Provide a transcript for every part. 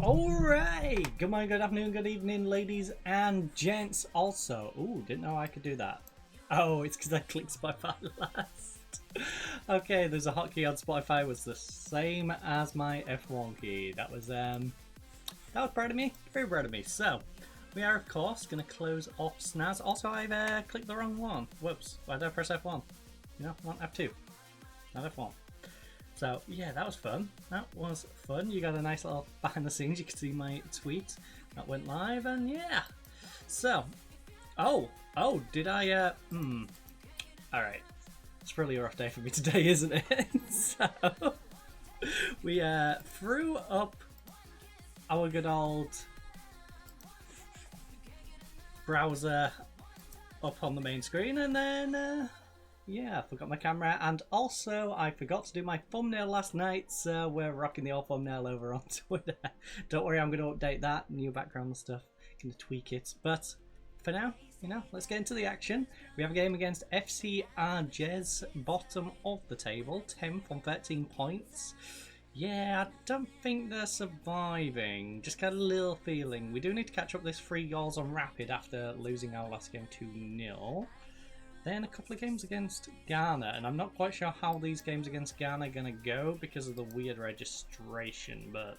Alright, good morning, good afternoon, good evening, ladies and gents also. Ooh, didn't know I could do that. Oh, it's because I clicked Spotify last. Okay, there's a hotkey on Spotify, was the same as my F1 key. That was proud of me, very proud of me. So, we are of course going to close off SNAS. Also, I've clicked the wrong one. Whoops, why did I press F1? You know, I want F2, not F1. So yeah, that was fun. That was fun. You got a nice little behind the scenes. You could see my tweet that went live, and yeah. So, oh, did I? All right. It's really a rough day for me today, isn't it? So we threw up our good old browser up on the main screen, and then. Yeah, I forgot my camera, and also I forgot to do my thumbnail last night, so we're rocking the old thumbnail over on Twitter. Don't worry, I'm going to update that, new background and stuff, going to tweak it, but for now, you know, let's get into the action. We have a game against FC Arges, bottom of the table, 10 from 13 points. Yeah, I don't think they're surviving, just got a little feeling. We do need to catch up this 3 goals on Rapid after losing our last game 2-0. Then a couple of games against Ghana, and I'm not quite sure how these games against Ghana are going to go because of the weird registration, but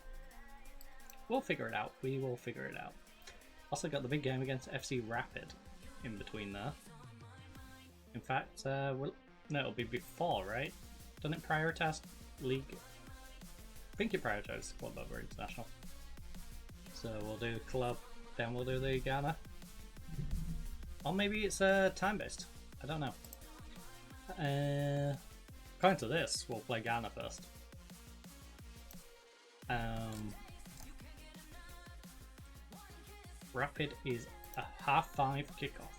we'll figure it out. We will figure it out. Also got the big game against FC Rapid in between there. In fact, no, it'll be before, right? Doesn't it prioritise League? I think it prioritises Club over International. So we'll do the club, then we'll do the Ghana. Or maybe it's time-based. I don't know. According to this, we'll play Ghana first. Rapid is a 5:30 kickoff.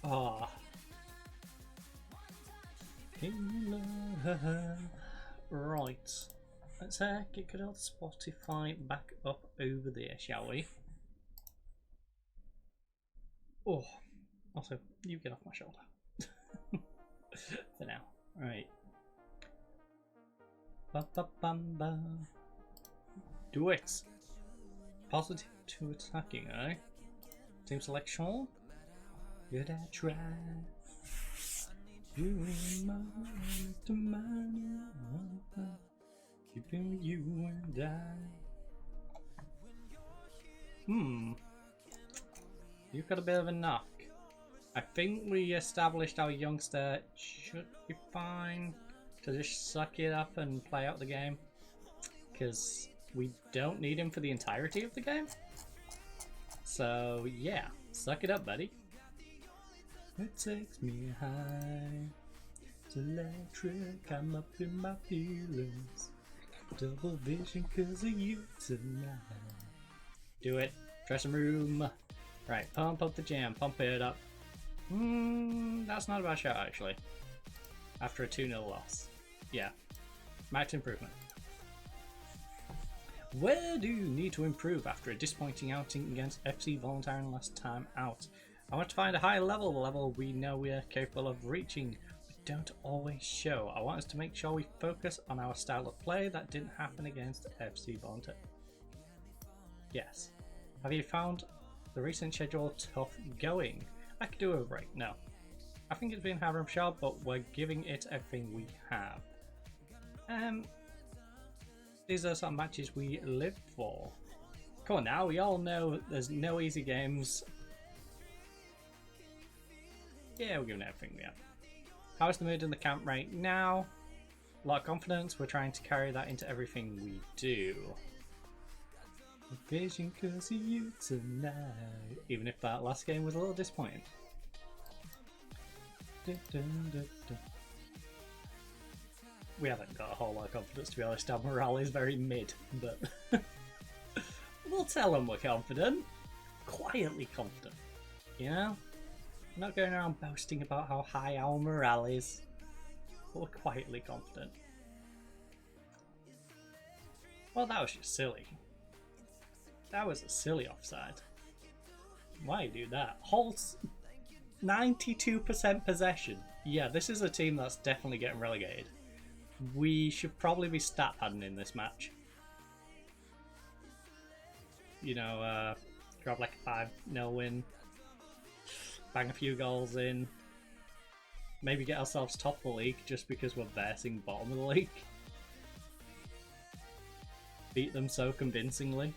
Oh. Right, let's get good old Spotify back up over there, shall we? Oh, also, you get off my shoulder. For now. Right. Ba-ba-bum-ba. Do it! Positive to attacking, eh? Team selection? Good I try. You to mine, keeping you and I. You've got a bit of a knock. I think we established our youngster should be fine to just suck it up and play out the game, because we don't need him for the entirety of the game. So yeah, suck it up, buddy. It takes me high, it's electric, I'm up in my feelings, double vision cause of you tonight. Do it, dressing room. Right, pump up the jam, pump it up. That's not a bad shot actually. After a 2-0 loss. Yeah, marked improvement. Where do you need to improve after a disappointing outing against FC Volunteering last time out? I want to find a higher level we know we are capable of reaching, but don't always show. I want us to make sure we focus on our style of play. That didn't happen against FC Volunteer. Yes. Have you found the recent schedule tough going? I could do a break. No. I think it's been hammer and shot, but we're giving it everything we have. These are some matches we live for. Come on now, we all know there's no easy games. Yeah, we're giving it everything we have. How is the mood in the camp right now? A lot of confidence. We're trying to carry that into everything we do. Vision cause of you tonight. Even if that last game was a little disappointing. We haven't got a whole lot of confidence, to be honest. Our morale is very mid, but we'll tell them we're confident. Quietly confident, you know? I'm not going around boasting about how high our morale is, but we're quietly confident. Well, that was just silly. That was a silly offside. Why do that? Halt! 92% possession. Yeah, this is a team that's definitely getting relegated. We should probably be stat padding in this match. You know, grab like a 5-0 win, bang a few goals in, maybe get ourselves top of the league just because we're versing bottom of the league. Beat them so convincingly.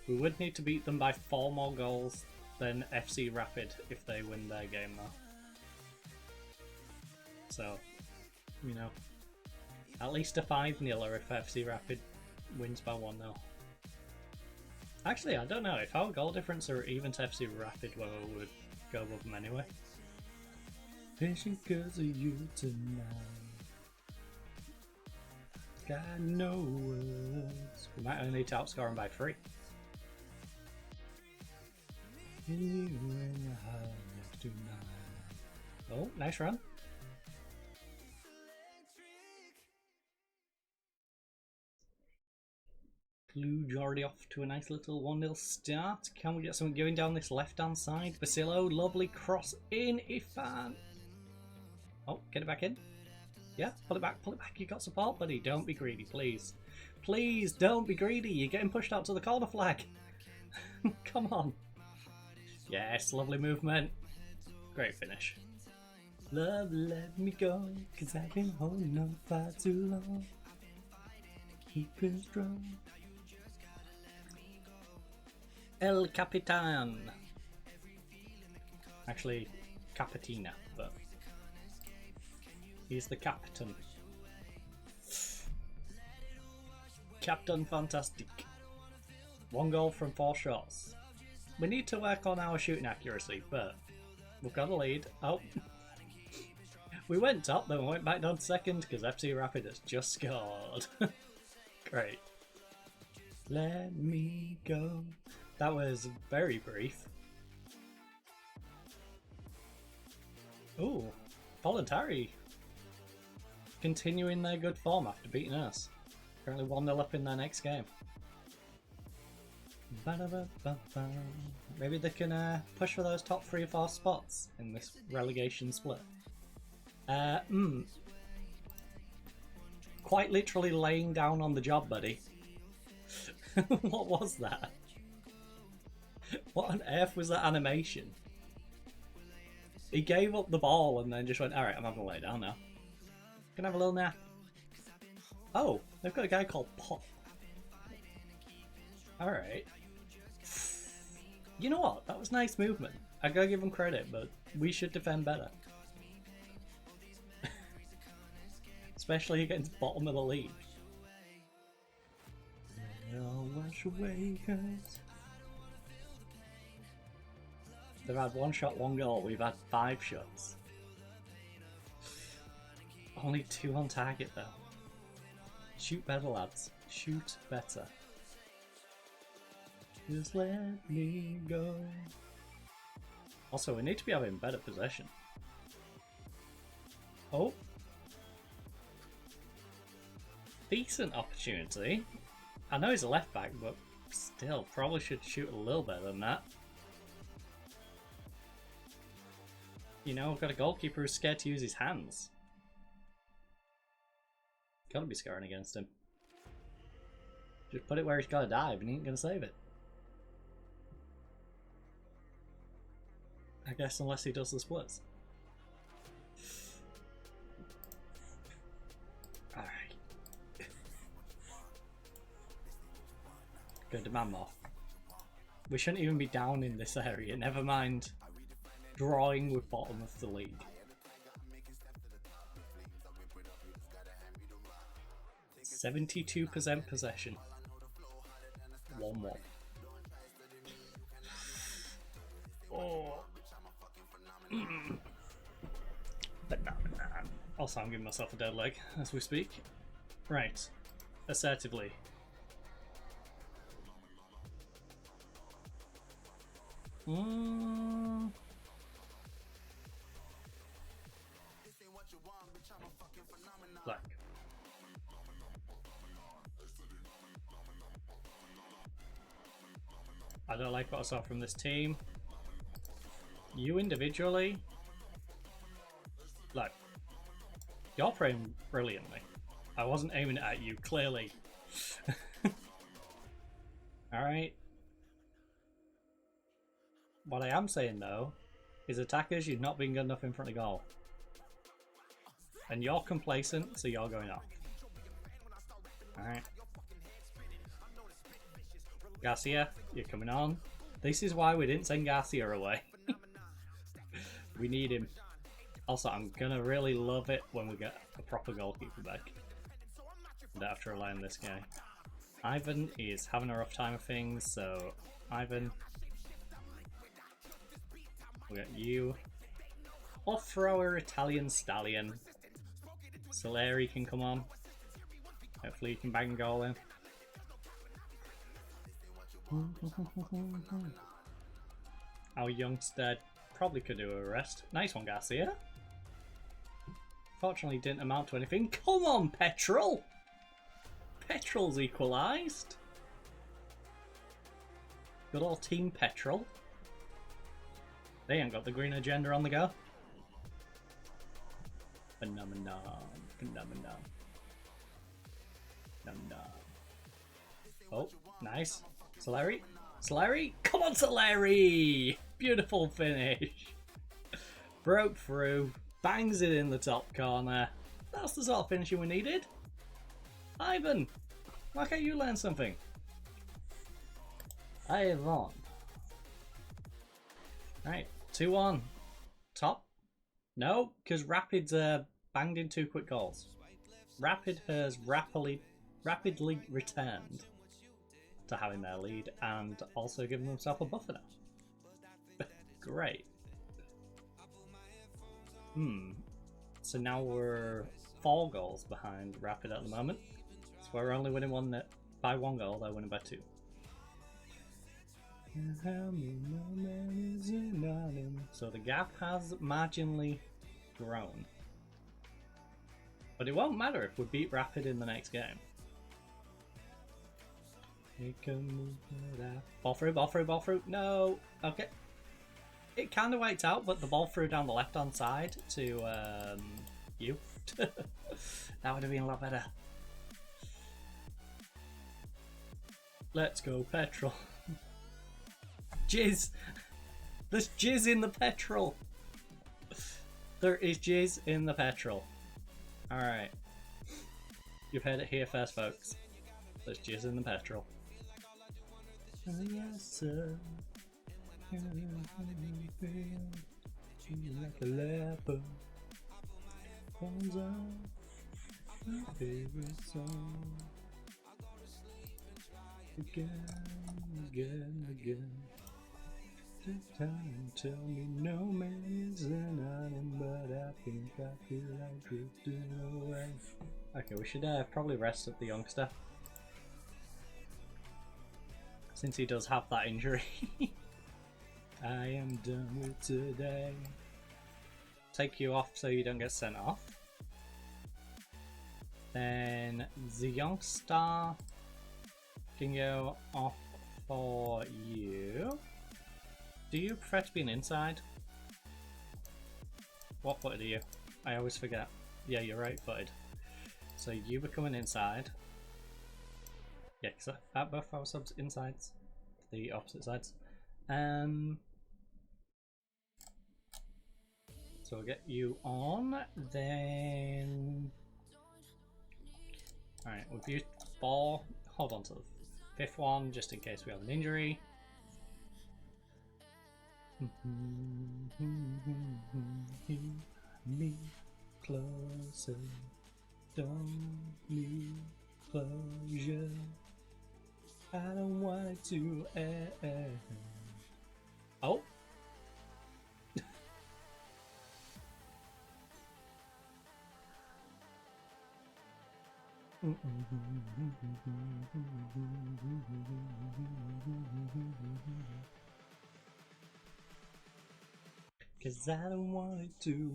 We would need to beat them by 4 more goals than FC Rapid if they win their game though. So, you know, at least a 5-0 if FC Rapid wins by 1-0. Actually, I don't know. If our goal difference are even to FC Rapid, whether we would go above them anyway. Patient cause of you tonight. Got no words. We might only need to outscore them by 3. Oh, nice run. Kluge already off to a nice little 1-0 start. Can we get something going down this left-hand side? Basilio, lovely cross in. Ifan. Oh, get it back in. Yeah, pull it back, you got support, buddy. Don't be greedy, please. Please, don't be greedy. You're getting pushed out to the corner flag. Come on. Yes, lovely movement. Great finish. Love, let me go, cause I've been holding on far too long. Keep it strong. El Capitan. Actually, Capitina, but he's the captain. Captain Fantastic. 1 goal from 4 shots. We need to work on our shooting accuracy, but we've got a lead. Oh. We went top, then we went back down second because FC Rapid has just scored. Great. Let me go. That was very brief. Ooh, voluntary. Continuing their good form after beating us. Currently 1-0 up in their next game. Maybe they can push for those top 3 or 4 spots in this relegation split. Quite literally laying down on the job, buddy. What was that? What on earth was that animation? He gave up the ball and then just went, alright, I'm having to lay down now. Gonna have a little nap. Oh, they've got a guy called Pop. Alright. You know what? That was nice movement. I gotta give him credit, but we should defend better. Especially against bottom of the league. Wash away, cause they've had 1 shot, 1 goal. We've had 5 shots. Only 2 on target though. Shoot better, lads. Shoot better. Just let me go. Also, we need to be having better possession. Oh. Decent opportunity. I know he's a left back, but still, probably should shoot a little better than that. You know, we've got a goalkeeper who's scared to use his hands. Gotta be scoring against him. Just put it where he's gotta dive and he ain't gonna save it. I guess unless he does the splits. Alright. Gonna demand more. We shouldn't even be down in this area, never mind drawing with bottom of the league. %72% possession. 1-1. Oh. Also, I'm giving myself a dead leg as we speak. Right. Assertively. Black. I don't like what I saw from this team. You individually, look, you're playing brilliantly. I wasn't aiming at you, clearly. Alright. What I am saying though, is attackers, you've not been good enough in front of goal. And you're complacent, so you're going off. Alright. Garcia, you're coming on. This is why we didn't send Garcia away. We need him. Also, I'm gonna really love it when we get a proper goalkeeper back. I don't have to rely on this guy. Ivan is having a rough time of things, so Ivan, we got you. Off thrower Italian Stallion. Soleri can come on. Hopefully he can bang a goal in. Our youngster probably could do a rest. Nice one, Garcia. Fortunately didn't amount to anything. Come on, Petrol! Petrol's equalised. Good old Team Petrol. They ain't got the green agenda on the go. Phenomenon. Phenomenon. Phenomenon. Oh, nice. Soleri. Soleri. Come on, Soleri! Beautiful finish. Broke through. Bangs it in the top corner. That's the sort of finishing we needed. Ivan, why can't you learn something? Ivan. Right, 2-1. Top? No, because Rapid's banged in 2 quick goals. Rapid has rapidly returned to having their lead and also given themselves a buffer now. Great. So now we're 4 goals behind Rapid at the moment. So we're only winning by 1 goal, they're winning by 2. So the gap has marginally grown. But it won't matter if we beat Rapid in the next game. Ball through, ball through, ball through. No. Okay. It kind of wiped out, but the ball through down the left-hand side to you. That would have been a lot better. Let's go, Petrol. Jizz! There's jizz in the petrol! There is jizz in the petrol. Alright. You've heard it here first, folks. There's jizz in the petrol. Yes, sir. Like a leopard. Comes on my favorite song. Again. This time tell me no man is an item, but I think I feel like drifting away. Okay, we should probably rest up the youngster. Since he does have that injury. I am done with today. Take you off so you don't get sent off. Then the youngster can go off for you. Do you prefer to be an inside? What footed are you? I always forget. Yeah, you're right footed. So you become an inside. Yeah, because both our subs insides. The opposite sides. So we'll get you on, then... Alright, we've used 4. Hold on to the 5th one, just in case we have an injury. Me closer, don't need closure. I don't want it to end. Oh! Cause I don't want it to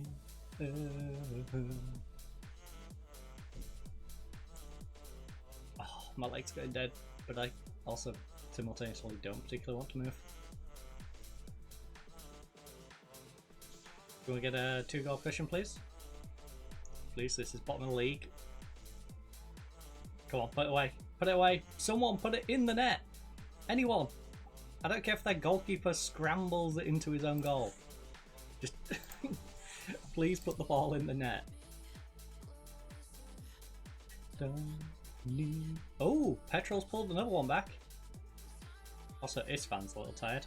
Oh, my leg's going dead, but I also simultaneously don't particularly want to move. Can we get a 2-goal cushion, please? Please, this is bottom of the league. Come on, put it away. Put it away. Someone put it in the net. Anyone. I don't care if their goalkeeper scrambles it into his own goal. Just please put the ball in the net. Oh, Petrol's pulled another one back. Also, Isfan's a little tired.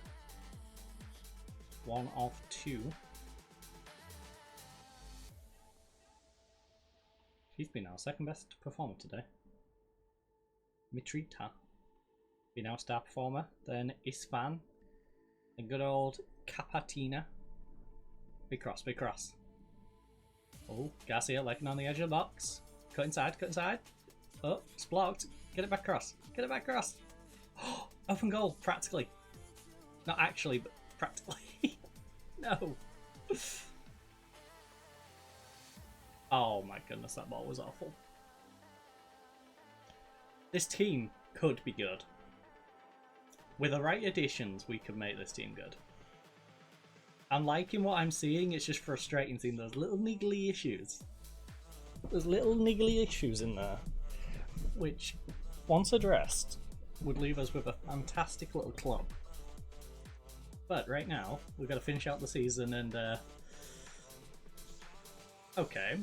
1 of 2. He's been our second best performer today. Mitrita. Been our star performer. Then Isfan. And good old Capatina. Big cross, big cross. Oh, Garcia lurking on the edge of the box. Cut inside, cut inside. Oh, it's blocked. Get it back across. Get it back across. Oh, open goal, practically. Not actually, but practically. No. Oh my goodness, that ball was awful. This team could be good. With the right additions, we could make this team good. I'm liking what I'm seeing, it's just frustrating seeing those little niggly issues. There's little niggly issues in there, which, once addressed, would leave us with a fantastic little club. But right now, we've got to finish out the season and, okay.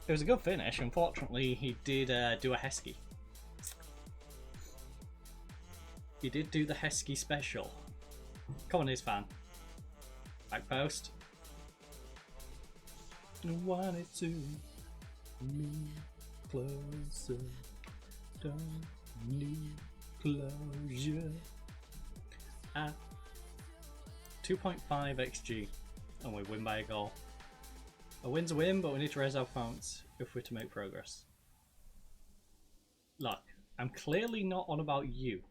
It was a good finish. Unfortunately, he did do a Heskey. He did do the Heskey special. Come on, his fan. Back post. I wanted to move closer. Don't need closure. At 2.5 XG, and we win by a goal. A win's a win, but we need to raise our points if we're to make progress. Look, I'm clearly not on about you.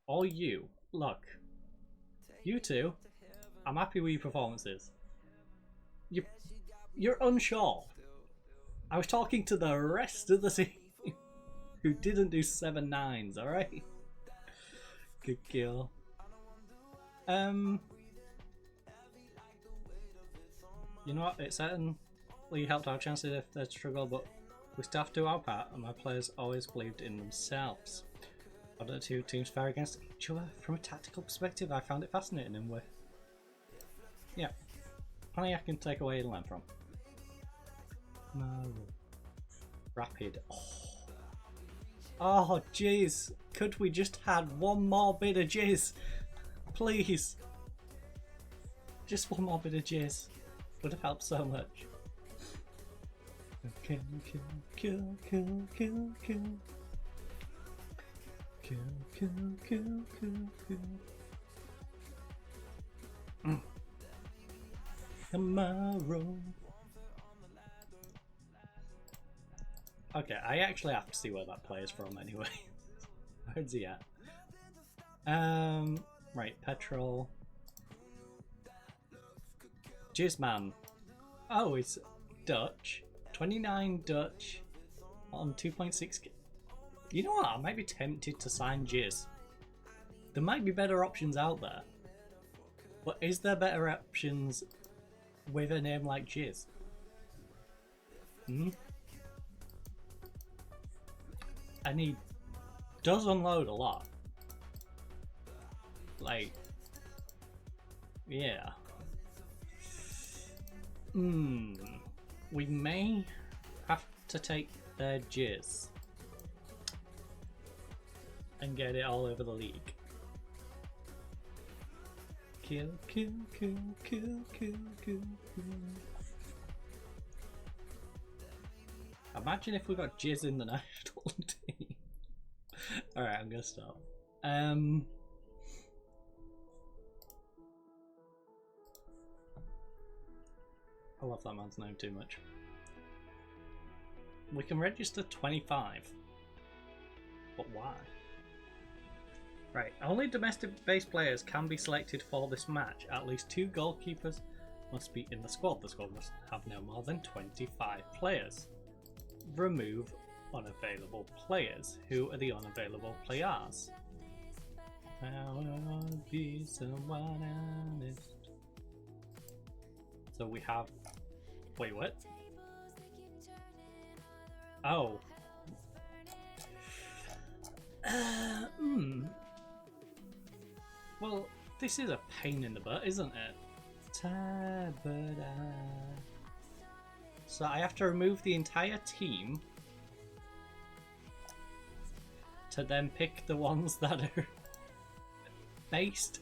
Or you. Look. You two, I'm happy with your performances. You're unsure. I was talking to the rest of the team who didn't do 7 9s, alright? Good kill. You know what, it certainly helped our chances if they struggle, but we still have to do our part, and my players always believed in themselves. Although the two teams fare against each other from a tactical perspective, I found it fascinating in a way. Yeah, plenty I can take away and learn from. No. Rapid. Oh, jeez. Could we just had one more bit of jizz? Please. Just one more bit of jizz. Would have helped so much. Kill, kill, kill, kill, kill, kill. Kill, kill, kill, kill, kill. Tomorrow. Okay, I actually have to see where that player's from anyway. Where's he at? Right, Petrol. Jizzman. Oh, it's Dutch. 29 Dutch on 2.6. You know what? I might be tempted to sign Jizz. There might be better options out there. But is there better options with a name like Jizz? Hmm? And he does unload a lot. Like, yeah. We may have to take their Jizz and get it all over the league. Kill, kill, kill, kill, kill, kill, kill. Imagine if we got Jizz in the national team. Alright, I'm gonna stop. I love that man's name too much. We can register 25. But why? Right, only domestic-based players can be selected for this match. At least 2 goalkeepers must be in the squad. The squad must have no more than 25 players. Remove unavailable players. Who are the unavailable players? I wanna be someone honest. So we have... Wait, what? Oh. Well, this is a pain in the butt, isn't it? So I have to remove the entire team to then pick the ones that are based.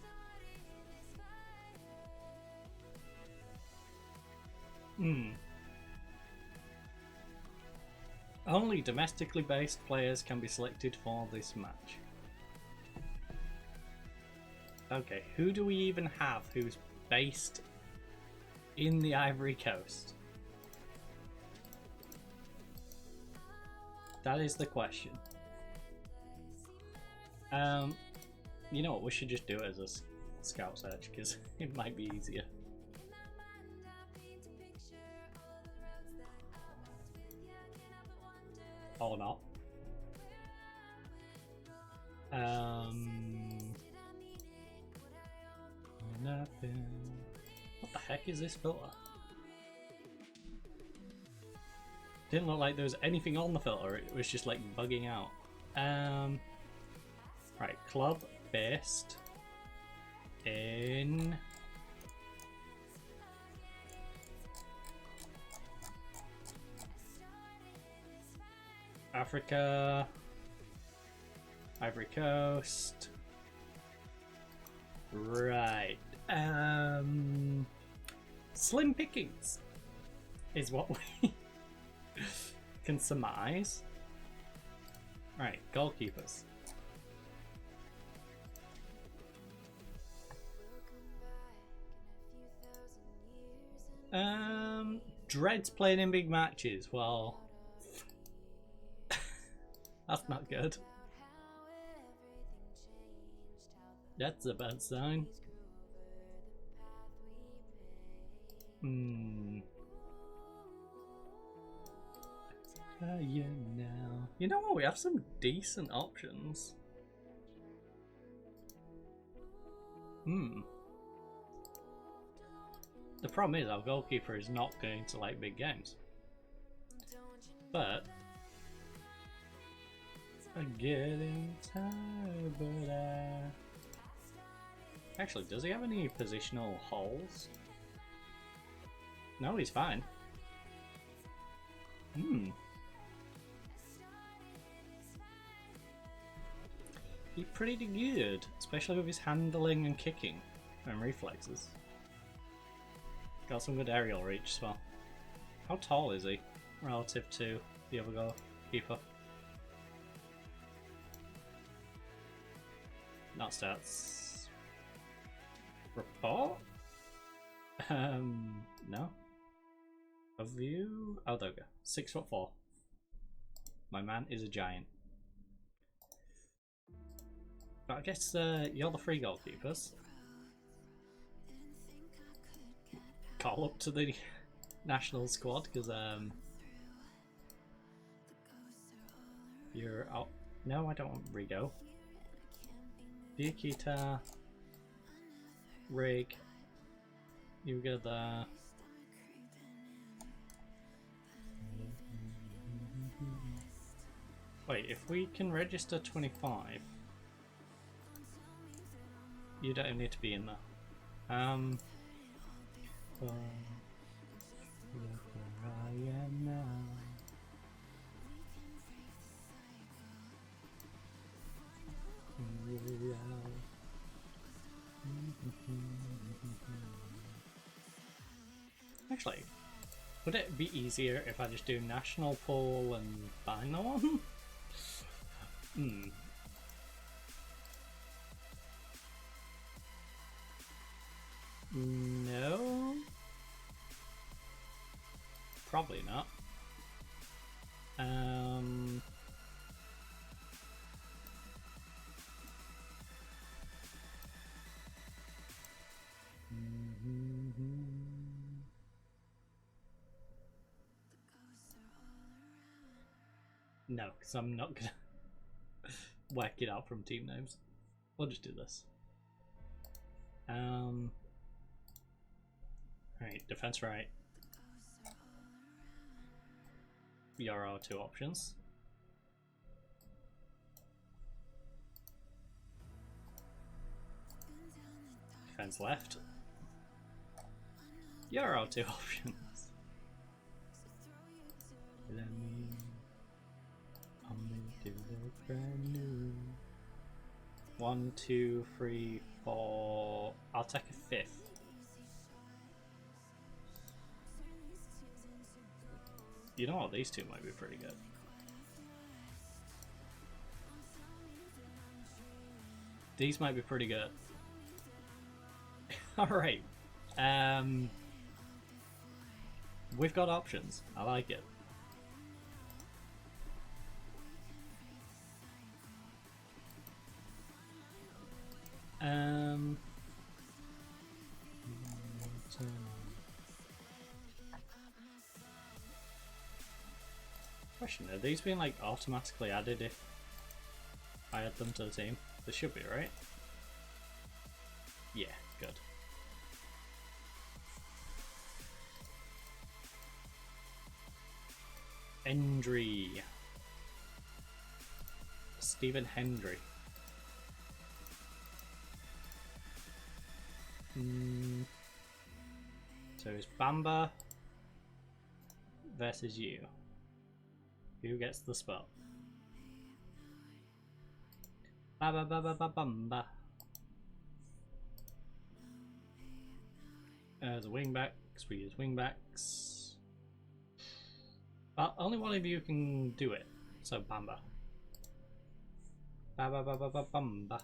Only domestically based players can be selected for this match. Okay, who do we even have who's based in the Ivory Coast? That is the question. You know what, we should just do it as a scout search because it might be easier. Or not. Nothing. What the heck is this filter? Didn't look like there was anything on the filter, it was just like bugging out. Right, club based in Africa, Ivory Coast. Right. Slim pickings is what we can surmise. Right, goalkeepers. Dread's playing in big matches. Well, that's not good. That's a bad sign. Yeah, now. You know what? We have some decent options. The problem is our goalkeeper is not going to like big games. But I'm getting tired, but actually, does he have any positional holes? No, he's fine. He's pretty good, especially with his handling and kicking and reflexes. Got some good aerial reach as well. How tall is he relative to the other goalkeeper? Not stats. Report? No. Overview? Oh, there we go. 6'4". My man is a giant. But I guess you're the three goalkeepers. Call up to the national squad because you're out. No, I don't want Rigo. Diakita, Rig, you go there. Wait, if we can register 25, you don't even need to be in there. Look where I am now. Actually, would it be easier if I just do national poll and find the one? No. Probably not. No, because I'm not gonna work it out from team names. We'll just do this. Right, Right, defense right. Here are two options. Defense left. Here are two options. Let me do the brand new. 1, 2, 3, 4. I'll take a fifth. You know what? These two might be pretty good. These might be pretty good. Alright. We've got options. I like it. Question, are these being like automatically added if I add them to the team? They should be, right? Yeah, good. Hendry. Stephen Hendry. So it's Bamba versus you. Who gets the spot? Bamba. As a wingback, because we use wingbacks. Well, only one of you can do it. So Bamba. Bamba.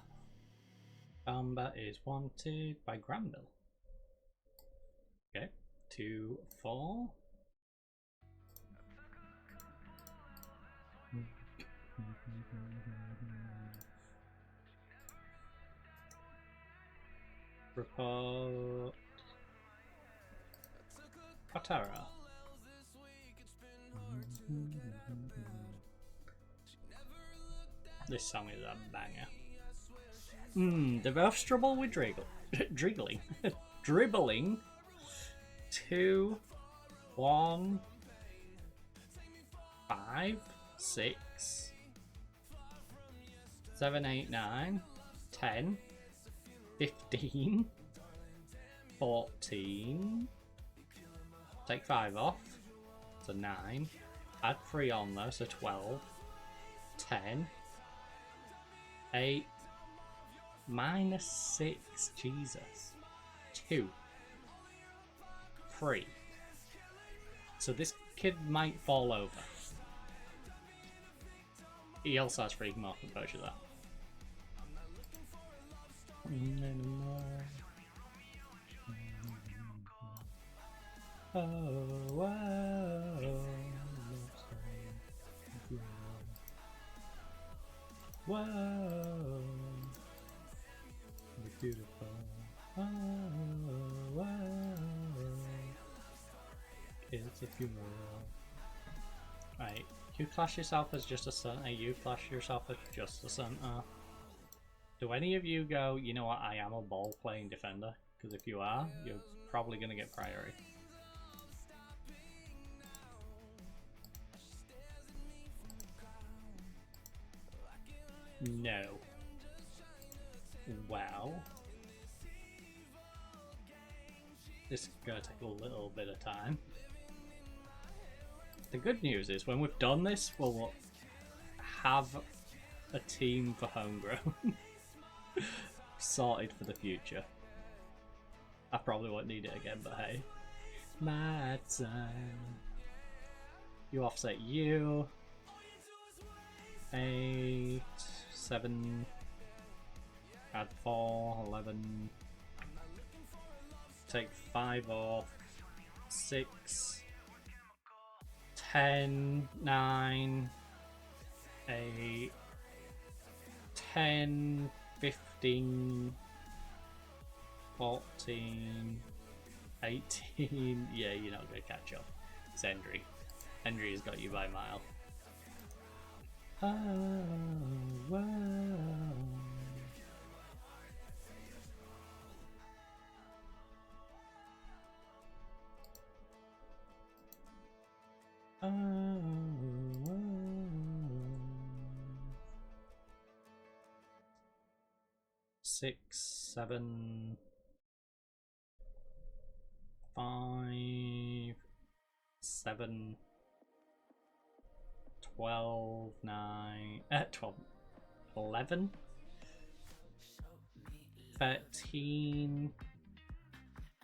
Bamba is wanted by Granville. Okay, 2, 4. Report Patara. This song is a banger. They're both struggle with dribbling. 2, 1, 5, 6, 7, 8, 9, 10, 15, 14. Take 5 off. So 9. Add 3 on though, so 12. 10. 8. Minus 6. Jesus. 2. 3. So this kid might fall over. He also has freaking more composure there. Oh, wow. Wow. Beautiful. Oh, wow. It's a funeral. Right, you class yourself as just a center, you class yourself as just a center. Do any of you go, you know what, I am a ball playing defender? Because if you are, you're probably going to get priority. No. Well, this is going to take a little bit of time. The good news is when we've done this, we'll have a team for homegrown sorted for the future. I probably won't need it again, but hey. My time. You offset you. 8, 7, add 4, 11. Take 5 off. 6, 10, 9, 8, 10, 15, 14, 18. Yeah, you're not going to catch up. It's Hendry. Hendry has got you by a mile. Oh, wow. 6, 7, 5, 7, 12, 9, 12, 11, 13,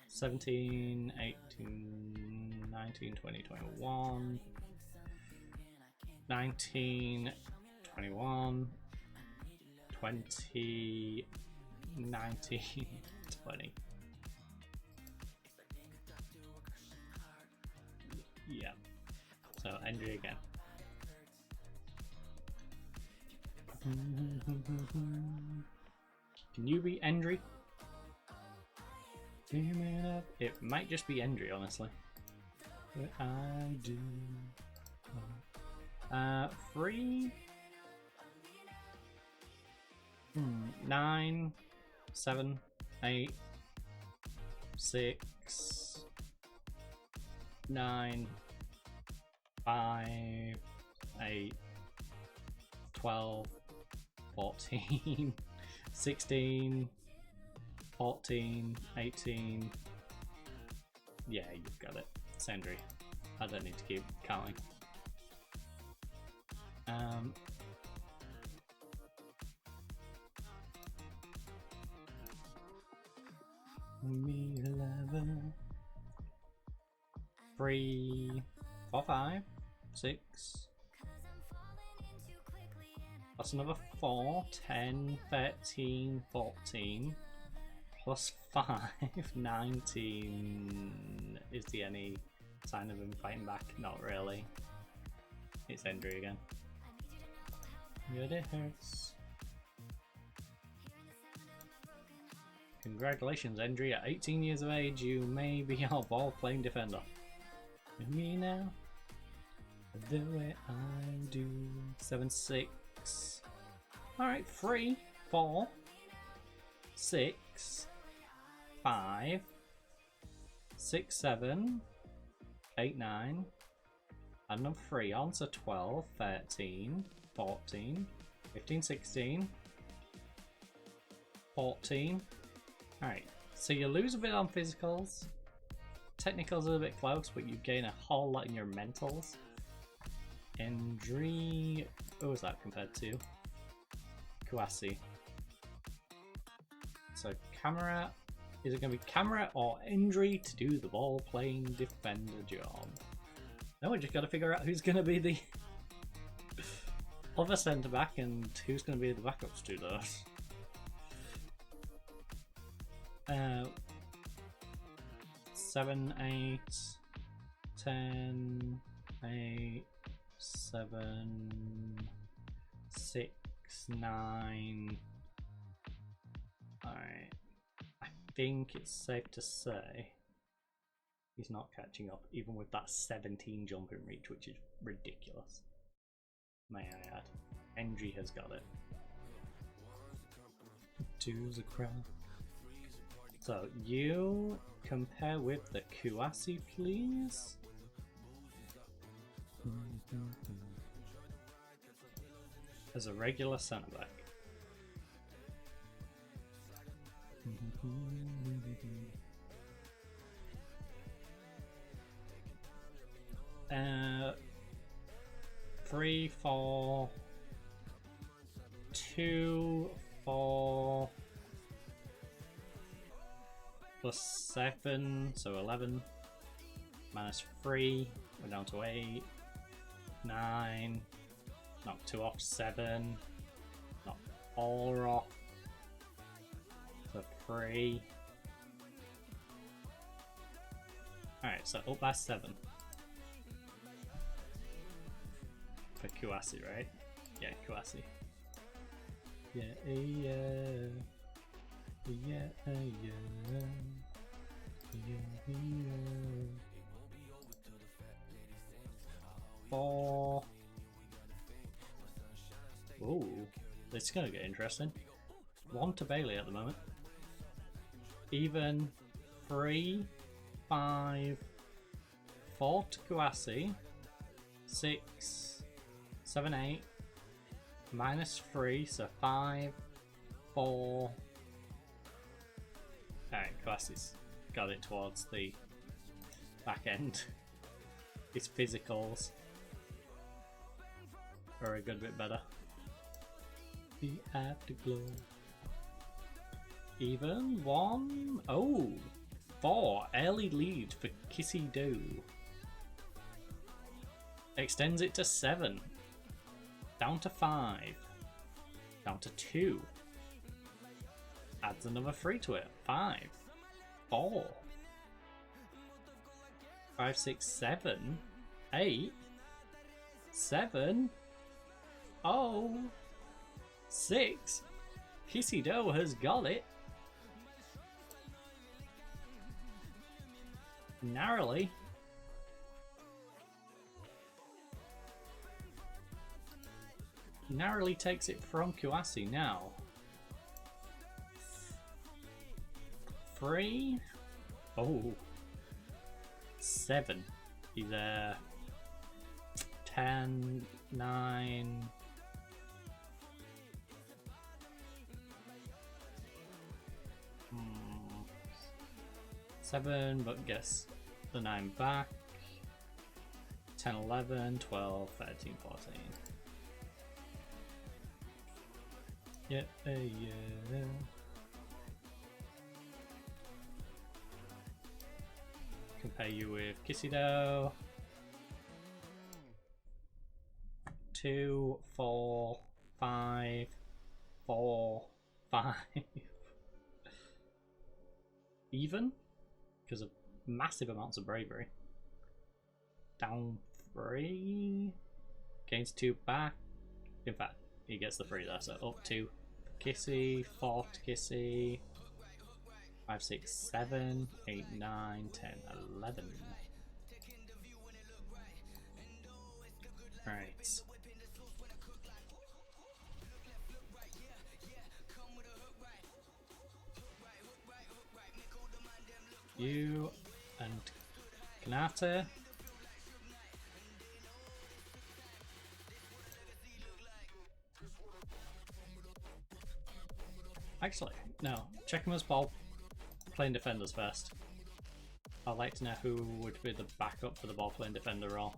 17, 18, 19, 20, 21, 19, 21, 20, 19, 20. Yeah. So Endry again. Can you be Endry? It might just be Endry, honestly. What I do. 3, 9, 7, 8, 6, 9, 5, 8, 12, 14, 16, 14, 18. Yeah, you've got it. It's Endry. I don't need to keep counting. Me 11, 3, 4, 5, 6. That's another 4, 10, 13, 14. Plus 5, 19. Is there any sign of him fighting back? Not really. It's Endry again. Good, it hurts. Congratulations, Endry. At 18 years of age, you may be our ball-playing defender. With me now, the way I do. 7, 6. Alright, 3, 4, 6, 5, 6, 7, 8, 9. Add another 3 on, so 12, 13, 14, 15, 16, 14. Alright, so you lose a bit on physicals. Technicals are a bit close, but you gain a whole lot in your mentals. Endry, what was that compared to? Kawasi. So camera, is it going to be camera or Endry to do the ball playing defender job? Now we just got to figure out who's going to be the other centre back and who's going to be the backups to those. 7, 8, 10, 8, 7, 6, 9. Alright. I think it's safe to say he's not catching up, even with that 17 jumping reach, which is ridiculous. May I add. Endry has got it. To the crowd. So you compare with the Kawasi, please. As a regular centre back. 3, 4, 2, 4. Plus 7, so 11. Minus 3, we're down to 8. 9. Knock 2 off, 7. Knock 4 off. So 3. Alright, so up by 7. For Kawasi, right? Yeah, Kawasi. Yeah, yeah. Yeah, yeah. Yeah, yeah. 4. Ooh, this is gonna get interesting. 1 to Bailey at the moment. Even 3, 5, 4 to Kawasi. 6, 7, 8. Minus 3, so 5, 4, Alright, Kwasi's got it towards the back end. His physicals are a good bit better. The afterglow. Even 1. Oh! 4. Early lead for Kissy Do. Extends it to 7. Down to 5. Down to 2. Adds another 3 to it. 5. 4. 5, 6, 7. 8. 7. Oh. 6. Kissy Do has got it. Narrowly. Narrowly takes it from Kwasi now. 3. Oh. 7. He's 10, 9. Seven, but guess the 9 back. 10, 11, 12, 13, 14. Yeah, yeah. Compare you with Kissy Do. 2, 4, 5, 4, 5. Even? Because of massive amounts of bravery. Down 3. Gains 2 back. In fact, he gets the 3 there, so up 2 Kissy, 4 to Kissy. 5, 6, 7, 8, 9, 10, 11. Right. You and Kanata. Actually, no. Check them as ball playing defenders first. I'd like to know who would be the backup for the ball playing defender role.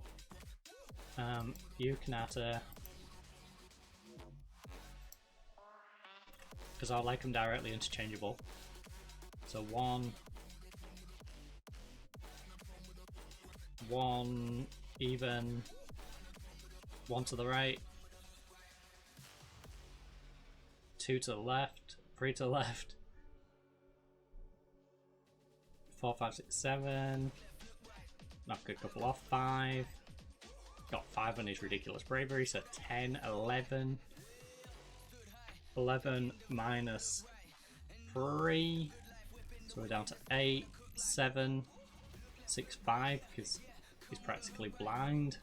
You, Kanata. Because I like them directly interchangeable. So 1, even, 1 to the right, 2 to the left, 3 to the left, 4, 5, 6, 7, knock a couple off, 5, got 5 on his ridiculous bravery, so 10, 11, 11 minus 3, so we're down to 8, 7, 6, 5, because he's practically blind.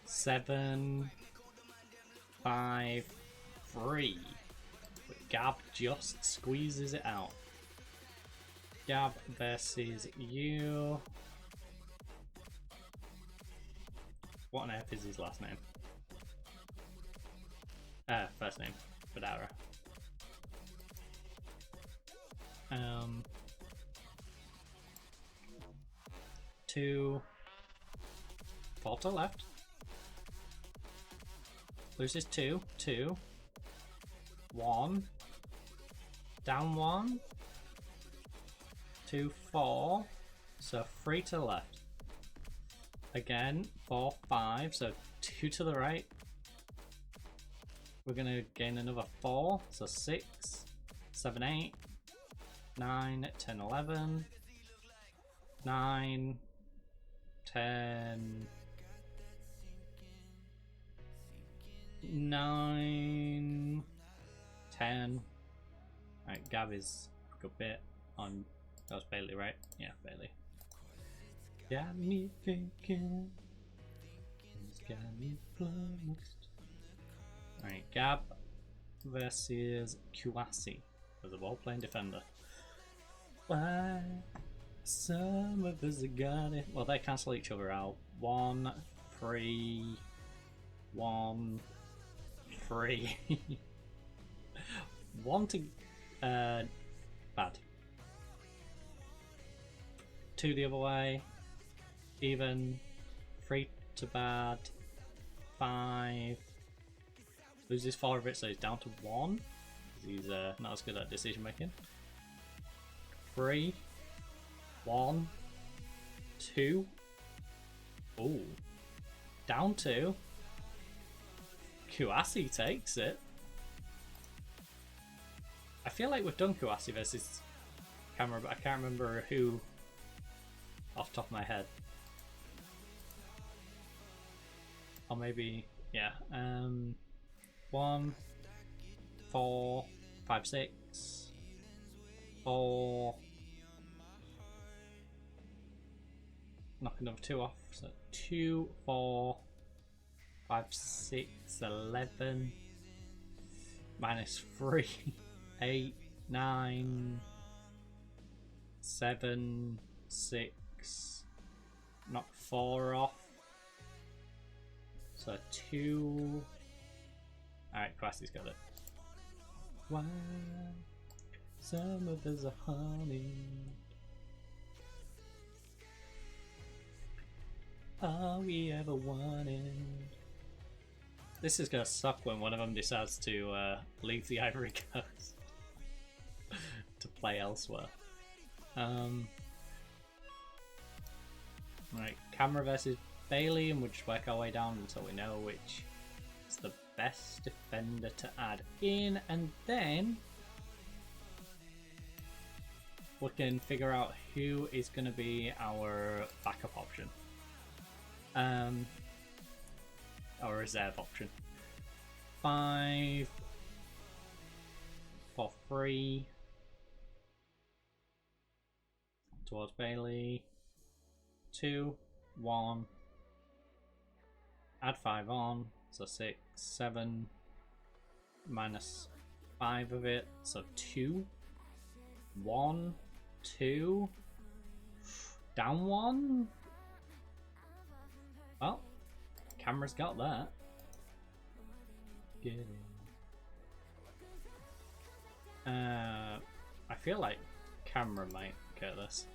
7, 5, 3. But Gab just squeezes it out. Gab versus you. What on earth is his last name? First name. Fedara. 2, 4 to left. Loses 2, 2, 1, down 1, 2, 4, so 3 to the left. Again, 4, 5, so 2 to the right. We're gonna gain another 4, so 6, 7, 8, 9, 10, 11, 9, 10, 9, 10. Alright, Gab is a good bit on. That was Bailey, right? Yeah, Bailey. Got me thinking. It's got me flummoxed. Alright, Gab versus Kwasi as a ball playing defender. Why? Some of us got it. Well, they cancel each other out. 1, 3, 1, 3. 1 to bad. 2 the other way. Even. 3 to bad. 5. Loses 4 of it, so he's down to 1. He's not as good at decision making. 3. 1. 2. Ooh. Down 2. Kuasi takes it. I feel like we've done Kuasi versus camera, but I can't remember who off the top of my head. Or maybe, yeah. 1, 4, 5, 6, 4. Knock another 2 off. So 2, 4, 5, 6, 11. Minus 3, 8, 9, 7, 6. Knock 4 off. So 2. Alright, Quasi's got it. Why some of us are honey? All we ever wanted. This is gonna suck when one of them decides to leave the Ivory Coast to play elsewhere. Right, camera versus Bailey, and we'll just work our way down until we know which is the best defender to add in, and then we can figure out who is going to be our backup option, our reserve option. 5 for 3 towards Bailey. 2, 1. Add 5 on, so 6, 7, minus 5 of it, so 2, 1, 2, down 1. Well, camera's got that. Get in. I feel like camera might get this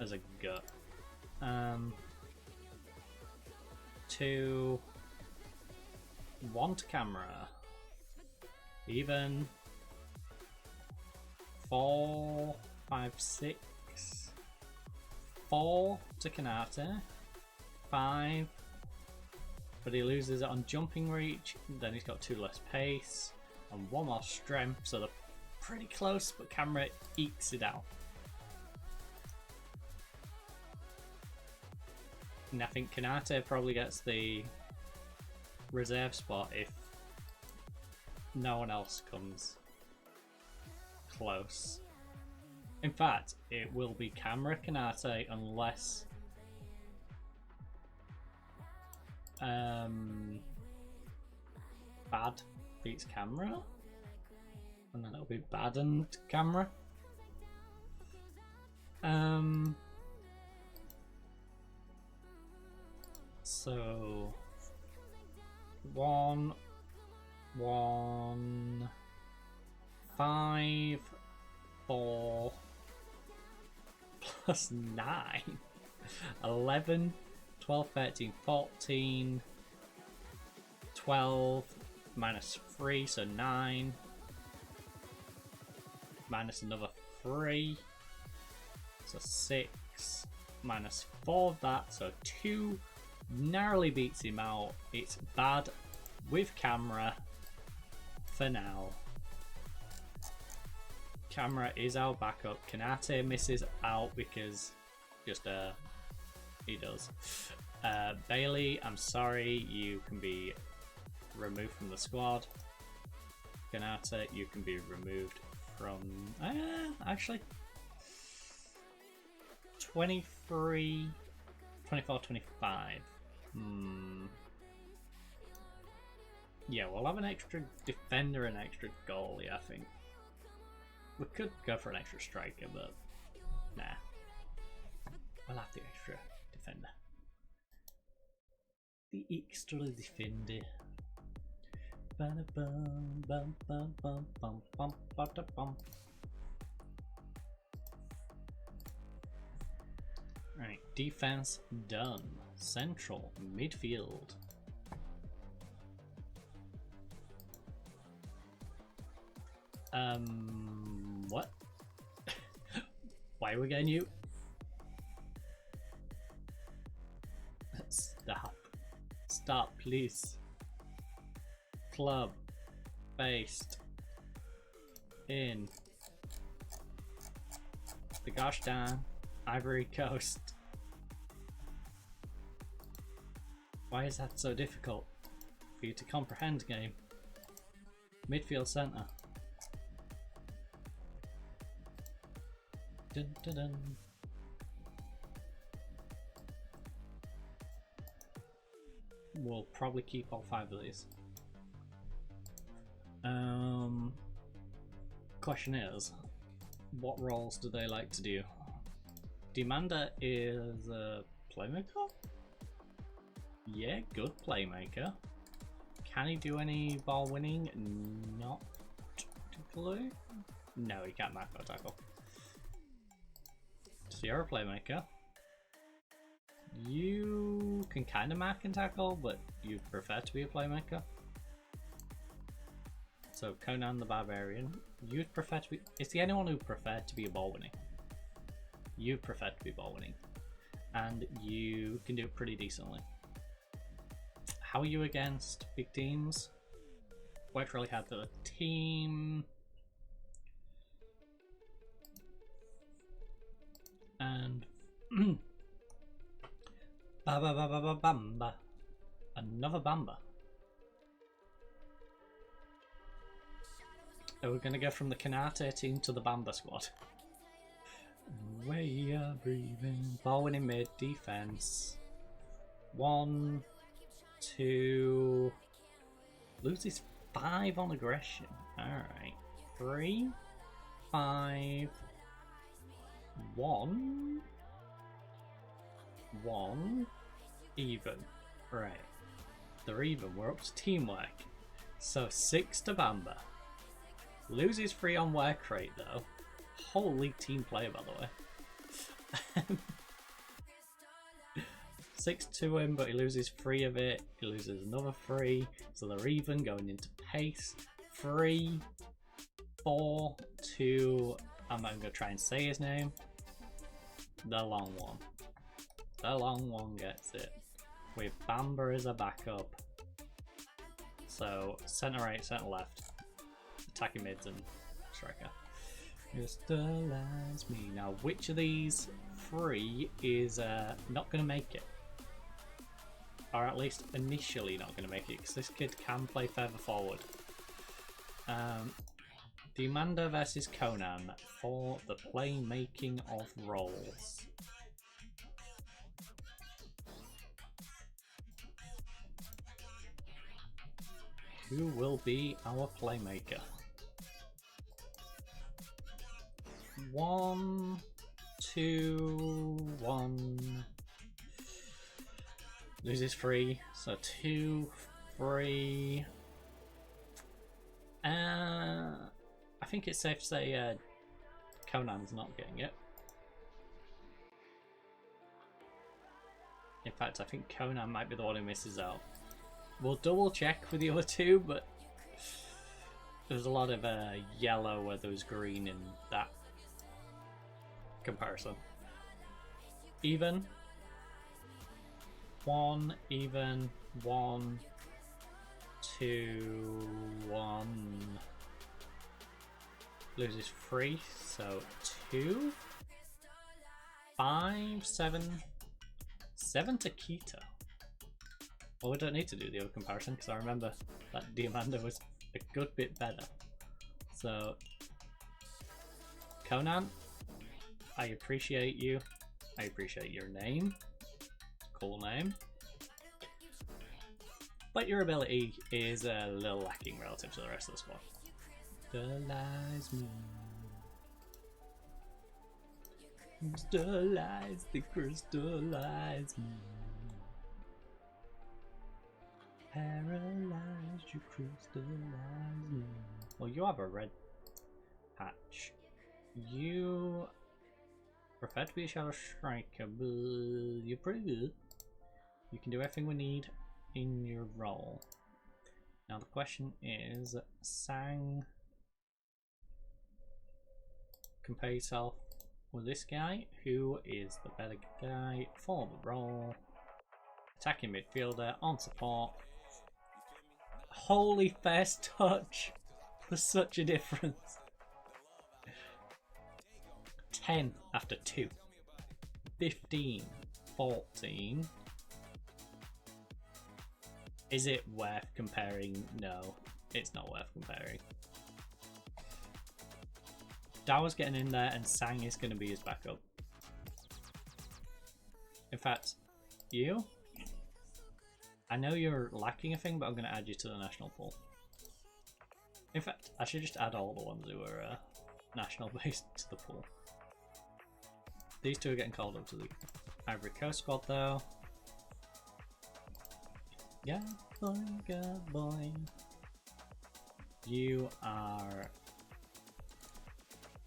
as a gut. 2, 1 to camera. Even. 4, 5, 6. 4 to Kanata. 5. But he loses it on jumping reach. Then he's got 2 less pace. And 1 more strength. So they're pretty close, but camera ekes it out. And I think Kanata probably gets the reserve spot if no one else comes close. In fact, it will be camera Kanata unless Bad beats camera, and then it'll be Bad and camera. So 1, 1, 5, 4 plus 9, 11, 12, 13, 14, 12, minus 3, so 9, minus another 3, so 6, minus 4 of that, so 2, narrowly beats him out. It's Bad with camera for now. Camera is our backup. Kanate misses out because just he does. Bailey, I'm sorry, you can be removed from the squad. Kanata, you can be removed from actually 23, 24, 25. Yeah, we'll have an extra defender and extra goalie, I think. We could go for an extra striker, but nah. We'll have the extra defender. The extra defender. Ba-da-bum, bum, bum, bum, bum, bum, ba-da-bum. Right, defense done. Central midfield. What? Why are we getting you? Stop. Stop, please. Club. Based. In. The gosh darn Ivory Coast. Why is that so difficult for you to comprehend, game? Midfield centre. Dun, dun, dun. We'll probably keep all 5 of these. Question is, what roles do they like to do? Demander is a playmaker? Yeah, good playmaker. Can he do any ball winning? Not particularly. No, he can't mark or tackle. So you're a playmaker. You can kind of mark and tackle, but you prefer to be a playmaker. So Conan the Barbarian, you'd prefer to be... Is there anyone who preferred to be a ball winning? You prefer to be ball winning. And you can do it pretty decently. How are you against big teams? Worked really hard for the team. And... Bamba. Another Bamba. Are we going to go from the Kanate team to the Bamba squad? Way up breathing. Ball winning mid, defense. 1, 2. Loses 5 on aggression. Alright. 3, 5. 1. 1. Even. Right. They're even. We're up to teamwork. So 6 to Bamba. Loses 3 on work rate though. Holy team player, by the way. 6 to him, but he loses 3 of it. He loses another 3. So they're even going into pace. 3, 4, 2. I'm not going to try and say his name. The long one. The long one gets it. With Bamba as a backup. So centre right, centre left. Attacking mids and striker. Crystallize me. Now, which of these 3 is not going to make it? Or at least initially not going to make it, because this kid can play further forward. Demander versus Conan for the playmaking of roles. Who will be our playmaker? 1, 2, 1. Loses 3, so 2, 3. I think it's safe to say Conan's not getting it. In fact, I think Conan might be the one who misses out. We'll double check with the other 2, but there's a lot of yellow where there was green in that comparison. Even. 1, even. 1, 2, 1. Loses 3, so 2. 5, 7. 7 to Kita. Well, we don't need to do the other comparison because I remember that Diamanda was a good bit better. So, Conan, I appreciate you. I appreciate your name. Cool name. But your ability is a little lacking relative to the rest of the squad. Crystallize me. Crystallize the crystallize me. Paralyze you, crystallize me. Well, you have a red patch. You Prefer to be a shadow striker, but you're pretty good. You can do everything we need in your role. Now the question is, Sang, compare yourself with this guy, who is the better guy for the role. Attacking midfielder, on support. Holy first touch! There's such a difference. 10 after 2. 15, 14. Is it worth comparing? No, it's not worth comparing. Dawa's getting in there and Sang is going to be his backup. In fact, you? I know you're lacking a thing, but I'm going to add you to the national pool. In fact, I should just add all the ones who are national based to the pool. These two are getting called up to the Ivory Coast squad though. Yeah, boy, good boy. You are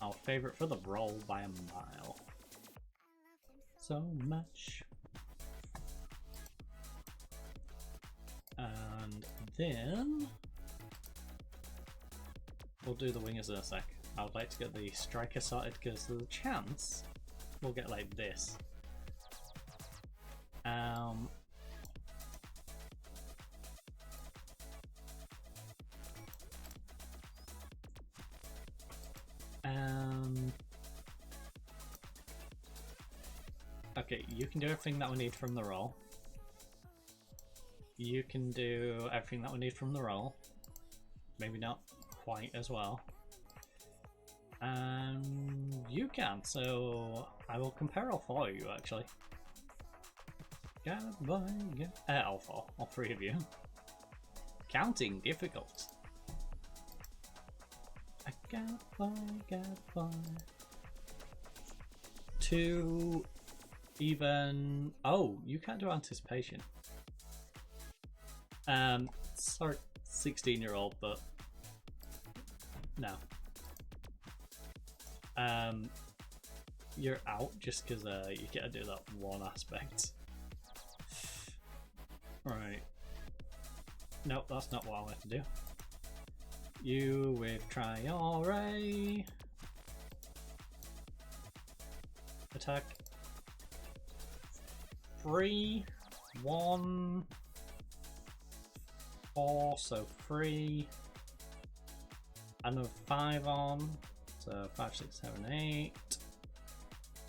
our favourite for the role by a mile. So much. And then we'll do the wingers in a sec. I would like to get the striker sorted because there's a chance we'll get like this. Okay, you can do everything that we need from the role. You can do everything that we need from the role. Maybe not quite as well. You can, so I will compare all 4 of you actually. All 4, all 3 of you. Counting difficult. I got by. 2 even. Oh, you can't do anticipation. Sorry, 16-year-old, but no. You're out just because you gotta do that one aspect. Right. Nope, that's not what I want to do. You with Traore. Attack. 3, 1, 4, so 3. Another 5 on. So 5, 6, 7, 8.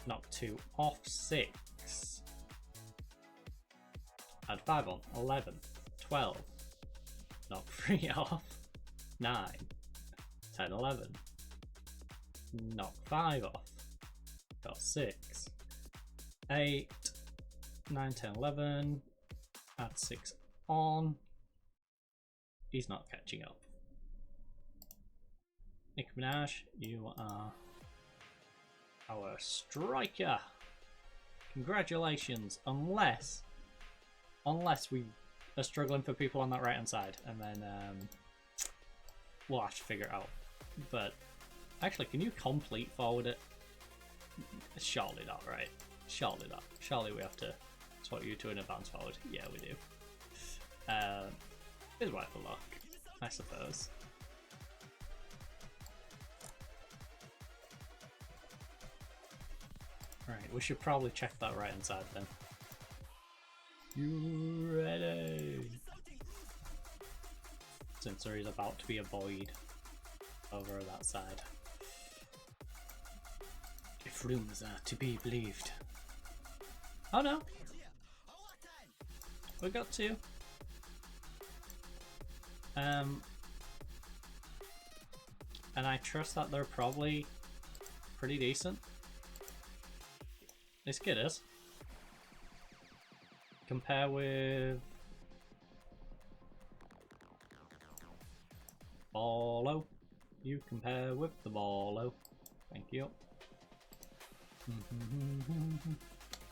Knock 2 off, 6. Add 5 on, 11, 12. Knock 3 off, 9, 10, 11. Knock 5 off, got 6, 8, 9, 10, 11. Add 6 on. He's not catching up. Nicki Minaj, you are our striker. Congratulations. Unless we are struggling for people on that right hand side, and then we'll have to figure it out. But actually, can you complete forward it? Surely not, right? Surely not. Surely we have to swap you to an advance forward. Yeah, we do. It's worth a look, I suppose. Right, we should probably check that right hand side then. You ready? Since there is about to be a void over that side. If rumors are to be believed. Oh no! We got 2. And I trust that they're probably pretty decent. This kid is. Compare with Ballo. You compare with the Ballo. Thank you.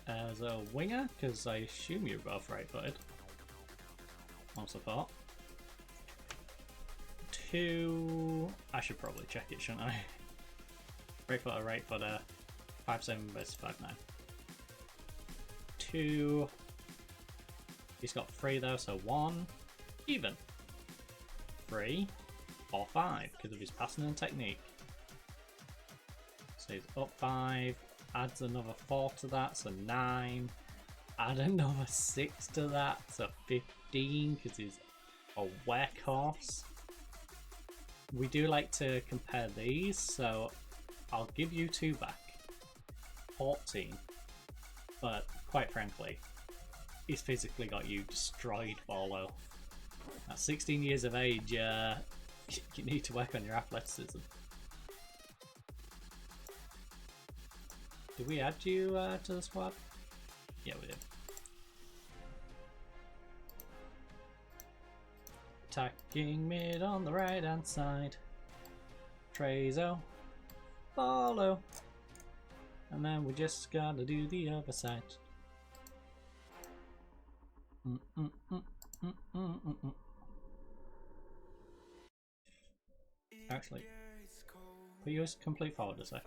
As a winger, because I assume you're both right-footed. On support. 2. I should probably check it, shouldn't I? Right footer, right footer. 5-7 versus 5-9. 2. He's got 3 though, so 1. Even. 3. 4, 5 because of his passing and technique. So he's up 5. Adds another 4 to that, so 9. Add another 6 to that, so 15 because he's a workhorse. We do like to compare these, so I'll give you 2 back. 14. But quite frankly, he's physically got you destroyed, Follow. At 16 years of age, you need to work on your athleticism. Did we add you to the squad? Yeah, we did. Attacking mid on the right hand side. Trezo. Follow. And then we just gotta do the other side. Actually, put you as complete forward, does it?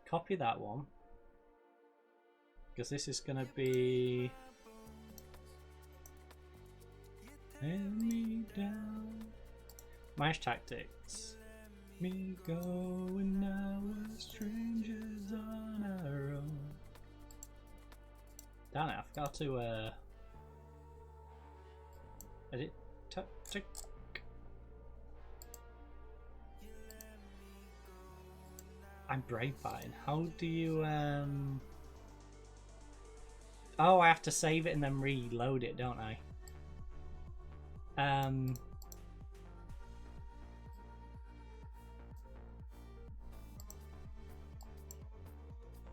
Copy that one, because this is gonna be me down. Mash tactics. Me go and now we're strangers on our own. Damn it, I forgot to edit tactic. I'm brain farting. How do you oh, I have to save it and then reload it, don't I?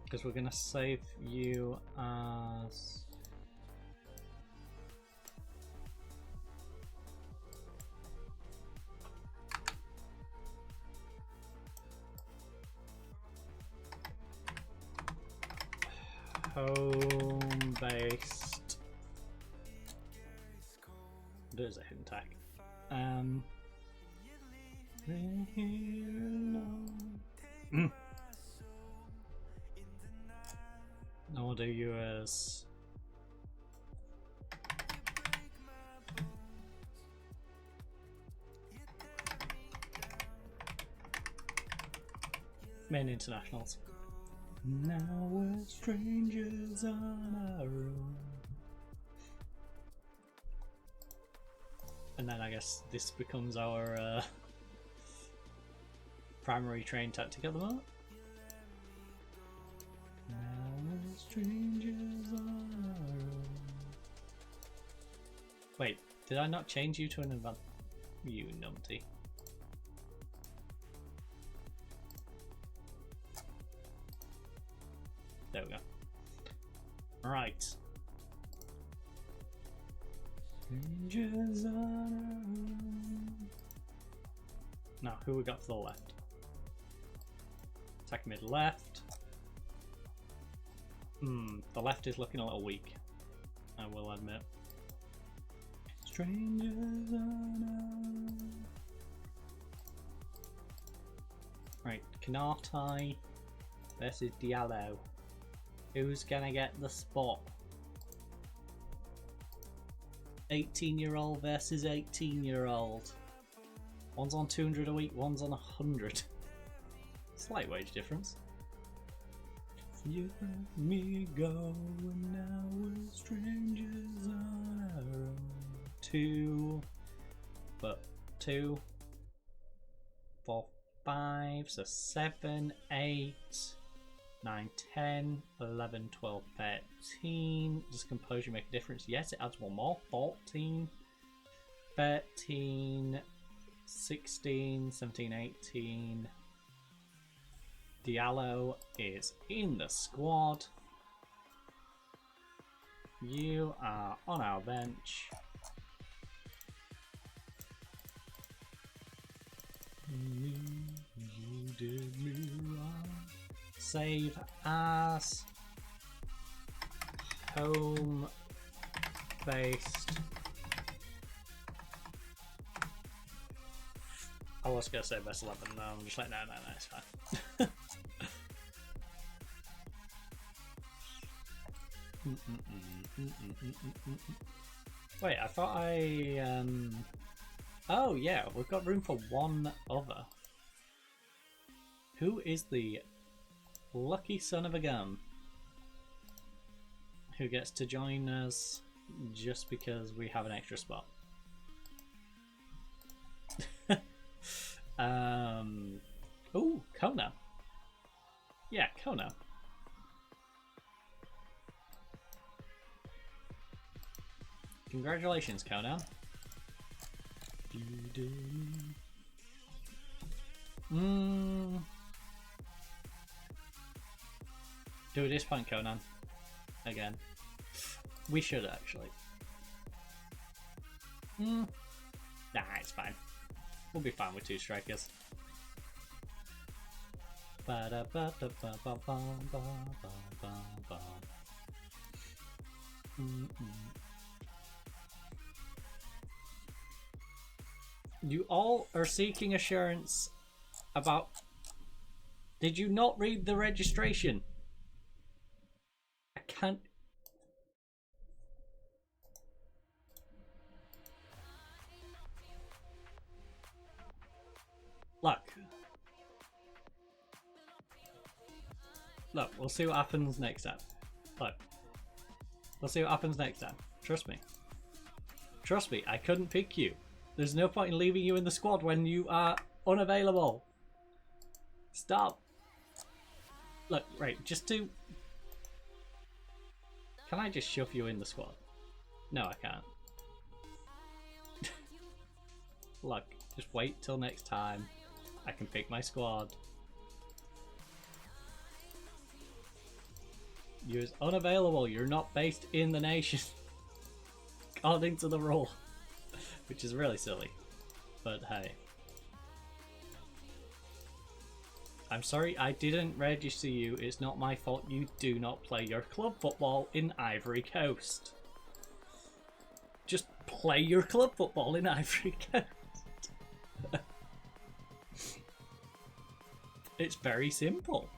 Because we're gonna save you as home-based. There's a hidden tag. Now I'll do you as main internationals. Now we're strangers on our own. And then I guess this becomes our primary train tactic at the moment. Now we're strangers on our own. Wait, did I not change you to an advanced? You numpty. There we go. Right. Strangers on our own. Now, who we got to the left? Attack mid left. The left is looking a little weak, I will admit. Strangers on our own. Right, Kanata versus Diallo. Who's gonna get the spot? 18-year-old versus 18-year-old. One's on 200 a week, one's on 100. Slight wage difference. You let me go, and now we're strangers on our own. 2, but 2, 4, 5, so 7, 8, 9, 10, 11, 12, 13. Does composure make a difference? Yes, it adds one more. 14, 13, 16, 17, 18. Diallo is in the squad. You are on our bench. You did me wrong. Save as home-based I was gonna say best 11, no, I'm just like, no, it's fine. Wait, I thought oh yeah, we've got room for one other. Who is the lucky son of a gun who gets to join us just because we have an extra spot? Oh, Kona. Yeah, Kona. Congratulations, Kona. Do we disappoint Conan again? We should actually. Nah, it's fine. We'll be fine with 2 strikers. You all are seeking assurance about... Did you not read the registration? I can't... Look, we'll see what happens next time. Look, we'll see what happens next time. Trust me. Trust me, I couldn't pick you. There's no point in leaving you in the squad when you are unavailable. Stop. Look, right, just to... Can I just shove you in the squad? No, I can't. Look, just wait till next time. I can pick my squad. You're unavailable. You're not based in the nation. According to the rule. Which is really silly. But hey. I'm sorry I didn't register you. It's not my fault you do not play your club football in Ivory Coast. Just play your club football in Ivory Coast. It's very simple.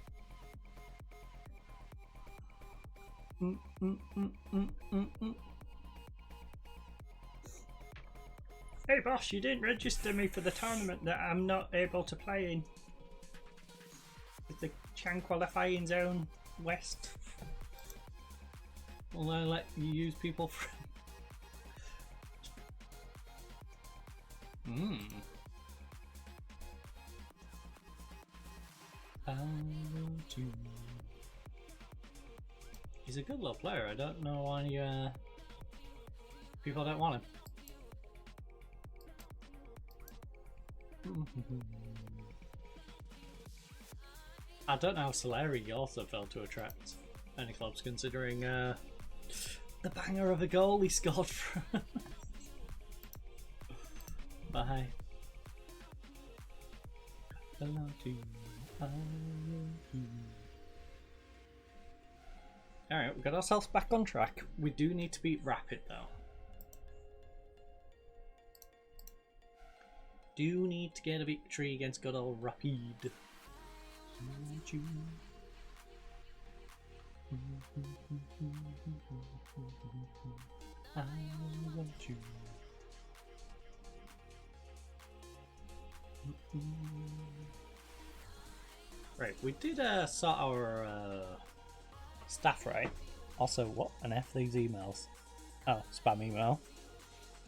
Hey boss, you didn't register me for the tournament that I'm not able to play in. It's the Chan qualifying zone west. Will I let you use people from... He's a good little player. I don't know why people don't want him. I don't know how Soleri also failed to attract any clubs, considering the banger of a goal he scored for. Bye. Alright, we've got ourselves back on track. We do need to beat Rapid though. Do need to get a victory against good old Rapid. I want you. Right, we did sort our staff right. Also, what on F these emails? Oh, spam email.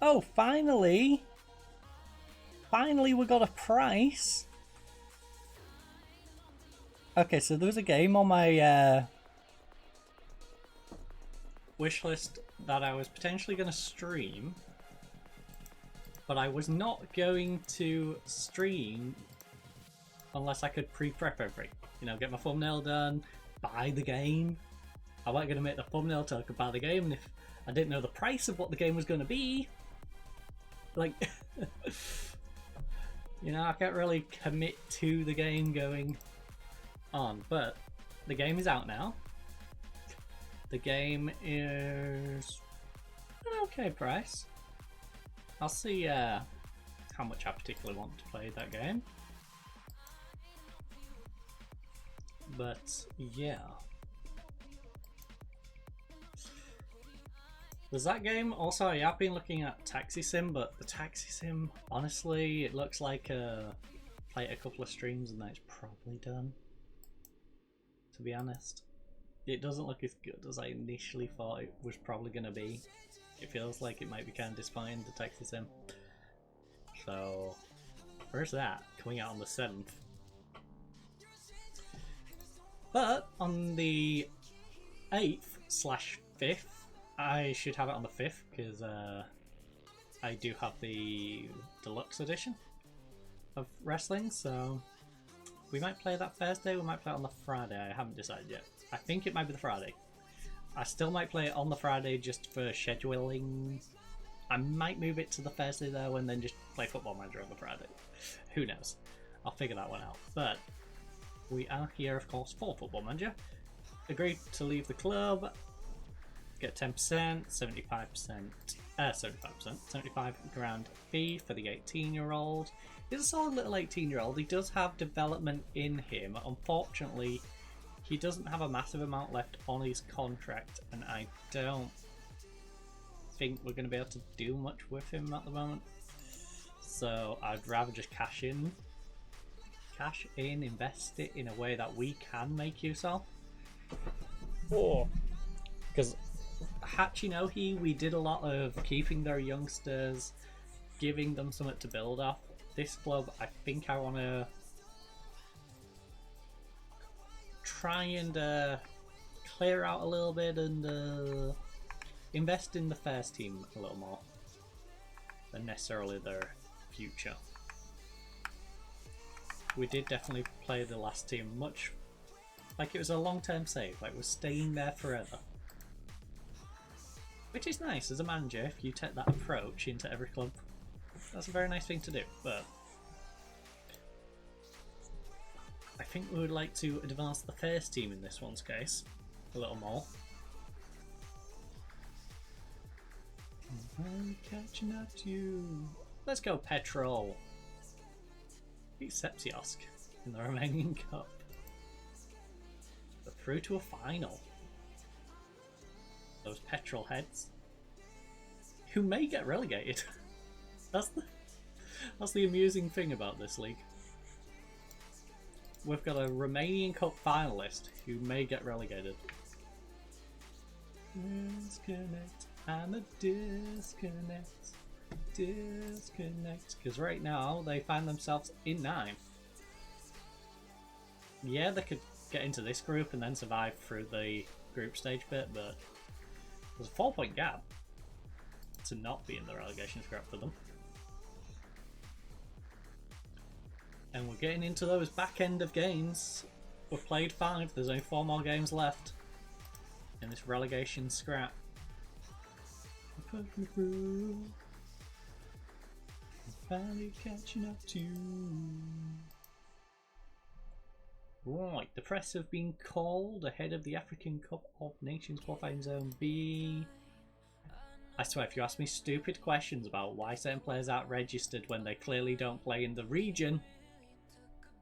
Oh, finally! Finally we got a price! Okay, so there was a game on my wish list that I was potentially going to stream, but I was not going to stream unless I could pre-prep everything. You know, get my thumbnail done, buy the game. I wasn't going to make the thumbnail till I could buy the game, and if I didn't know the price of what the game was going to be, like, you know, I can't really commit to the game going on. But the game is out now. The game is an okay price. I'll see how how much I particularly want to play that game. But yeah. There's that game. Also, yeah, I've been looking at Taxi Sim, but the Taxi Sim, honestly, it looks like play it a couple of streams and then it's probably done. To be honest, it doesn't look as good as I initially thought it was probably going to be. It feels like it might be kind of disappointing, the Taxi Sim. So, where's that? Coming out on the 7th. But on the 8th/5th, I should have it on the 5th because I do have the deluxe edition of wrestling, so we might play that Thursday, we might play it on the Friday. I haven't decided yet. I think it might be the Friday. I still might play it on the Friday just for scheduling. I might move it to the Thursday though and then just play Football Manager on the Friday. Who knows? I'll figure that one out. But we are here, of course, for Football Manager. Agreed to leave the club. Get 10%, 75 grand fee for the 18-year-old. He's a solid little 18-year-old. He does have development in him. Unfortunately, he doesn't have a massive amount left on his contract, and I don't think we're going to be able to do much with him at the moment. So I'd rather just cash in, invest it in a way that we can make use of. Because Hachinohe, we did a lot of keeping their youngsters, giving them something to build off. This club, I think I want to try and clear out a little bit and invest in the first team a little more than necessarily their future. We did definitely play the last team much like it was a long-term save, like we're staying there forever. Which is nice as a manager if you take that approach into every club. That's a very nice thing to do, but I think we would like to advance the first team in this one's case a little more. I'm catching up to you. Let's go Petrol. Beat Sepsiosk in the Romanian Cup. But through to a final. Those Petrol heads, who may get relegated. That's the amusing thing about this league. We've got a Romanian Cup finalist who may get relegated. Disconnect. I'm a disconnect. Because right now they find themselves in 9th. Yeah, they could get into this group and then survive through the group stage bit, but there's a 4-point gap to not be in the relegation scrap for them. And we're getting into those back end of games. We've played 5, there's only 4 more games left in this relegation scrap. Put me through. I'm finally catching up to you. Right, the press have been called ahead of the African Cup of Nations qualifying zone B. I swear, if you ask me stupid questions about why certain players aren't registered when they clearly don't play in the region,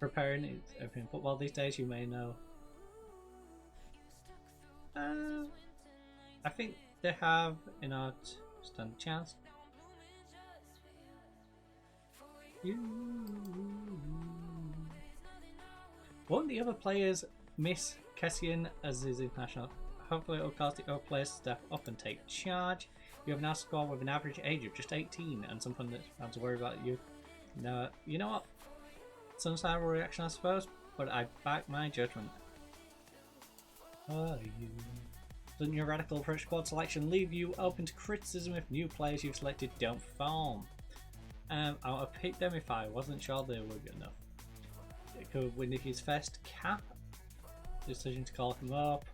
preparing everything football these days, you may know. I think they have an odd standard chance. Won't the other players miss Kessian as his international? Hopefully it will cause the other players to step up and take charge. You have now scored with an average age of just 18 and something that I have to worry about you. No, you know what? It's an understandable reaction, I suppose, but I back my judgment. Oh, you. Doesn't your radical approach to squad selection leave you open to criticism if new players you've selected don't perform? I would have picked them if I wasn't sure they were good enough. It could win his first cap. Decision to call him up.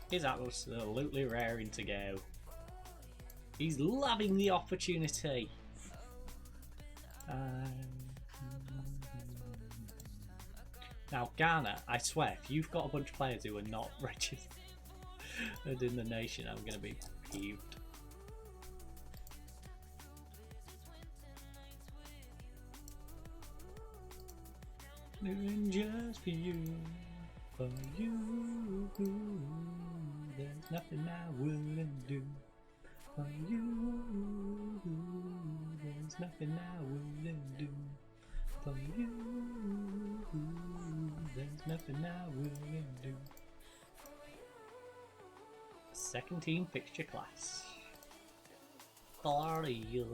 He's absolutely raring to go. He's loving the opportunity. Now Ghana, I swear, if you've got a bunch of players who are not registered in the nation, I'm going to be peeved. Living just for you, for you. There's nothing I wouldn't do for you. There's nothing I wouldn't do for you. There's nothing I wouldn't do. Second team fixture class. For you.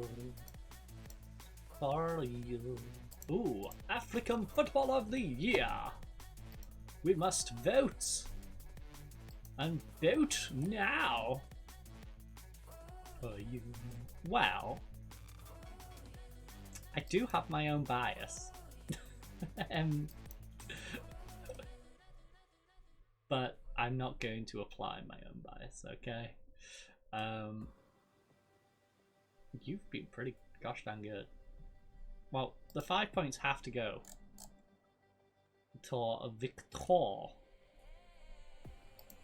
For you. Ooh, African Football of the Year. We must vote. And vote now. For you. Well, I do have my own bias. But I'm not going to apply my own bias, okay? You've been pretty gosh dang good. Well, the 5 points have to go to Victor.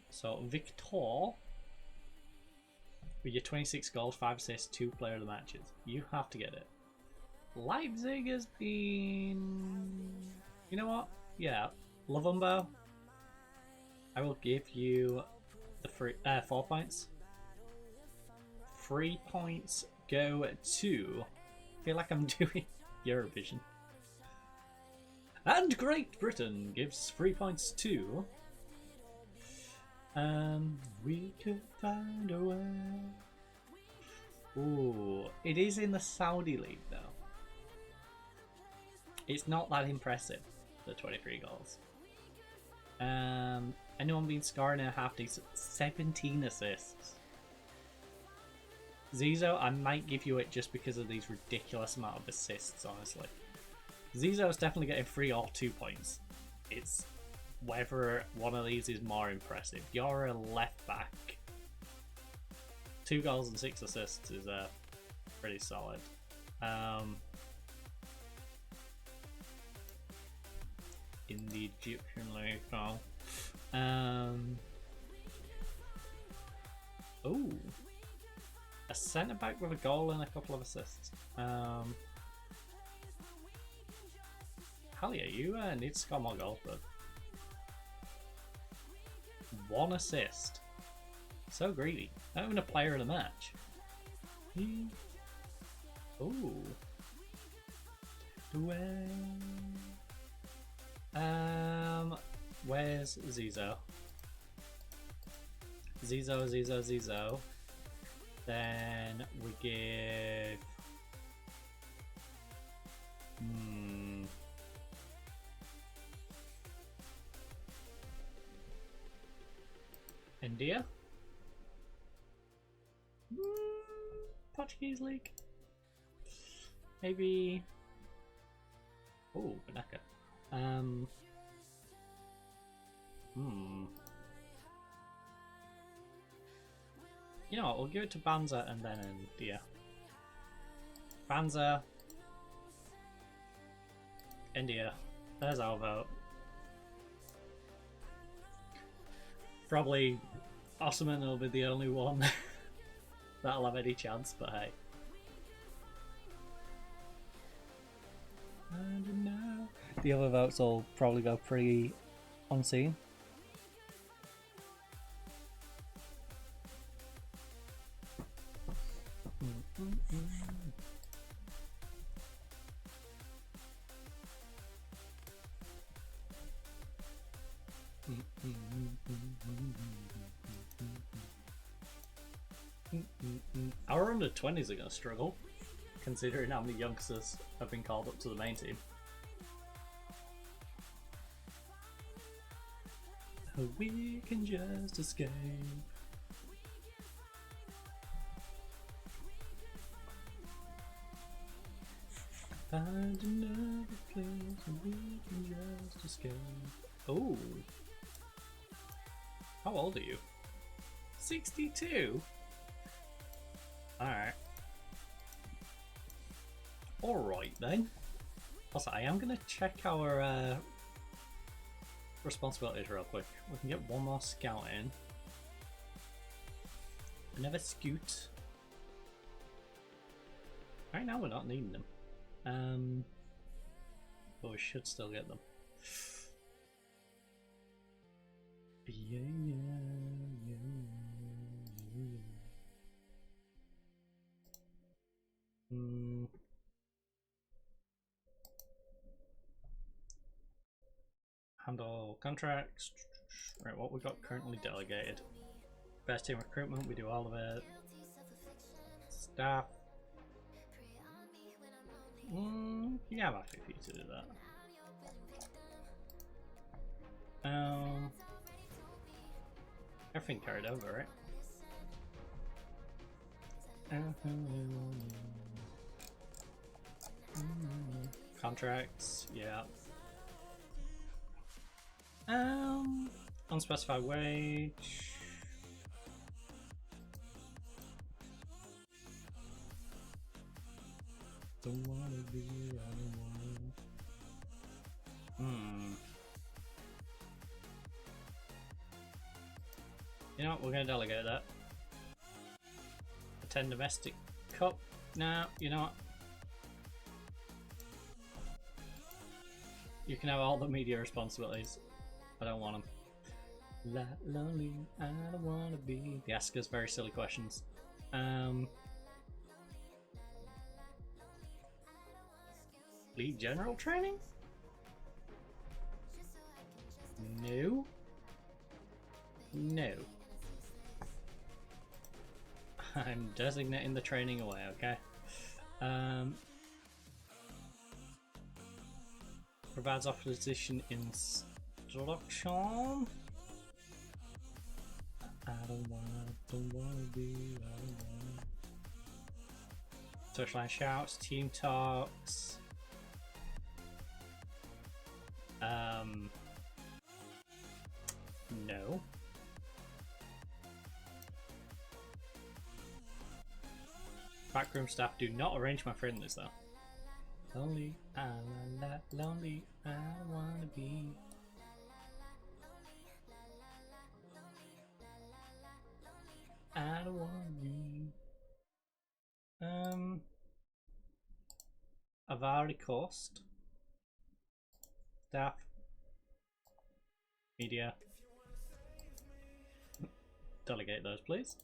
So Victor, with your 26 goals, 5 assists, 2 player of the matches, you have to get it. Leipzig has been... You know what? Yeah, Lovumbo, I will give you the 4 points. 3 points go to... I feel like I'm doing Eurovision. And Great Britain gives 3 points to... we could find a way. Ooh, it is in the Saudi league though. It's not that impressive, the 23 goals. Anyone been scoring a half decent? 17 assists. Zizo, I might give you it just because of these ridiculous amount of assists, honestly. Zizo's definitely getting 3 or 2 points. It's whether one of these is more impressive. You're a left back. 2 goals and 6 assists is pretty solid. In the Egyptian league now. Oh, a centre back with a goal and a couple of assists. Hell yeah, you need to score more goals, bud. 1 assist. So greedy. Not even a player of the match. Ooh. Where's Zizo? Zizo. Then we give... India? Portuguese league? Maybe... Oh, Banaka. You know what, we'll give it to Banza and then India. Banza. India. There's our vote. Probably Osman will be the only one that'll have any chance, but hey. And now the other votes will probably go pretty unseen. Our under-20s are going to struggle, considering how many youngsters have been called up to the main team. We can just escape. Find another place and we can just escape. Oh. How old are you? 62? Alright. Alright then. Also, I am going to check our responsibilities real quick. We can get one more scout in. Never scoot. Right now we're not needing them. But we should still get them. Handle contracts. Right, what we got currently delegated. Best team recruitment, we do all of it. Staff. Yeah, I'm happy for you to do that. Everything carried over, right? Contracts, yeah. Unspecified wage. Don't wanna be, I don't wanna. You know what, we're gonna delegate that. Attend domestic cup. Now, you know what? You can have all the media responsibilities. I don't want them. Lonely, I don't wanna be. They ask us very silly questions. Lead general training? No. No. I'm designating the training away, okay? Provides opposition instruction. I don't wanna be, I don't wanna. Touchline shouts, team talks. No. Backroom staff do not arrange my friendlies though. Lonely, I'm not lonely, I wanna be. I don't wanna be. Avari cost. Staff. Media. Delegate those, please.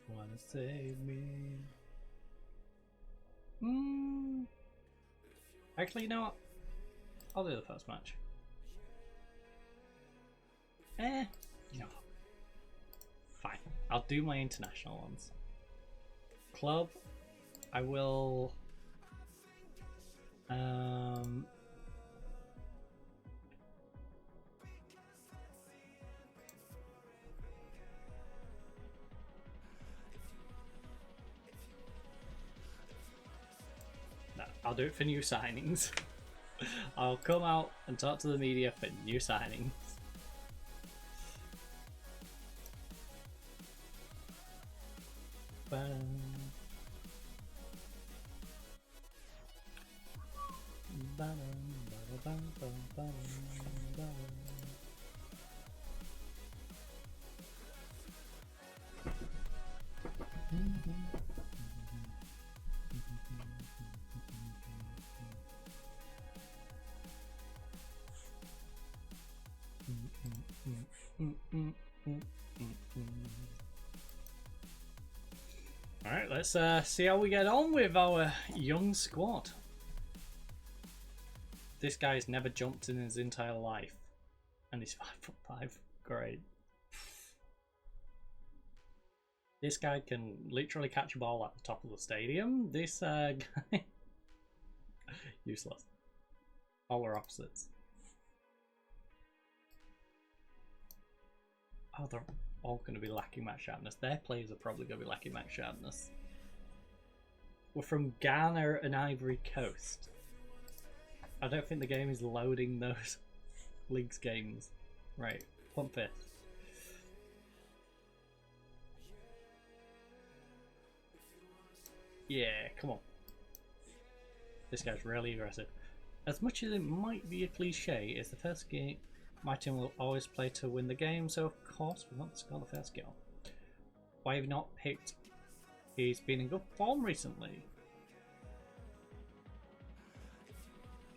Wanna save me? Actually, you know what? I'll do the first match. You know what? Fine. I'll do my international ones. Club. I will. No, I'll do it for new signings. I'll come out and talk to the media for new signings. Alright, let's see how we get on with our young squad. This guy's never jumped in his entire life. And he's 5'5". Great. This guy can literally catch a ball at the top of the stadium. This guy... useless. Polar opposites. Oh, they're all going to be lacking match sharpness. Their players are probably going to be lacking match sharpness. We're from Ghana and Ivory Coast. I don't think the game is loading those leagues games. Right, 1/5. Yeah, come on. This guy's really aggressive. As much as it might be a cliche, it's the first game. My team will always play to win the game, so of course we want to score the first goal. Why have you not picked? He's been in good form recently.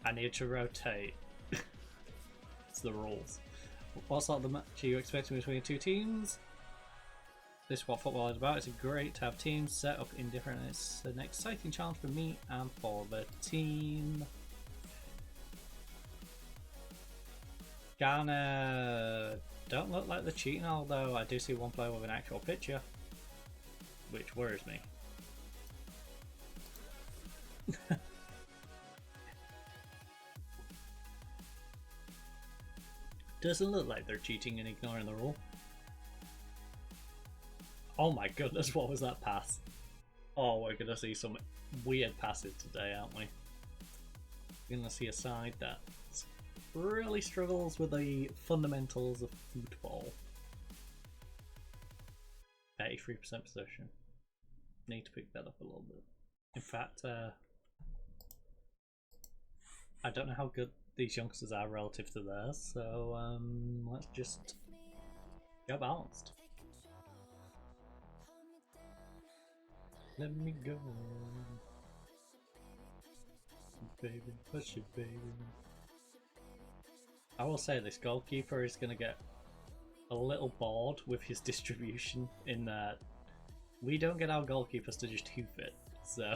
I need to rotate. It's the rules. What sort of the match are you expecting between two teams? This is what football is about. It's great to have teams set up in different. It's an exciting challenge for me and for the team. Ghana don't look like they're cheating, although I do see one player with an actual picture, which worries me. Doesn't look like they're cheating and ignoring the rule. Oh my goodness, what was that pass? Oh, we're gonna see some weird passes today, aren't we? We're gonna see a side that really struggles with the fundamentals of football. 83% possession. Need to pick that up a little bit. In fact, I don't know how good these youngsters are relative to theirs, so let's just go balanced. Let me go, baby, push it, baby. I will say this goalkeeper is going to get a little bored with his distribution in that we don't get our goalkeepers to just hoof it, so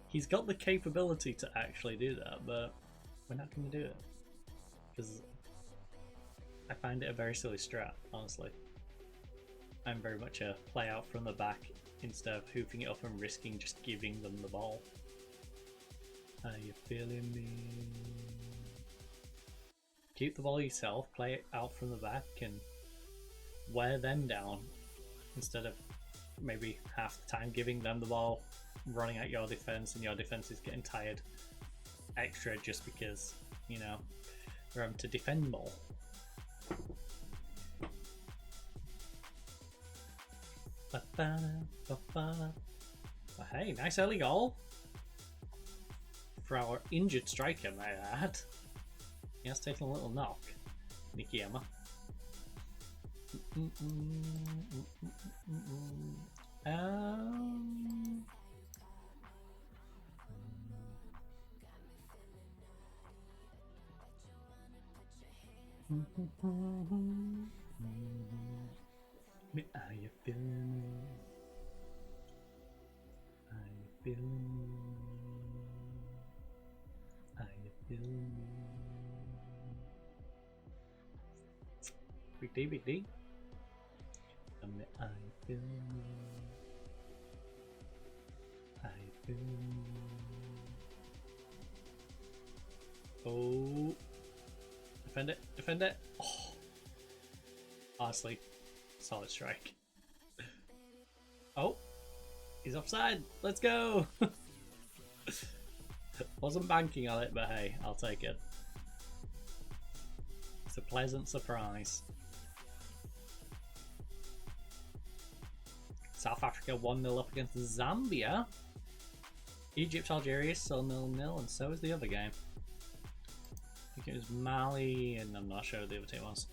he's got the capability to actually do that, but we're not going to do it because I find it a very silly strat, honestly. I'm very much a play out from the back instead of hoofing it up and risking just giving them the ball. Are you feeling me? Keep the ball yourself, play it out from the back and wear them down instead of maybe half the time giving them the ball, running at your defense, and your defense is getting tired extra just because, you know, they're having to defend more. But hey, nice early goal for our injured striker, may I add. He has taken a little knock, Nicky Emma. Are you feeling me? Are you feeling me? Are you feeling me? Big D, big D. Are you feeling me? Are you feeling me? Oh. Defend it, defend it. Oh. Honestly, solid strike. Oh, he's offside. Let's go. Wasn't banking on it, but hey, I'll take it. It's a pleasant surprise. South Africa 1-0 up against Zambia. Egypt, Algeria is still 0-0, and so is the other game. I think it was Mali, and I'm not sure who the other team was.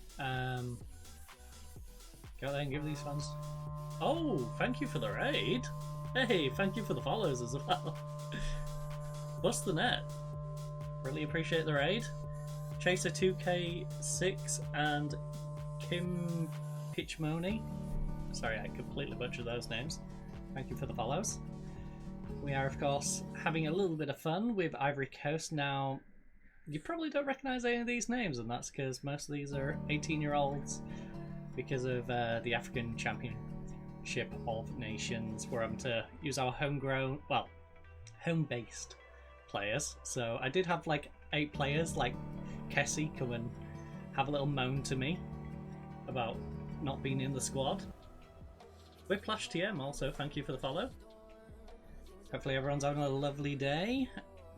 Go there and give these fans. Oh, thank you for the raid. Hey, thank you for the follows as well. What's the net? Really appreciate the raid. Chaser 2K6 and Kim Pitchmoni. Sorry, I completely butchered those names. Thank you for the follows. We are, of course, having a little bit of fun with Ivory Coast. Now, you probably don't recognise any of these names, and that's because most of these are 18-year-olds because of the African Championship of Nations. We're having to use our homegrown, well, home-based players. So I did have like 8 players, like Kessie, come and have a little moan to me about not being in the squad. Whiplash TM also, thank you for the follow. Hopefully everyone's having a lovely day.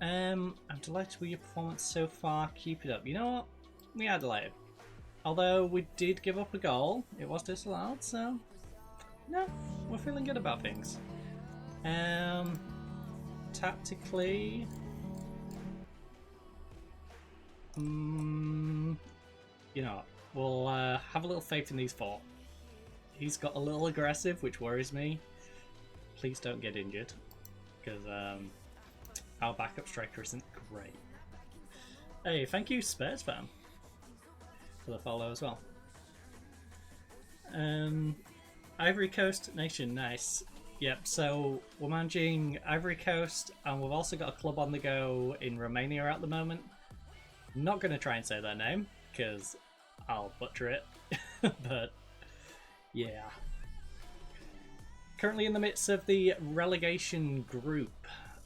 I'm delighted with your performance so far. Keep it up. You know what? We are delighted. Although we did give up a goal, it was disallowed, so no, we're feeling good about things. Tactically, you know, we'll have a little faith in these 4. He's got a little aggressive, which worries me. Please don't get injured, because our backup striker isn't great. Hey, thank you, Spares Fan, for the follow as well. Ivory Coast Nation, nice. Yep, so we're managing Ivory Coast, and we've also got a club on the go in Romania at the moment. I'm not going to try and say their name, because I'll butcher it, but yeah. Currently in the midst of the relegation group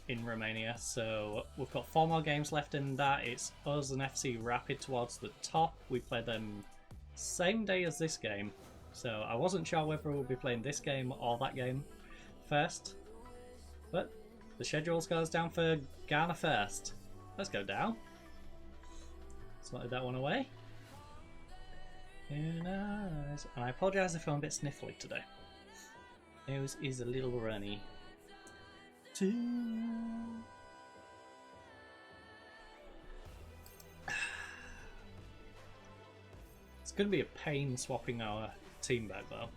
in Romania, so we've got 4 more games left in that. It's us and FC Rapid towards the top. We play them same day as this game, so I wasn't sure whether we'll be playing this game or that game first, but the schedule goes down for Ghana first. Let's go down. Slotted that one away. Nice. And I apologise if I'm a bit sniffly today. Nose is a little runny. It's going to be a pain swapping our team back though.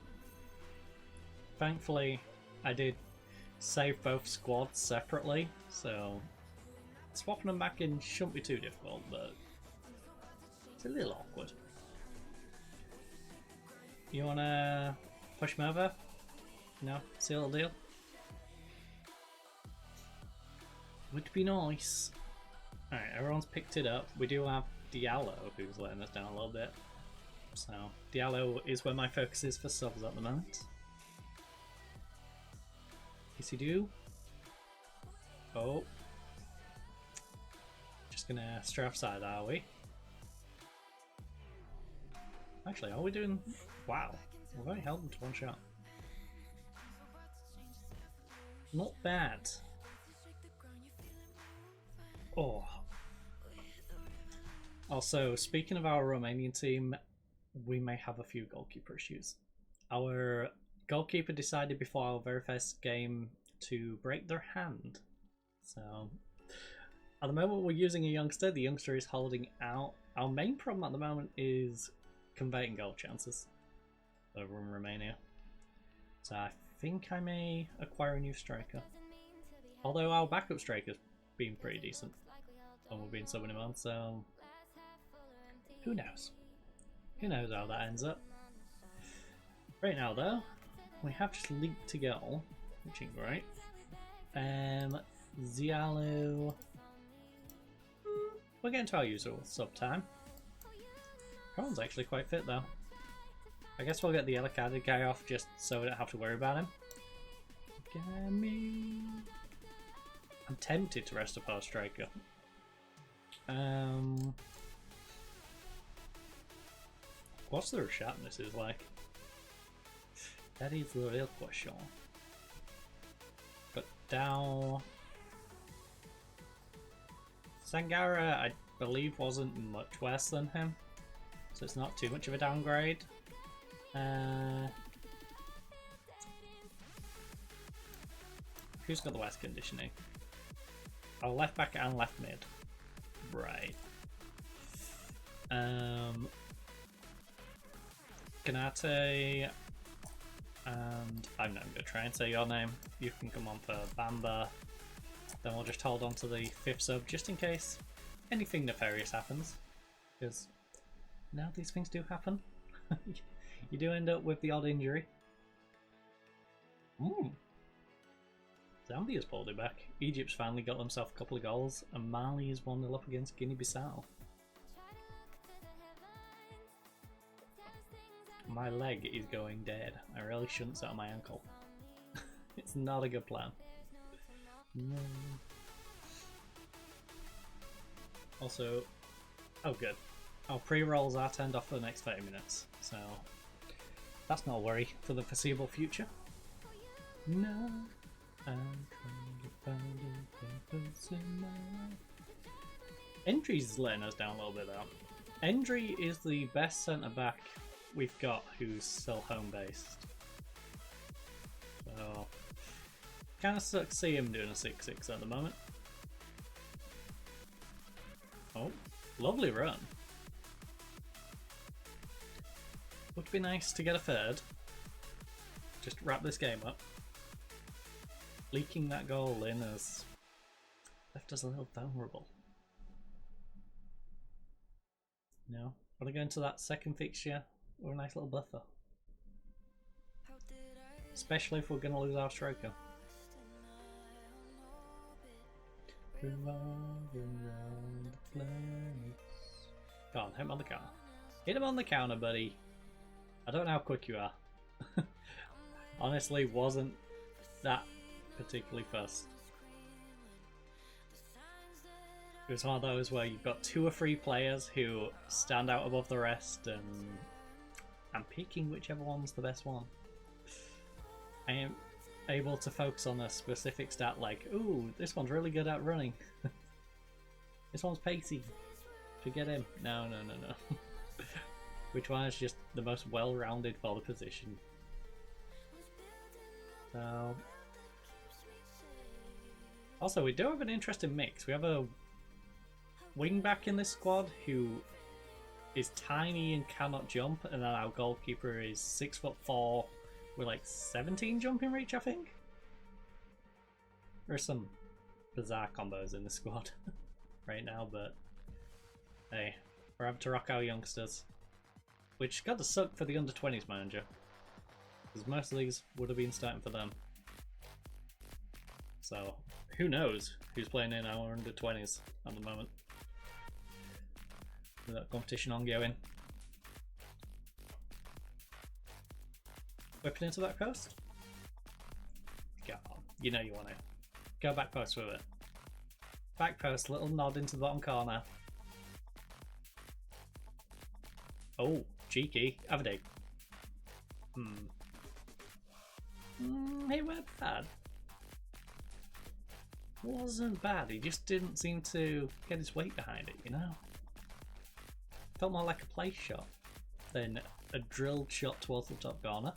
Thankfully, I did save both squads separately, so swapping them back in shouldn't be too difficult, but it's a little awkward. You wanna push me over? No? Seal the deal? Would be nice. Alright, everyone's picked it up. We do have Diallo, who's letting us down a little bit. So, Diallo is where my focus is for subs at the moment. Yes, you do. Oh. Just gonna stray offside, are we? Actually, are we doing... Wow, we've only held them to 1 shot. Not bad. Oh. Also, speaking of our Romanian team, we may have a few goalkeeper issues. Our goalkeeper decided before our very first game to break their hand. So, at the moment we're using a youngster. The youngster is holding out. Our main problem at the moment is converting goal chances over in Romania. So I think I may acquire a new striker. Although our backup striker's been pretty decent. And we've been subbing him on, so who knows? Who knows how that ends up. Right now though, we have just leaked to goal, which ain't great. Zialo. We're getting to our usual sub time. Colin's actually quite fit though. I guess we'll get the yellow carded guy off just so we don't have to worry about him. Get me. I'm tempted to rest up our striker. What's the sharpness is like? That is the real question. But Dow Sangara, I believe, wasn't much worse than him, so it's not too much of a downgrade. Who's got the worst conditioning? Oh, left back and left mid. Right. Kanate, and I'm not going to try and say your name. You can come on for Bamba. Then we'll just hold on to the 5th sub just in case anything nefarious happens. Because now these things do happen. You do end up with the odd injury. Zambia's pulled it back. Egypt's finally got themselves a couple of goals, and Mali is 1-0 up against Guinea-Bissau. My leg is going dead. I really shouldn't sit on my ankle. It's not a good plan. No. Also, oh good. Our pre-rolls are turned off for the next 30 minutes, so that's not a worry for the foreseeable future. No, I'm trying to find a purpose in my life. Endry's letting us down a little bit though. Endry is the best centre back we've got who's still home based. So kind of sucks to see him doing a 6-6 at the moment. Oh, lovely run. Would be nice to get a third. Just wrap this game up. Leaking that goal in has left left us a little vulnerable. No, want to go into that second fixture with a nice little buffer. Especially if we're going to lose our striker. Around the planets. Go on, hit him on the counter. Hit him on the counter, buddy. I don't know how quick you are. Honestly, wasn't that particularly fast. It was one of those where you've got 2 or 3 players who stand out above the rest, and I'm picking whichever one's the best one. I am able to focus on a specific stat like, ooh, this one's really good at running. This one's pacey. Forget him. No. Which one is just the most well-rounded for the position? So... Also, we do have an interesting mix. We have a wing-back in this squad who is tiny and cannot jump, and then our goalkeeper is 6'4" with like 17 jumping reach, I think. There's some bizarre combos in the squad right now, but hey, we're having to rock our youngsters. Which got to suck for the under-20s manager, because most of these would have been starting for them. So, who knows who's playing in our under-20s at the moment. With that competition ongoing. Whipping into back post? Go on, you know you want to. Go back post with it. Back post, little nod into the bottom corner. Oh, cheeky. Have a dig. He went bad. Wasn't bad, he just didn't seem to get his weight behind it, you know? Felt more like a place shot than a drilled shot towards the top corner.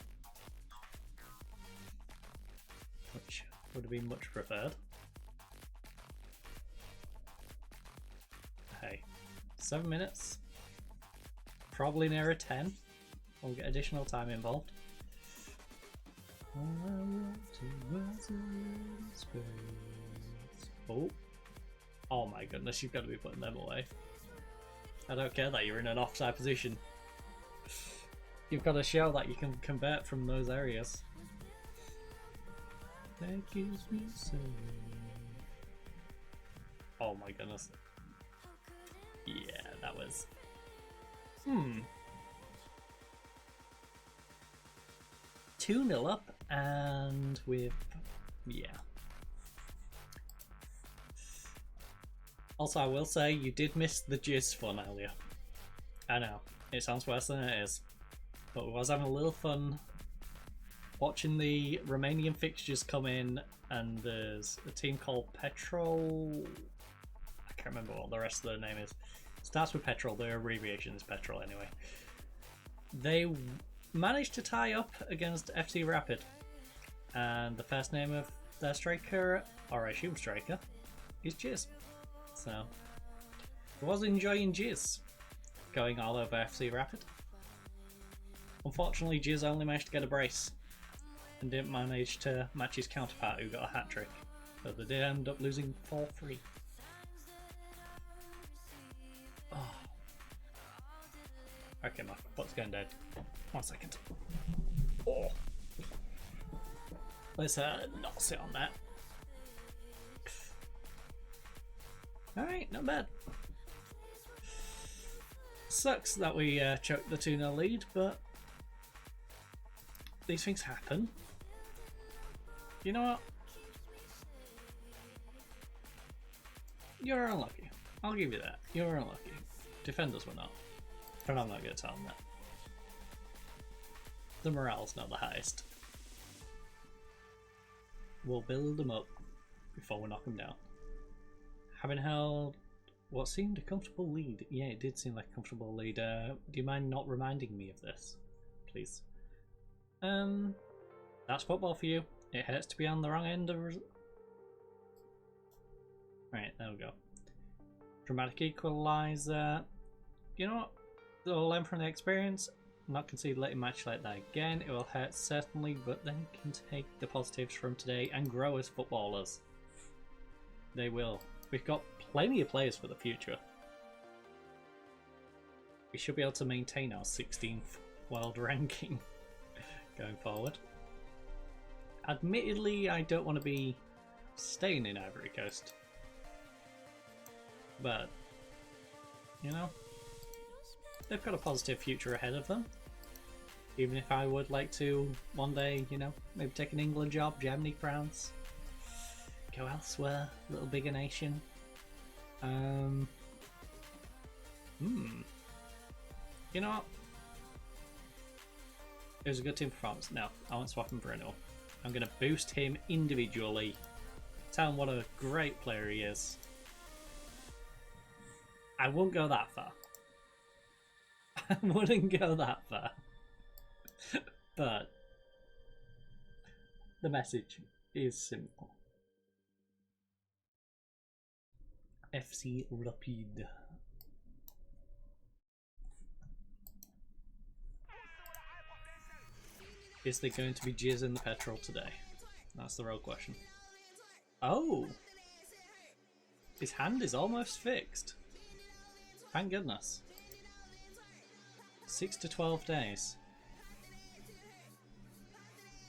Which would have been much preferred. Hey, 7 minutes. Probably nearer 10. We'll get additional time involved. Oh. Oh my goodness, you've got to be putting them away. I don't care that you're in an offside position. You've got to show that you can convert from those areas. That gives me so... Oh my goodness. Yeah, that was... 2-0 up, and with... yeah. Also, I will say, you did miss the jizz fun earlier. I know, it sounds worse than it is. But we was having a little fun watching the Romanian fixtures come in, and there's a team called Petrol... I can't remember what the rest of their name is. It starts with Petrol, their abbreviation is Petrol anyway. They managed to tie up against FC Rapid. And the first name of their striker, or I assume striker, is Jizz. So, I was enjoying Jizz going all over FC Rapid. Unfortunately, Jizz only managed to get a brace and didn't manage to match his counterpart who got a hat-trick. So they did end up losing 4-3. Oh. Okay, my foot's going dead. 1 second. Oh. Let's not sit on that. Alright, not bad. Sucks that we choked the 2-0 lead, but these things happen. You know what? You're unlucky. I'll give you that. You're unlucky. Defenders were not. But I'm not going to tell them that. The morale's not the highest. We'll build them up before we knock them down. Having held what seemed a comfortable lead. Yeah, it did seem like a comfortable lead. Do you mind not reminding me of this, please? That's football for you. It hurts to be on the wrong end of... Right, there we go. Dramatic equaliser. You know what? They'll learn from the experience. Not concede late in match like that again. It will hurt certainly, but they can take the positives from today and grow as footballers. They will. We've got plenty of players for the future. We should be able to maintain our 16th world ranking going forward. Admittedly, I don't want to be staying in Ivory Coast. But, you know, they've got a positive future ahead of them. Even if I would like to one day, you know, maybe take an England job, Germany, France, go elsewhere, a little bigger nation. You know what? It was a good team performance. No, I won't swap him Bruno. I'm going to boost him individually. Tell him what a great player he is. I won't go that far. I wouldn't go that far. But the message is simple. FC Rapide. Is there going to be jizz in the petrol today? That's the real question. Oh! His hand is almost fixed. Thank goodness. 6 to 12 days.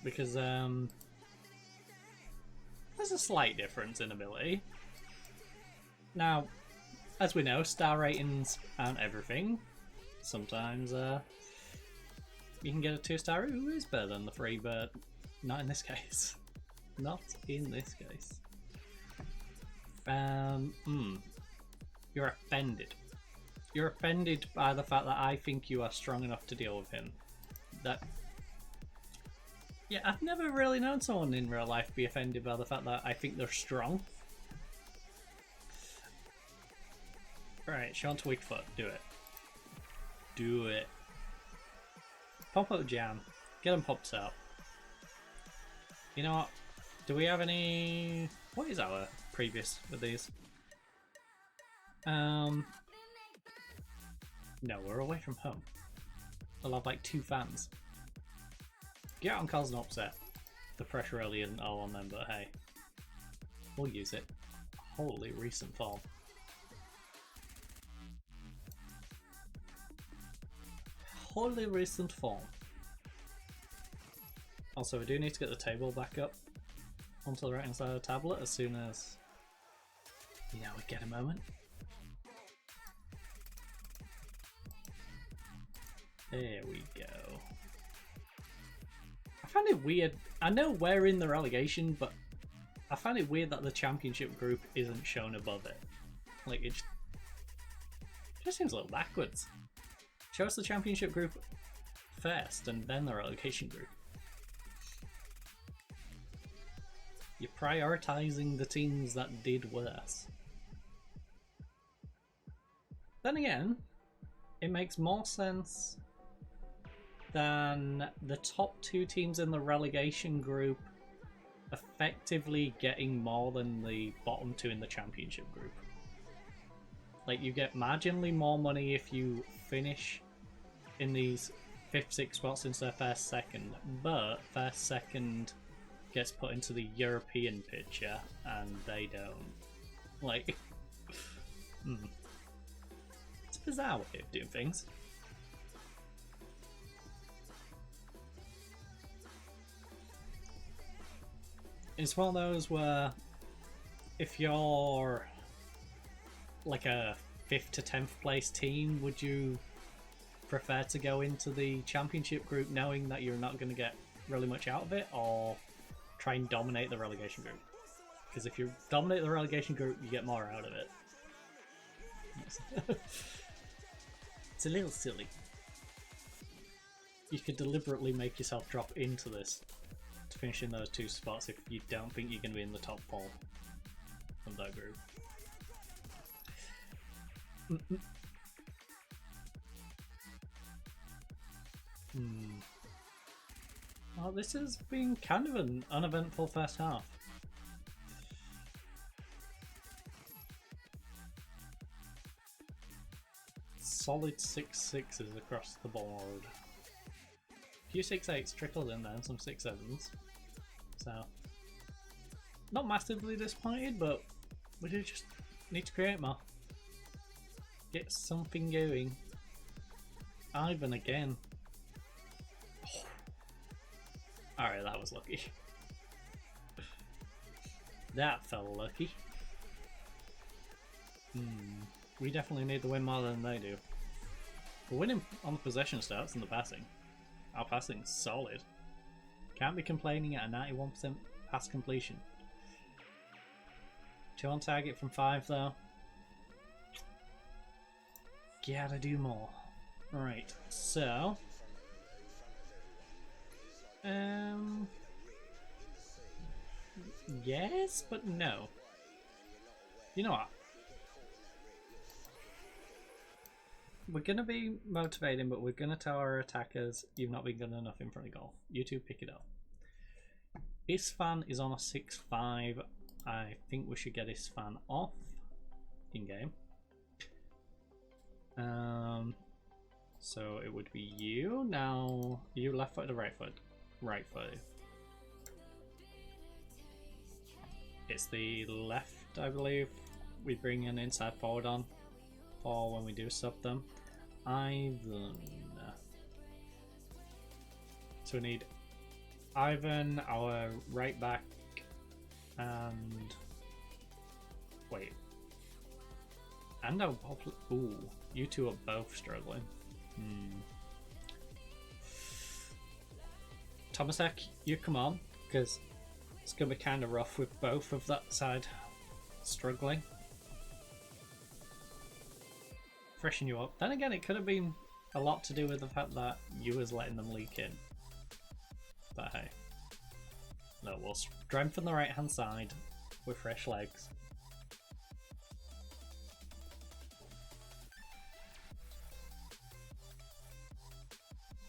Because, there's a slight difference in ability. Now, as we know, star ratings aren't everything. Sometimes, you can get a 2-star who is better than the 3, but not in this case. Not in this case. You're offended. You're offended by the fact that I think you are strong enough to deal with him. Yeah, I've never really known someone in real life be offended by the fact that I think they're strong. Right, Sean to weak foot. Do it. Do it. Pop up jam. Get them popped out. You know what? Do we have any... What is our previous with these? No, we're away from home. I'll have like 2 fans. Get out and cause an upset. The pressure really isn't all on them, but hey. We'll use it. Holy recent form. Holy recent form. Also, we do need to get the table back up onto the right hand side of the tablet as soon as, you know, we get a moment. There we go. I find it weird. I know we're in the relegation, but I find it weird that the championship group isn't shown above it. Like, it just seems a little backwards. Show us the championship group first and then the relegation group. You're prioritising the teams that did worse. Then again, it makes more sense than the top 2 teams in the relegation group effectively getting more than the bottom 2 in the championship group. Like, you get marginally more money if you finish in these 5th, 6th spots instead of first, second, but first, second gets put into the European picture and they don't. Like, it's a bizarre way of doing things. It's one of those where if you're like a 5th to 10th place team, would you prefer to go into the championship group knowing that you're not going to get really much out of it, or try and dominate the relegation group? Because if you dominate the relegation group, you get more out of it. It's a little silly. You could deliberately make yourself drop into this to finish in those 2 spots if you don't think you're going to be in the top 4 of that group. Well, this has been kind of an uneventful first half. Solid 6-6s across the board. A few 6-8s trickled in there and some 6-7s. So, not massively disappointed, but we Need to create more. Get something going. Ivan again. Oh. Alright, that was lucky. That felt lucky. We definitely need the win more than they do. We're winning on the possession stats and the passing. Our passing's solid. Can't be complaining at a 91% pass completion. 2 on target from 5 though. Gotta do more. Right, so yes, but no. You know what? We're gonna be motivating, but we're gonna tell our attackers you've not been good enough in front of goal. You two pick it up. Isfan is on a 6-5. I think we should get Isfan off in game. So it would be you now. You left foot or right foot? Right foot. It's the left, I believe. We bring an inside forward on for when we do sub them. Ivan. So we need Ivan, our right back, and wait. And our ooh, you two are both struggling. Tomasek, you come on, because it's going to be kind of rough with both of that side struggling. Freshen you up. Then again, it could have been a lot to do with the fact that you was letting them leak in. But hey. No, we'll strengthen the right hand side with fresh legs.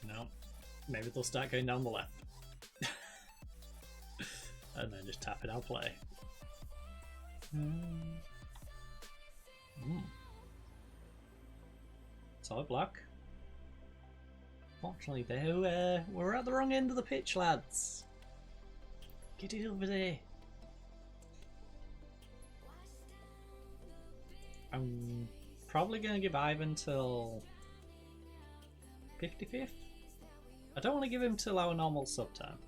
No. Maybe they'll start going down the left. And then just tap it out play. Solid block. Fortunately though, we're at the wrong end of the pitch, lads. Get it over there. I'm probably going to give Ivan till 55th. I don't want to give him till our normal sub time.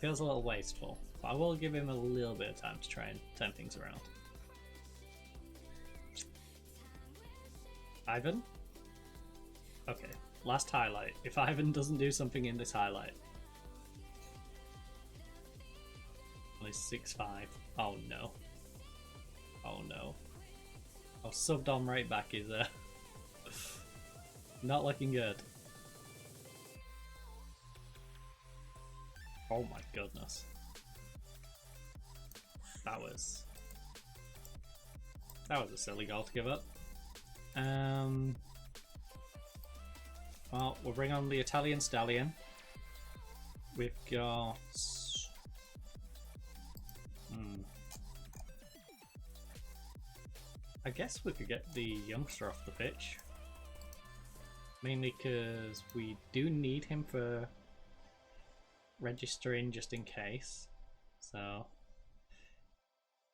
Feels a little wasteful, but I will give him a little bit of time to try and turn things around. Ivan? Okay, last highlight. If Ivan doesn't do something in this highlight. Only 6-5. Oh no. Oh no. Oh, subbed on right back is not looking good. Oh my goodness. That was a silly goal to give up. Well, we'll bring on the Italian Stallion. We've got I guess we could get the youngster off the pitch. Mainly because we do need him for registering just in case. So,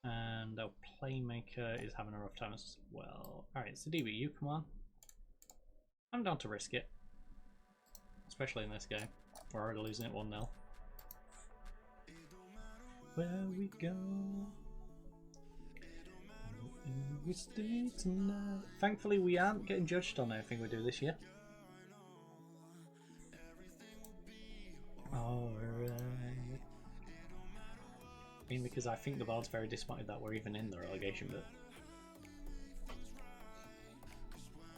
and our playmaker is having a rough time as well. Alright, so DB, you come on. I'm down to risk it. Especially in this game. We're already losing it 1-0. Where we go, we stay tonight. Thankfully we aren't getting judged on anything we do this year. Alright. I mean, because I think the VOD's very disappointed that we're even in the relegation bit.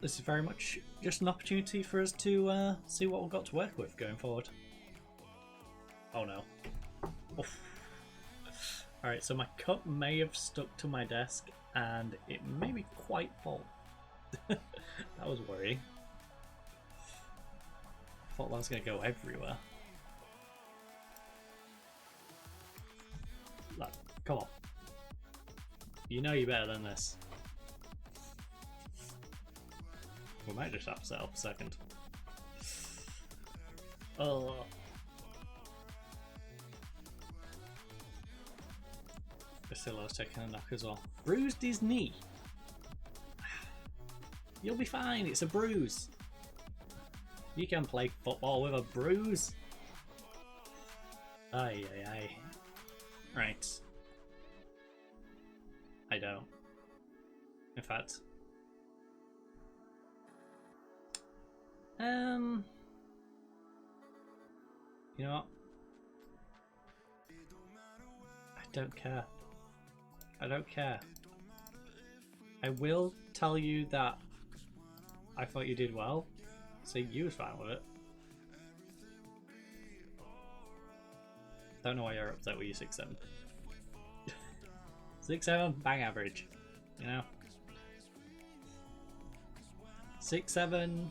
This is very much just an opportunity for us to see what we've got to work with going forward. Oh no. Oof. Alright, so my cup may have stuck to my desk and it may be quite full. That was worrying. I thought that was going to go everywhere. Look, come on. You know you're better than this. We might just have to set up a second. Oh. Basilo's taking a knock as well. Bruised his knee. You'll be fine, it's a bruise. You can play football with a bruise. Aye, aye, aye. Right. I don't. In fact. You know what? I don't care. I don't care. I will tell you that I thought you did well, so you was fine with it. Don't know why you're upset with your 6-7. 6-7, bang average, you know? 6-7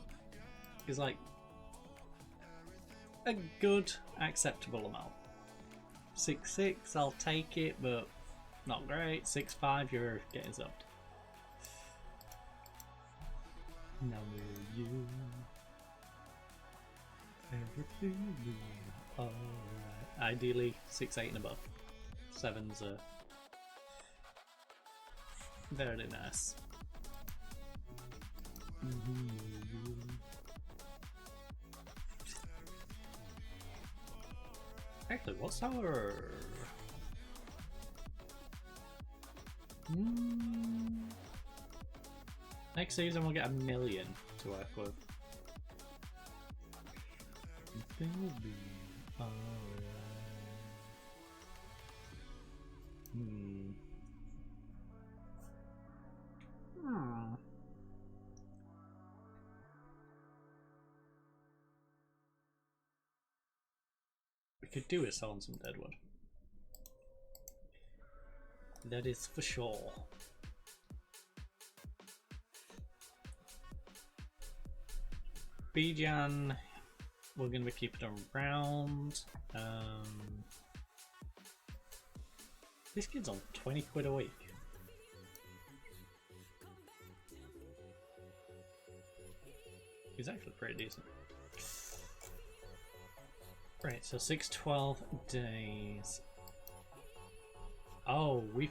is like a good, acceptable amount. 6-6, I'll take it, but not great. 6-5, you're getting subbed. Now will you ever feel alright? Ideally 6-8 and above. 7's very nice. Actually, what's our next season? We'll get 1 million to work with. Everything will be alright. We could do is sell on some deadwood. That is for sure. Bijan, we're going to be keeping around. This kid's on 20 quid a week. He's actually pretty decent. Right, so 6-12 days. Oh, you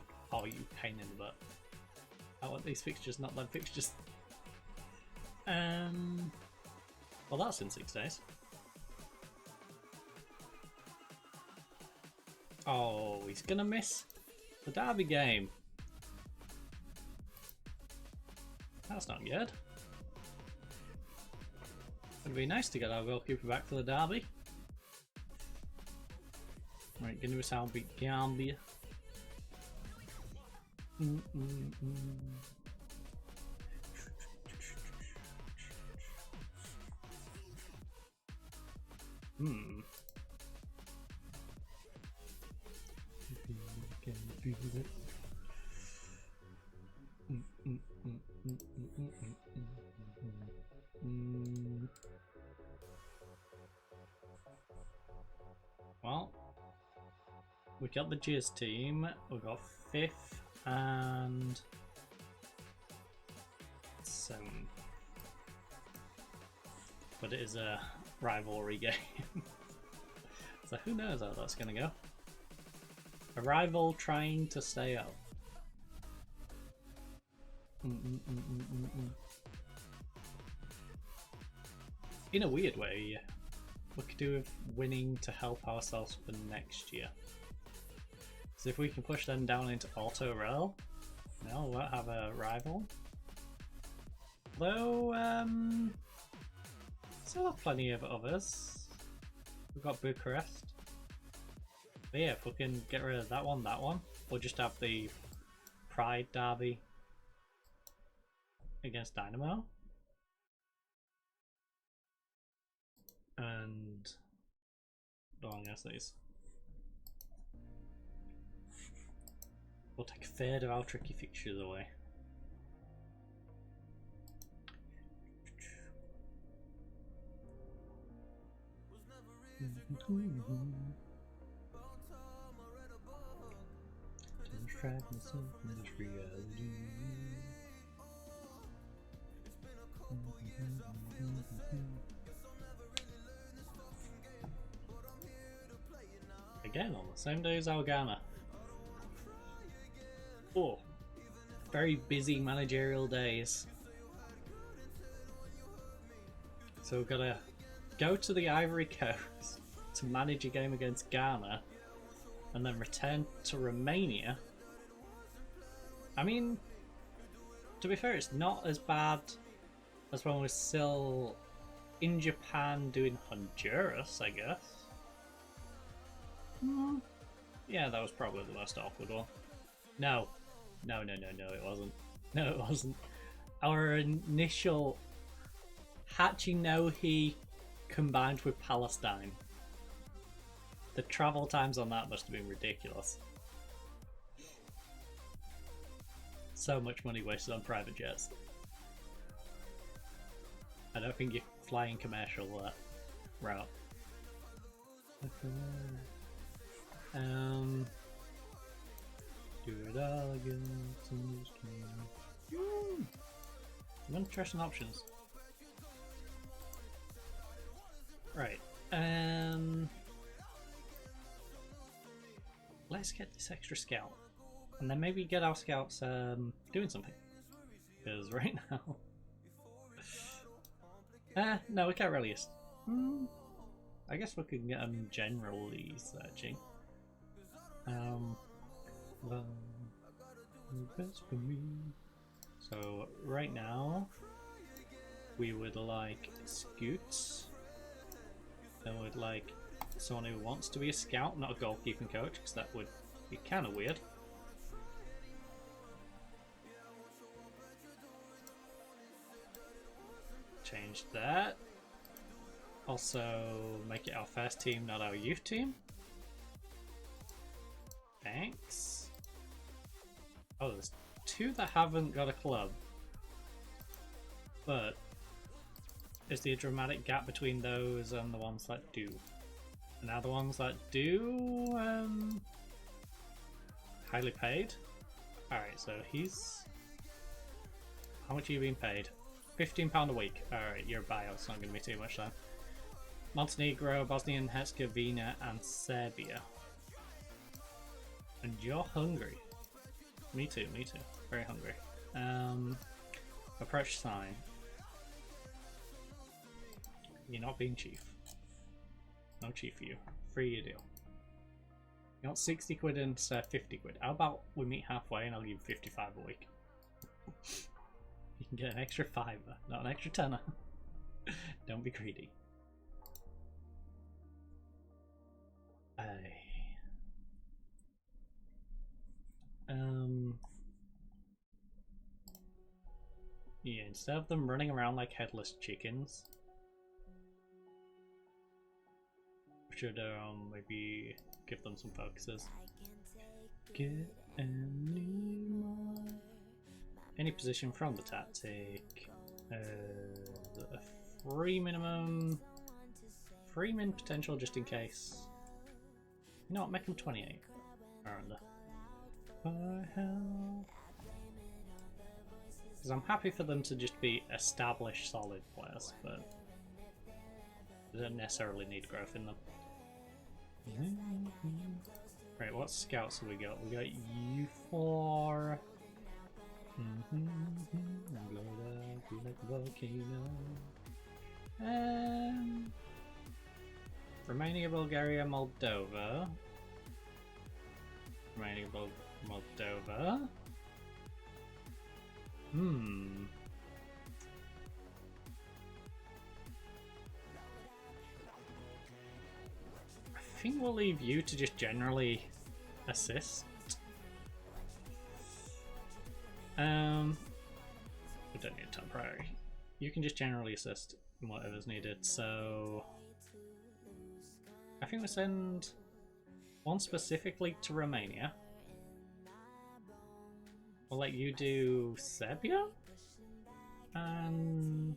pain in the butt. I want these fixtures, not them fixtures. Well, that's in 6 days. Oh, he's gonna miss the derby game. That's not good. It'd be nice to get our goalkeeper back for the derby. Right, Guinea-Bissau beat Gambia. Well, we got the Jizz team, we got 5th and 7th. But it is a rivalry game. So who knows how that's gonna go. A rival trying to stay up. In a weird way, we could do with winning to help ourselves for next year. So if we can push them down into auto rel, no, we won't have a rival. Though, still have plenty of others. We've got Bucharest. But yeah, if we can get rid of that one, we'll just have the Pride derby against Dynamo. And I guess these. We'll take a third of our tricky fixtures away. To distract myself from this reality. Again on the same day as Algama. Oh, very busy managerial days. So we've got to go to the Ivory Coast to manage a game against Ghana, and then return to Romania. I mean, to be fair, it's not as bad as when we're still in Japan doing Honduras, I guess. Yeah, that was probably the most awkward one. No, it wasn't. No, it wasn't. Our initial Hachinohe combined with Palestine. The travel times on that must have been ridiculous. So much money wasted on private jets. I don't think you're flying commercial that route. Do it all again. Interesting options. Right. Let's get this extra scout, and then maybe get our scouts doing something. Because right now, no, we can't really. I guess we can get them generally searching. Well, best for me. So right now, we would like scoots. Then we'd like someone who wants to be a scout, not a goalkeeping coach, because that would be kind of weird. Change that. Also, make it our first team, not our youth team. Thanks. Oh, there's two that haven't got a club. But is there a dramatic gap between those and the ones that do? And now the ones that do, highly paid. Alright, so he's... How much are you being paid? £15 a week. Alright, your buyout's not going to be too much then. Montenegro, Bosnia and Herzegovina, and Serbia. And you're hungry. Me too, me too. Very hungry. Approach sign. You're not being chief. No chief for you. Free your deal. You want 60 quid instead of 50 quid. How about we meet halfway and I'll give you 55 a week. You can get an extra fiver, not an extra tenner. Don't be greedy. Yeah, instead of them running around like headless chickens, we should maybe give them some focuses. Get any position from the tactic. A free minimum, free min potential just in case. You know what, make them 28 or under. Because I'm happy for them to just be established solid players, but they don't necessarily need growth in them. Right, what scouts have we got? We got U4. Romania, Bulgaria, Moldova. Romania, Moldova. I think we'll leave you to just generally assist. We don't need top priority. You can just generally assist in whatever's needed, so I think we send one specifically to Romania. We'll let you do Serbia? And...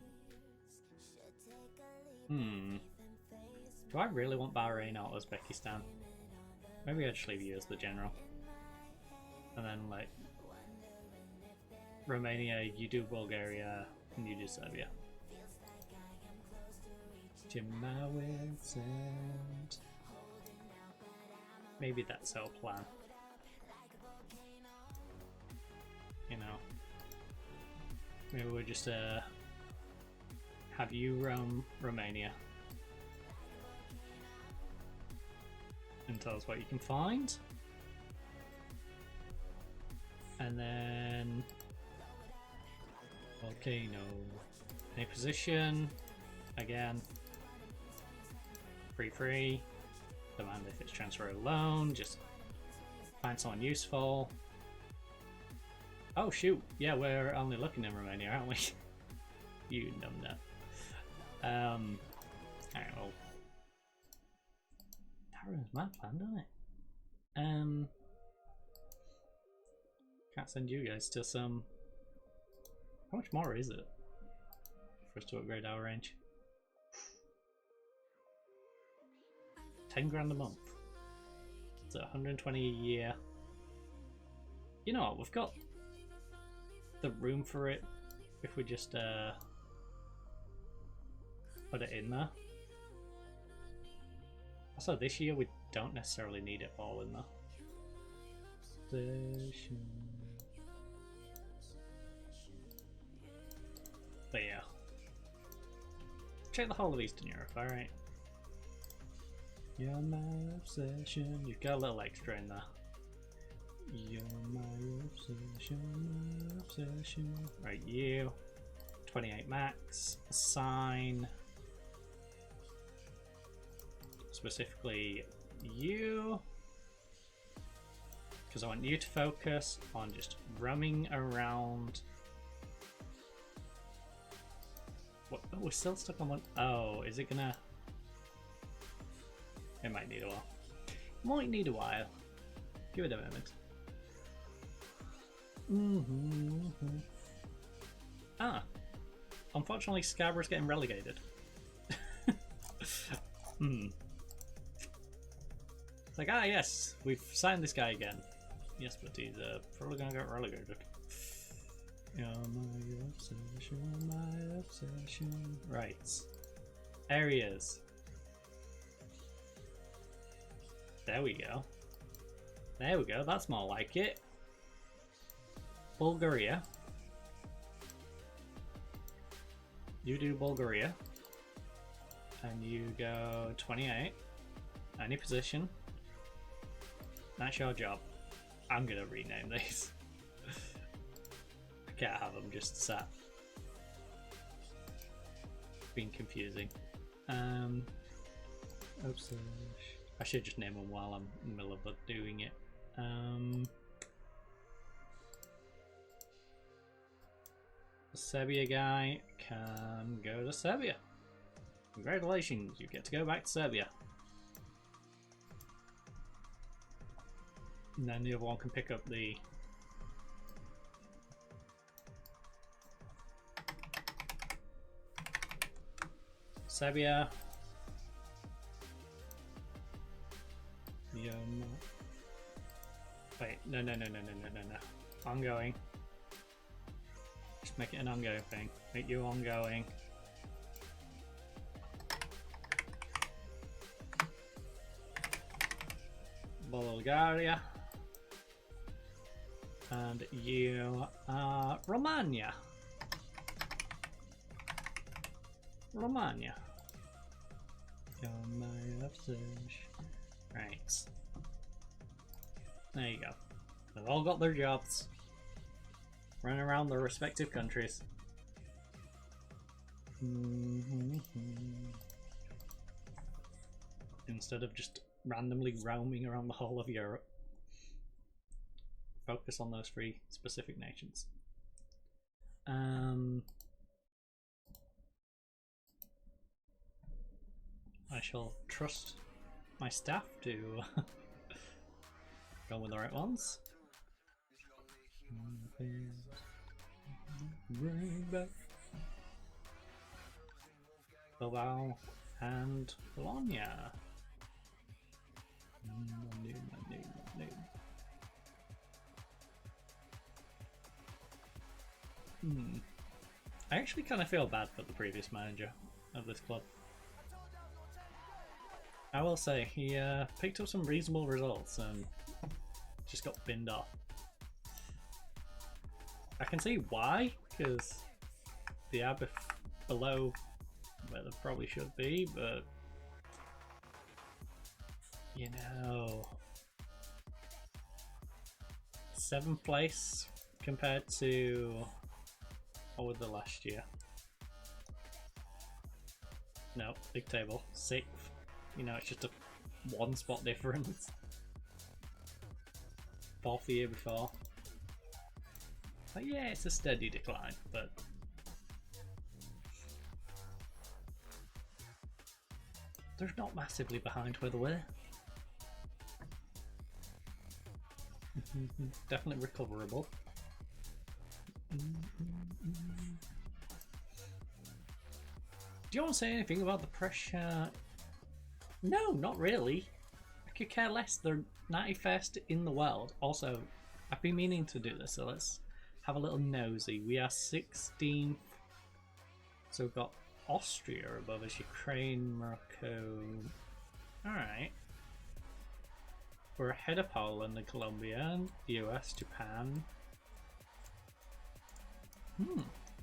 do I really want Bahrain or Uzbekistan? Maybe I'll just leave you as the general. And then, like, Romania, you do Bulgaria, and you do Serbia. Maybe that's our plan. Maybe we'll just have you roam Romania and tell us what you can find. And then volcano. Any position. Again. Free. Demand if it's transfer alone. Just find someone useful. Oh shoot. Yeah, we're only looking in Romania, aren't we? You numbnut. Alright, well. That ruins my plan, doesn't it? Can't send you guys to some. How much more is it for us to upgrade our range? 10 grand a month. It's 120 a year. You know what? We've got the room for it if we just put it in there. Also, this year we don't necessarily need it all in there. Station. But yeah. Check the whole of Eastern Europe, alright? You're my obsession. You've got a little extra in there. You're my obsession. Right, you. 28 max. Assign. Specifically you. Because I want you to focus on just roaming around. What? Oh, we're still stuck on one. Oh, is it gonna? It might need a while. Might need a while. Give it a moment. Ah. Unfortunately, Scarborough's getting relegated. It's like, ah, yes, we've signed this guy again. Yes, but he's probably gonna get relegated. You're my obsession. Right. Areas. There we go. There we go, that's more like it. Bulgaria. You do Bulgaria. And you go 28. Any position. That's your job. I'm gonna rename these. I can't have them just sat being confusing. Oops. I should just name them while I'm in the middle of doing it. The Serbia guy can go to Serbia. Congratulations, you get to go back to Serbia. And then the other one can pick up the Serbia. Wait, no. Ongoing. Just make it an ongoing thing. Make you ongoing. Bulgaria. And you are Romania. Romania. You're my obsession. Right. There you go. They've all got their jobs. Running around their respective countries. Instead of just randomly roaming around the whole of Europe. Focus on those three specific nations. I shall trust my staff to go with the right ones. Bring back Bilbao and Bologna. I actually kind of feel bad for the previous manager of this club. I will say, he picked up some reasonable results and just got binned off. I can see why, because They are below where they probably should be, but you know, 7th place compared to what was the last year? No, big table, 6th. You know, it's just a 1 spot difference. 4th the year before. But yeah, it's a steady decline, but they're not massively behind where they were. Definitely recoverable. Do you want to say anything about the pressure? No, not really. I could care less. They're 91st in the world. Also, I've been meaning to do this, so let's have a little nosy. We are 16th. So we've got Austria above us, Ukraine, Morocco. Alright. We're ahead of Poland and Colombia, US, Japan.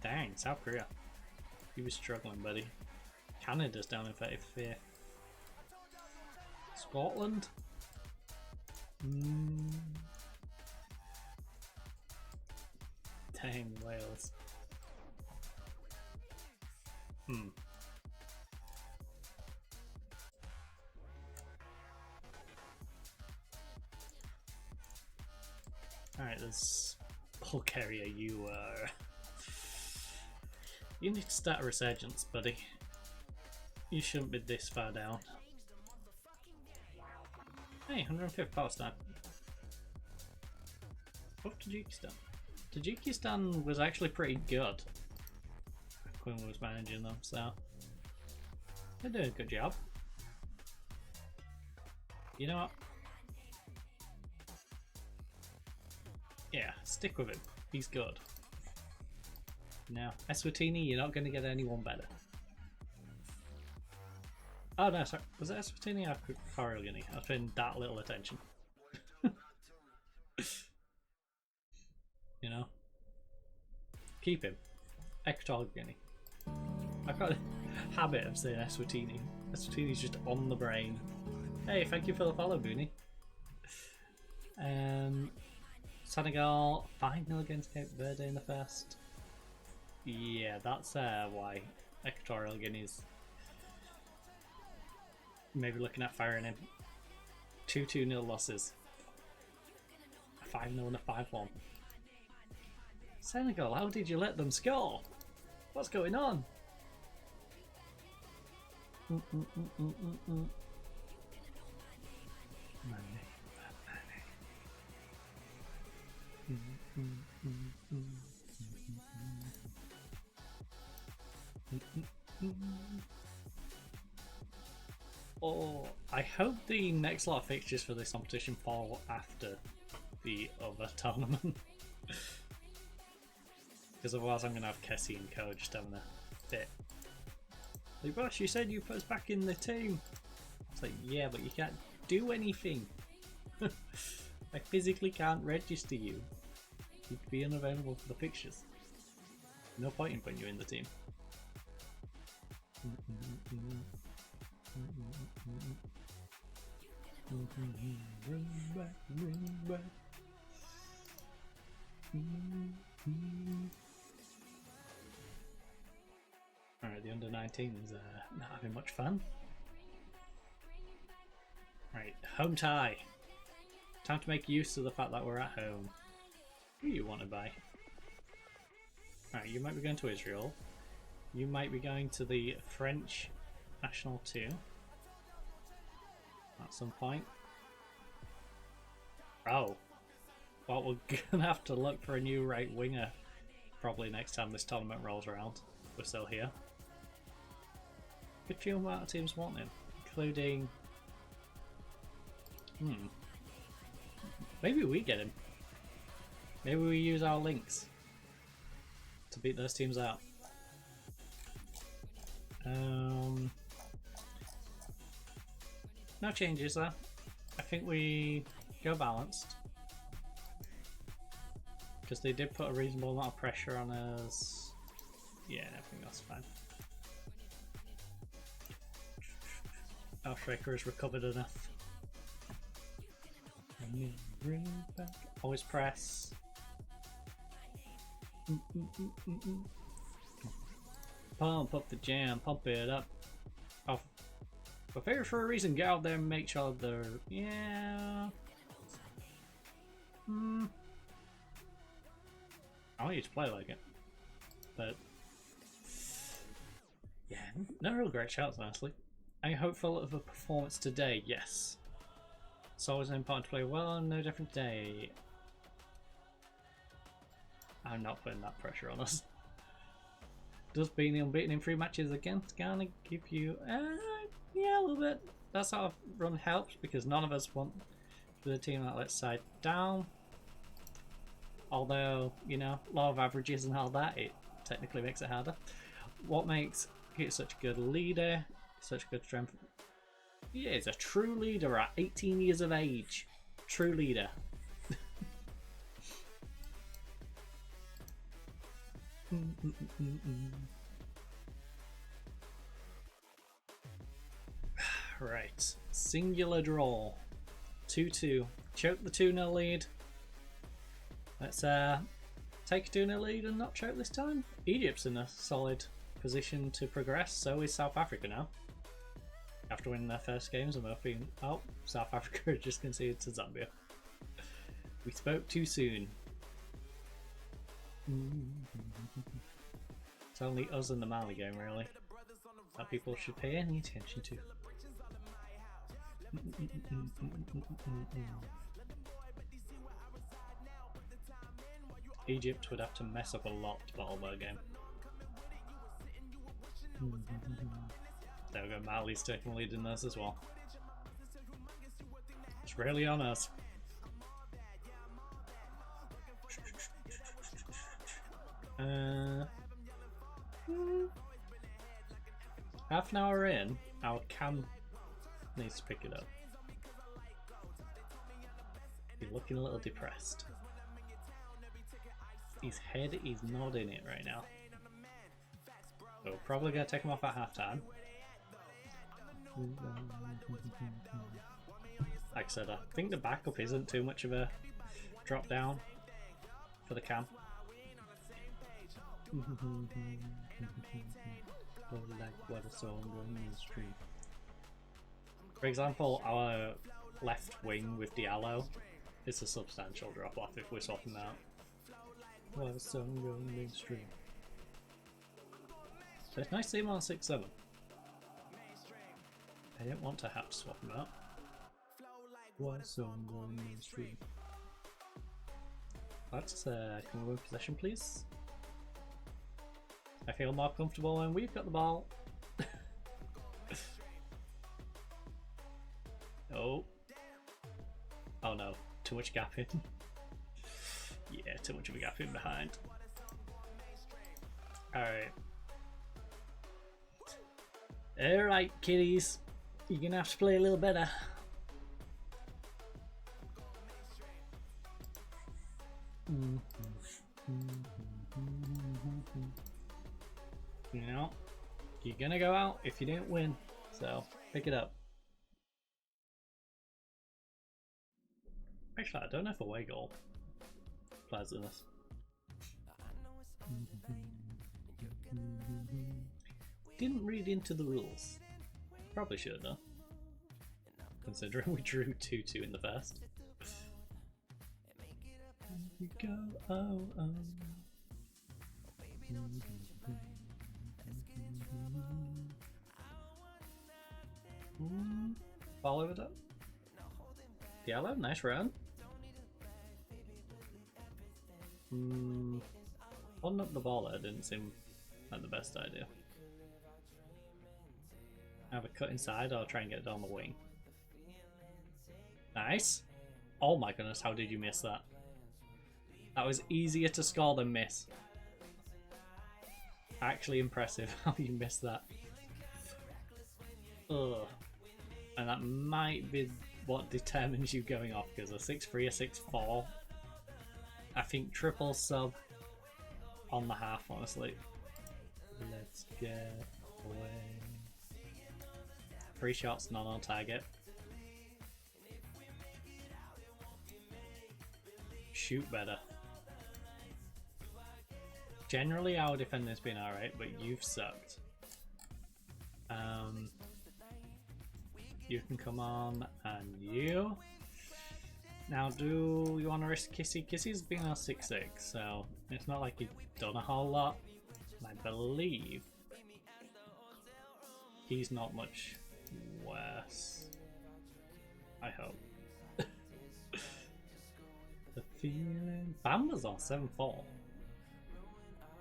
Dang, South Korea. You were struggling, buddy. Canada's down in 35th. Scotland? Dang, Wales. Alright, there's Bulgaria. You need to start a resurgence, buddy. You shouldn't be this far down. Hey, 105th power star. Oh, Tajikistan. Tajikistan was actually pretty good. Quinn was managing them, so they're doing a good job. You know what? Yeah, stick with him. He's good. Now, Eswatini, you're not going to get anyone better. Oh no, sorry. Was it Eswatini or Equatorial Guinea? I was paying that little attention. You know? Keep him. Equatorial Guinea. I've got a habit of saying Eswatini. Eswatini's just on the brain. Hey, thank you for the follow, Booney. Senegal 5-0 against Cape Verde in the first. Yeah, that's why Equatorial Guinea's maybe looking at firing him. 2-2-0 losses. A 5-0 and a 5-1. Senegal, how did you let them score? What's going on? Oh, I hope the next lot of fixtures for this competition fall after the other tournament. Because otherwise I'm going to have Kessie and Co just having a fit. Like, boss, you said you put us back in the team. It's like, yeah, but you can't do anything. I physically can't register you. You'd be unavailable for the fixtures. No point in putting you in the team. Alright, the under 19s not having much fun. Right, home tie. Time to make use of the fact that we're at home. Who do you want to buy? Alright, you might be going to Israel. You might be going to the French National 2 at some point. Oh. Well, we're gonna have to look for a new right winger probably next time this tournament rolls around. We're still here. Good few amount of teams want him, including... Maybe we get him. Maybe we use our links to beat those teams out. No changes there. I think we go balanced. Because they did put a reasonable amount of pressure on us Yeah, everything else is fine. Our Shaker has recovered enough. Always press. Pump up the jam, pump it up. Oh, but favors for a reason, get out there and make sure they're. Yeah. I want you to play like it. But. Yeah, no real great shouts, honestly. Are you hopeful of a performance today? Yes. It's always important to play well, no different today. I'm not putting that pressure on us. Does being the unbeaten in 3 matches against gonna give you yeah, a little bit. That sort of run helps because none of us want the team that lets side down. Although, you know, law of averages and all that, it technically makes it harder. What makes it such a good leader, such a good strength? Yeah, he's a true leader at 18 years of age. True leader. Right, singular draw. 2-2. Choke the 2-0 lead. Let's take a 2-0 lead and not choke this time. Egypt's in a solid position to progress, so is South Africa now. After winning their first games, I'm hoping. Oh, South Africa just conceded to Zambia. We spoke too soon. It's only us and the Mali game, really, that people should pay any attention to. Egypt would have to mess up a lot to bottle their game. There we go, Mali's taking the lead in this as well. It's really on us. Half an hour in, our cam needs to pick it up. He's looking a little depressed. His head is not in it right now. So we're probably going to take him off at halftime. Like I said, I think the backup isn't too much of a drop down for the cam. For example, our left wing with Diallo is a substantial drop off if we're swapping that out. What a song going mainstream. So it's nice to see him on 6-7. I don't want to have to swap him out. What a song going mainstream. Let's can we win possession, please? I feel more comfortable when we've got the ball. Oh. Oh no, too much gap in. Yeah, too much of a gap in behind. Alright. Alright, kiddies. You're gonna have to play a little better. You know, you're gonna go out if you didn't win, so pick it up. Actually, I don't know if away goal applies to this. Didn't read into the rules. Probably should have done, considering we drew 2-2 in the first. We go, oh, oh. Follow it up. Yellow, nice run. Holding up the ball there didn't seem like the best idea. Have a cut inside, I'll try and get it down the wing. Nice. Oh my goodness, how did you miss that? That was easier to score than miss. Actually impressive how you missed that. Ugh. And that might be what determines you going off, because a 6-3 or 6-4, I think triple sub on the half, honestly. Let's get away. 3 shots, none on target. Shoot better. Generally, our defending's been alright, but you've sucked. You can come on, and you. Now, do you want to risk Kissy? Kissy's been on 6-6, so it's not like he's done a whole lot. And I believe he's not much worse. I hope. The feeling. Bamba's on 7-4.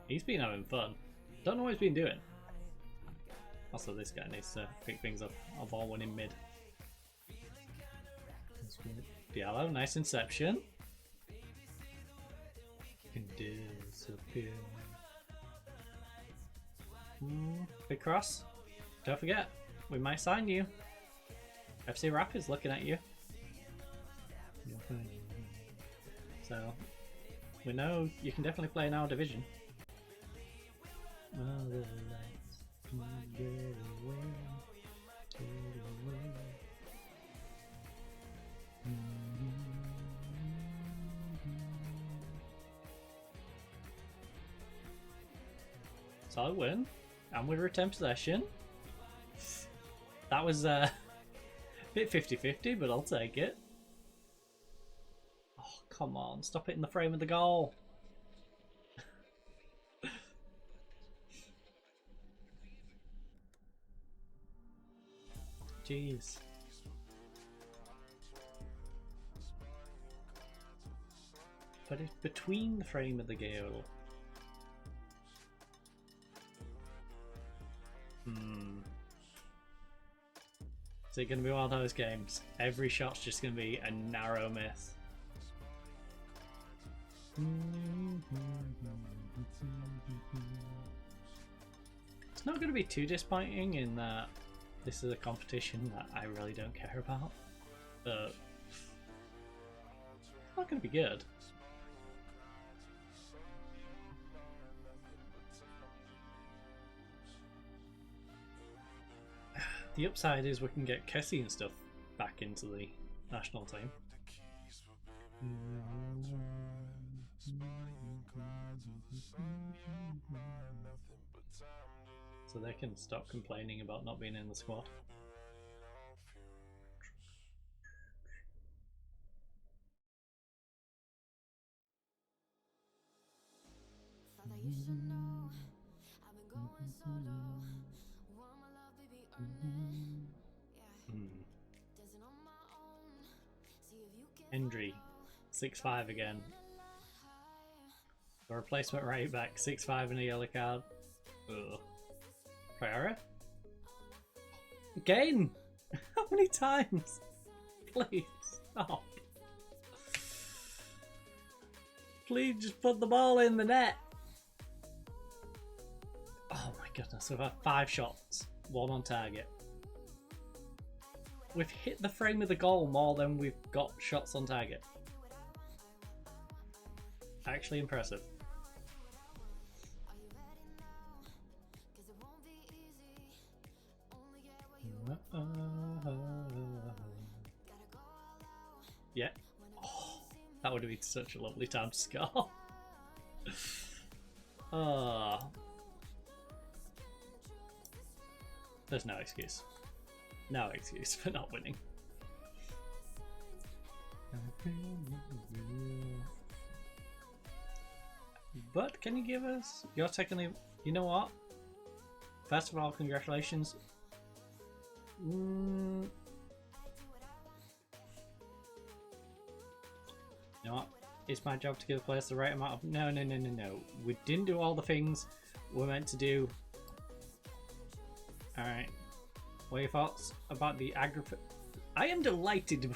He's been having fun. Don't know what he's been doing. Also, this guy needs to pick things up. I'll ball one in mid. Diallo, nice inception. Can disappear. Big cross. Don't forget, we might sign you. FC Rapids looking at you. So, we know you can definitely play in our division. Solid win, and we retain possession. That was a bit 50-50, but I'll take it. Oh, come on, stop hitting the frame of the goal. Jeez. But it's between the frame of the goal. Is it going to be one of those games? Every shot's just going to be a narrow miss. It's not going to be too disappointing in that this is a competition that I really don't care about. But it's not going to be good. The upside is we can get Kessie and stuff back into the national team. So they can stop complaining about not being in the squad. Hendry, 6'5" again. The replacement right back, 6'5" and a yellow card. Ugh. Priora? Again! How many times? Please, stop. Please just put the ball in the net. Oh my goodness, we've had 5 shots, 1 on target. We've hit the frame of the goal more than we've got shots on target. Actually impressive. Yeah. Oh, that would have been such a lovely time to score. Oh. There's no excuse. No excuse for not winning. But can you give us... You're technically... You know what? First of all, congratulations. You know what? It's my job to give the players the right amount of... No. We didn't do all the things we're meant to do. Alright. What are your thoughts about the aggregate? I am delighted.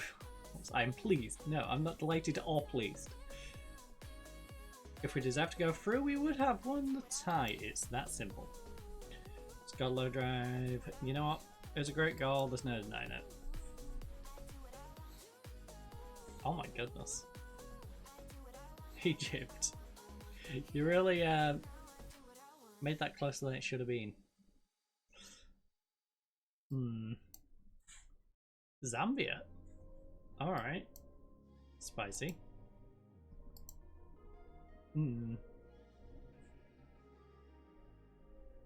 I am pleased. No, I'm not delighted or pleased. If we deserve to go through, we would have won the tie. It's that simple. It's got low drive. You know what? It was a great goal. There's no denying it. Oh my goodness. Egypt. You really Made that closer than it should have been. Zambia. Alright. Spicy.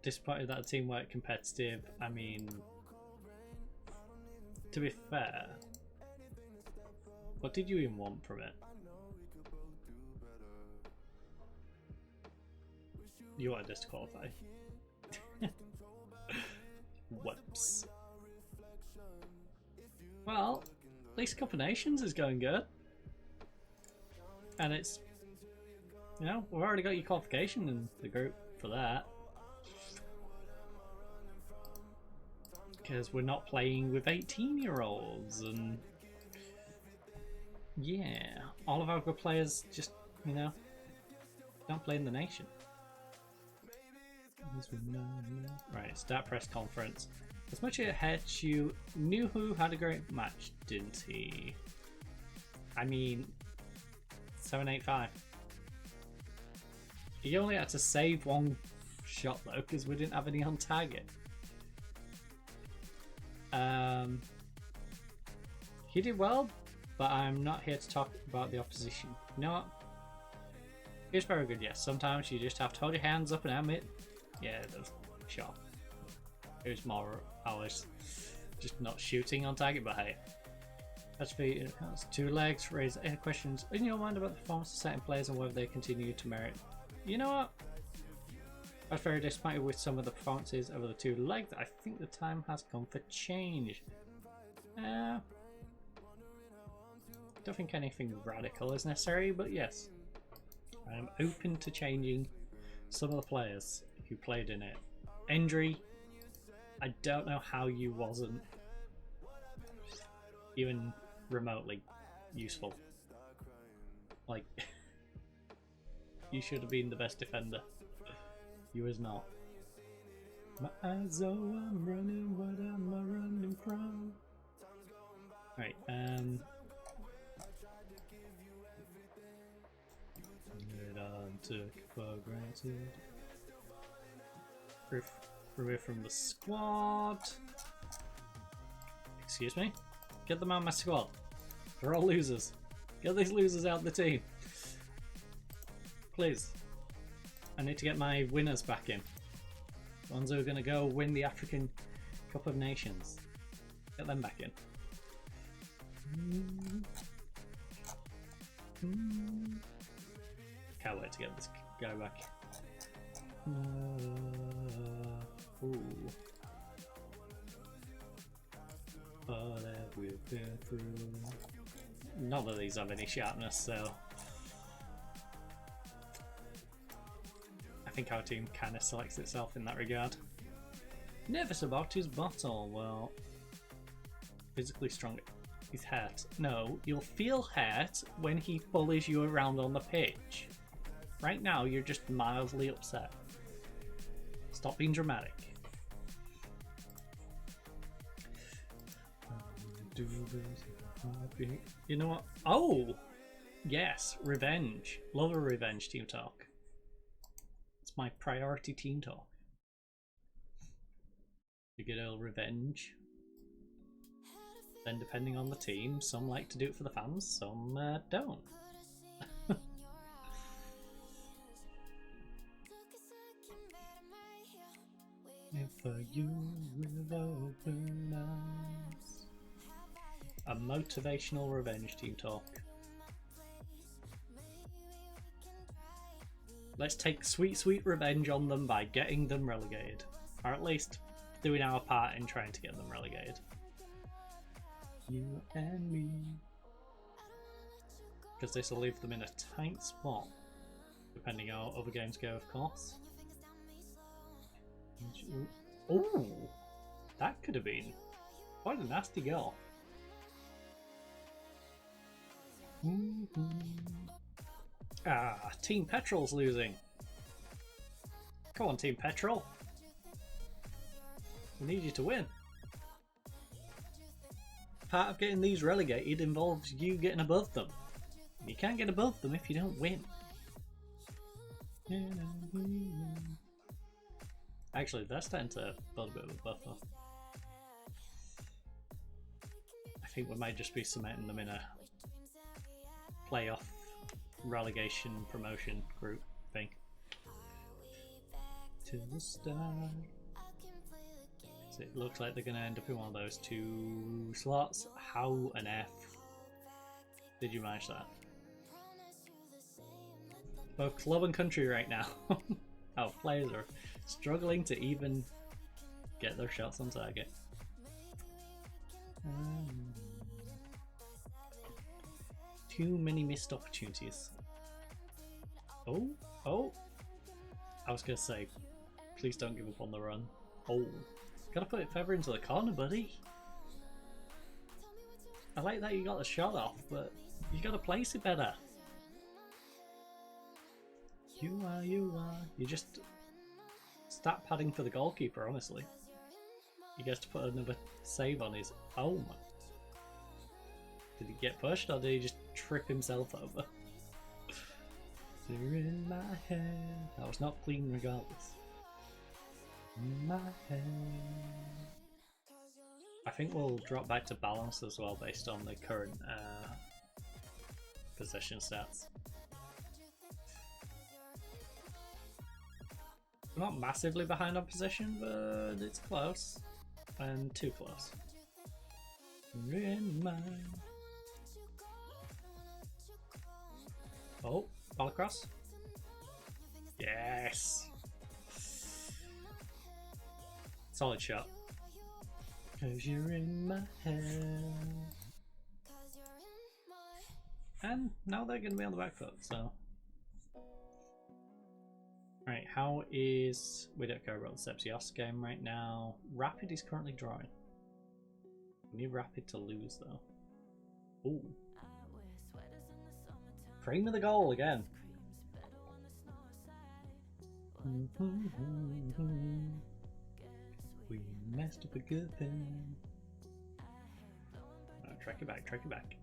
Disappointed that the team weren't competitive. I mean, to be fair, what did you even want from it? You wanted us to qualify. Whoops. Well, at least Cup of Nations is going good. And it's, you know, we've already got your qualification in the group for that. Because we're not playing with 18-year-olds, and yeah, all of our good players just, you know, don't play in the nation. Right, start press conference. As much as it hurts you, knew who had a great match, didn't he? I mean, 785. He only had to save one shot though, because we didn't have any on target. He did well, but I'm not here to talk about the opposition. You know what? He was very good, yes. Sometimes you just have to hold your hands up and admit, yeah, there's sure. It was more hours just not shooting on target, but hey. That's for you. That's 2 legs. Raise any questions in your mind about the performance of certain players and whether they continue to merit. You know what? I was very disappointed with some of the performances over the 2 legs. I think the time has come for change. Don't think anything radical is necessary, but yes, I am open to changing some of the players who played in it. Endry, I don't know how you wasn't even remotely useful. Like, you should have been the best defender. You was not. My eyes are I'm running, what am I running from? Right, took for granted. Remove from the squad. Excuse me? Get them out of my squad. They're all losers. Get these losers out of the team. Please. I need to get my winners back in. The ones who are going to go win the African Cup of Nations. Get them back in. Can't wait to get this guy back. Ooh. Oh, that we've been through. None of these have any sharpness, so I think our team kind of selects itself in that regard. Nervous about his bottle. Well, physically strong. He's hurt. No, you'll feel hurt when he bullies you around on the pitch. Right now, you're just mildly upset. Stop being dramatic. You know what? Oh! Yes, revenge. Love a revenge team talk. It's my priority team talk. You get a revenge. Then depending on the team, some like to do it for the fans, some don't. For you with open eyes. A motivational revenge team talk. Let's take sweet, sweet revenge on them by getting them relegated. Or at least doing our part in trying to get them relegated. You and me. Because this will leave them in a tight spot. Depending on how other games go, of course. Oh, that could have been quite a nasty goal. Ah, Team Petrol's losing. Come on, Team Petrol. We need you to win. Part of getting these relegated involves you getting above them. You can't get above them if you don't win. Actually, they're starting to build a bit of a buffer. I think we might just be cementing them in a playoff relegation promotion group thing. To the start. So it looks like they're going to end up in one of those two slots. How an F did you manage that? Both club and country right now. Our players are struggling to even get their shots on target. Too many missed opportunities. Oh, oh. I was going to say, please don't give up on the run. Oh. Gotta put it further into the corner, buddy. I like that you got the shot off, but you gotta place it better. You are. You just start padding for the goalkeeper, honestly. He gets to put another save on his... Oh my... Did he get pushed or did he just trip himself over? You're in my head. That was not clean regardless. In my head. I think we'll drop back to balance as well based on the current possession stats. We're not massively behind on possession, but it's close. And too close. In my... Oh, ball across. Yes! Solid shot. Cause you're in my head. And now they're gonna be on the back foot, so. Right, how is... We don't care about the Sepsios game right now. Rapid is currently drawing. We need Rapid to lose though. Ooh. Cream of the goal again. We messed up a good thing. Oh, track it back.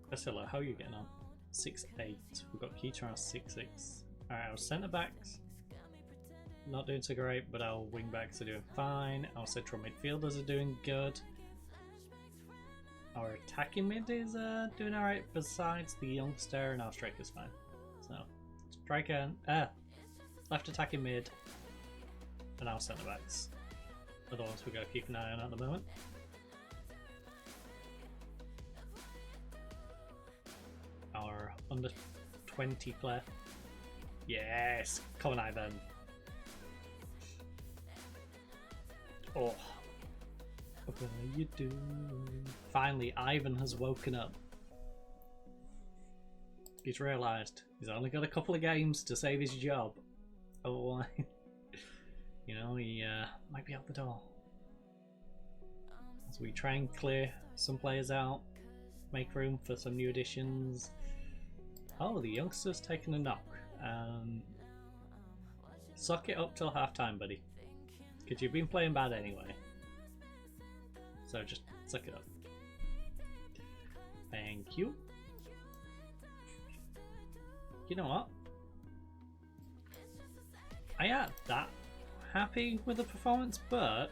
Priscilla, how are you getting on? 6'8". We've got Keita on 6'6". Alright, our centre backs not doing so great, but our wing backs are doing fine. Our central midfielders are doing good. Our attacking mid is doing alright, besides the youngster, and our striker's fine. So, striker, left attacking mid, and our centre backs are the ones we've got to keep an eye on at the moment. Our under 20 player. Yes! Come on, Ivan. Oh. What are you doing? Finally, Ivan has woken up. He's realised he's only got a couple of games to save his job. Otherwise, you know, he might be out the door. As we try and clear some players out, make room for some new additions. Oh, the youngster's taken a knock. Suck it up till half time, buddy. Because you've been playing bad anyway. So just suck it up. Thank you. You know what? I ain't that happy with the performance, but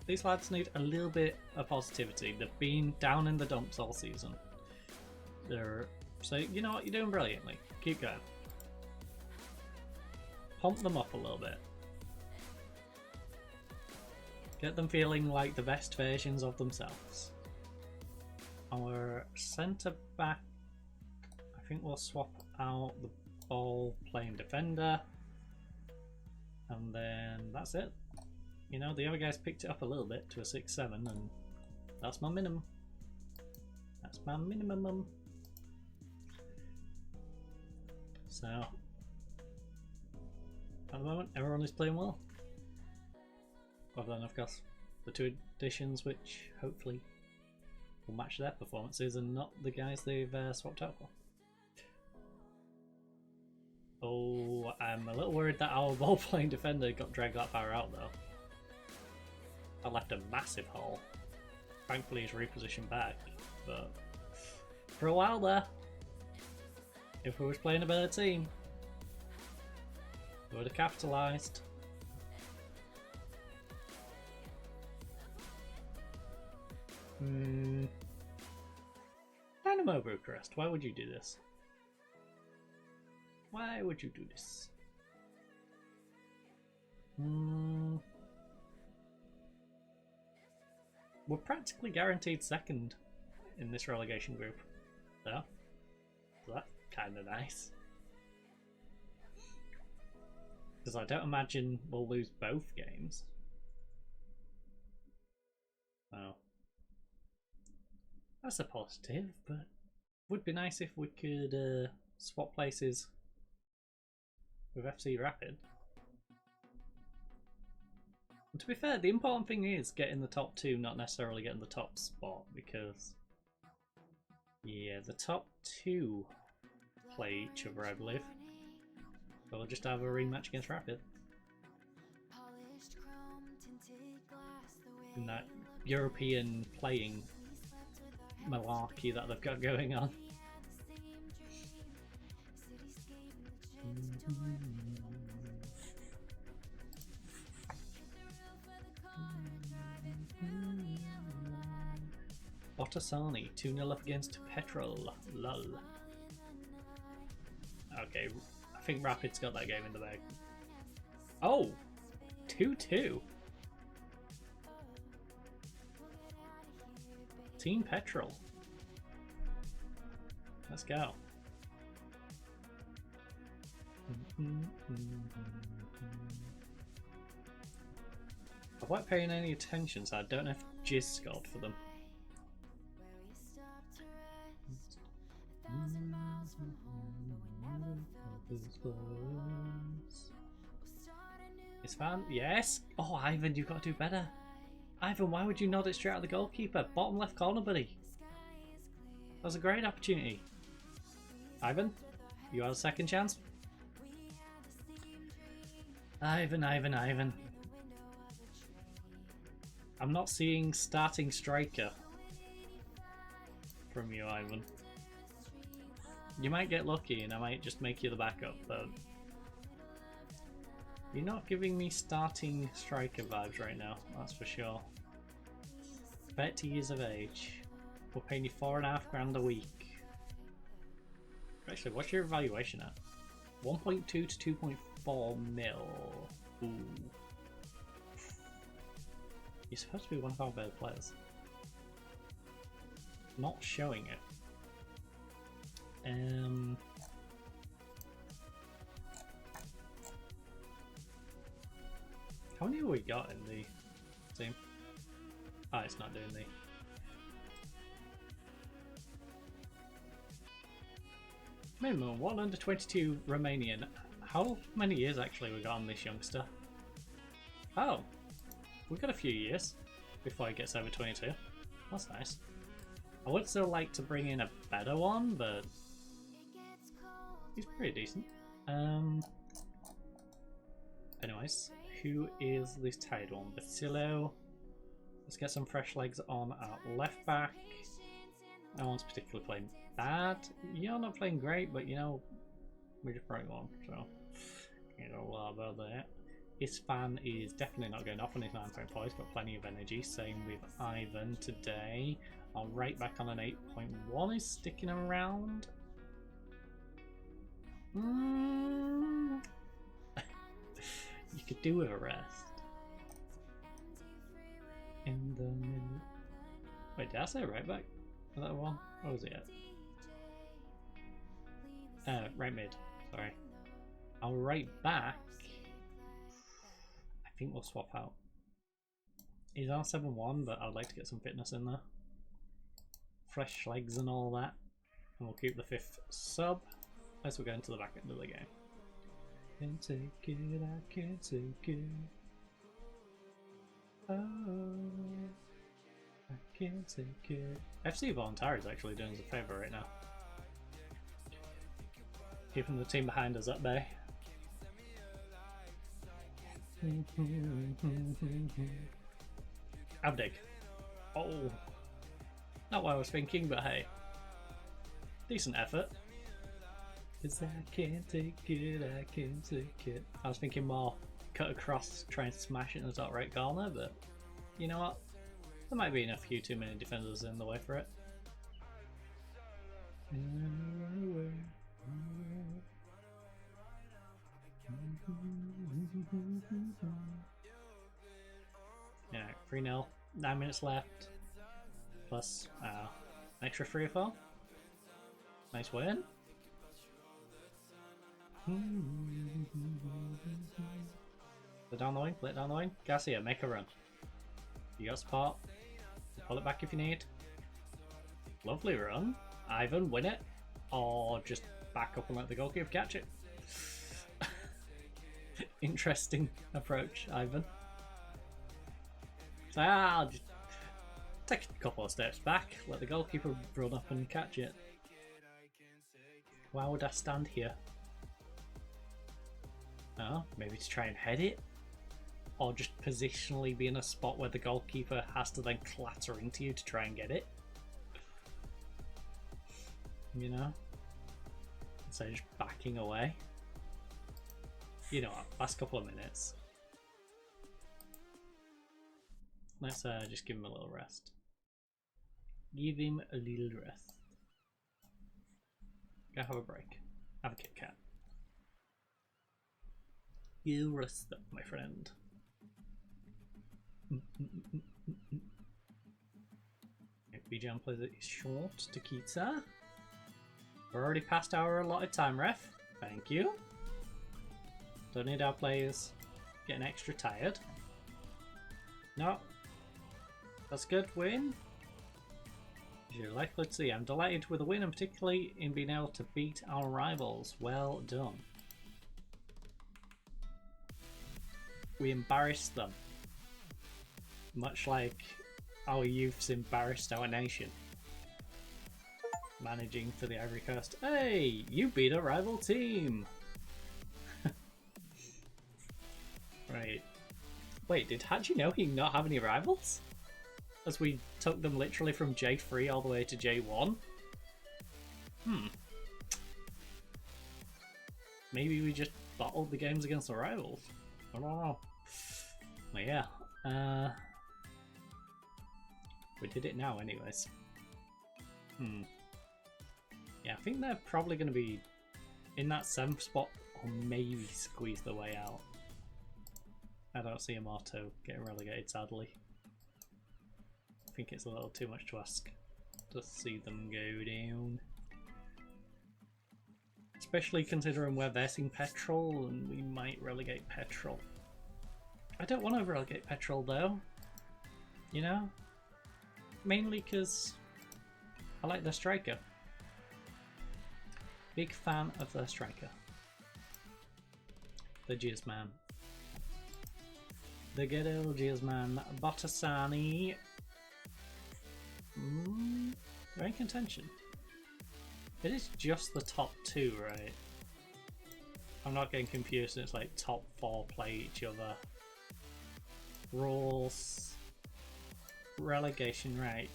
these lads need a little bit of positivity. They've been down in the dumps all season. So you know what? You're doing brilliantly. Keep going. Pump them up a little bit. Get them feeling like the best versions of themselves. Our centre back, I think we'll swap out the ball playing defender. And then that's it. You know, the other guys picked it up a little bit to a 6-7, and that's my minimum. That's my minimum. So, at the moment, everyone is playing well. Other than, of course, the two additions, which hopefully will match their performances and not the guys they've swapped out for. Oh, I'm a little worried that our ball-playing defender got dragged that far out, though. That left a massive hole. Thankfully, he's repositioned back, but for a while there, if we was playing a better team, Would have capitalised. Dynamo Bucharest, why would you do this? Why would you do this? We're practically guaranteed second in this relegation group. Yeah, so that's kind of nice. Because I don't imagine we'll lose both games. Oh. That's a positive, but would be nice if we could swap places with FC Rapid. And to be fair, the important thing is getting the top two, not necessarily getting the top spot, because yeah, the top two play each other, I believe. So we'll just have a rematch against Rapid. In that European playing malarkey that they've got going on. Botasani 2-0 up against Petrol. Lol. Okay, I think Rapid's got that game in the bag. Oh! 2-2. Team Petrol. Let's go. I weren't paying any attention, so I don't know if Jizz scored for them. It's fun. Yes. Oh, Ivan, you've got to do better. Ivan, why would you nod it straight at the goalkeeper? Bottom left corner, buddy. That was a great opportunity. Ivan, you have a second chance. Ivan. I'm not seeing starting striker from you, Ivan. You might get lucky and I might just make you the backup, but you're not giving me starting striker vibes right now, that's for sure. 30 years of age. We're paying you £4.5 a week. Actually, what's your evaluation at? 1.2 to 2.4 mil. Ooh. You're supposed to be one of our better players. Not showing it. How many have we got in the team? Oh, it's not doing the... Minimum 1 under 22 Romanian. How many years actually we got on this youngster? Oh, we've got a few years before he gets over 22. That's nice. I would still like to bring in a better one, but he's pretty decent. Anyways, who is this tired one? Basilo. Let's get some fresh legs on our left back. No one's particularly playing bad. You're not playing great, but you know, we're just playing one, so you know a lot about that. Isfan is definitely not going off on his 9.4. He's got plenty of energy. Same with Ivan today. Our right back on an 8.1 is sticking around. You could do with a rest. In the middle. Wait, did I say right back? Was that one? What was it at? Right mid. Sorry. Our right back. I think we'll swap out. He's on 7-1, but I'd like to get some fitness in there. Fresh legs and all that. And we'll keep the 5th sub as we go into the back end of the game. Can't take it, I can't take it. Oh, I can't take it. FC Volunteer is actually doing us a favour right now. Keeping the team behind us at bay. Abdig. Oh, not what I was thinking, but hey, decent effort. 'Cause I can't take it, I can't take it. I was thinking more cut across, try and smash it in the top right corner, but you know what? There might be a few too many defenders in the way for it. Yeah, 3-0, 9 minutes left. Plus an extra 3 or 4. Nice win. Play down the wing, play it down the wing. Garcia, make a run. You got support. Pull it back if you need. Lovely run. Ivan, win it. Or just back up and let the goalkeeper catch it. Interesting approach, Ivan. So I'll just take a couple of steps back, let the goalkeeper run up and catch it. Why would I stand here? Oh, maybe to try and head it? Or just positionally be in a spot where the goalkeeper has to then clatter into you to try and get it? You know? So just backing away. You know what, last couple of minutes. Let's just give him a little rest. Give him a little rest. Go have a break. Have a Kit Kat. You rest up, my friend. Bijan plays it short to Kita. We're already past our allotted time, ref. Thank you. Don't need our players getting extra tired. No. That's good. Win. As you're likely to see, I'm delighted with the win and particularly in being able to beat our rivals. Well done. We embarrassed them. Much like our youths embarrassed our nation. Managing for the Ivory Coast. Hey, you beat a rival team! Right. Wait, did Haji know he not have any rivals? As we took them literally from J3 all the way to J1? Maybe we just bottled the games against the rivals. I don't know. But yeah. We did it now anyways. Yeah, I think they're probably going to be in that 7th spot or maybe squeeze their way out. I don't see Amato getting relegated, sadly. I think it's a little too much to ask to see them go down. Especially considering we're versing Petrol and we might relegate Petrol. I don't want to relegate Petrol though, you know? Mainly because I like their striker. Big fan of their striker. The Jizz Man. The good old Jizz Man. Bottasani. They're in contention. It is just the top 2, right? I'm not getting confused. It's like top 4 play each other. Rules. Relegation, right?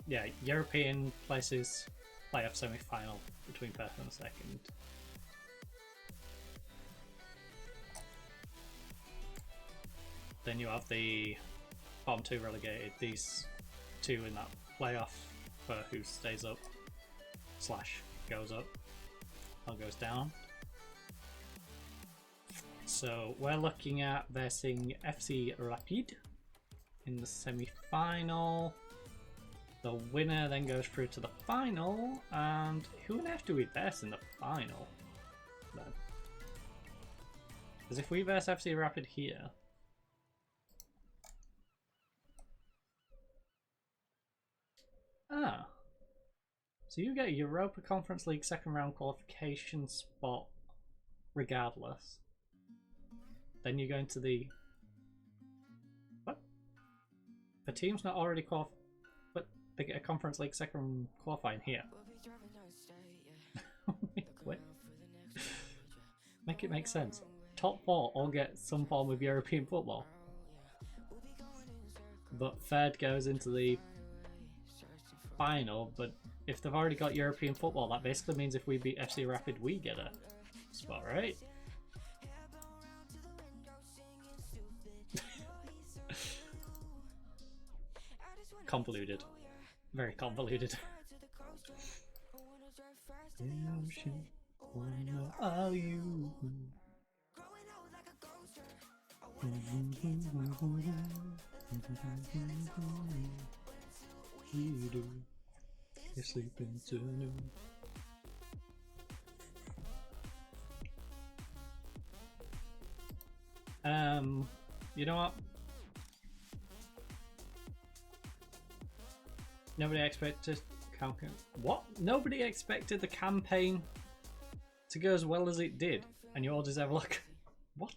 Yeah, European places playoff semi-final between first and second. Then you have the bottom 2 relegated. These 2 in that playoff for who stays up / goes up or goes down. So we're looking at versing FC Rapid in the semi-final. The winner then goes through to the final, and who on earth do we verse in the final? Because if we verse FC Rapid here, so you get a Europa Conference League 2nd round qualification spot regardless. Then you go into the... What? The team's not already qualified, but they get a Conference League 2nd qualifying here. Wait. Make it make sense. Top 4 all get some form of European football. But 3rd goes into the final, but if they've already got European football, that basically means if we beat FC Rapid, we get a spot, right? Convoluted. Very convoluted. Are you? You do. You're sleeping too. You know what? Nobody expected what? Nobody expected the campaign to go as well as it did, and you all deserve a look. What?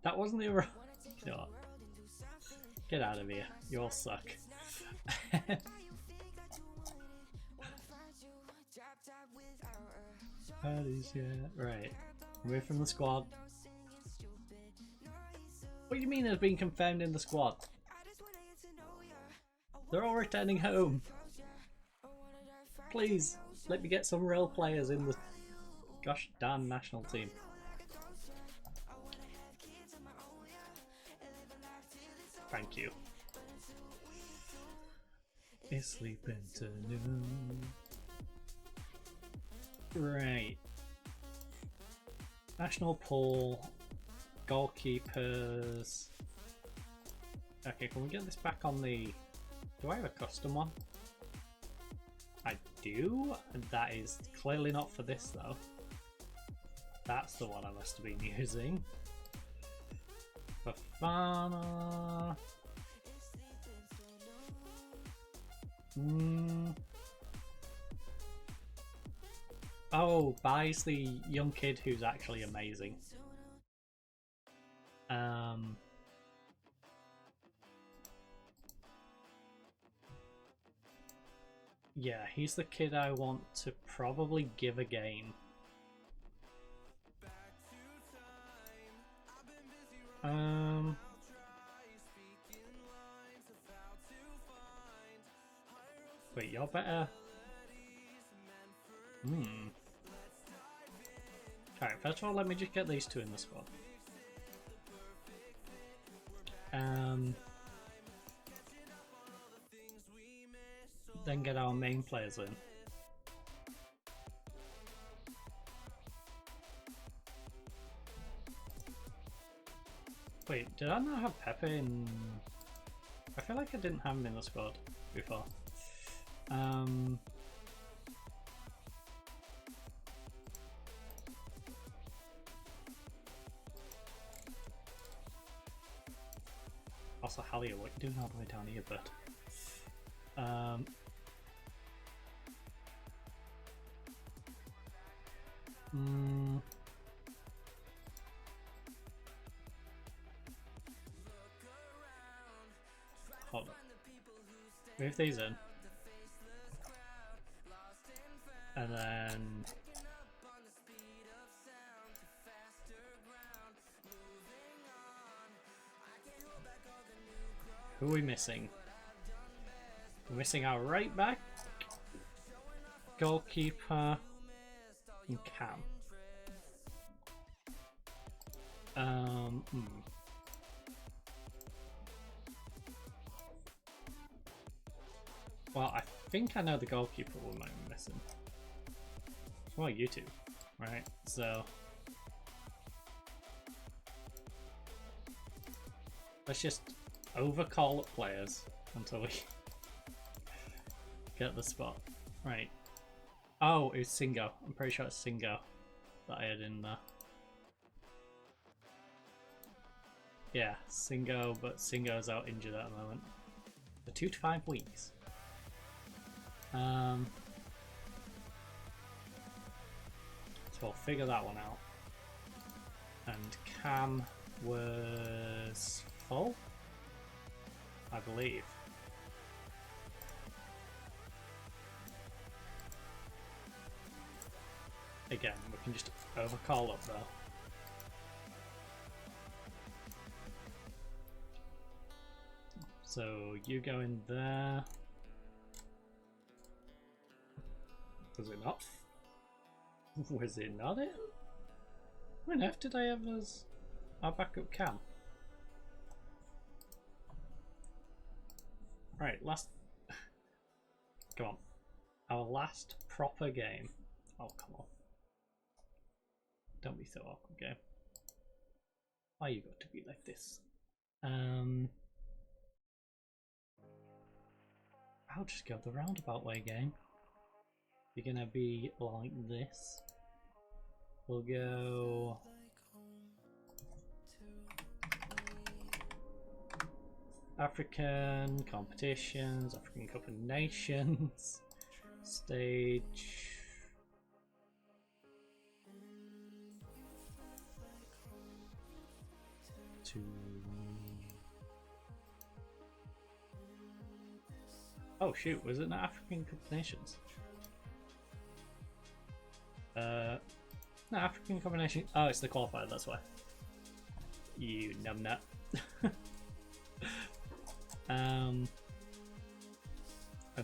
That wasn't the original. You know what? Get out of here. You all suck. Yeah, right. Away from the squad. What do you mean has been confirmed in the squad? They're all returning home. Please, let me get some real players in the gosh darn national team. Thank you. It's sleeping to noon. Right. National poll. Goalkeepers. Okay, can we get this back on the... Do I have a custom one? I do? That is clearly not for this though. That's the one I must have been using. Fafana. Oh, buys the young kid who's actually amazing. Yeah, he's the kid I want to probably give a game. Wait, you're better. Alright, first of all, let me just get these two in the squad. Then get our main players in. Wait, did I not have Pepe in... I feel like I didn't have him in the squad before. Also, Halia, what are you doing all the way down here, bud? Hold on. Move these in. And then... Who are we missing? We're missing our right back, goalkeeper, and Cam. Well, I think I know the goalkeeper we might be missing. Well, you two, right? So let's just overcall at players until we get the spot. Right. Oh, it's Singo. I'm pretty sure it's Singo that I had in there. Yeah, Singo, but Singo's out injured at the moment. For 2 to 5 weeks. So we'll figure that one out. And Cam was full, I believe. Again, we can just overcall up though. So you go in there. Was it not? Was it not it? When on earth did I have as our backup cam? Right, last. Come on. Our last proper game. Oh, come on. Don't be so awkward, game. Why you got to be like this? I'll just go the roundabout way, game. You're gonna be like this. We'll go. African competitions, African Cup of Nations, stage. Oh shoot, was it not African Cup of Nations? No, African Cup of Nations. Oh, it's the qualifier, that's why. You numbnut. And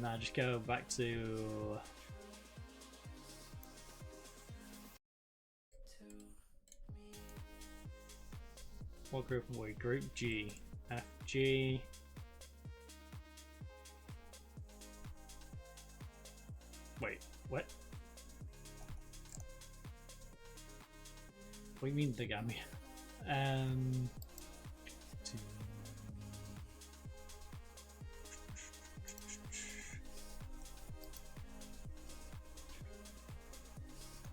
I just go back to what group are we? Group G. FG. Wait, what? What do you mean the Gambia?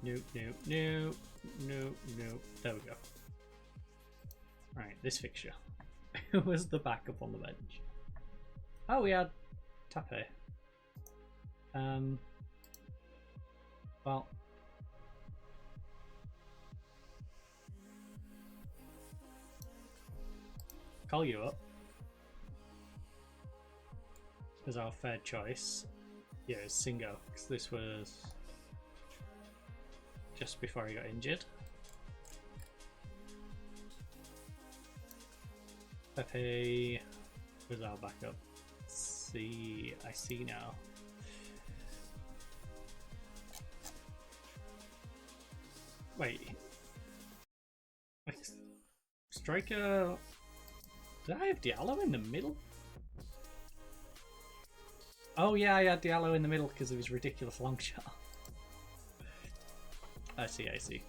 Nope, nope, nope, nope, nope. There we go. Right, this fixture. Who was the backup on the bench? Oh, we had Tape. Well. Call you up. As our third choice. Yeah, it's Singo, because this was just before he got injured. Pepe was our backup. See, I see now. Wait. Striker. Did I have Diallo in the middle? Oh yeah, I had Diallo in the middle because of his ridiculous long shot. I see, I see.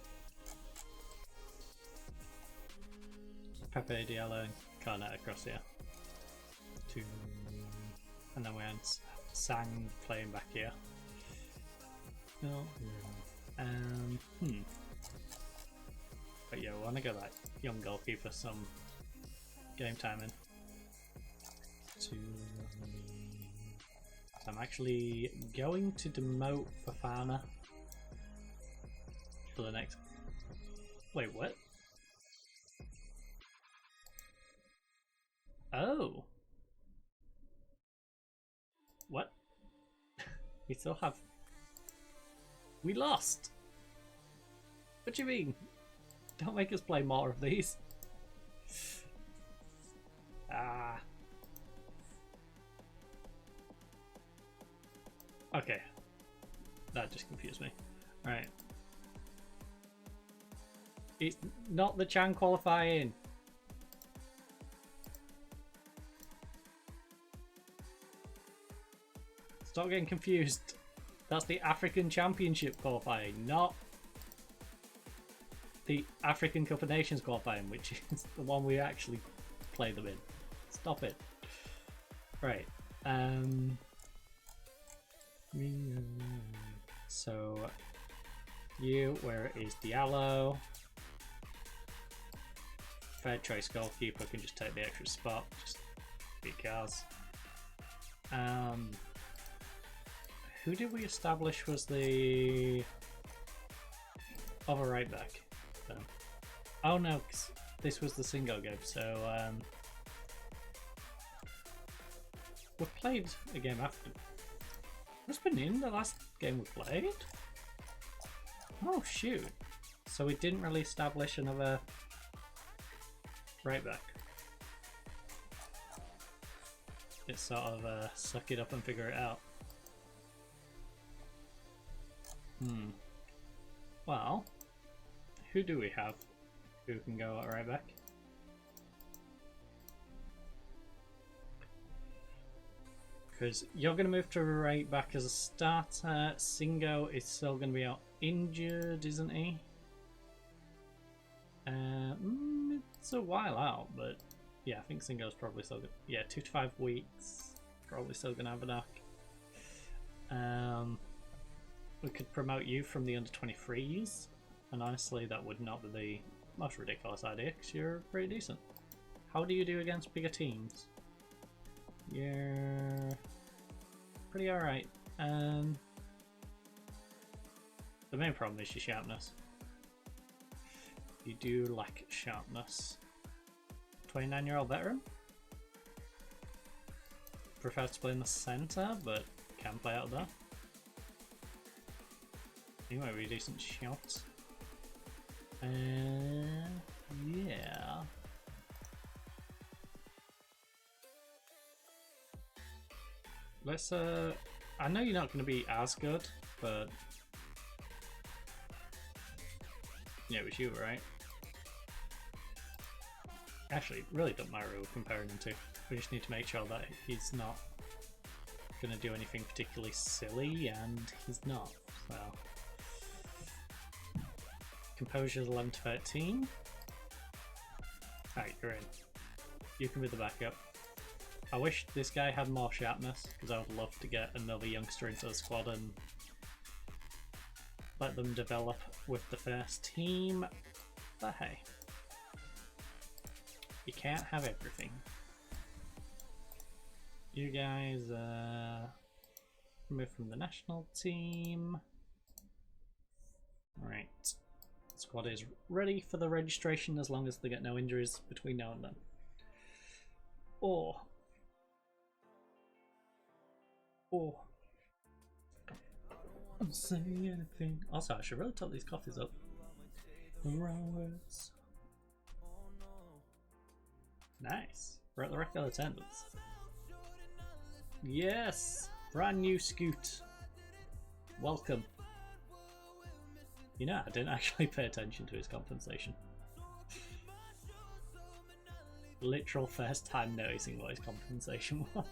Pepe, Diallo, and Carnet across here. Two. And then we had Sang playing back here. No. But yeah, we want to get that young goalkeeper some game time in. I'm actually going to demote Fafana for the next. Wait, what? Oh. What? We still have. We lost. What do you mean? Don't make us play more of these. Ah. Okay. That just confused me. Right. It's not the Chan qualifying. Stop getting confused. That's the African Championship qualifying, not the African Cup of Nations qualifying, which is the one we actually play them in. Stop it. Right. So you, where is Diallo? Third choice goalkeeper can just take the extra spot, just because. Who did we establish was the other right back? Oh no, 'cause this was the single game, so we played a game after. What's been in the last game we played? Oh shoot! So we didn't really establish another right back. It's sort of suck it up and figure it out. Well, who do we have who can go right back? Because you're going to move to right back as a starter. Singo is still going to be out injured, isn't he? It's a while out, but yeah, I think Singo's probably still good. Yeah, 2 to 5 weeks. Probably still going to have a knock. We could promote you from the under 23s, and honestly, that would not be the most ridiculous idea because you're pretty decent. How do you do against bigger teams? You're pretty alright. The main problem is your sharpness. You do lack sharpness. 29-year-old veteran. Prefers to play in the centre, but can play out there. He might be a decent shot. Yeah. Let's I know you're not going to be as good, but yeah, it was you, right? Actually, it really doesn't matter who we're comparing him to. We just need to make sure that he's not going to do anything particularly silly, and he's not. So, Composure's 11 to 13. Alright, you're in. You can be the backup. I wish this guy had more sharpness, because I would love to get another youngster into the squad and let them develop with the first team. But hey, you can't have everything. You guys remove from the national team. Right. Squad is ready for the registration as long as they get no injuries between now and then. Or I'm saying anything. Also, I should really top these coffees up. The wrong words. Nice. We're at the regular attendance. Yes! Brand new Scoot. Welcome. You know, I didn't actually pay attention to his compensation. Literal first time noticing what his compensation was.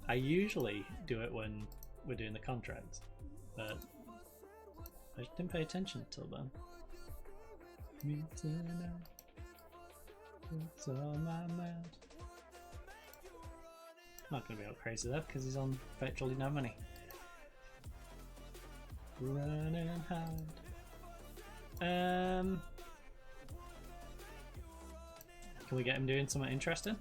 I usually do it when we're doing the contract, but I just didn't pay attention until then. It's on my mind. Not gonna be out crazy though, because he's on virtually no money. Run and hide. Can we get him doing something interesting?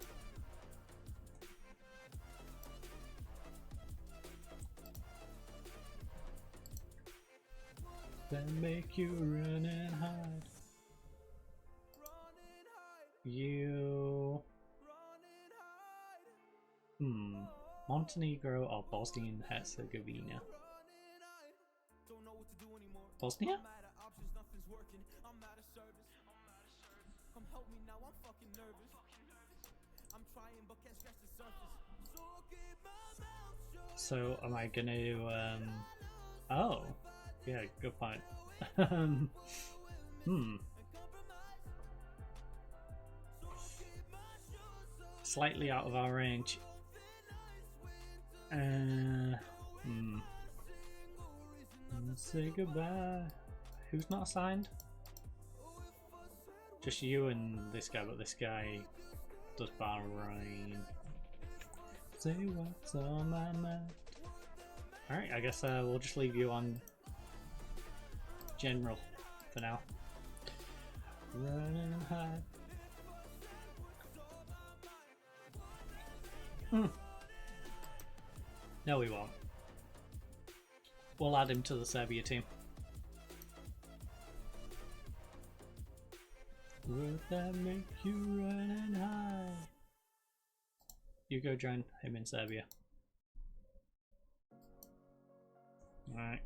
Then make you run and hide. You. Montenegro or Bosnia and Herzegovina? Bosnia? So am I gonna oh yeah, good point. Slightly out of our range. Say goodbye. Who's not assigned? Just you and this guy, but this guy does Bahrain. Say what's on my mind. Alright, I guess we'll just leave you on general for now. Run and hide. No, we won't. We'll add him to the Serbia team. Would that make you run and hide? You go join him in Serbia. Alright.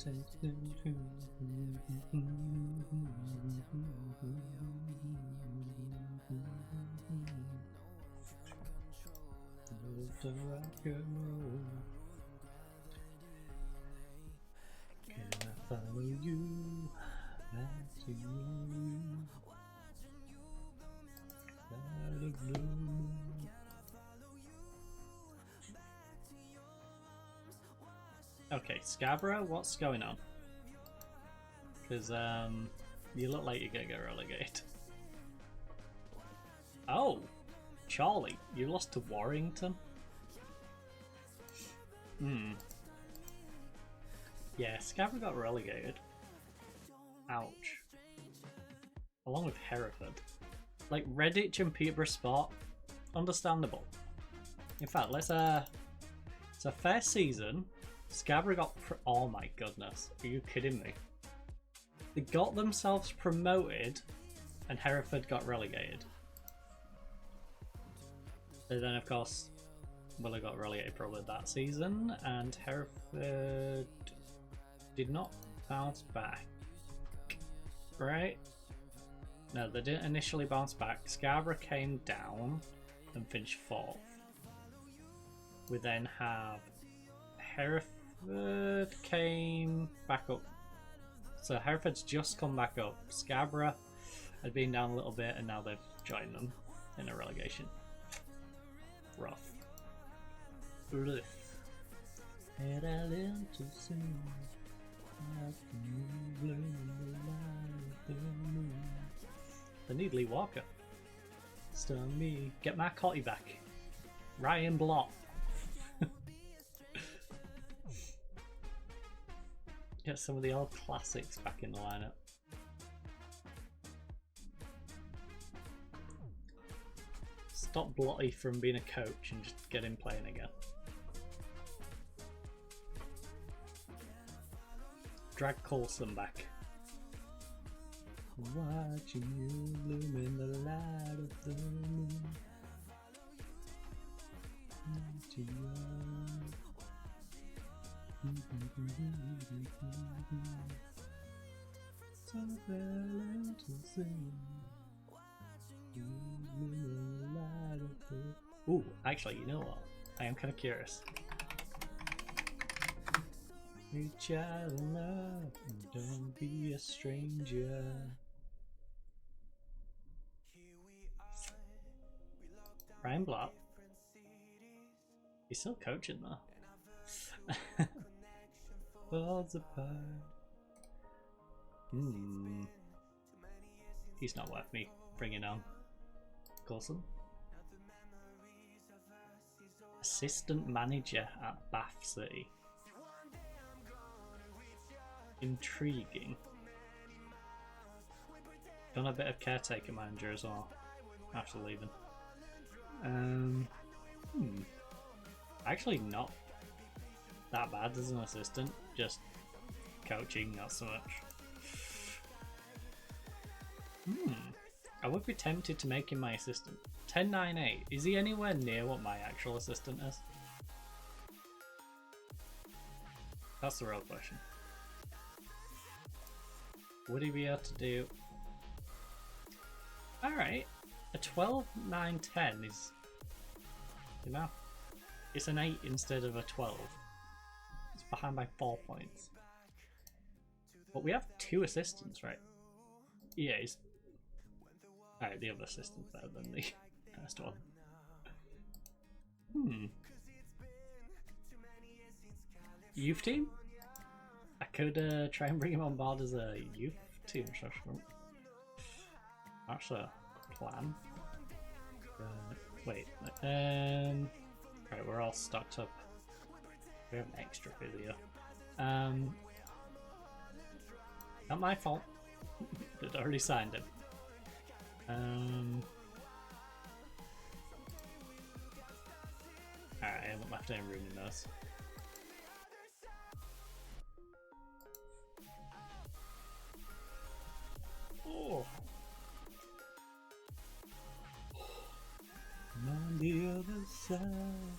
Can I follow you back to you? Okay, Scarborough, what's going on? Because you look like you're gonna get relegated. Oh, Charlie, you lost to Warrington. Yeah, Scarborough got relegated. Ouch. Along with Hereford. Like Redditch and Peterborough Sport, understandable. In fact, let's it's a fair season. Scarborough got oh my goodness, are you kidding me? They got themselves promoted and Hereford got relegated. And then of course Willow got relegated probably that season, and Hereford did not bounce back. Right? No, they didn't initially bounce back. Scarborough came down and finished 4th. We then have Hereford came back up. So Hereford's just come back up. Scarborough had been down a little bit and now they've joined them in a relegation. Rough. Head I learned to sing. I need Lee Walker. Stun me. Get my Cotty back. Ryan Blott. Get some of the old classics back in the lineup. Stop Blotty from being a coach and just get him playing again. Drag Coulson back. Watching you bloom in the light of the moon. So well to sing. Ooh, actually, you know what? I am kind of curious. Reach out and love, and don't be a stranger. Ryan Blott. He's still coaching though. Falls apart. He's not worth me bringing on. Coulson. Assistant manager at Bath City. Intriguing. Done a bit of caretaker manager as well after leaving. Actually not that bad as an assistant, just coaching not so much. I would be tempted to make him my assistant. 1098. Is he anywhere near what my actual assistant is? That's the real question. Would he be able to do... Alright, a 12, 9, 10 is... You know, it's an 8 instead of a 12. It's behind by 4 points. But we have 2 assistants, right? Yeah, he's... Alright, the other assistant's better than the first one. Youth team? I could try and bring him on board as a youth team. That's a plan. Wait. Right, we're all stocked up. We have an extra video. Not my fault. They'd already signed it. Alright, I haven't left any room in those. Oh. On the other side.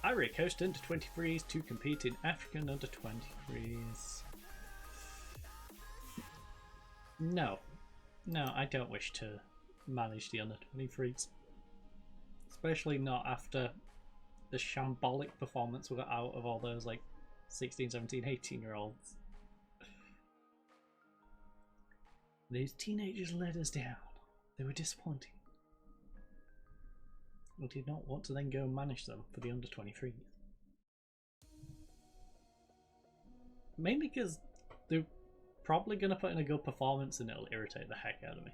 I Ivory Coast under 23s to compete in African under 23s. No. No, I don't wish to manage the under 23s. Especially not after the shambolic performance we got out of all those like 16, 17, 18-year-olds. These teenagers let us down. They were disappointing. We did not want to then go and manage them for the under 23s. Mainly because they're probably going to put in a good performance and it'll irritate the heck out of me.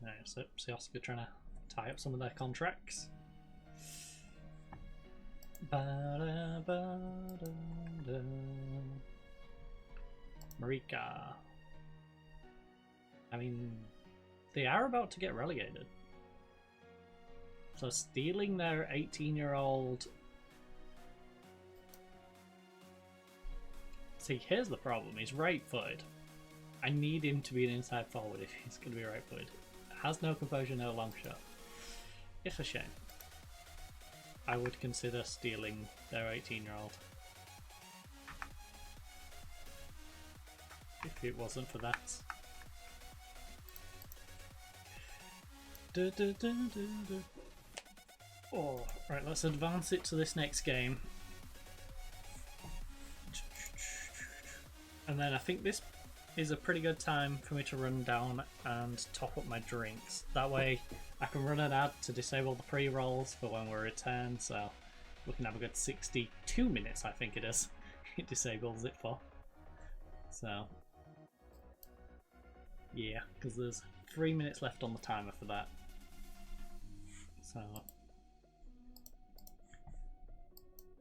Alright, so Oscar trying to tie up some of their contracts. Marika. I mean, they are about to get relegated. So stealing their 18-year-old... See, here's the problem. He's right-footed. I need him to be an inside forward if he's going to be right-footed. Has no composure, no long shot. It's a shame. I would consider stealing their 18-year-old. If it wasn't for that. Oh, right, let's advance it to this next game. And then I think this is a pretty good time for me to run down and top up my drinks. That way I can run an ad to disable the pre-rolls for when we return, so we can have a good 62 minutes, I think it is. It disables it for. So, yeah, because there's 3 minutes left on the timer for that. So,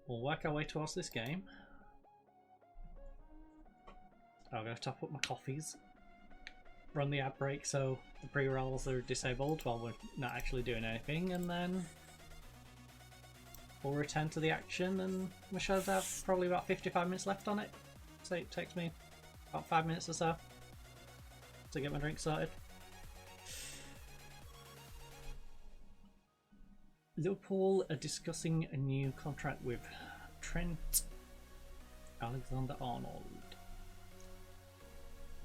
we'll work our way towards this game. I'll go top up my coffees, run the ad break so the pre-rolls are disabled while we're not actually doing anything, and then we'll return to the action, and we should have probably about 55 minutes left on it. So it takes me about 5 minutes or so to get my drink sorted. Liverpool are discussing a new contract with Trent Alexander-Arnold.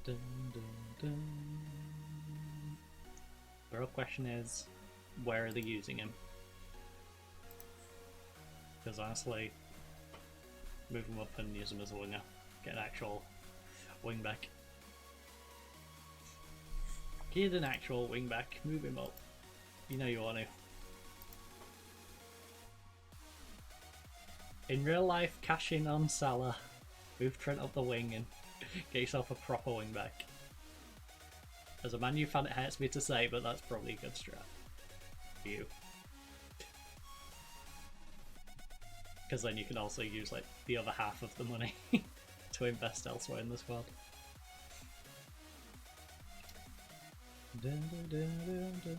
Dun, dun, dun. The real question is, where are they using him? Because honestly, move him up and use him as a winger. Get an actual wing back. Get an actual wing back. Move him up. You know you want to. In real life, cash in on Salah. Move Trent up the wing and get yourself a proper wing back. As a Man U fan, it hurts me to say, but that's probably a good strat for you. Because then you can also use like the other half of the money to invest elsewhere in the squad. Dun, dun, dun, dun, dun.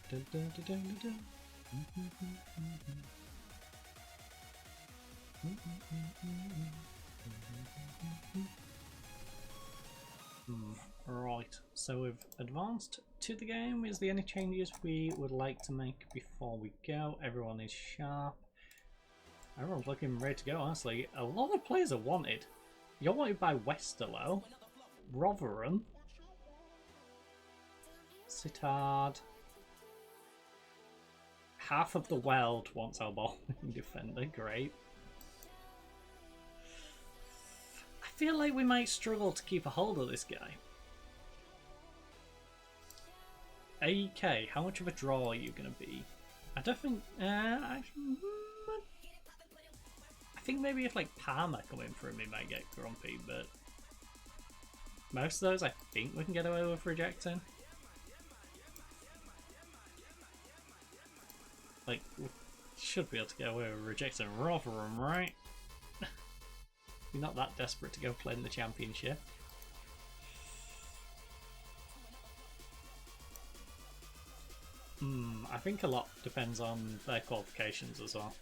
Dun, dun, dun, dun, dun. Right, so we've advanced to the game. Is there any changes we would like to make before we go? Everyone is sharp. Everyone's looking ready to go, honestly. A lot of players are wanted. You're wanted by Westerlo, Rotherham, Sittard. Half of the world wants our ball defender, great. I feel like we might struggle to keep a hold of this guy. AK, how much of a draw are you going to be? I don't think... I think maybe if like Palmer come in for him, he might get grumpy, but most of those I think we can get away with rejecting. Like Should be able to get away with rejecting Rotherham, right? You're not that desperate to go play in the Championship. I think a lot depends on their qualifications as well.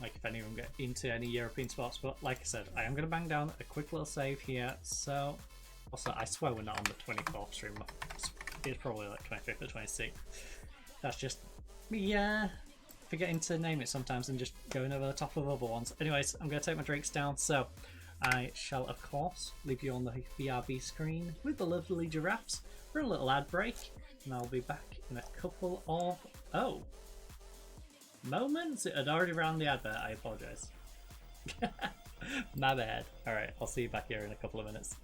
Like if any of them get into any European spots, but like I said, I am going to bang down a quick little save here. So, also, I swear we're not on the 24th stream. It's probably like 25th or 26th. That's just me forgetting to name it sometimes and just going over the top of other ones. Anyways, I'm going to take my drinks down, so I shall, of course, leave you on the BRB screen with the lovely giraffes for a little ad break, and I'll be back in a couple of... Oh! Moments? It had already ran the advert, I apologise. My bad. Alright, I'll see you back here in a couple of minutes.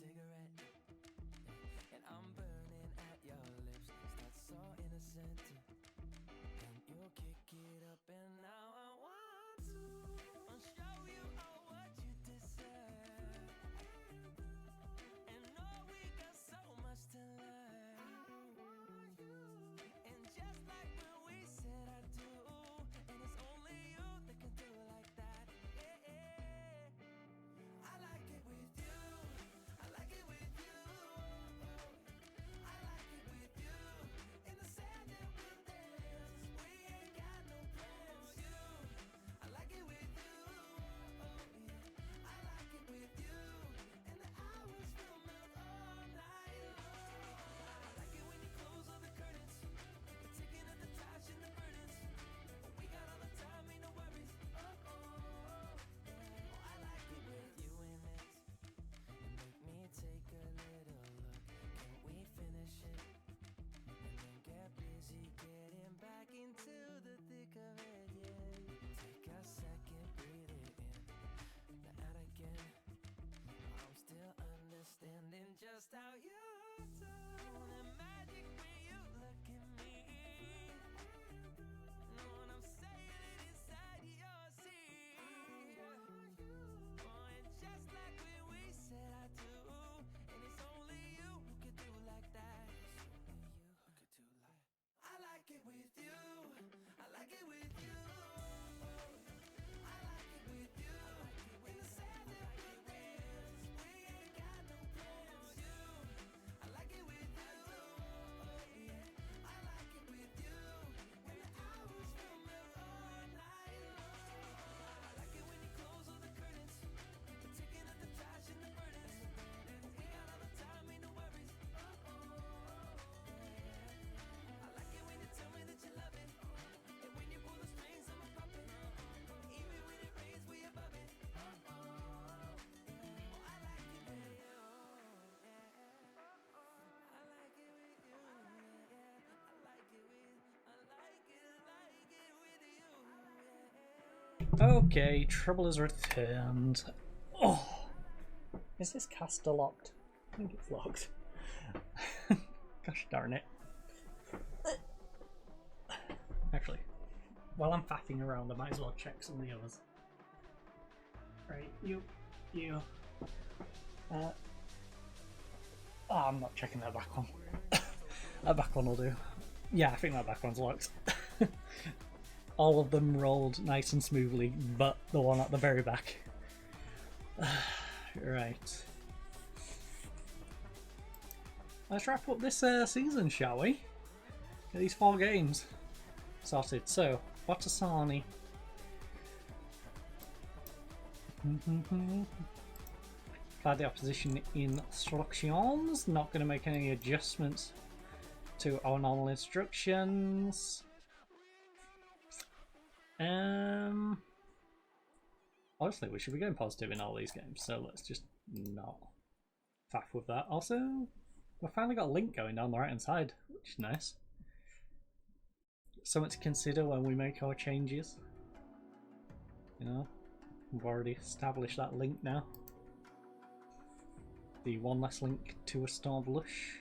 cigarette, and I'm burning at your lips. That's so innocent, and you'll kick it up, and now I want to show you all what you deserve, and know we got so much to learn, and just like when we said I do, and it's only you that can do it like that. I like it with you, I like it with you, I like it with you, in the sand that we'll dance, we ain't got no plans. You, I like it with you, yeah, I like it with you, and the hours will melt all night long. I like it when you close all the curtains, the ticking of the touch and the burdens, we got all the time, ain't no worries. I like it with you in it, and make me take a little look. Can we finish it, and then get busy getting back into the thick of it, yeah. Take a second, breathe it in, now out again. I'm still understanding just how you do the magic when you look at me. Know what I'm saying? It inside your seat. Oh, and just like when we said I do, and it's only you who could do like that. It's only you who could do like. I like it with you, I like it with you, I like it with you, in the sand that we'll dance, we ain't got no plans. You, I like it with you, yeah, I like it with you, and the hours will melt all night long. I like it when you close all the curtains, the ticking of the touch and the burdens, we got all the time, ain't no worries. I like it when you tell me that you love it, and when you pull the strings, I'm a puppet, even when it rains, we above it. I like it with you, yeah. I like it with you, yeah. I like it with you, yeah. Okay, trouble has returned. Oh, is this caster locked? I think it's locked. Gosh darn it. Actually, while I'm faffing around, I might as well check some of the others. Right, you. I'm not checking that back one. That back one will do. Yeah, I think that back one's locked. All of them rolled nice and smoothly, but the one at the very back. Right. Let's wrap up this season, shall we? Get these 4 games sorted. So, Botasani. Apply the opposition instructions. Not going to make any adjustments to our normal instructions. Honestly, we should be going positive in all these games, so let's just not faff with that. Also, we've finally got a link going down the right hand side, which is nice. Something to consider when we make our changes. You know, we've already established that link now. The one less link to establish.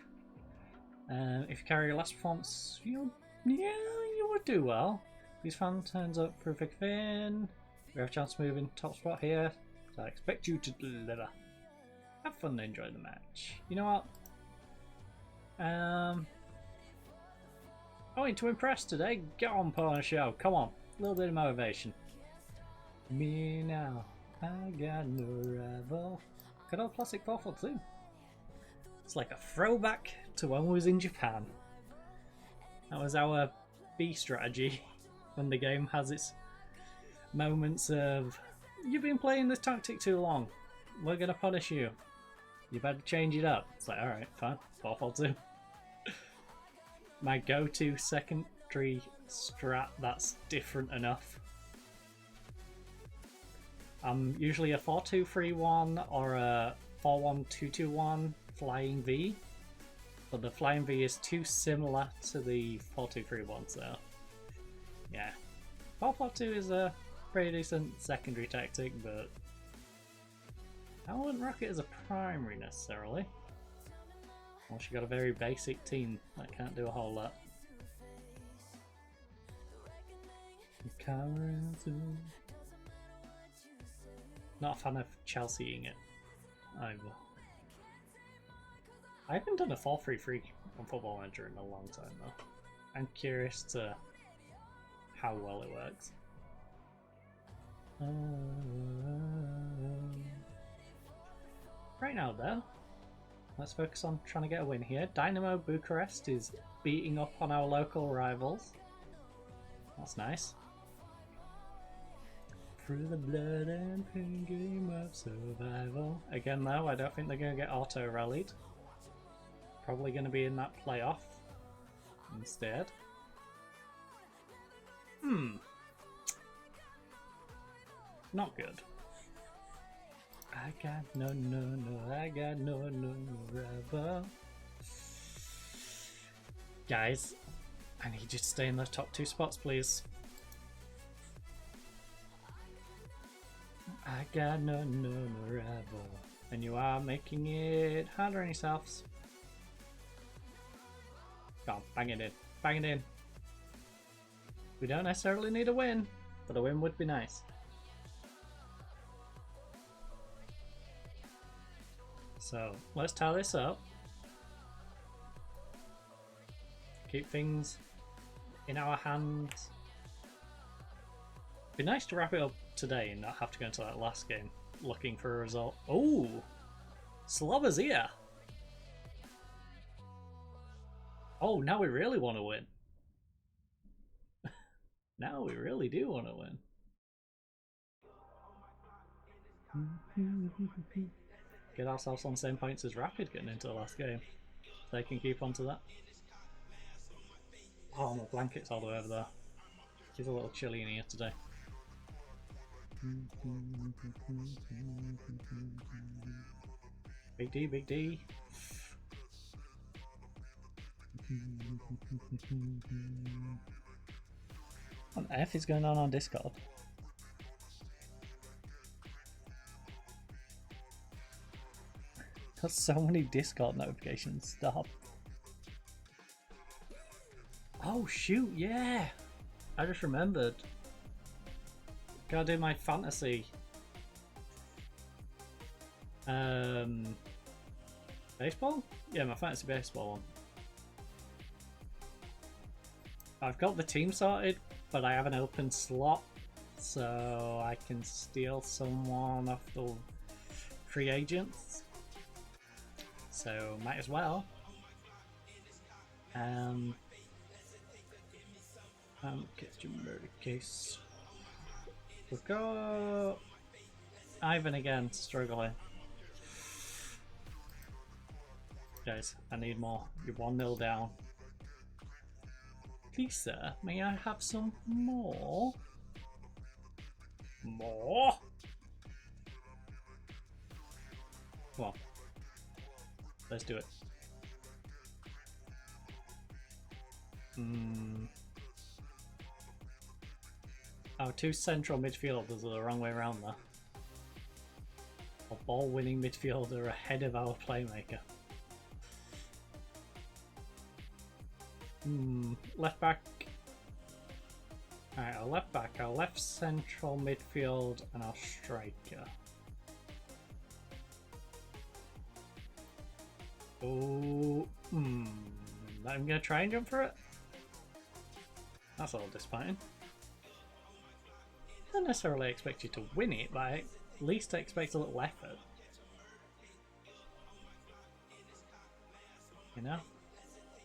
If you carry your last performance, you would do well. These fan turns up for a big fin. We have a chance to move in top spot here, so I expect you to deliver. Have fun and enjoy the match. You know what? Going to impress today? Get on, put on a show. Come on, a little bit of motivation. Me now, I got no rival. Good old classic 442. It's like a throwback to when we was in Japan. That was our B strategy when the game has its moments of, you've been playing this tactic too long, we're gonna punish you, you better change it up. It's like, alright, fine, 442. My go-to secondary strat that's different enough. I'm usually a 4-2-3-1 or a 4-1-2-2-1 flying V, but the flying V is too similar to the 4-2-3-1, so yeah. 4-4-2 is a pretty decent secondary tactic, but I wouldn't rock it as a primary necessarily. Unless you got a very basic team that can't do a whole lot. Not a fan of Chelseaing it either. I haven't done a 4-3-3 on Football Manager in a long time though. I'm curious to how well it works. Right now though, let's focus on trying to get a win here. Dynamo Bucharest is beating up on our local rivals. That's nice. Through the blood and pain game of survival. Again though, I don't think they're going to get auto-rallied. Probably going to be in that playoff instead. Not good. I got no, I got no, rubber. Guys, I need you to stay in the top 2 spots, please. I got no, rubber. And you are making it harder on yourselves. Go on, bang it in. Bang it in. We don't necessarily need a win, but a win would be nice. So, let's tie this up. Keep things in our hands. Be nice to wrap it up today and not have to go into that last game looking for a result. Oh! Slovakia! Oh, now we really want to win. Now we really do want to win. Get ourselves on the same points as Rapid getting into the last game. They can keep on to that. Oh, my blanket's all the way over there. It's a little chilly in here today. Big D, Big D. What on earth is going on Discord? Got so many Discord notifications. Stop. Oh shoot, yeah! I just remembered. Gotta do my fantasy. Baseball? Yeah, my fantasy baseball one. I've got the team sorted, but I have an open slot, so I can steal someone off the free agents. So might as well. Get your murder case. We've got Ivan again, struggling. Guys, I need more. You're 1-0 down. Please, sir, may I have some more? More? Come on. Let's do it. Our 2 central midfielders are the wrong way around there. A ball-winning midfielder ahead of our playmaker. Left back. Alright, our left back, our left central midfield, and our striker. Oh, I'm gonna try and jump for it. That's a little disappointing. I don't necessarily expect you to win it, but at least I expect a little effort. You know?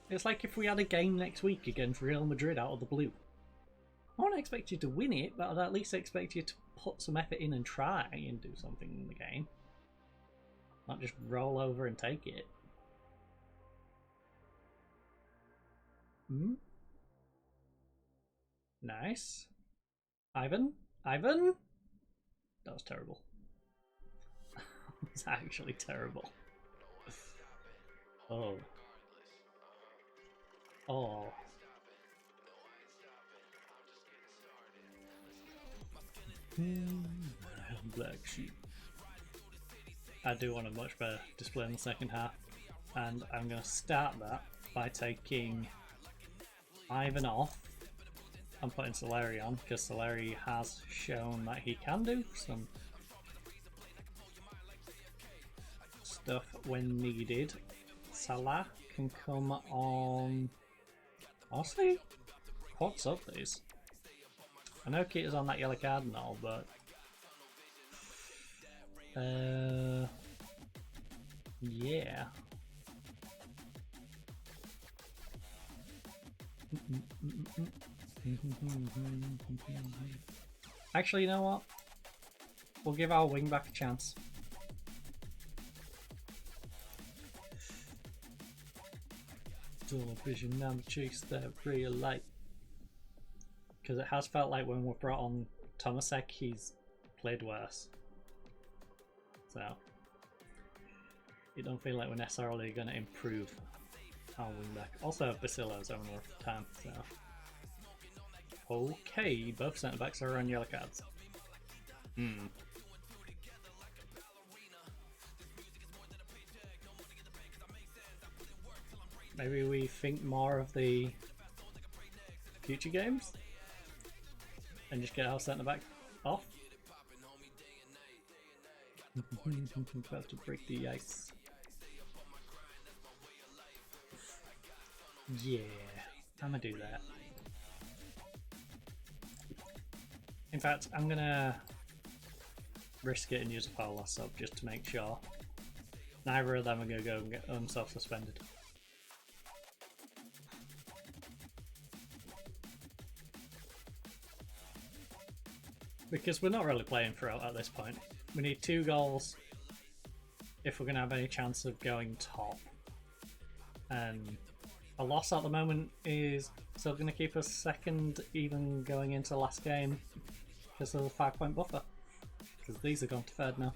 It's like if we had a game next week against Real Madrid out of the blue. I won't expect you to win it, but I'd at least expect you to put some effort in and try and do something in the game. Not just roll over and take it. Nice. Ivan? Ivan? That was terrible. It's actually terrible. Oh. Oh. Black sheep. I do want a much better display in the second half, and I'm going to start that by taking Ivan off and putting Soleri on, because Soleri has shown that he can do some stuff when needed. Salah can come on. Honestly, what's up these? I know Keita's on that yellow card and all, but yeah. Actually, you know what? We'll give our wing back a chance. Tunnel vision, now chase that real light. Because it has felt like when we've brought on Tomasek, he's played worse. So, you don't feel like we're necessarily going to improve our wing back. Also, Basilo's having a rough time, so. Okay, both centre backs are on yellow cards. Maybe we think more of the future games and just get our centre back off. About to break the ice. Yeah, I'm gonna do that. In fact, I'm gonna risk it and use a Paula sub just to make sure neither of them are gonna go and get themselves suspended. Because we're not really playing for it at this point. We need 2 goals if we're going to have any chance of going top. And a loss at the moment is still going to keep us second even going into the last game because of the 5-point buffer. Because these are gone to third now.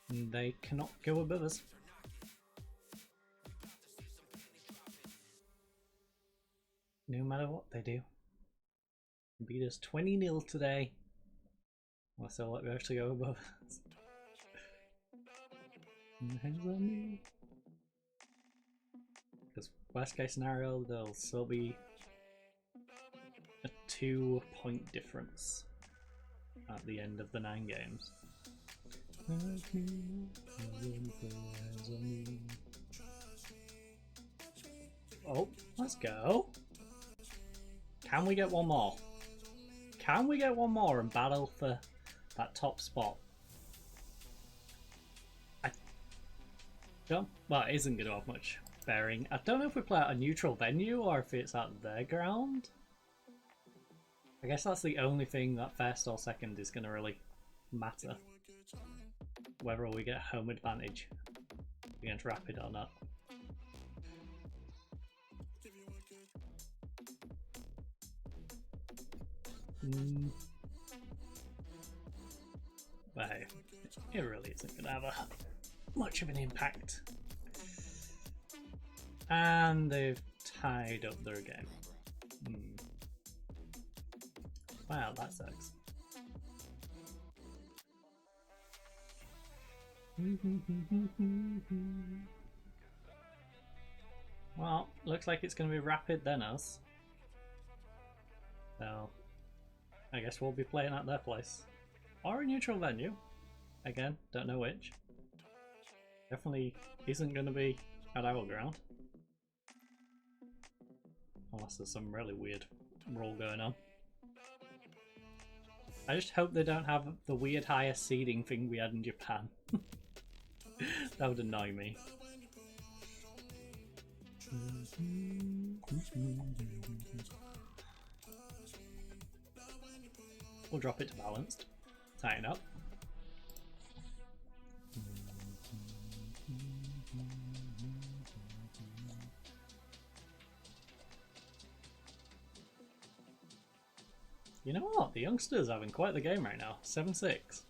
And they cannot go above us. No matter what they do. Beat us 20-0 today. Well, so what, we have to go above us. Hands on me. Because worst case scenario, there'll still be a 2-point difference at the end of the 9 games. Oh, let's go. Can we get one more? Can we get one more and battle for that top spot? I don't. Well, it isn't going to have much bearing. I don't know if we play at a neutral venue or if it's at their ground. I guess that's the only thing that first or second is going to really matter. Whether we get home advantage against Rapid or not. But hey, it really isn't going to have much of an impact. And they've tied up their game. Wow, that sucks. Well, looks like it's going to be Rapid then us. So, I guess we'll be playing at their place. Or a neutral venue. Again, don't know which. Definitely isn't going to be at our ground. Unless there's some really weird rule going on. I just hope they don't have the weird higher seeding thing we had in Japan. That would annoy me. We'll drop it to balanced. Tighten up. You know what? The youngsters are having quite the game right now. 7-6.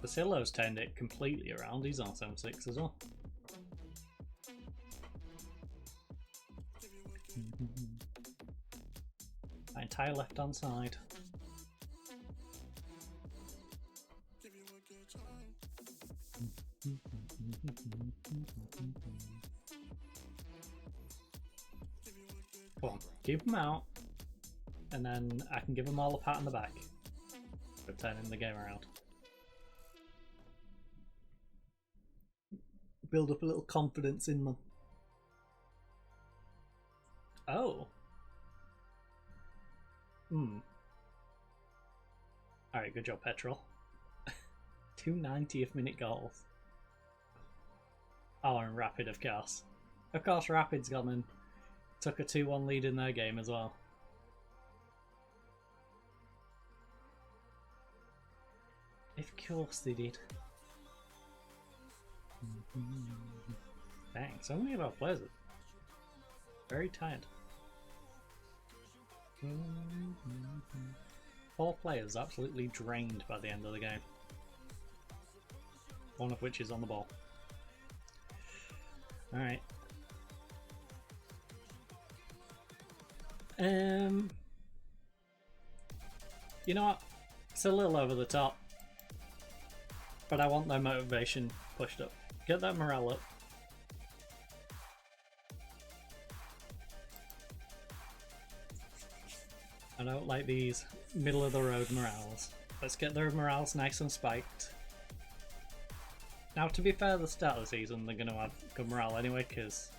Basilo's turned it completely around. He's on 7-6 as well. My entire left-hand side. Come on, keep them out, and then I can give them all a pat on the back for turning the game around. Build up a little confidence in them. Oh. Alright, good job, Petrol. 2 90th minute goals. Oh, and Rapid, of course. Of course, Rapid's gone and took a 2-1 lead in their game as well. Of course they did. Dang, so many of our players are very tired. 4 players absolutely drained by the end of the game. One of which is on the ball. Alright. You know what? It's a little over the top. But I want their motivation pushed up. Get that morale up. I don't like these middle of the road morales. Let's get their morales nice and spiked. Now, to be fair, the start of the season they're going to have good morale anyway, because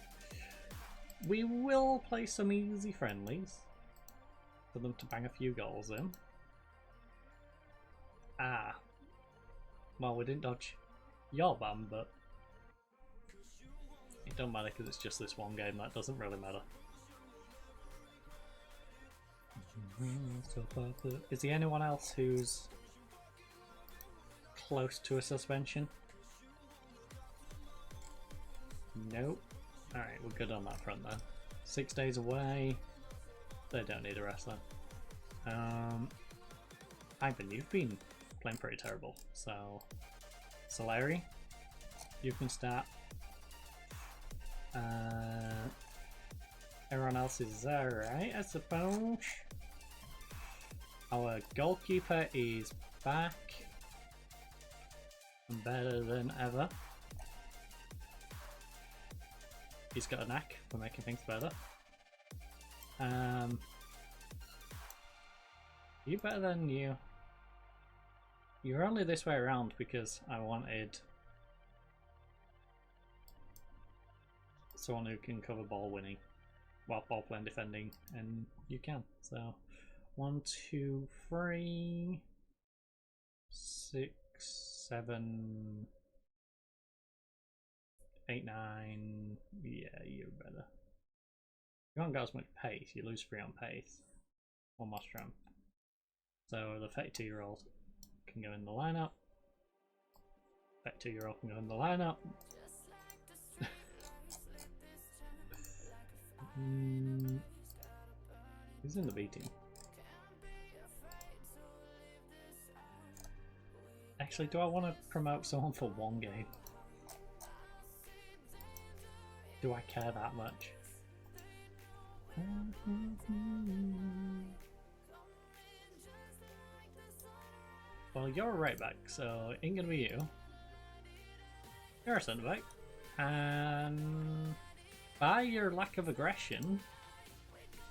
we will play some easy friendlies for them to bang a few goals in. Ah. Well, we didn't dodge your ban, but it don't matter because it's just this one game. That doesn't really matter. Is there anyone else who's close to a suspension? Nope. Alright, we're good on that front then. 6 days away. They don't need a rest then. Ivan, you've been playing pretty terrible, so Solari, you can start. Everyone else is alright, I suppose. Our goalkeeper is back and better than ever. He's got a knack for making things better. You better than you. You're only this way around because I wanted someone who can cover ball winning while ball playing defending, and you can. So 1, 2, 3, 6, 7, 8, 9. Yeah, you're better. You haven't got as much pace. You lose 3 on pace. 1 more strength. So the 32-year-old can go in the lineup. 32-year-old can go in the lineup. Who's in the B team? Actually, do I want to promote someone for 1 game? Do I care that much? Well, you're a right back, so it ain't gonna be you. You're a centre back, and by your lack of aggression,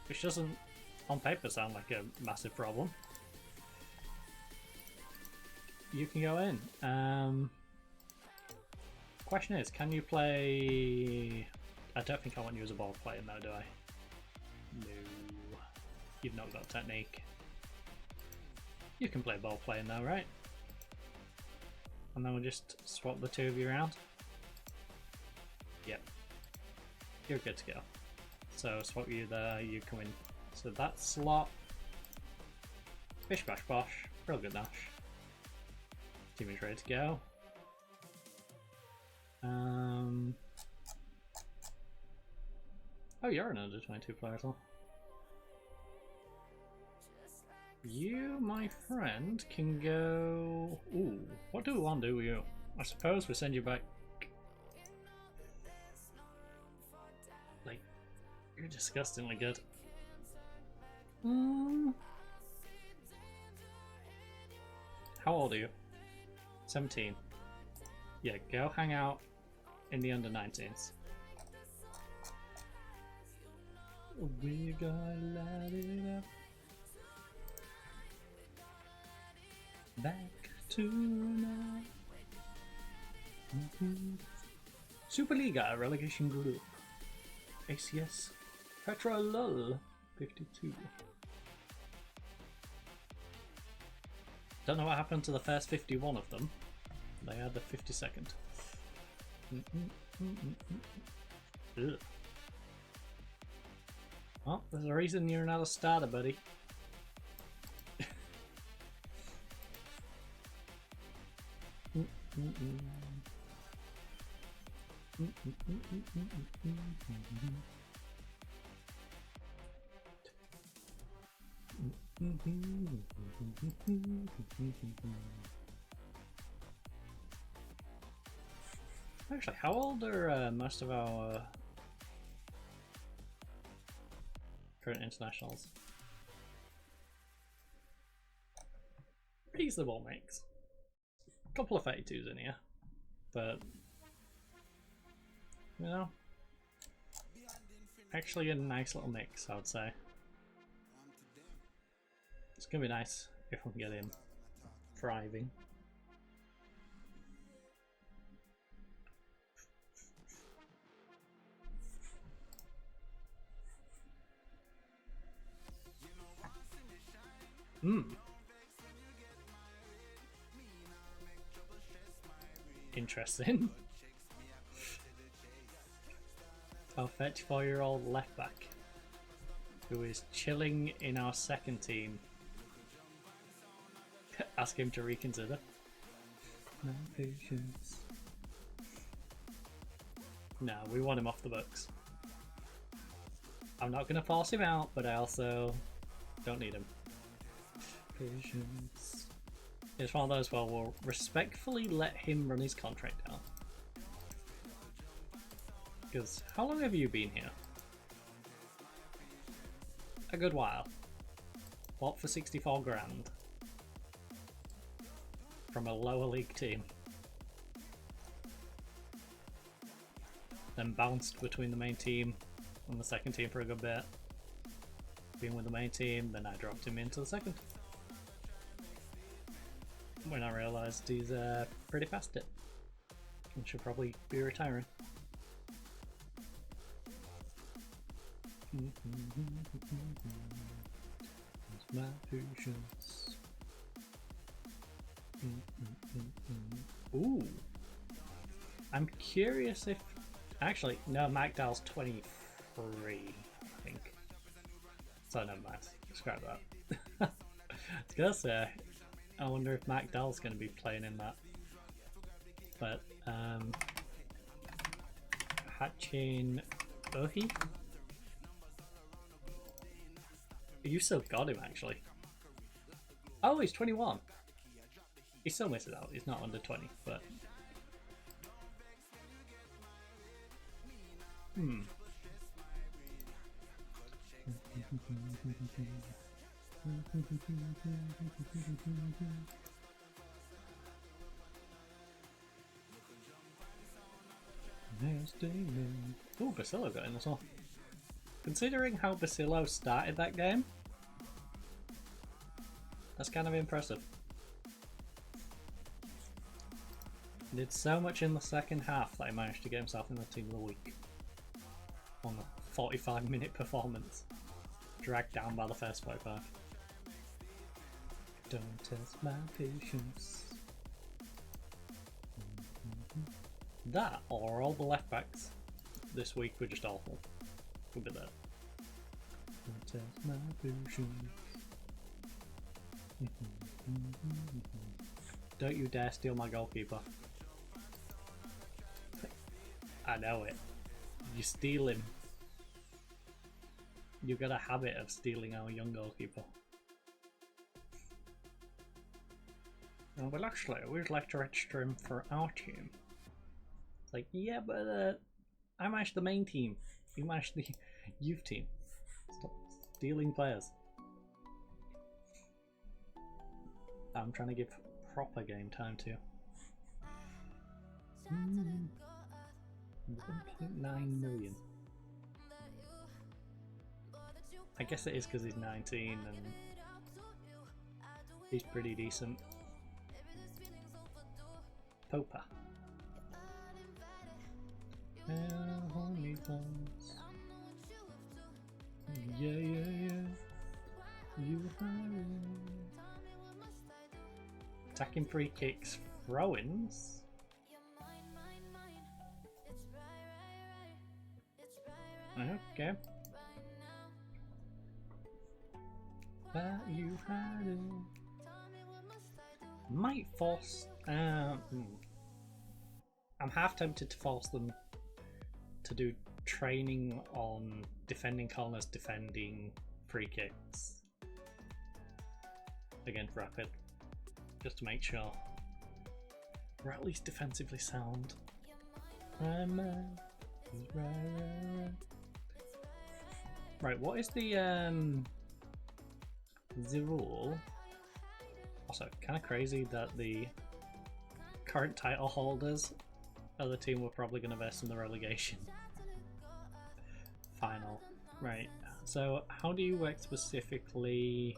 which doesn't on paper sound like a massive problem, you can go in. Question is, can you play? I don't think I want you as a ball player now, do I? No, you've not got technique. You can play ball playing now, right? And then we'll just swap the 2 of you around. Yep. You're good to go. So swap you there, you come in. So that slot. Bish bash bosh. Real good Nash. Team is ready to go. Oh, you're an under 22 player as well. You, my friend, can go. Ooh, what do we want to do with you? I suppose we send you back. Like, you're disgustingly good. How old are you? 17. Yeah, go hang out in the under-19s. We gonna light it up. Back to now. Superliga relegation group. ACS Petra Lull 52. Don't know what happened to the first 51 of them. They had the 52nd. Ugh. Oh, there's a reason you're not a starter, buddy. Actually, how old are most of our current internationals? Reasonable mix. A couple of 32s in here, but you know, actually a nice little mix, I would say. It's gonna be nice if we can get him thriving. Interesting. Our 34-year-old left back who is chilling in our second team. Ask him to reconsider. No patience. No, we want him off the books. I'm not going to force him out, but I also don't need him. Patience. It's one of those where we'll respectfully let him run his contract out. Because how long have you been here? A good while. Bought for 64 grand. From a lower league team. Then bounced between the main team and the second team for a good bit. Been with the main team, then I dropped him into the second. When I realised he's pretty past it. And should probably be retiring. That's my patience. Ooh. I'm curious if... Actually, no, Magdal's 23, I think. So never mind. Scrap that. I was gonna say, I wonder if Magdal's gonna be playing in that. But, Hatchin Ohi? You still got him, actually. Oh, he's 21. He still misses out. He's not under 20, but... Oh, Basillo got in as well. Considering how Basillo started that game, that's kind of impressive. He did so much in the second half that he managed to get himself in the team of the week. On a 45-minute performance. Dragged down by the first 45. Don't test my patience. That, or all the left backs this week were just awful. Could be that. Don't test my patience. Don't you dare steal my goalkeeper. I know it. You steal him. You got a habit of stealing our young goalkeeper. Well, actually, we'd like to register him for our team. It's like, yeah, but I manage the main team. You manage the youth team. Stop stealing players. I'm trying to give proper game time to. 1.9 million. I guess it is because he's 19 and he's pretty decent. Popa. Yeah, yeah, yeah. You attacking free kicks, throw-ins. Okay. That you had it. Might force. I'm half tempted to force them to do training on defending corners, defending free kicks against Rapid, just to make sure we're at least defensively sound. Right, what is the rule? Also, kind of crazy that the current title holders are the team we're probably going to verse in the relegation final. Right, so how do you work specifically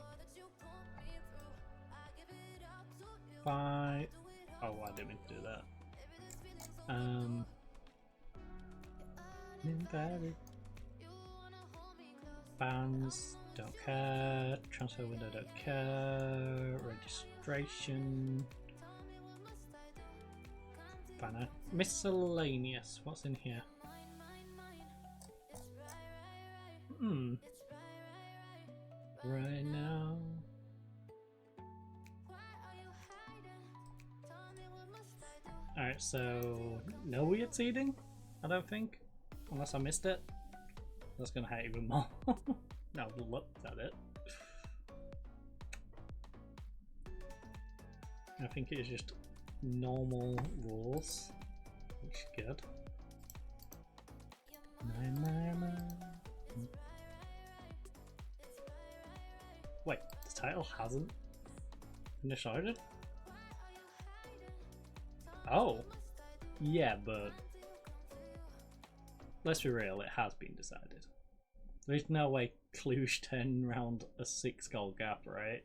by... Oh, I didn't mean to do that. Invalid. Fans don't care. Transfer window don't care. Registration. Banner. Miscellaneous. What's in here? Right now. Alright, so no weird seeding? I don't think. Unless I missed it. That's gonna hurt even more. Now I've looked at it. I think it is just normal rules, which is good. Wait, the title hasn't been decided? Oh! Yeah, but let's be real, it has been decided. There's no way Cluj turn around a 6-goal gap, right?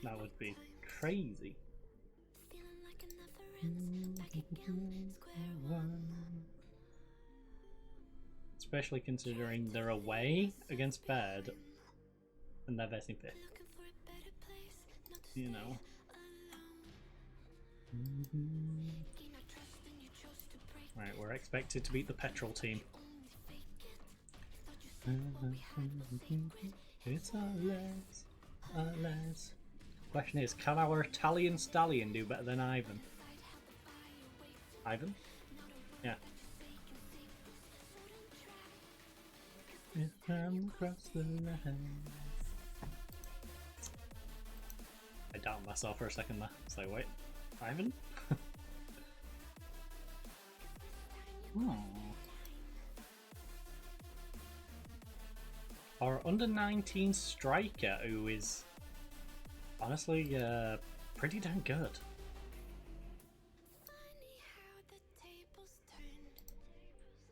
That would be crazy. Especially considering they're away against Baird and they're versing 5th. You know. Right, we're expected to beat the petrol team. It's our lads, our lads. Question is, can our Italian stallion do better than Ivan? Ivan? Yeah. Across the line. I doubted myself for a second there. It's like, wait, Ivan? Our under-19 striker, who is honestly pretty damn good.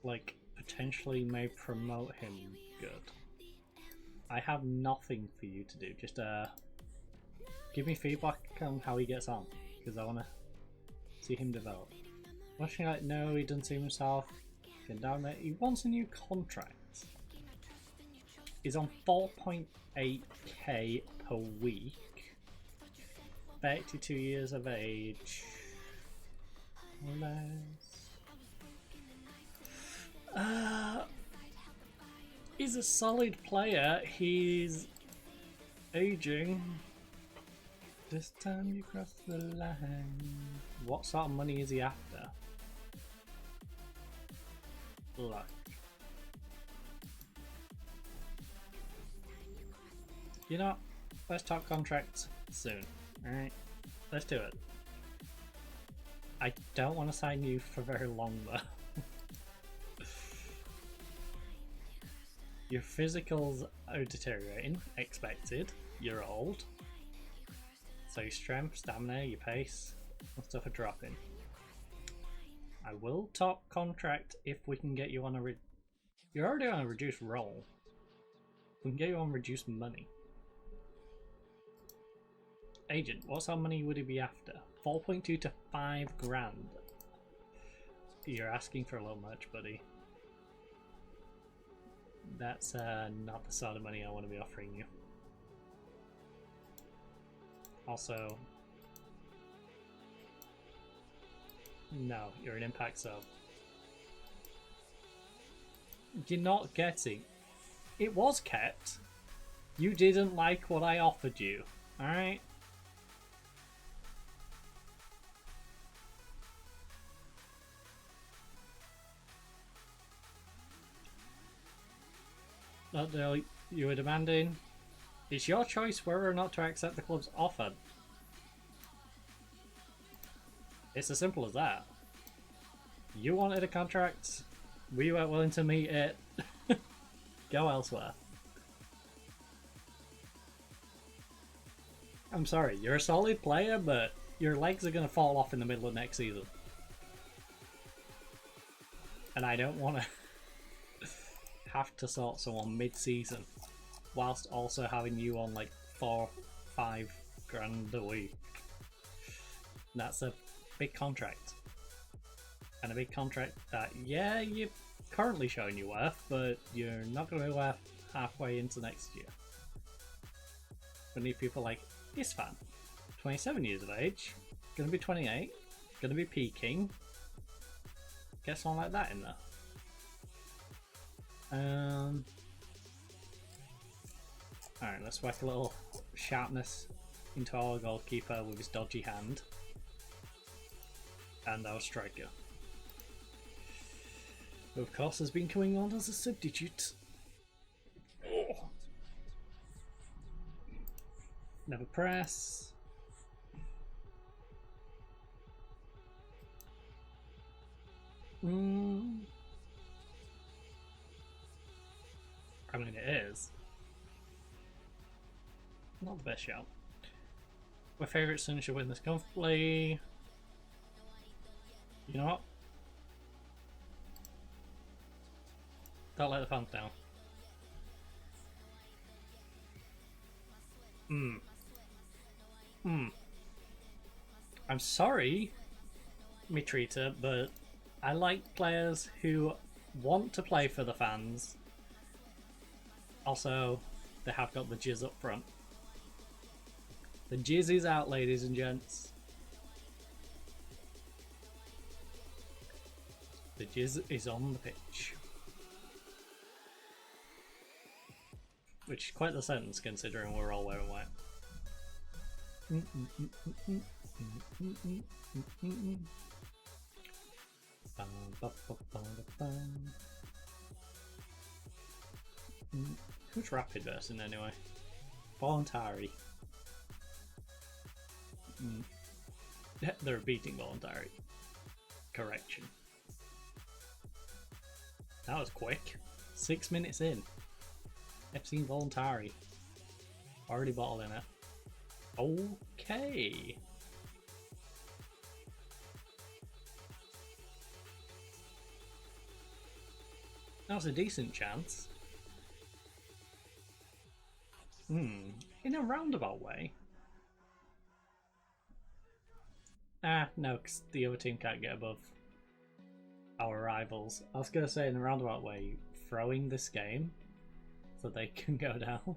Like, potentially may promote him good. I have nothing for you to do, just give me feedback on how he gets on, because I want to see him develop. Watching like, no, he doesn't see himself getting down there. He wants a new contract. He's on 4.8k per week. 32 years of age. He's a solid player. He's aging. This time you cross the line. What sort of money is he after? Look. You know, let's talk contracts soon. Alright? Let's do it. I don't want to sign you for very long though. Your physicals are deteriorating, expected. You're old. So your strength, stamina, your pace, and stuff are dropping. I will talk contract if we can get you on a you're already on a reduced roll. We can get you on reduced money. Agent, what sort of money would he be after? 4.2 to 5 grand. You're asking for a little much, buddy. That's not the sort of money I want to be offering you. Also, no, you're an impact sub. You're not getting. It was kept. You didn't like what I offered you, alright? That deal you were demanding. It's your choice whether or not to accept the club's offer. It's as simple as that. You wanted a contract, we weren't willing to meet it. Go elsewhere. I'm sorry, you're a solid player, but your legs are going to fall off in the middle of next season. And I don't want to have to sort someone mid-season whilst also having you on like 4-5 grand a week. That's a big contract. And a big contract that, yeah, you're currently showing your worth, but you're not going to be worth halfway into next year. We need people like Isfan, 27 years of age, going to be 28, going to be peaking. Get someone like that in there. Alright, let's whack a little sharpness into our goalkeeper with his dodgy hand. And our striker. Who of course has been coming on as a substitute. Oh. Never press. I mean, it is. Not the best shout. My favourite son should win this comfortably. You know what? Don't let the fans down. I'm sorry, Mitrita, but I like players who want to play for the fans. Also, they have got the jizz up front. The jizz is out, ladies and gents. The jizz is on the pitch. Which is quite the sentence considering we're all wearing white. Who's rapid versing anyway? Voluntary. They're beating voluntary. Correction. That was quick. 6 minutes in. FC voluntary. Already bottling it. Okay. That was a decent chance. In a roundabout way. No, because the other team can't get above our rivals. I was going to say in a roundabout way, throwing this game so they can go down.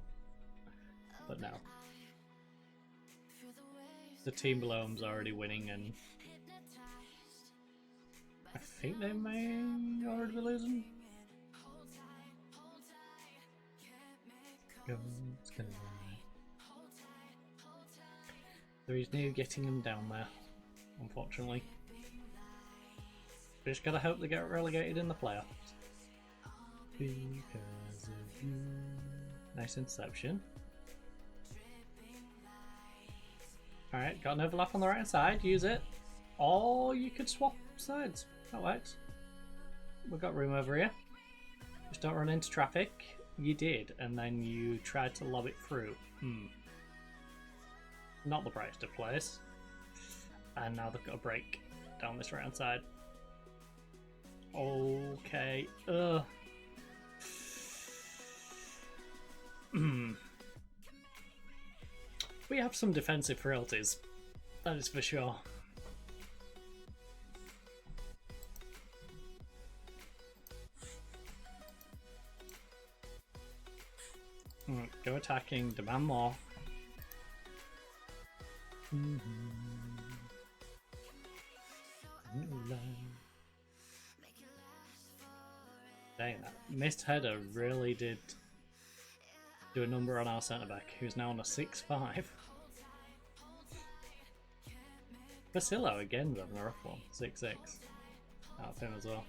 But no. The team below them's already winning, and I think they may already be losing. There is no getting them down there, unfortunately. We just gotta hope they get relegated in the playoffs. Because of you. Nice interception. Alright, got an overlap on the right hand side, use it. Or you could swap sides. That works. We've got room over here. Just don't run into traffic. You did, and then you tried to lob it through. Not the brightest of players. And now they've got a break down this right hand side. Okay. We have some defensive frailties. That is for sure. Go attacking, demand more. Dang, that missed header really did do a number on our centre back, who's now on a 6-5. Basilio again having a rough one, 6-6 out of him as well.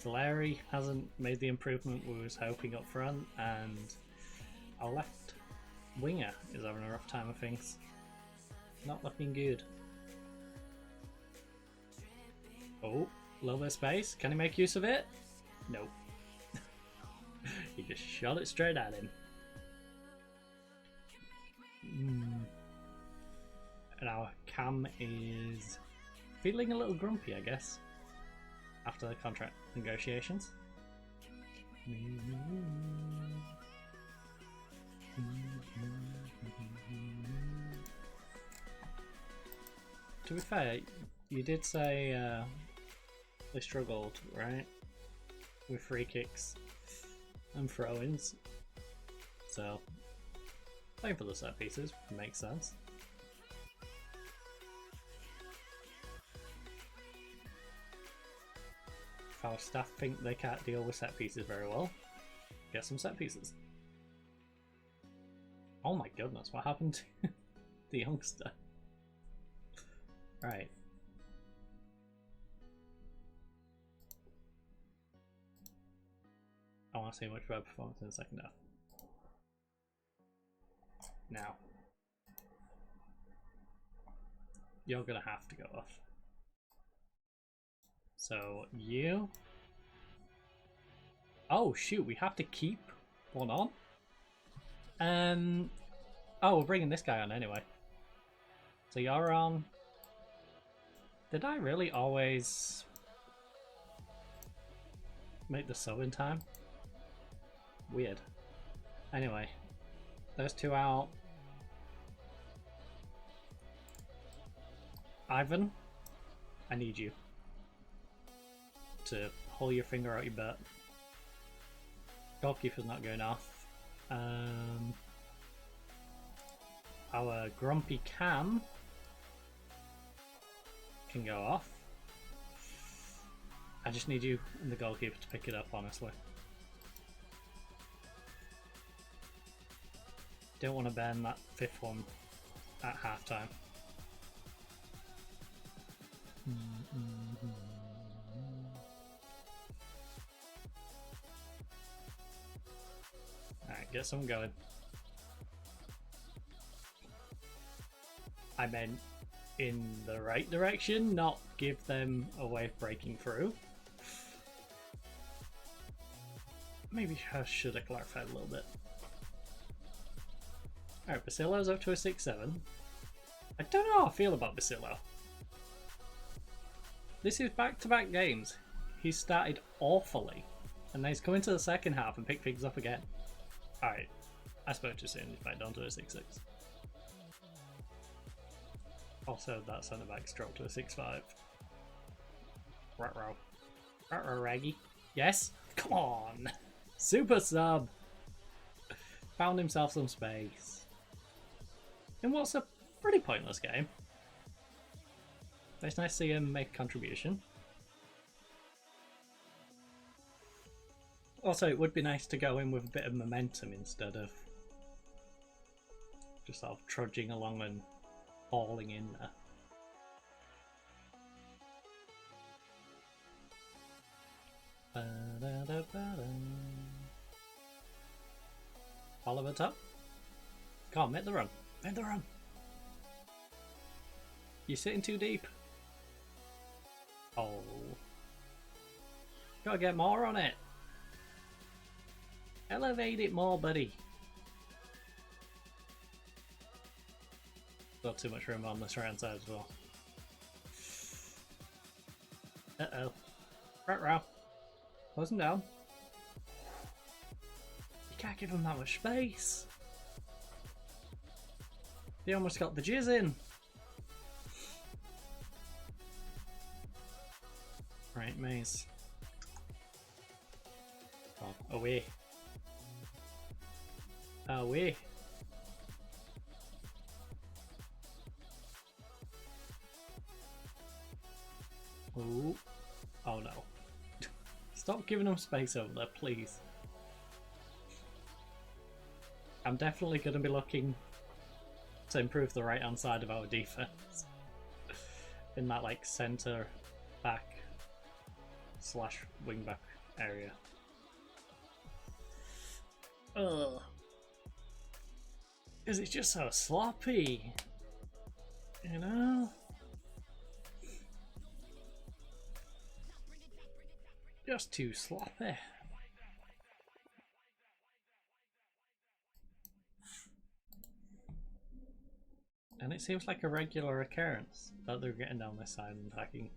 Valeri hasn't made the improvement we was hoping up front, and our left winger is having a rough time of things. Not looking good. Oh, a little bit of space. Can he make use of it? Nope. He just shot it straight at him. And our Cam is feeling a little grumpy, I guess, after the contract negotiations. To be fair, you did say they struggled, right? With free kicks and throw-ins. So, playing for the set pieces makes sense. If our staff think they can't deal with set pieces very well, get some set pieces. Oh my goodness, what happened to the youngster? Right. I want to see a much better performance in the second half. Now, you're gonna have to go off. So you. Oh shoot, we have to keep one on. Oh, we're bringing this guy on anyway. So you're on. Did I really always make the sub in time? Weird. Anyway, those two out. Ivan, I need you to pull your finger out your butt. Goalkeeper's not going off. Our grumpy Cam can go off. I just need you and the goalkeeper to pick it up, honestly. Don't want to ban that fifth one at halftime. Alright, get someone going. I meant in the right direction, not give them a way of breaking through. Maybe I should have clarified a little bit. Alright, Basilio's up to a 6-7. I don't know how I feel about Basilio. This is back-to-back games. He started awfully, and then he's come into the second half and picked things up again. Alright, I spoke too soon. He's back down to a 6-6. Also, that centre back dropped to a 6-5. Ruh-roh. Ruh-roh, Raggy. Yes? Come on! Super sub! Found himself some space. In what's a pretty pointless game. But it's nice to see him make a contribution. Also, it would be nice to go in with a bit of momentum instead of just sort of trudging along and falling in there. Oliver top. Come on, make the run. Make the run. You're sitting too deep. Oh. Gotta get more on it. Elevate it more, buddy. Got too much room on this right hand side as well. Uh-oh. Right, row. Close him down. You can't give him that much space. They almost got the jizz in. Right, maze. Oh, away. Away. Oh. Oh no. Stop giving them space over there, please. I'm definitely going to be looking to improve the right hand side of our defense. In that, like, centre back / wing back area. Ugh. Because it's just so sloppy. You know? Just too sloppy. And it seems like a regular occurrence that they're getting down this side and attacking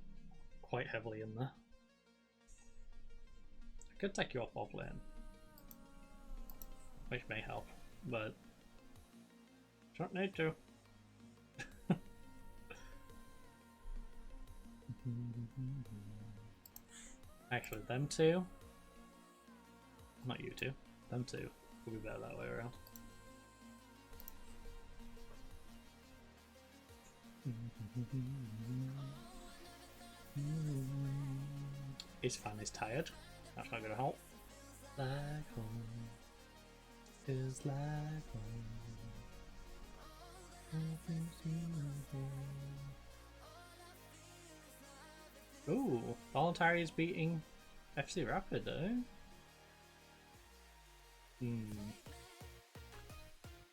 quite heavily in there. I could take you off lane, which may help, but don't need to. Actually, them two, not you two, them two will be better that way around. His fan is tired. That's not gonna help. Like home is like home. Ooh, Voluntary is beating FC Rapid, though.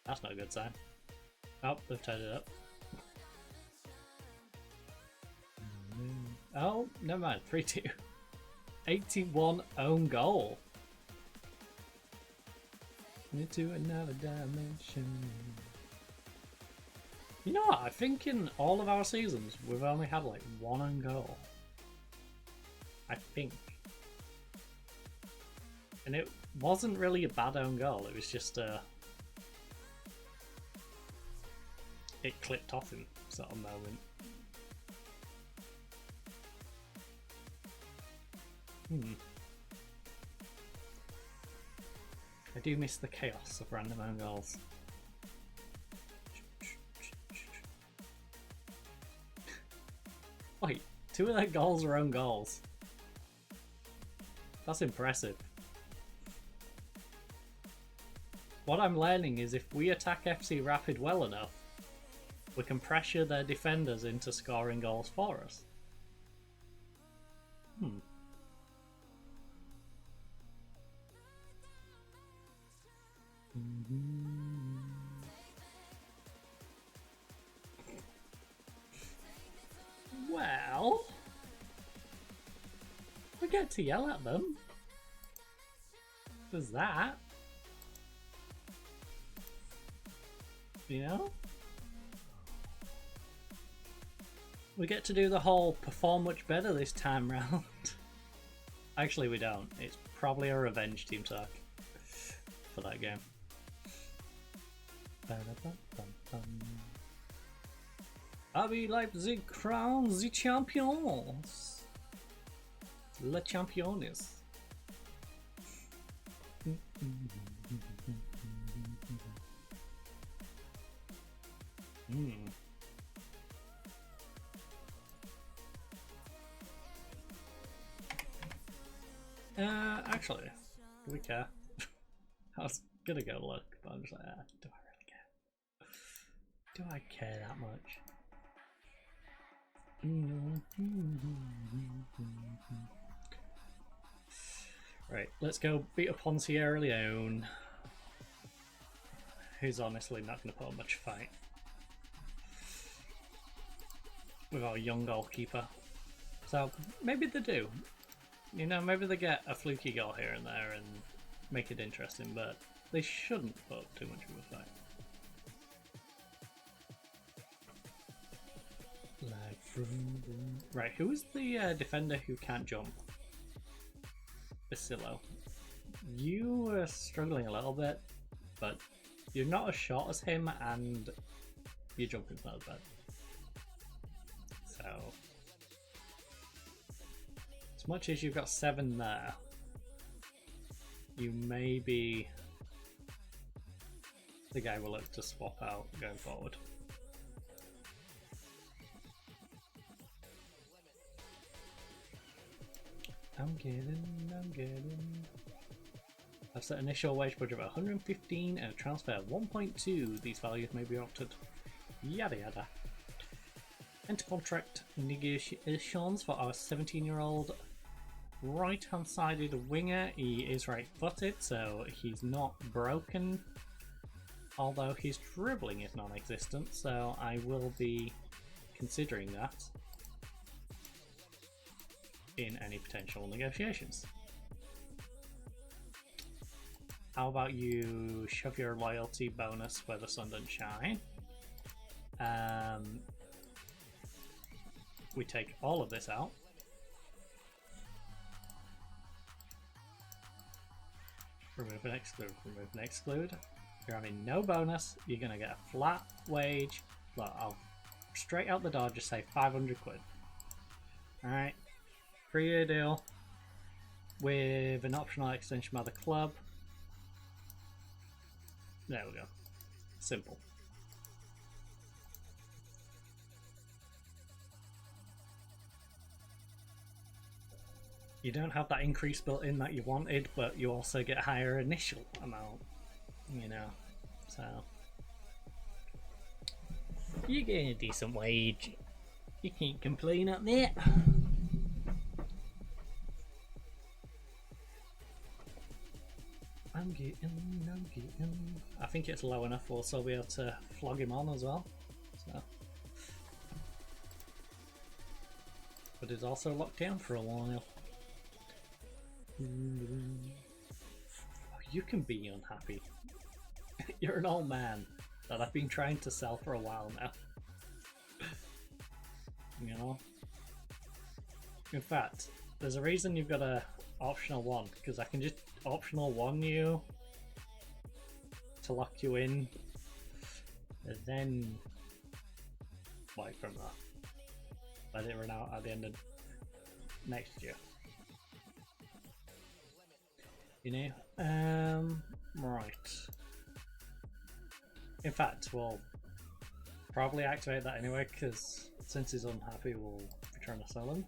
That's not a good sign. Oh, they've tied it up. Oh, never mind. 3-2. 81 own goal. Into another dimension. You know what? I think in all of our seasons we've only had like one own goal. I think. And it wasn't really a bad own goal. It was just it clipped off him sort of moment. I do miss the chaos of random own goals. Wait, 2 of their goals are own goals. That's impressive. What I'm learning is if we attack FC Rapid well enough, we can pressure their defenders into scoring goals for us. Well, we get to yell at them. There's that. You know? We get to do the whole perform much better this time round. Actually, we don't. It's probably a revenge team talk for that game. RB Leipzig crowns the champions. Le Championes. Actually, do we care? I was gonna go look, but I'm just like, do I really care? Do I care that much? Right, let's go beat up on Sierra Leone, who's honestly not going to put up much fight with our young goalkeeper. So maybe they do. You know, maybe they get a fluky goal here and there and make it interesting, but they shouldn't put up too much of a fight. Right, who is the defender who can't jump? Basillo. You were struggling a little bit, but you're not as short as him, and your jumping's not as bad. So, as much as you've got 7 there, you may be the guy we'll look to swap out going forward. I'm getting. I've set initial wage budget of 115 and a transfer of 1.2. These values may be altered. Yada yada. Enter contract negotiations for our 17-year-old right-hand sided winger. He is right-footed, so he's not broken. Although his dribbling is non-existent, so I will be considering that in any potential negotiations. How about you shove your loyalty bonus where the sun doesn't shine? We take all of this out. Remove and exclude, remove and exclude. You're having no bonus, you're going to get a flat wage. Look, I'll straight out the door just say 500 quid. Alright, 3-year deal with an optional extension by the club. There we go. Simple. You don't have that increase built in that you wanted, but you also get a higher initial amount, you know, so you're getting a decent wage. You can't complain up there. I'm getting. I think it's low enough we'll still be able to flog him on as well. So. But it's also locked down for a while. You can be unhappy. You're an old man that I've been trying to sell for a while now. You know? In fact, there's a reason you've got a optional one, because I can just optional one you to lock you in, and then like from that. Let it run out at the end of next year. You know? Right. In fact, we'll probably activate that anyway, because since he's unhappy, we'll be trying to sell him.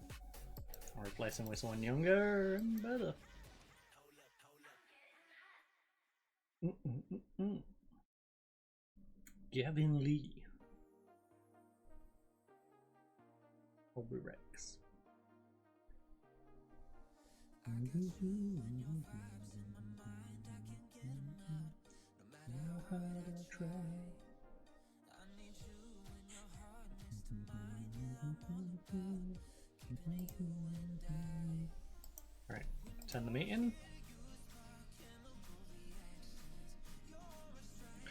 Or replace him with someone younger and better. Gavin Lee. Aubrey Rex. Alright, attend the meeting.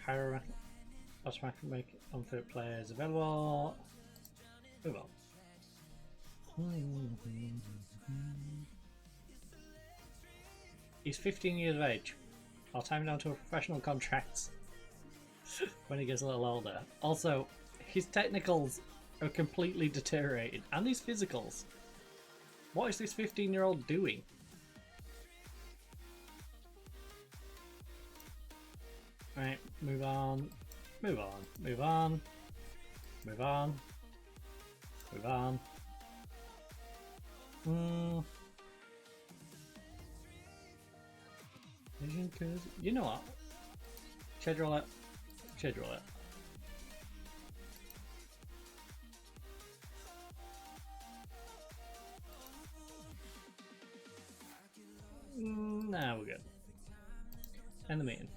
Hire automatically make unfit players available. Move on. He's 15 years of age. I'll time him down to a professional contract when he gets a little older. Also, his technicals are completely deteriorated, and his physicals. What is this 15-year-old doing? Right, move on, move on, move on, move on, move on. You know what? Schedule it. Schedule it. Nah, we're good. End the meeting.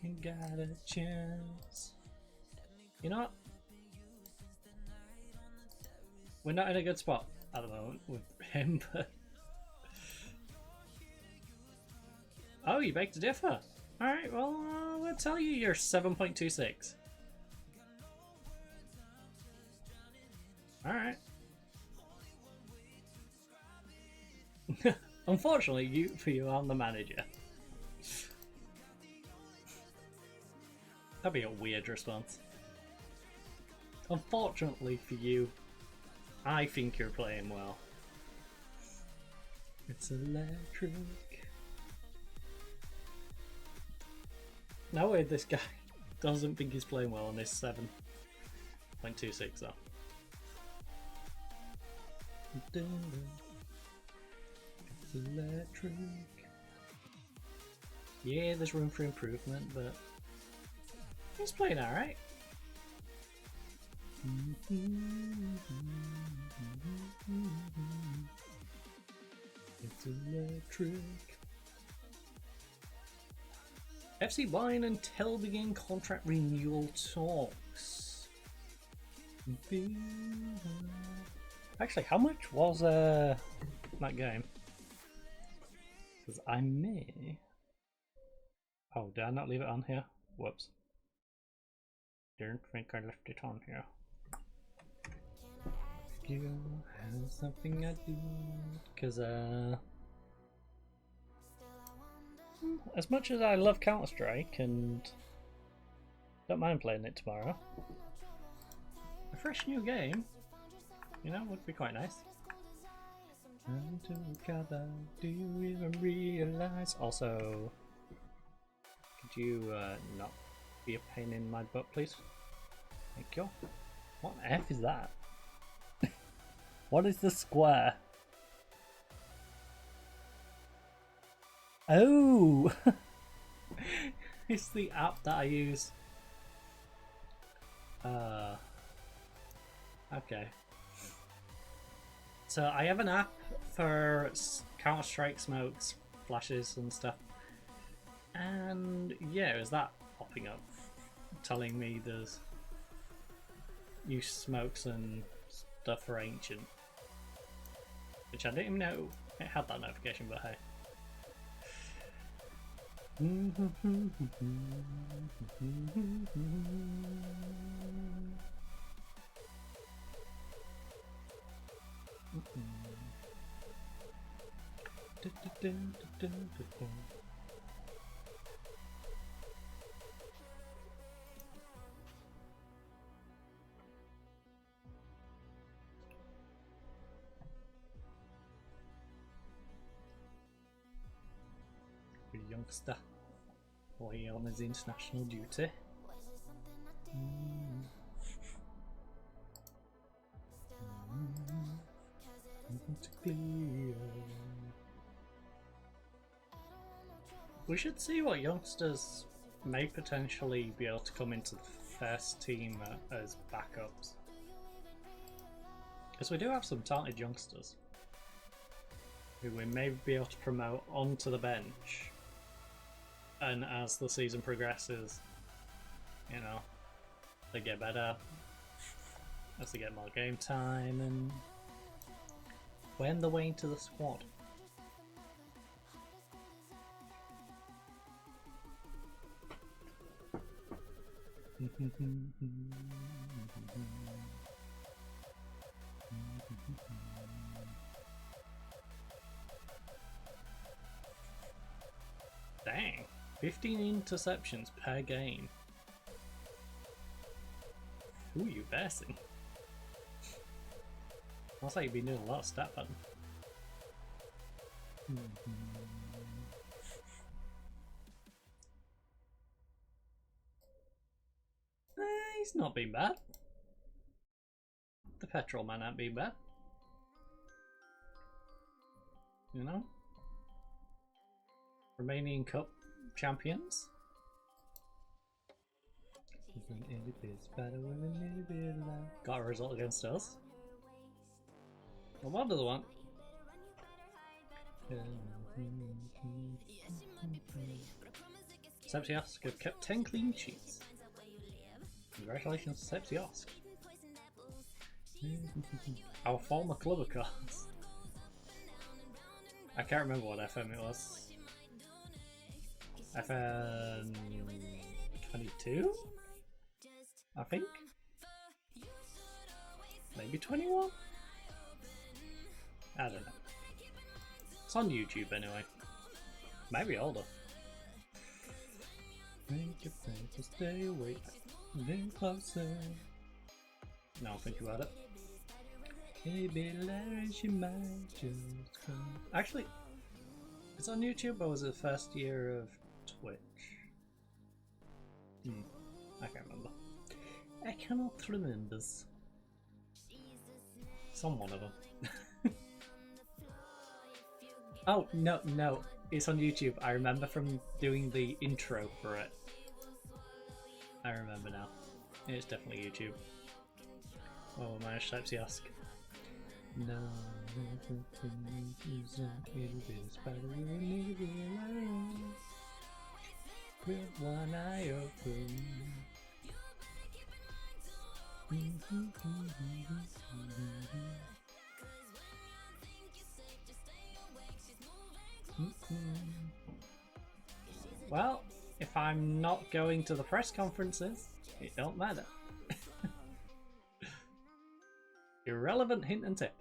You got a chance. You know what? We're not in a good spot at the moment with him, but... Oh, you beg to differ. Alright, well, I'll tell you you're 7.26. Alright. Unfortunately, for you, I'm the manager. That'd be a weird response. Unfortunately for you, I think you're playing well. It's electric. No way this guy doesn't think he's playing well on this 7.26 though. It's electric. Yeah, there's room for improvement, but he's playing alright. It's electric. FC Bayern until begin contract renewal talks. Actually, how much was that game? Because I may. Oh, did I not leave it on here? Whoops. Didn't think I left it on here. You have something I do. Because, as much as I love Counter-Strike and don't mind playing it tomorrow, a fresh new game, you know, would be quite nice. Together, do you even realize? Also, could you not be a pain in my butt, please? Thank you. What the F is that? What is the square? Oh! It's the app that I use. Okay. So I have an app for Counter-Strike smokes, flashes and stuff. And yeah, it was that popping up, telling me there's use smokes and stuff for Ancient. Which I didn't even know it had that notification, but hey. Youngster away on his international duty. We should see what youngsters may potentially be able to come into the first team as backups, because we do have some talented youngsters who we may be able to promote onto the bench, and as the season progresses, you know, they get better as they get more game time and win the way into the squad. Dang, 15 interceptions per game. Who are you versing? Looks like you've been doing a lot of stat pattern. He's not been bad. The petrol man ain't been bad. You know? Romanian Cup champions. Got a result against us. Well, what do they want? Sepsiosk have kept 10 clean sheets. Congratulations, Sepsiosk. Our former club, of course. I can't remember what FM it was. FM22? I think? Maybe 21? I don't know. It's on YouTube anyway. Maybe older. Make your plan to stay awake. Then closer. Now think about it. Maybe later she might just come. Actually, it's on YouTube or was it the first year of Twitch? I can't remember. I cannot remember. Some one of them. Oh, no. It's on YouTube. I remember from doing the intro for it. I remember now. It's definitely YouTube. Oh, my types the ask. No, with one eye open. Well, if I'm not going to the press conferences, it don't matter. Irrelevant hint and tip.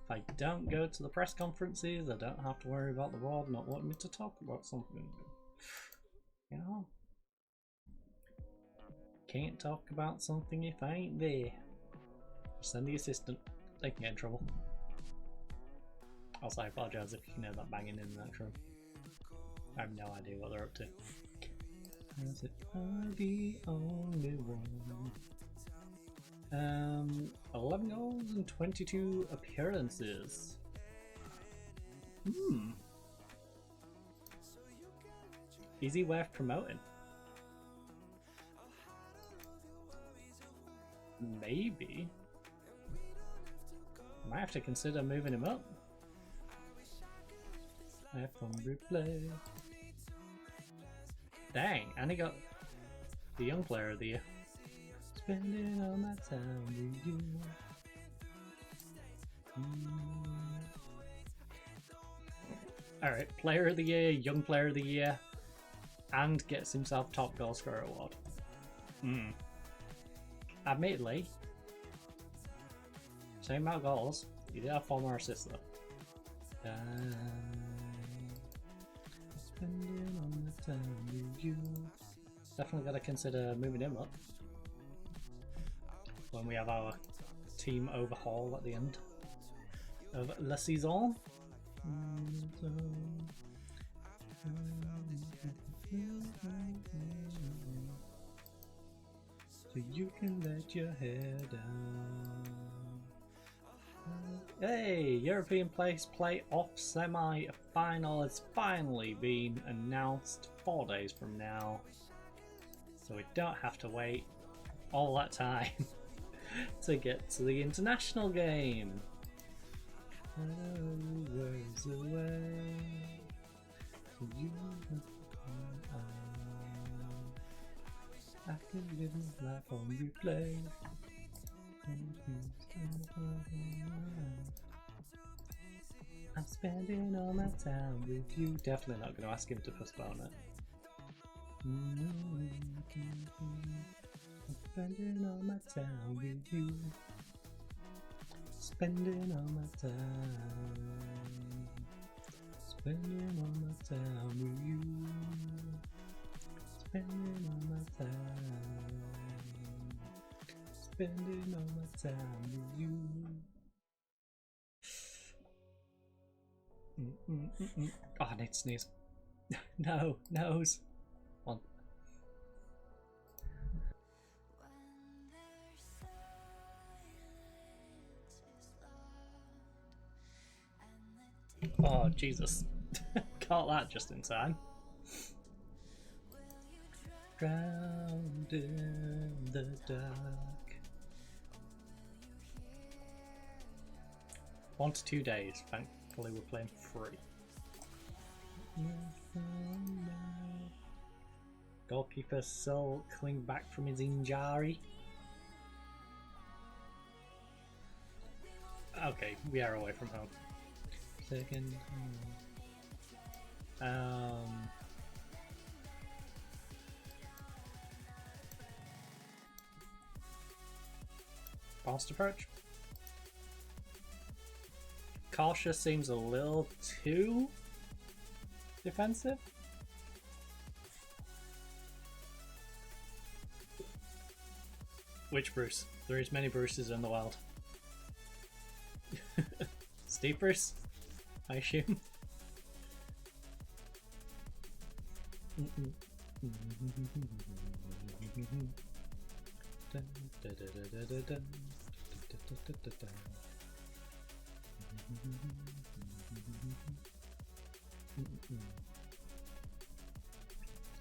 If I don't go to the press conferences, I don't have to worry about the board not wanting me to talk about something. You know? Can't talk about something if I ain't there. Send the assistant. They can get in trouble. Also, I apologise if you can hear that banging in the next room. I have no idea what they're up to. Is it the only one? 11 goals and 22 appearances. Is he worth promoting? Maybe. Might have to consider moving him up. F1 replay. Dang, and he got the young player of the year. Spending all my time with you. Alright, player of the year, young player of the year, and gets himself top goal scorer award. Admittedly, same amount of goals, he did have 4 more assists though. Spending all my time with you. Definitely gotta consider moving him up when we have our team overhaul at the end of La Saison. So you can let your hair down. Hey, European Place Playoff semi-final has finally been announced 4 days from now. So we don't have to wait all that time to get to the international game. Ways away, you I can live my life on replay. I'm spending all my time with you. Definitely not going to ask him to postpone it. I'm spending all my time with you. Spending all my time. Spending all my time with you. Spending all my time. Spending all my time with you. Oh, I need to sneeze. No, nose. One. Oh, Jesus. Caught that just in time. Drowned in the dark. 1 to 2 days. Thankfully, we're playing free. Goalkeeper still coming back from his injury. Okay, we are away from home. Second. Balanced approach. Cautious seems a little too defensive. Which Bruce? There is many Bruces in the world. Steve Bruce, I assume.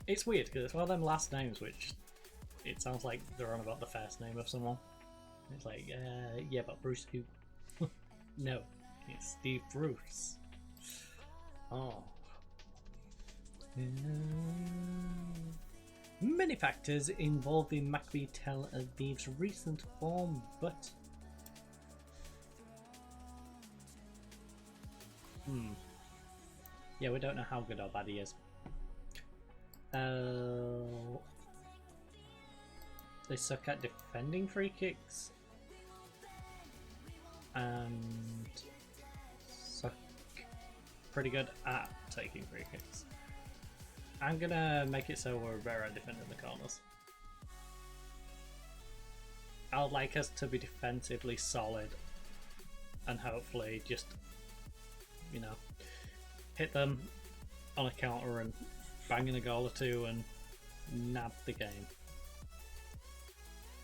It's weird because it's one of them last names which it sounds like they're on about the first name of someone. It's like, yeah, but Bruce who? No, it's Steve Bruce. Oh. Many factors involved in Maccabi Tel Aviv's recent form, but yeah, we don't know how good or bad he is. They suck at defending free kicks and suck pretty good at taking free kicks. I'm gonna make it so we're better at defending the corners. I would like us to be defensively solid and hopefully just, you know, hit them on a counter and bang in a goal or two and nab the game.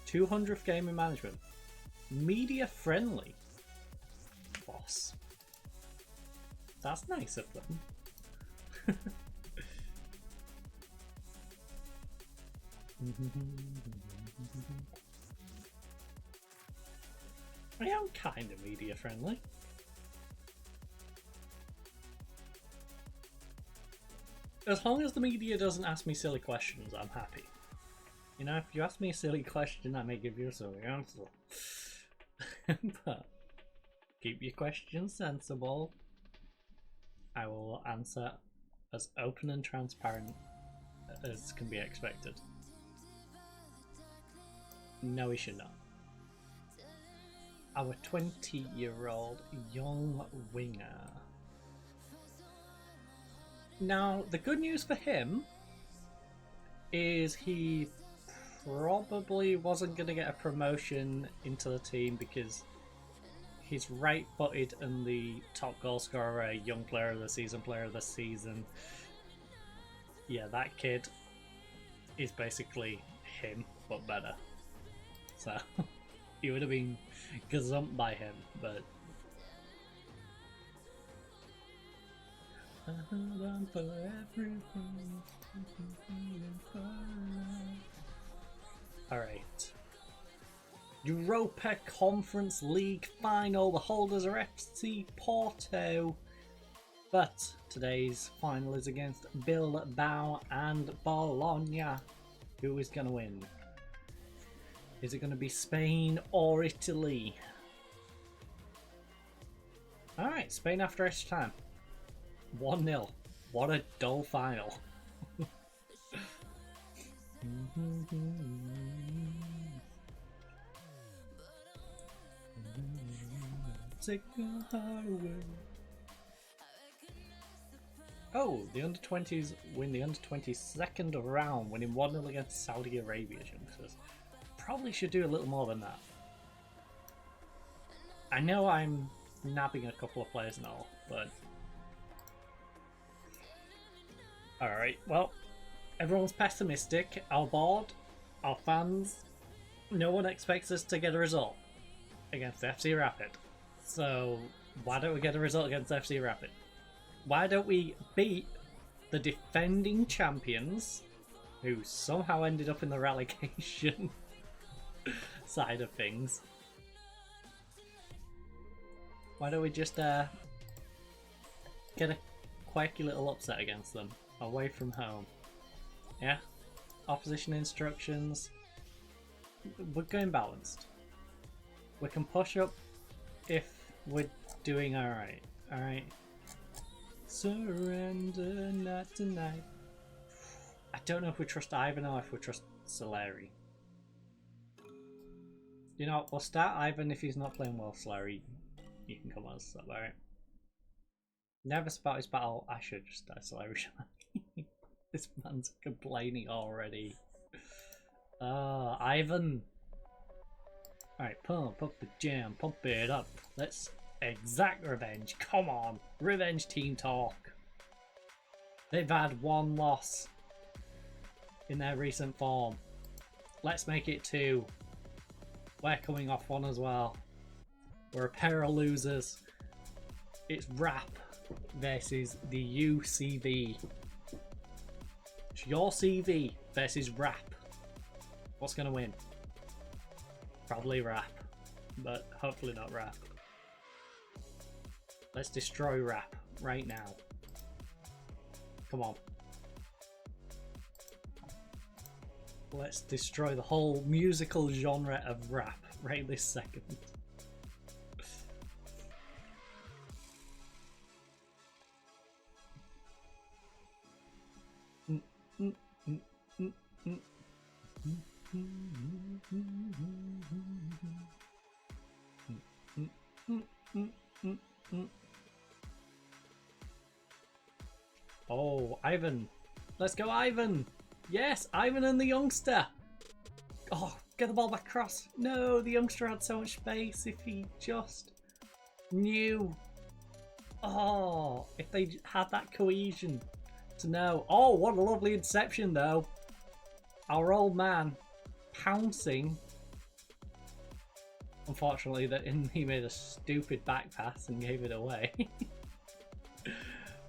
200th game in management. Media friendly. Boss. That's nice of them. I am kind of media friendly. As long as the media doesn't ask me silly questions, I'm happy. You know, if you ask me a silly question, I may give you a silly answer. But keep your questions sensible. I will answer as open and transparent as can be expected. No, we should not. Our 20-year-old young winger. Now, the good news for him is he probably wasn't going to get a promotion into the team because he's right-footed and the top goal scorer, young player of the season. Yeah, that kid is basically him, but better. So, he would have been gazumped by him, but... Alright. Europa Conference League final. The holders are FC Porto. But today's final is against Bilbao and Bologna. Who is going to win? Is it going to be Spain or Italy? Alright, Spain after extra time. 1-0. What a dull final. Take your heart away. Oh, the under-20s win the under-20 second round, winning 1-0 against Saudi Arabia. Youngsters probably should do a little more than that. I know I'm nabbing a couple of players and all, but alright, well, everyone's pessimistic, our board, our fans, no one expects us to get a result against FC Rapid. So why don't we get a result against FC Rapid? Why don't we beat the defending champions who somehow ended up in the relegation side of things? Why don't we just get a quirky little upset against them away from home? Yeah? Opposition instructions. We're going balanced. We can push up if we're doing alright. Alright? Surrender not tonight. I don't know if we trust Ivan or if we trust Solari. You know, we'll start Ivan if he's not playing well. Solari, you can come on as sub, alright? Never spot his battle. I should just isolate. This man's complaining already. Ivan. Alright, pump up the jam, pump it up. Let's exact revenge. Come on. Revenge team talk. They've had one loss in their recent form. Let's make it 2. We're coming off 1 as well. We're a pair of losers. It's Rap versus the UCV. It's your CV versus Rap. What's gonna win? Probably Rap, but hopefully not Rap. Let's destroy Rap right now. Come on. Let's destroy the whole musical genre of rap right this second. Oh, Ivan. Let's go, Ivan. Yes, Ivan and the youngster. Oh, get the ball back across. No, the youngster had so much space if he just knew. Oh, if they had that cohesion to know. Oh, what a lovely inception, though. Our old man pouncing. Unfortunately, he made a stupid back pass and gave it away.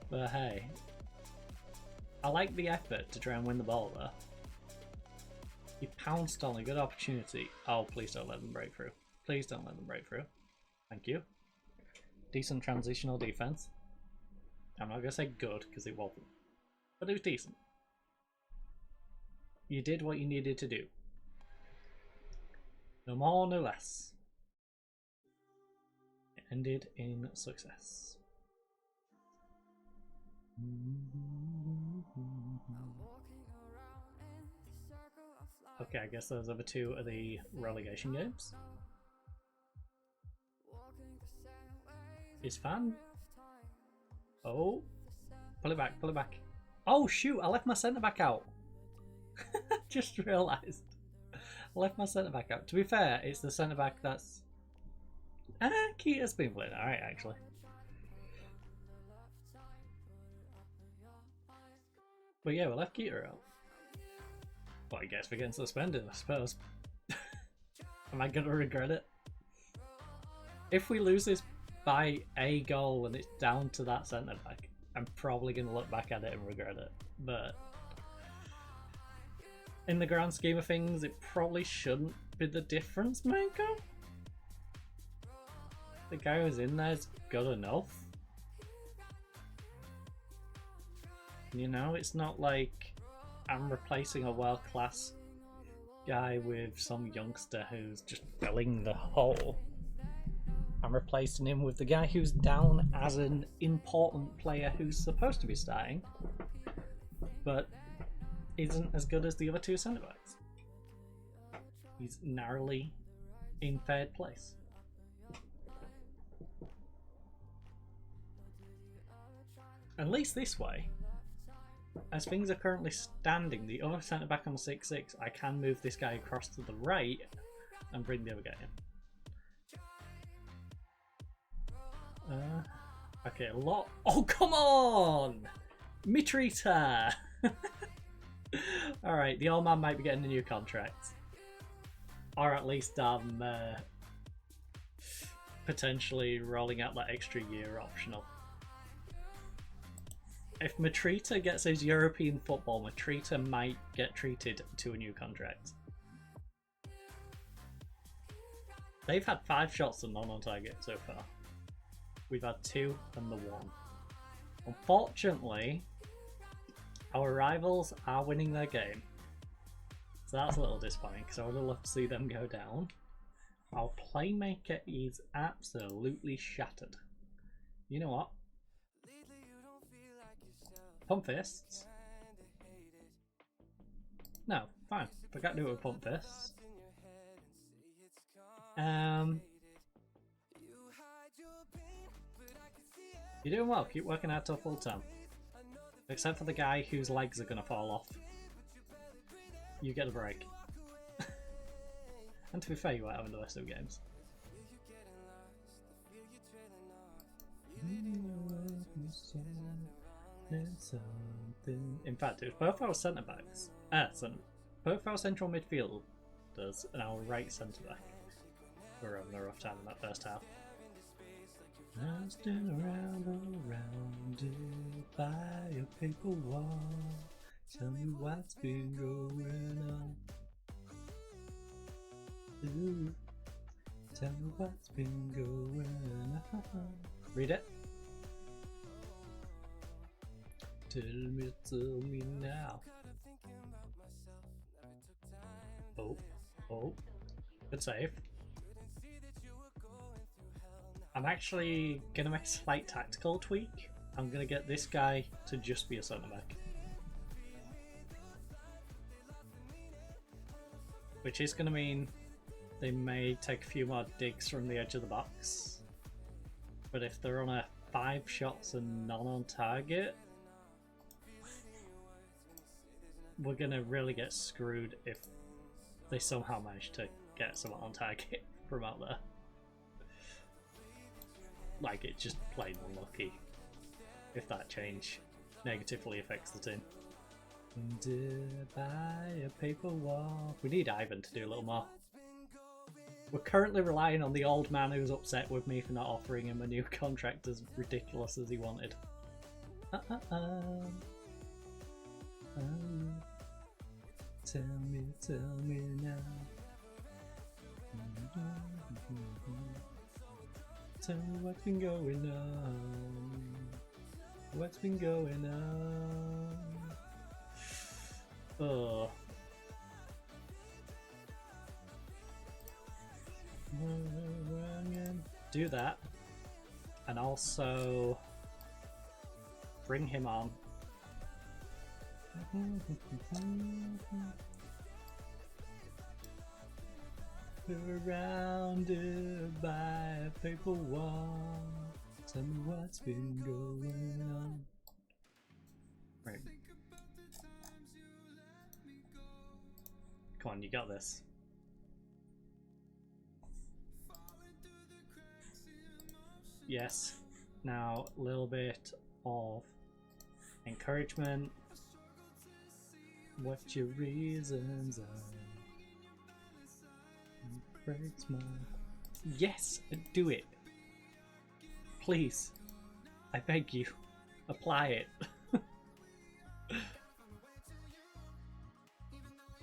But hey, I like the effort to try and win the ball though. He pounced on a good opportunity. Oh, please don't let them break through. Please don't let them break through. Thank you. Decent transitional defense. I'm not gonna say good because it wasn't, but it was decent. You did what you needed to do. No more, no less. It ended in success. Okay, I guess those other 2 are the relegation games. Is Fan? Oh, pull it back, pull it back. Oh shoot, I left my centre back out. Just realised. I left my centre back out. To be fair, it's the centre back that's... Keita's been playing alright actually. But yeah, we left Keita out. Well, I guess we're getting suspended, I suppose. Am I going to regret it? If we lose this by a goal and it's down to that centre back, I'm probably going to look back at it and regret it. But in the grand scheme of things, it probably shouldn't be the difference maker. The guy who's in there is good enough. You know, it's not like I'm replacing a world-class guy with some youngster who's just filling the hole. I'm replacing him with the guy who's down as an important player who's supposed to be starting, but isn't as good as the other 2 centre-backs. He's narrowly in 3rd place. At least this way, as things are currently standing, the other centre-back on 6-6, I can move this guy across to the right and bring the other guy in. Okay, a lot. Oh, come on! Mitrita! Alright, the old man might be getting a new contract. Or at least potentially rolling out that extra year optional. If Mitrita gets his European football, Mitrita might get treated to a new contract. They've had 5 shots and none on target so far. We've had 2 and the 1. Unfortunately, our rivals are winning their game. So that's a little disappointing because I would have loved to see them go down. Our playmaker is absolutely shattered. You know what? Pump fists? No, fine. Forgot to do it with pump fists. You're doing well. Keep working out till full time. Except for the guy whose legs are gonna fall off. You get a break. And to be fair, you won't have in the rest of the games. In fact, it was both our centre backs. Both our central midfielders and our right centre back were having a rough time in that first half. I'm still around it by a paper wall. Tell me what's been going on. Ooh, tell me what's been going on. Read it. Tell me now. Oh, good save. I'm actually gonna make a slight tactical tweak. I'm gonna get this guy to just be a centre back, which is gonna mean they may take a few more digs from the edge of the box. But if they're on a 5 shots and none on target, we're gonna really get screwed if they somehow manage to get someone on target from out there. Like, it's just plain unlucky if that change negatively affects the team. By a paper wall. We need Ivan to do a little more. We're currently relying on the old man who's upset with me for not offering him a new contract as ridiculous as he wanted. Tell me now. Tell me what's been going on. What's been going on? Oh. Do that, and also bring him on. Surrounded by a paper wall. Tell me what's been going on. Right. Come on, you got this. Yes. Now, a little bit of encouragement. What your reasons are. Breaks my... Yes! Do it! Please. I beg you. Apply it.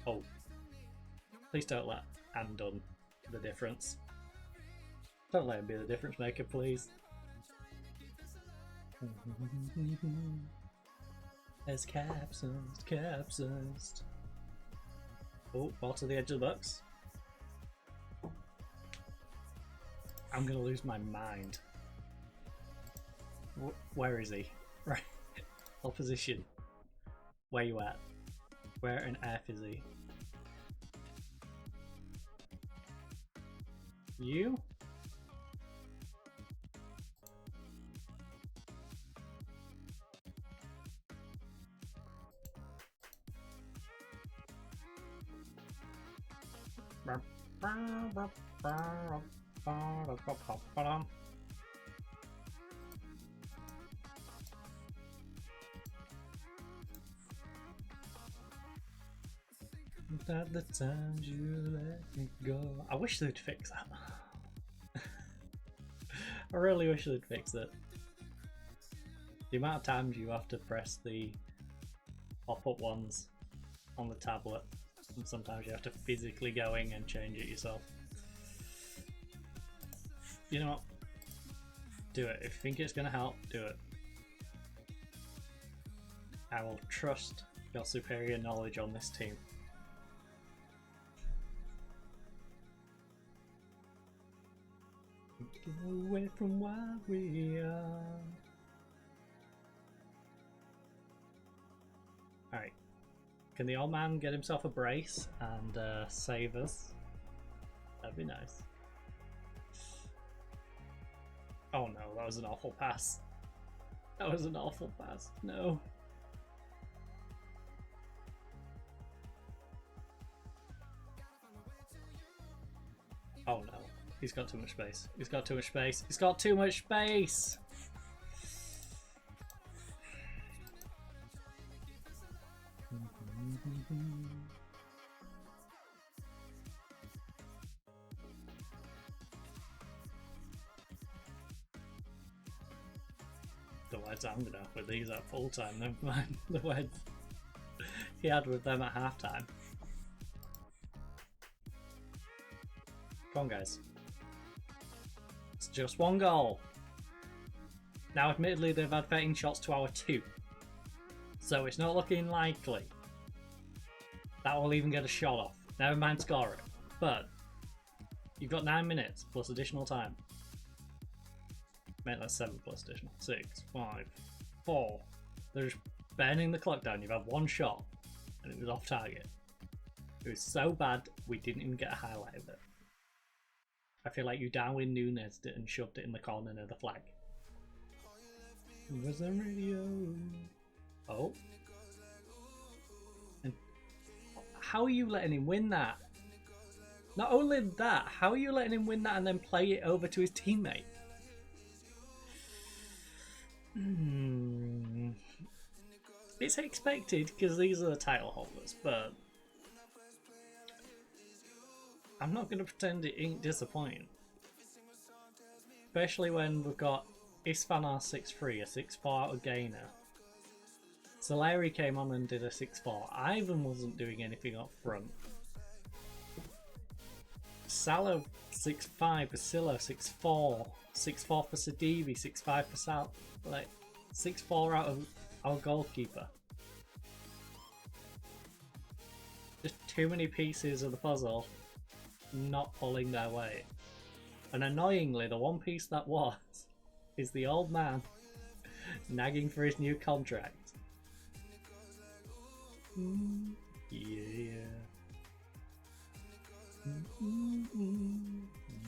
Oh. Please don't let Andon the difference. Don't let him be the difference maker, please. As capsized. Oh, ball to the edge of the box. I'm gonna lose my mind. Where is he? Right. Opposition. Where you at? Where on earth is he? You? At the times you let me go. I wish they'd fix that. I really wish they'd fix it. The amount of times you have to press the pop-up ones on the tablet, and sometimes you have to physically go in and change it yourself. You know what? Do it. If you think it's going to help, do it. I will trust your superior knowledge on this team. Get away from what we are. Alright. Can the old man get himself a brace and save us? That'd be nice. Oh no, that was an awful pass. That was an awful pass. No. Oh no. He's got too much space. He's got too much space. He's got too much space! The words I'm gonna have with these at full time, never mind the words he had with them at half time. Come on, guys. It's just one goal. Now, admittedly, they've had 13 shots to our 2. So it's not looking likely that will even get a shot off. Never mind score it. But you've got 9 minutes plus additional time. Mate, that's 7 plus additional. 6, 5, 4. They're just burning the clock down. You've had 1 shot and it was off target. It was so bad we didn't even get a highlight of it. I feel like you Darwin Núñez it and shoved it in the corner near the flag. Was the radio? Oh. And how are you letting him win that? Not only that, how are you letting him win that and then play it over to his teammate? It's expected because these are the title holders, but I'm not going to pretend it ain't disappointing. Especially when we've got Isfanar 6-3, a 6-4 out of Gainer. Soleri came on and did a 6-4. Ivan wasn't doing anything up front. Salah 6-5, Basillo 6-4, 6-4 for Sadivi, 6-5 for Sal. Like 6-4 out of our goalkeeper. Just too many pieces of the puzzle not pulling their weight. And annoyingly, the one piece that was is the old man nagging for his new contract. Yeah.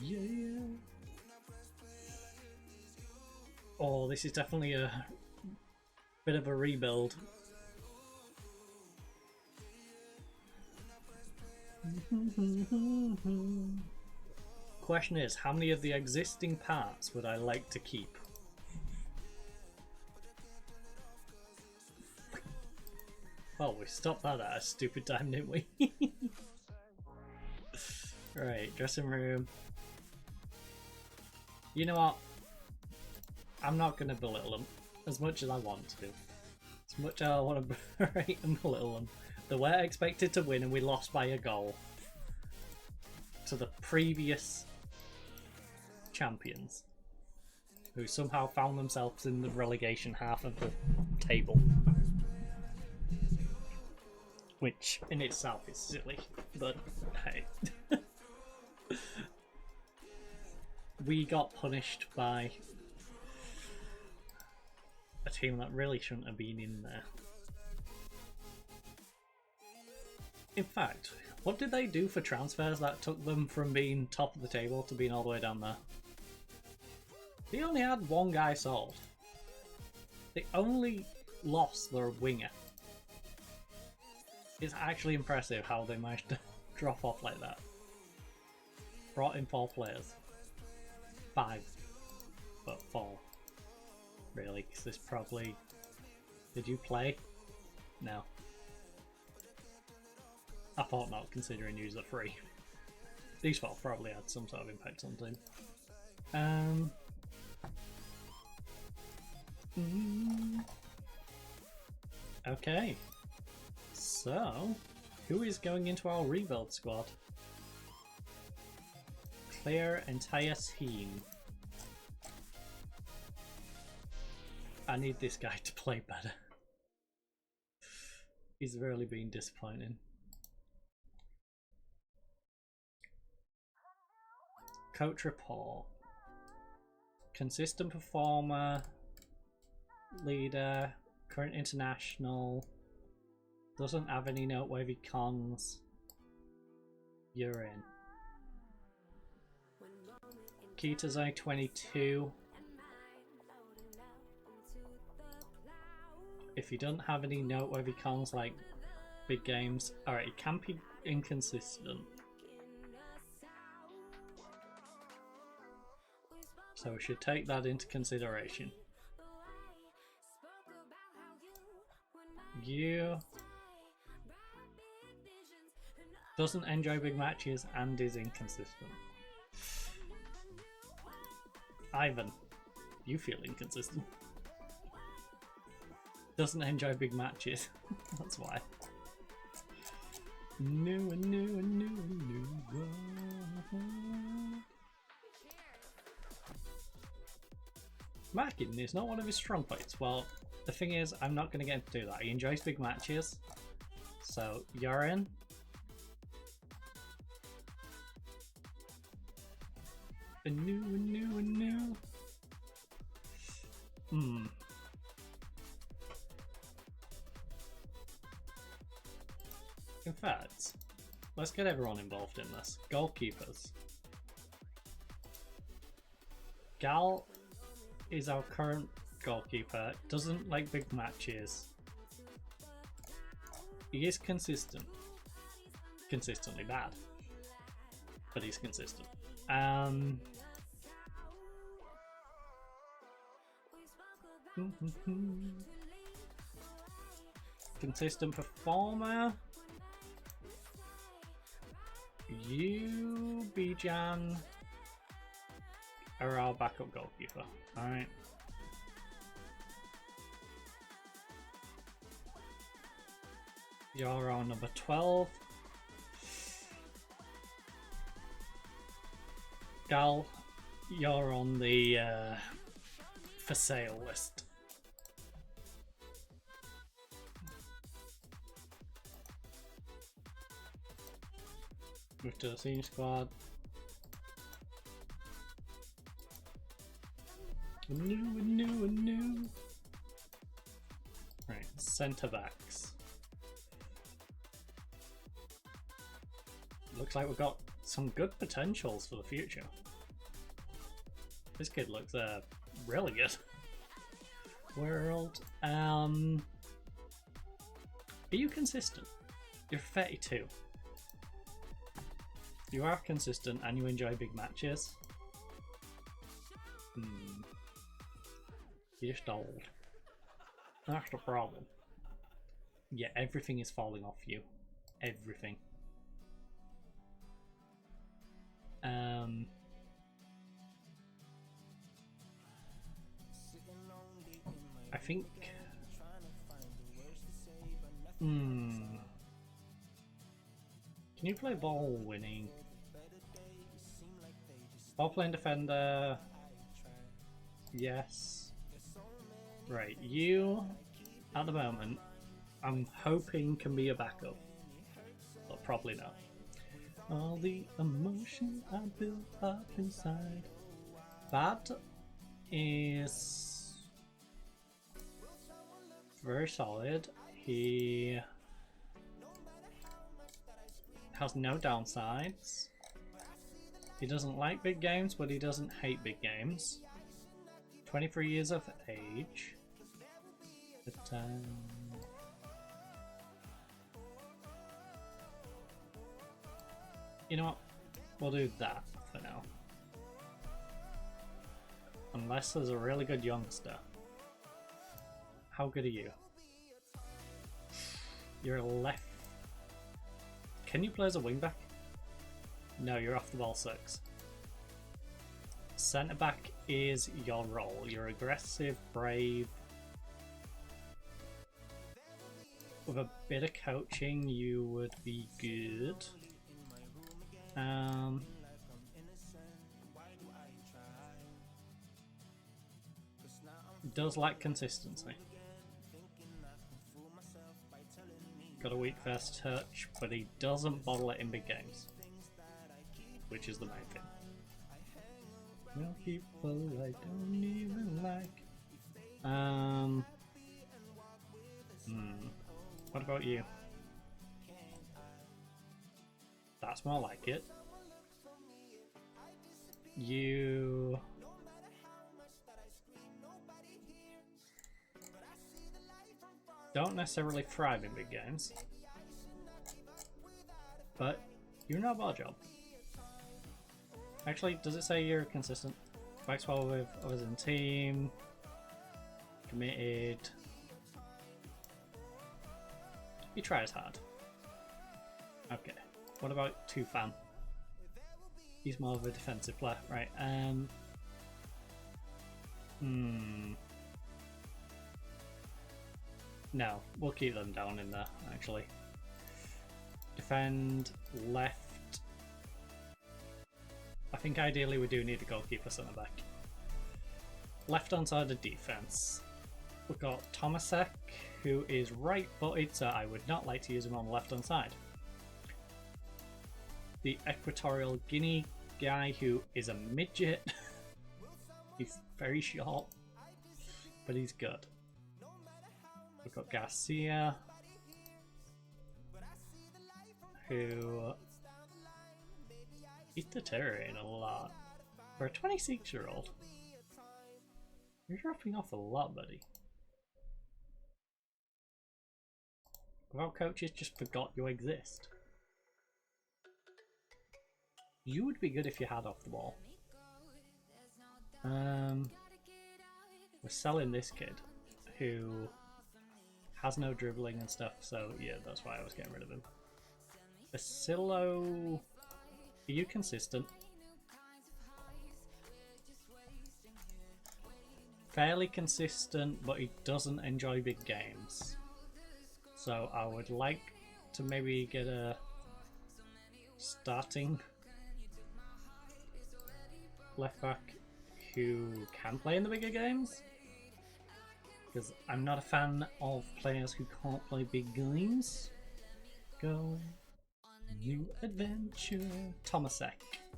Yeah. Oh, this is definitely a bit of a rebuild. Question is, how many of the existing parts would I like to keep? Well, we stopped that at a stupid time, didn't we? Right, dressing room. You know what? I'm not going to belittle them as much as I want to. As much as I want to berate and belittle them. They were expected to win and we lost by a goal to the previous champions, who somehow found themselves in the relegation half of the table. Which in itself is silly, but hey. We got punished by a team that really shouldn't have been in there. In fact, what did they do for transfers that took them from being top of the table to being all the way down there? They only had one guy sold. They only lost their winger. It's actually impressive how they managed to drop off like that. Brought in 4 players. 5. But 4. Really, because this probably... Did you play? No. I thought not, considering you are free. These 4 probably had some sort of impact on the team. Okay. So, who is going into our rebuild squad? Clear entire team. I need this guy to play better. He's really been disappointing. Coach report. Consistent performer. Leader. Current international. Doesn't have any noteworthy cons. You're in. Kita's only 22. if he doesn't have any noteworthy cons like big games, alright, he can be inconsistent. So we should take that into consideration. You doesn't enjoy big matches and is inconsistent. Ivan, you feel inconsistent. Doesn't enjoy big matches. That's why. New. Marketing is not one of his strong points. Well, the thing is, I'm not going to get him to do that. He enjoys big matches. So, you're in. A new. In fact, let's get everyone involved in this. Goalkeepers. Gal is our current goalkeeper. Doesn't like big matches. He is consistent. Consistently bad. But he's consistent. Consistent performer. You, Bijan, are our backup goalkeeper. Alright. You're our number 12. Gal, you're on the for sale list. Move to the senior squad. New. Right, centre backs. Looks like we've got some good potentials for the future. This kid looks really good. World. Are you consistent? You're 32. You are consistent and you enjoy big matches. You're just old. That's the problem. Yeah, everything is falling off you. Everything. I think. Can you play ball winning? Ball playing defender. Yes. Right, you at the moment, I'm hoping can be a backup, but probably not. All the emotion I built up inside. Bad is very solid. He has no downsides. He doesn't like big games, but he doesn't hate big games. 23 years of age. But, you know what? We'll do that for now. Unless there's a really good youngster. How good are you? You're a left. Can you play as a wingback? No, you're off the ball 6. Centre back is your role. You're aggressive, brave. With a bit of coaching, you would be good. Does like consistency. Got a weak first touch, but he doesn't bottle it in big games, which is the main thing. Well, people I don't even like. What about you? That's more like it. You. don't necessarily thrive in big games, but you know about a job. Actually, does it say you're consistent? Works well with others in team, committed. You try as hard. Okay. What about Tufan? He's more of a defensive player, right? No, we'll keep them down in there, actually. Defend, left. I think ideally we do need a goalkeeper centre back. Left hand side of defence. We've got Tomasek, who is right footed, so I would not like to use him on the left hand side. The Equatorial Guinea guy, who is a midget. He's very short, but he's good. We've got Garcia, who he's deteriorating a lot. For a 26-year-old, you're dropping off a lot, buddy. Well, coaches just forgot you exist. You would be good if you had off the ball. We're selling this kid who has no dribbling and stuff, so yeah, that's why I was getting rid of him. Basilio, are you consistent? Fairly consistent, but he doesn't enjoy big games. So I would like to maybe get a starting left back who can play in the bigger games, because I'm not a fan of players who can't play big games. Go new adventure. Tomasek,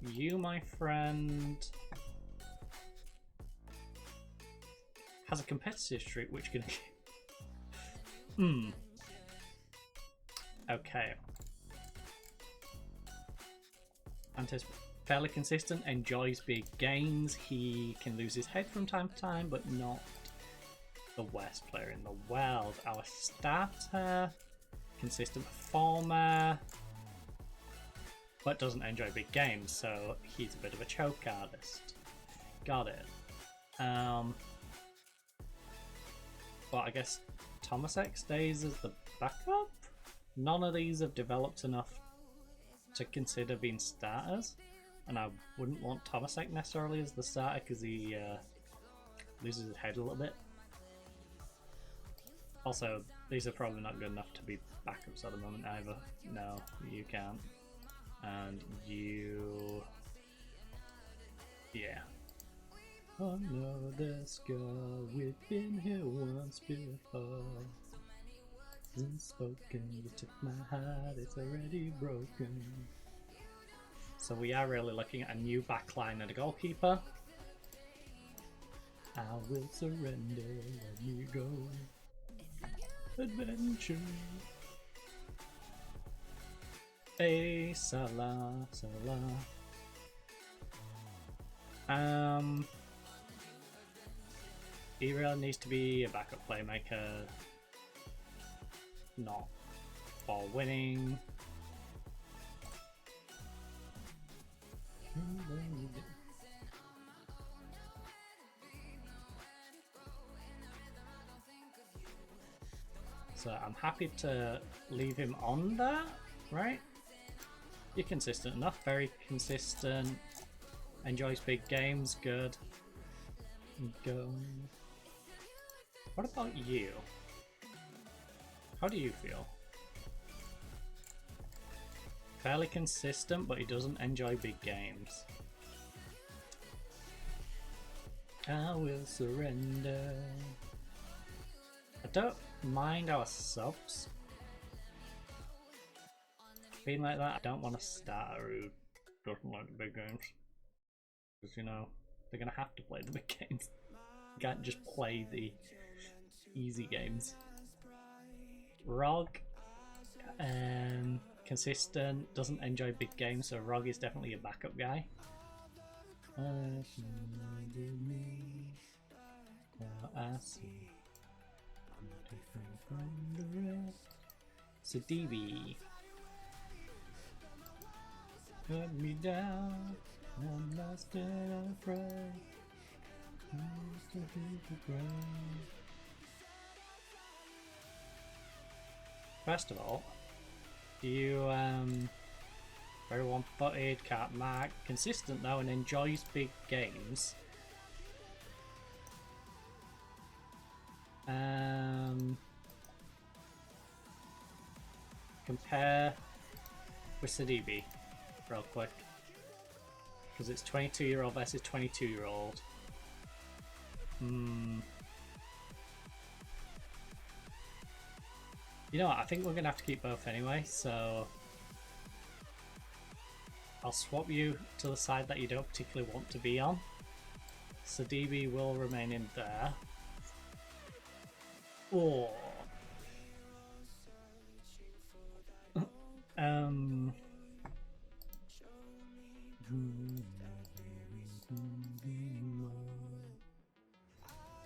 you, my friend, has a competitive streak which can okay. Fairly consistent, enjoys big games. He can lose his head from time to time, but not the worst player in the world. Our starter, consistent performer, but doesn't enjoy big games, so he's a bit of a choke artist. Got it. But I guess Tomasek stays as the backup? None of these have developed enough to consider being starters, and I wouldn't want Tomasek necessarily as the starter because he loses his head a little bit. Also, these are probably not good enough to be backups at the moment either. No, you can't. And you... yeah. Oh no, this girl, we've been here once before. Unspoken, you took my heart, it's already broken. So we are really looking at a new backline and a goalkeeper. I will surrender, let me go. Adventure. Hey, Salah, Salah. He really needs to be a backup playmaker, not ball winning. So I'm happy to leave him on there, right? You're consistent enough, very consistent, enjoys big games, good. Go. What about you? How do you feel? Fairly consistent, but he doesn't enjoy big games. I will surrender. I don't mind our subs being like that. I don't want a starter who doesn't like the big games, because you know they're gonna have to play the big games. You can't just play the easy games. Rog, consistent, doesn't enjoy big games, so Rog is definitely a backup guy. I see. Sadibi. Cut me down. I'm lost and afraid. First of all, you very one-footed, cat mark, consistent though, and enjoys big games. Compare with Sadibi real quick, because it's 22-year-old versus 22-year-old. You know what, I think we're gonna have to keep both anyway, so I'll swap you to the side that you don't particularly want to be on. Sadibi will remain in there. Or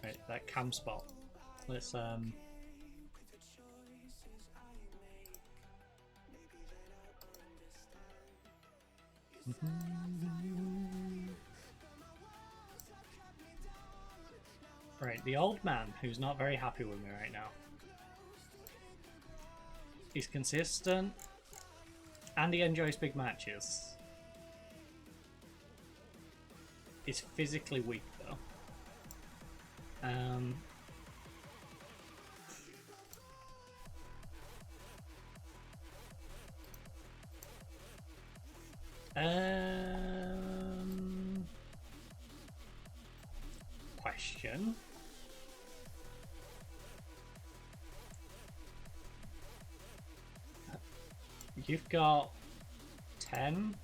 right, that cam spot. Let's right, the old man who's not very happy with me right now. He's consistent and he enjoys big matches. He's physically weak though. Question. You've got 10.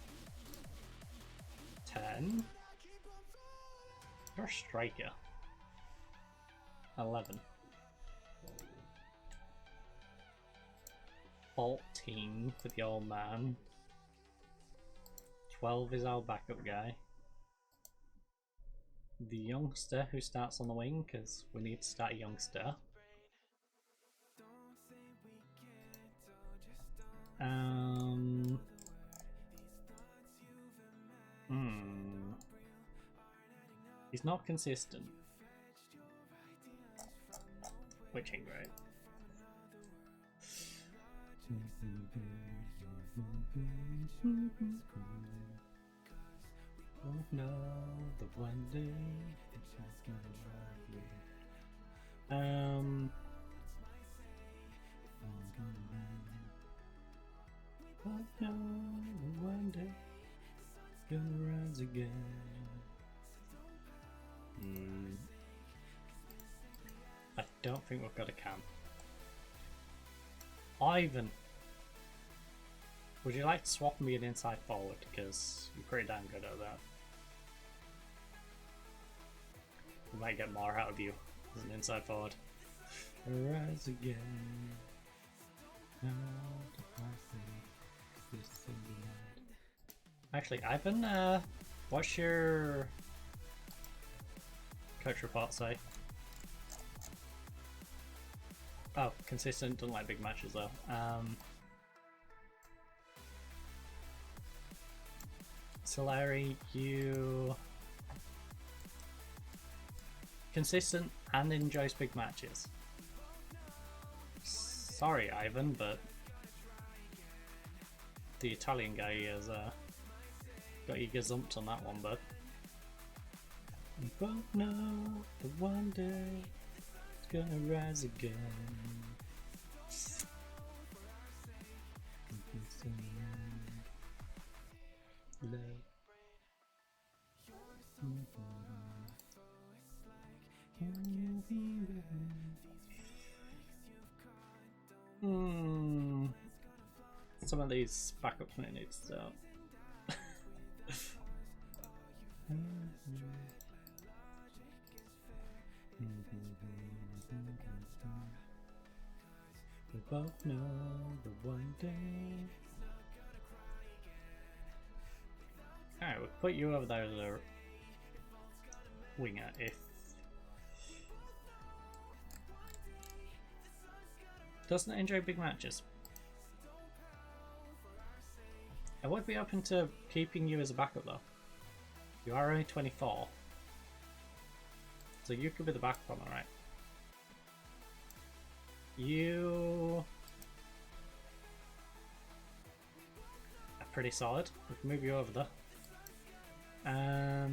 You're a striker. 11. 14 for the old man. 12 is our backup guy. The youngster who starts on the wing, because we need to start a youngster. He's not consistent, which ain't great. Won't know the one day it's just gonna drive you. Won't know the one day it's gonna rise again. I don't think we've got a cam. Ivan, would you like to swap me an inside forward, because you're pretty damn good at that. We might get more out of you as an inside forward. Rise again. Actually, Ivan, what's your coach report say? Oh, consistent, doesn't like big matches though. Solari, you consistent and enjoys big matches. Sorry, Ivan, but the Italian guy has got you gazumped on that one, bud. We both know that one day it's gonna rise again. Love. Some of these backups might need to start. We both know that one day. Alright, we'll put you over there as a winger if Doesn't enjoy big matches. I would be open to keeping you as a backup though. You are only 24. So you could be the backup on the right. You are pretty solid. We can move you over there.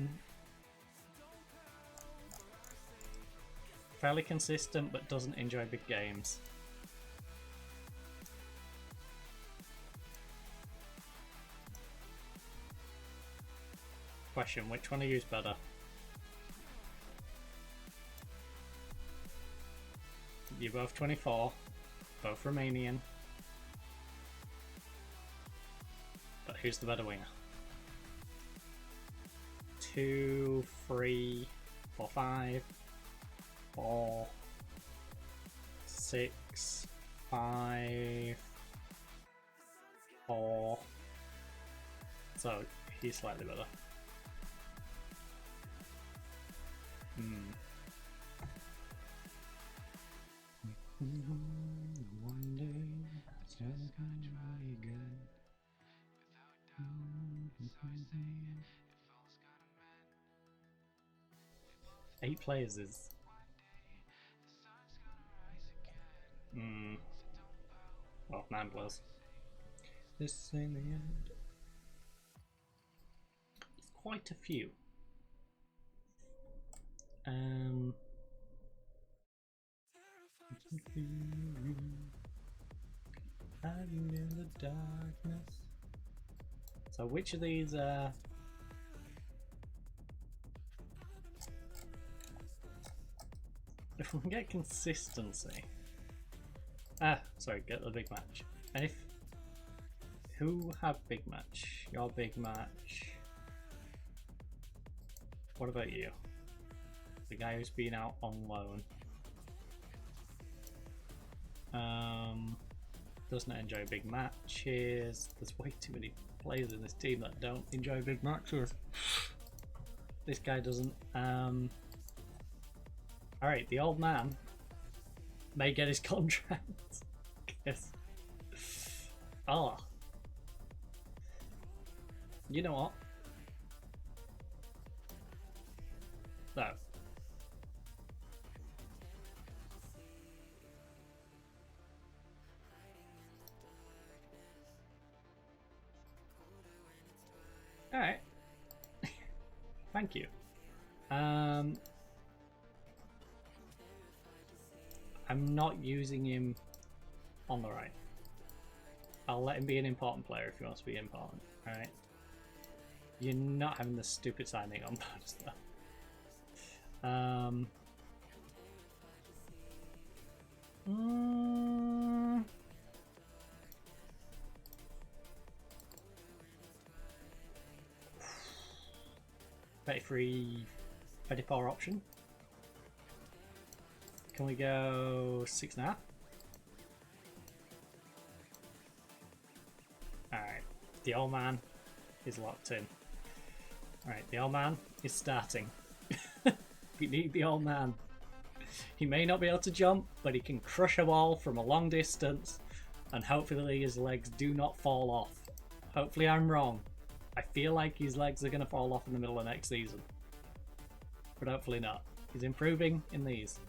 Fairly consistent but doesn't enjoy big games. Question, which one of you is better? You're both 24, both Romanian. But who's the better winger? 2, 3, 4, 5, 4, 6, 5, 4. So he's slightly better. One day, it's just gonna try again. Without doubt, 8 players is. Well, 9 players. This ain't the end. It's quite a few. Hiding in the darkness. So which of these if we can get consistency. Sorry, get the big match. And if who have big match? Your big match. What about you? The guy who's been out on loan. Doesn't enjoy big matches. There's way too many players in this team that don't enjoy big matches. This guy doesn't. Alright, the old man may get his contract. Yes. Oh. You know what? So. Alright. Thank you. I'm not using him on the right. I'll let him be an important player if he wants to be important. Alright. You're not having the stupid signing on bonus though. 33, 34 option. Can we go 6.5? Alright, the old man is locked in. Alright, the old man is starting. We need the old man. He may not be able to jump, but he can crush a ball from a long distance, and hopefully his legs do not fall off. Hopefully I'm wrong. I feel like his legs are going to fall off in the middle of next season. But hopefully not. He's improving in these.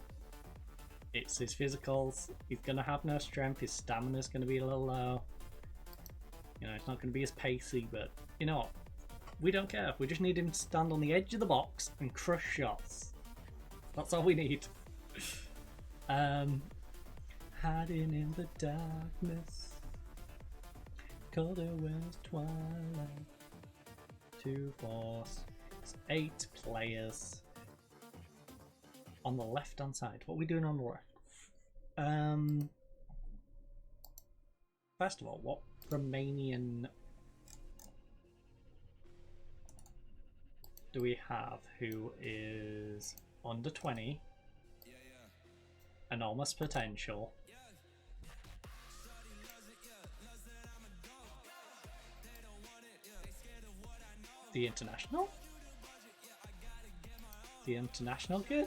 It's his physicals. He's going to have no strength. His stamina's going to be a little low. You know, it's not going to be as pacey, but you know what? We don't care. We just need him to stand on the edge of the box and crush shots. That's all we need. Hiding in the darkness, colder when it's twilight. 2 force. It's 8 players. On the left hand side. What are we doing on the left? First of all, what Romanian do we have who is under 20? Enormous potential. The international? The international kid?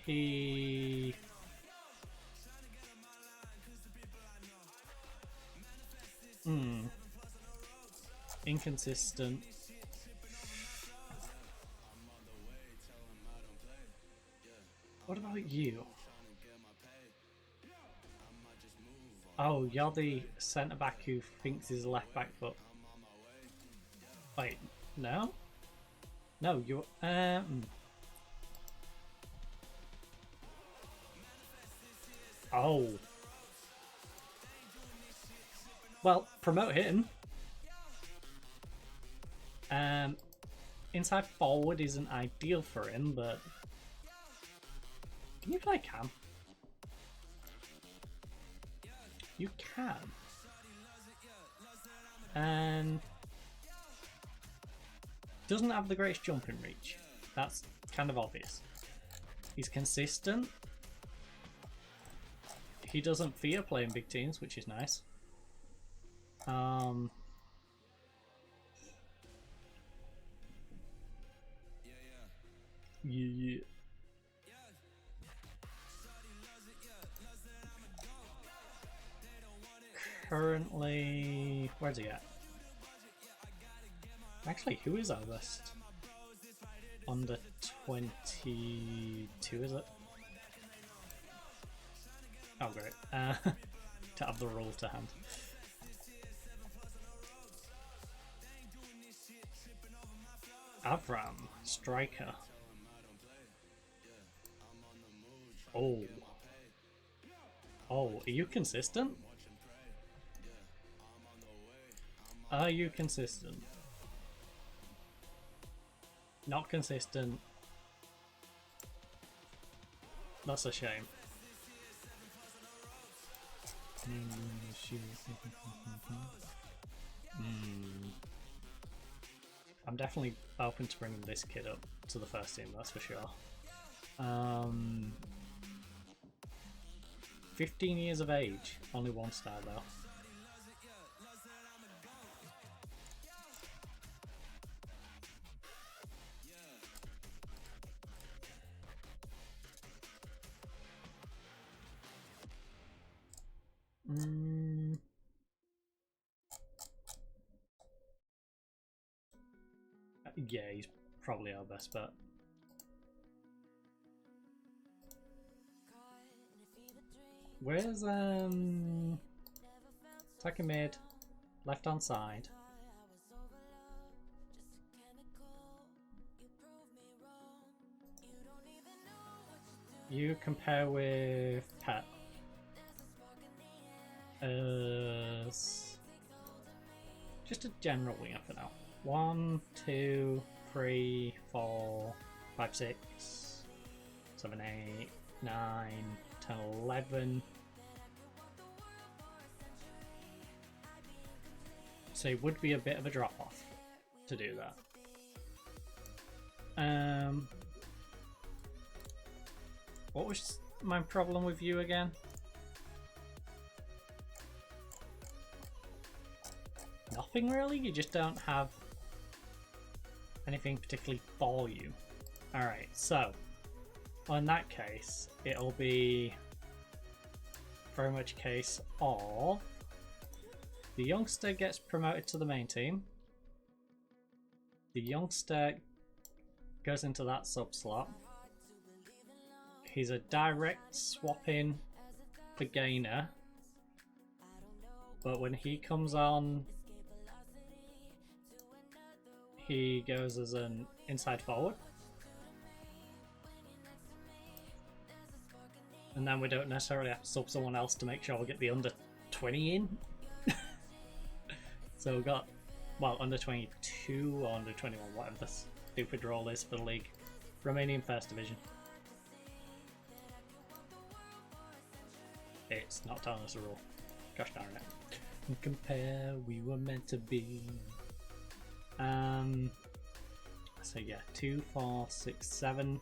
He... Inconsistent. What about you? Oh, you're the centre back who thinks he's a left back foot. Wait, no? No, you're Oh. Well, promote him. Inside forward isn't ideal for him, but can you play cam? You can. And doesn't have the greatest jumping reach. That's kind of obvious. He's consistent. He doesn't fear playing big teams, which is nice. Yeah. Currently, where's he at? Actually, who is our best? Under 22, is it? Oh, great. To have the rule to hand. Avram, striker. Oh. Oh, are you consistent? Are you consistent? Not consistent. That's a shame. I'm definitely open to bringing this kid up to the first team, that's for sure. 15 years of age, only 1 star though. Yeah, he's probably our best bet. Where's attacking mid, left hand side. You compare with Pet. Just a general winger for now. 1, 2, 3, 4, 5, 6, 7, 8, 9, 10, 11. So it would be a bit of a drop off to do that. What was my problem with you again? Nothing really? You just don't have anything particularly for you. Alright, so well, in that case, it'll be very much a case of the youngster gets promoted to the main team. The youngster goes into that sub slot. He's a direct swap in for Gainer, but when he comes on, he goes as an inside forward. And then we don't necessarily have to sub someone else to make sure we get the under 20 in. So we've got, well, under 22 or under 21, whatever the stupid role is for the league. Romanian First Division. It's not telling us a rule. Gosh darn it. Compare, we were meant to be. So yeah, 2, 4, 6, 7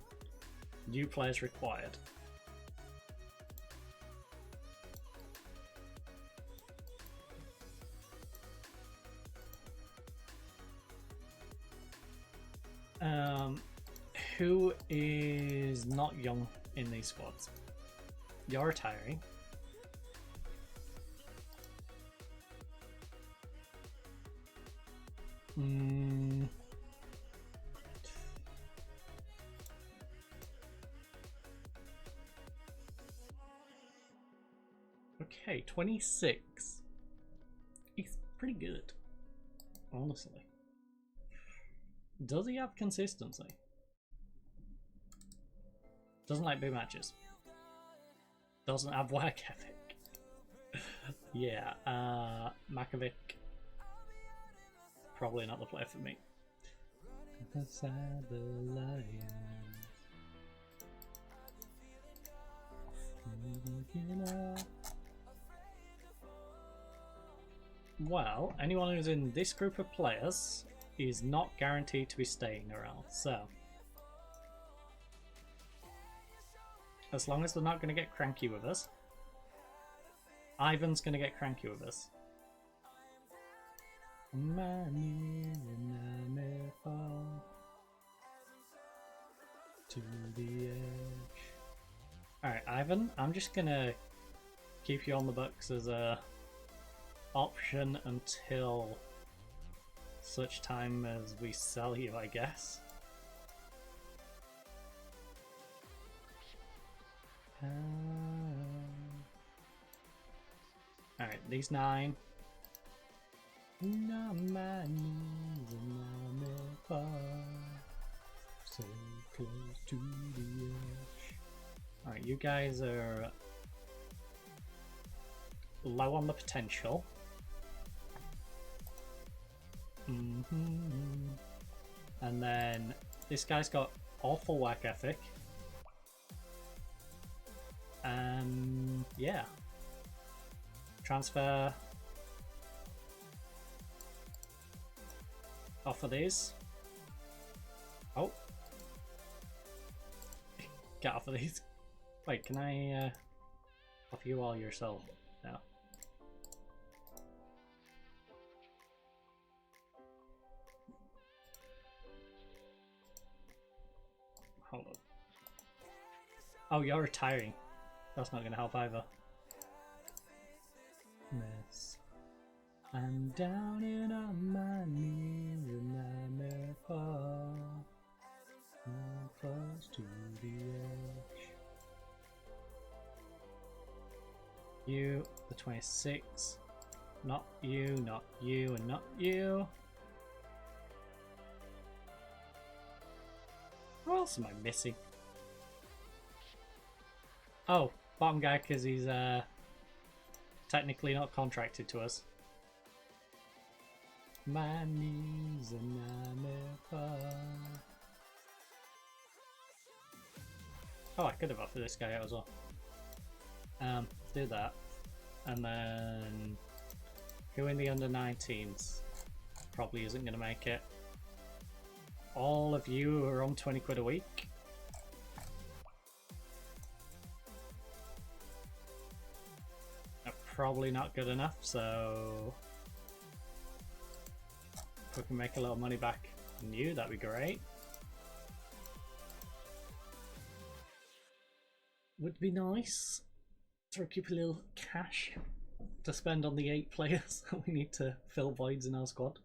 new players required. Who is not young in these squads. You're retiring. Okay, 26. He's pretty good, honestly. Does he have consistency? Doesn't like big matches. Doesn't have work ethic. Yeah, Makovic. Probably not the player for me. Beside the lion. Well, anyone who's in this group of players is not guaranteed to be staying around, so as long as they're not going to get cranky with us. Ivan's going to get cranky with us. To the edge. Alright, Ivan, I'm just going to keep you on the books as a option until such time as we sell you, I guess. Alright, these 9. So close to the edge. Alright, you guys are low on the potential. And then this guy's got awful work ethic. Yeah. Transfer. Offer these. Oh. Get off of these. Wait, can I offer you all yourself now? Hold on. Oh, you're retiring. That's not going to help either. Miss. I'm down in on my knees and I may fall. I'm close to the edge. You, the 26. Not you, not you, and not you. Who else am I missing? Oh, bottom guy because he's technically not contracted to us. My knees and I may fall. Oh, I could have offered this guy out as well. Do that. And then who in the under 19s probably isn't going to make it. All of you are on 20 quid a week. Are probably not good enough, so if we can make a little money back on you, that'd be great. Would be nice to keep a little cash to spend on the 8 players we need to fill voids in our squad.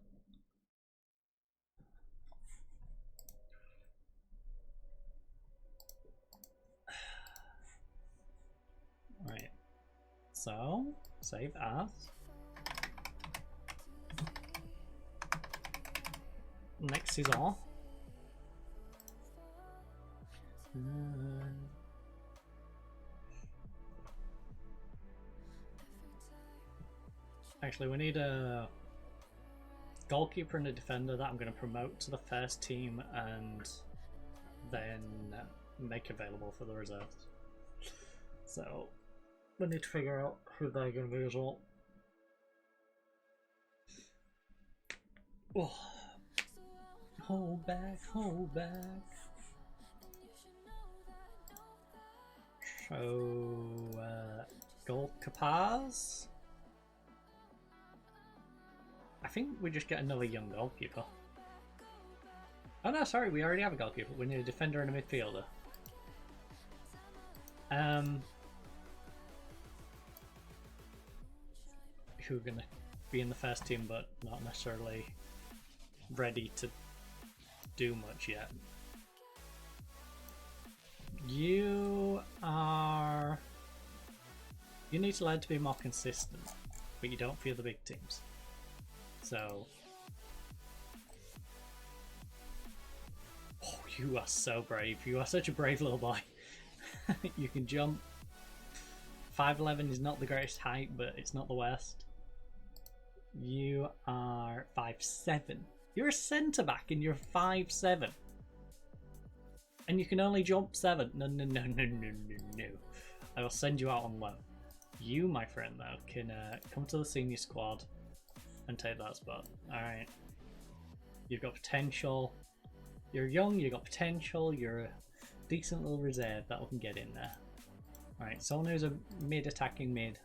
Right, so save as. Next is all. Actually, we need a goalkeeper and a defender that I'm going to promote to the first team and then make available for the reserves. So we need to figure out who they're going to be as well. Oh. Hold back, hold back. So, goal Capaz. I think we just get another young goalkeeper. Oh no, sorry, we already have a goalkeeper. We need a defender and a midfielder. Who are gonna be in the first team but not necessarily ready to do much yet. You need to learn to be more consistent, but you don't fear the big teams. So oh, you are so brave. You are such a brave little boy. You can jump. 5'11" is not the greatest height, but it's not the worst. You are 5'7". You're a centre back and you're 5'7". And you can only jump 7. No. I will send you out on loan. You, my friend, though, can come to the senior squad and take that spot. Alright. You've got potential. You're young, you've got potential, you're a decent little reserve that can get in there. Alright, someone who's a mid-attacking mid.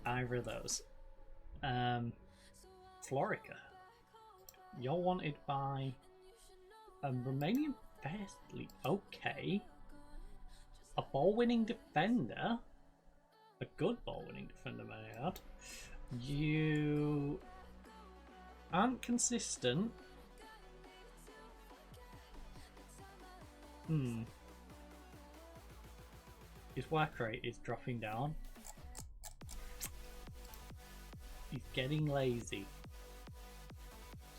Either of those. Florica. You're wanted by a Romanian first league. Okay. A ball-winning defender. A good ball-winning defender, may I add. You aren't consistent. His work rate is dropping down. He's getting lazy.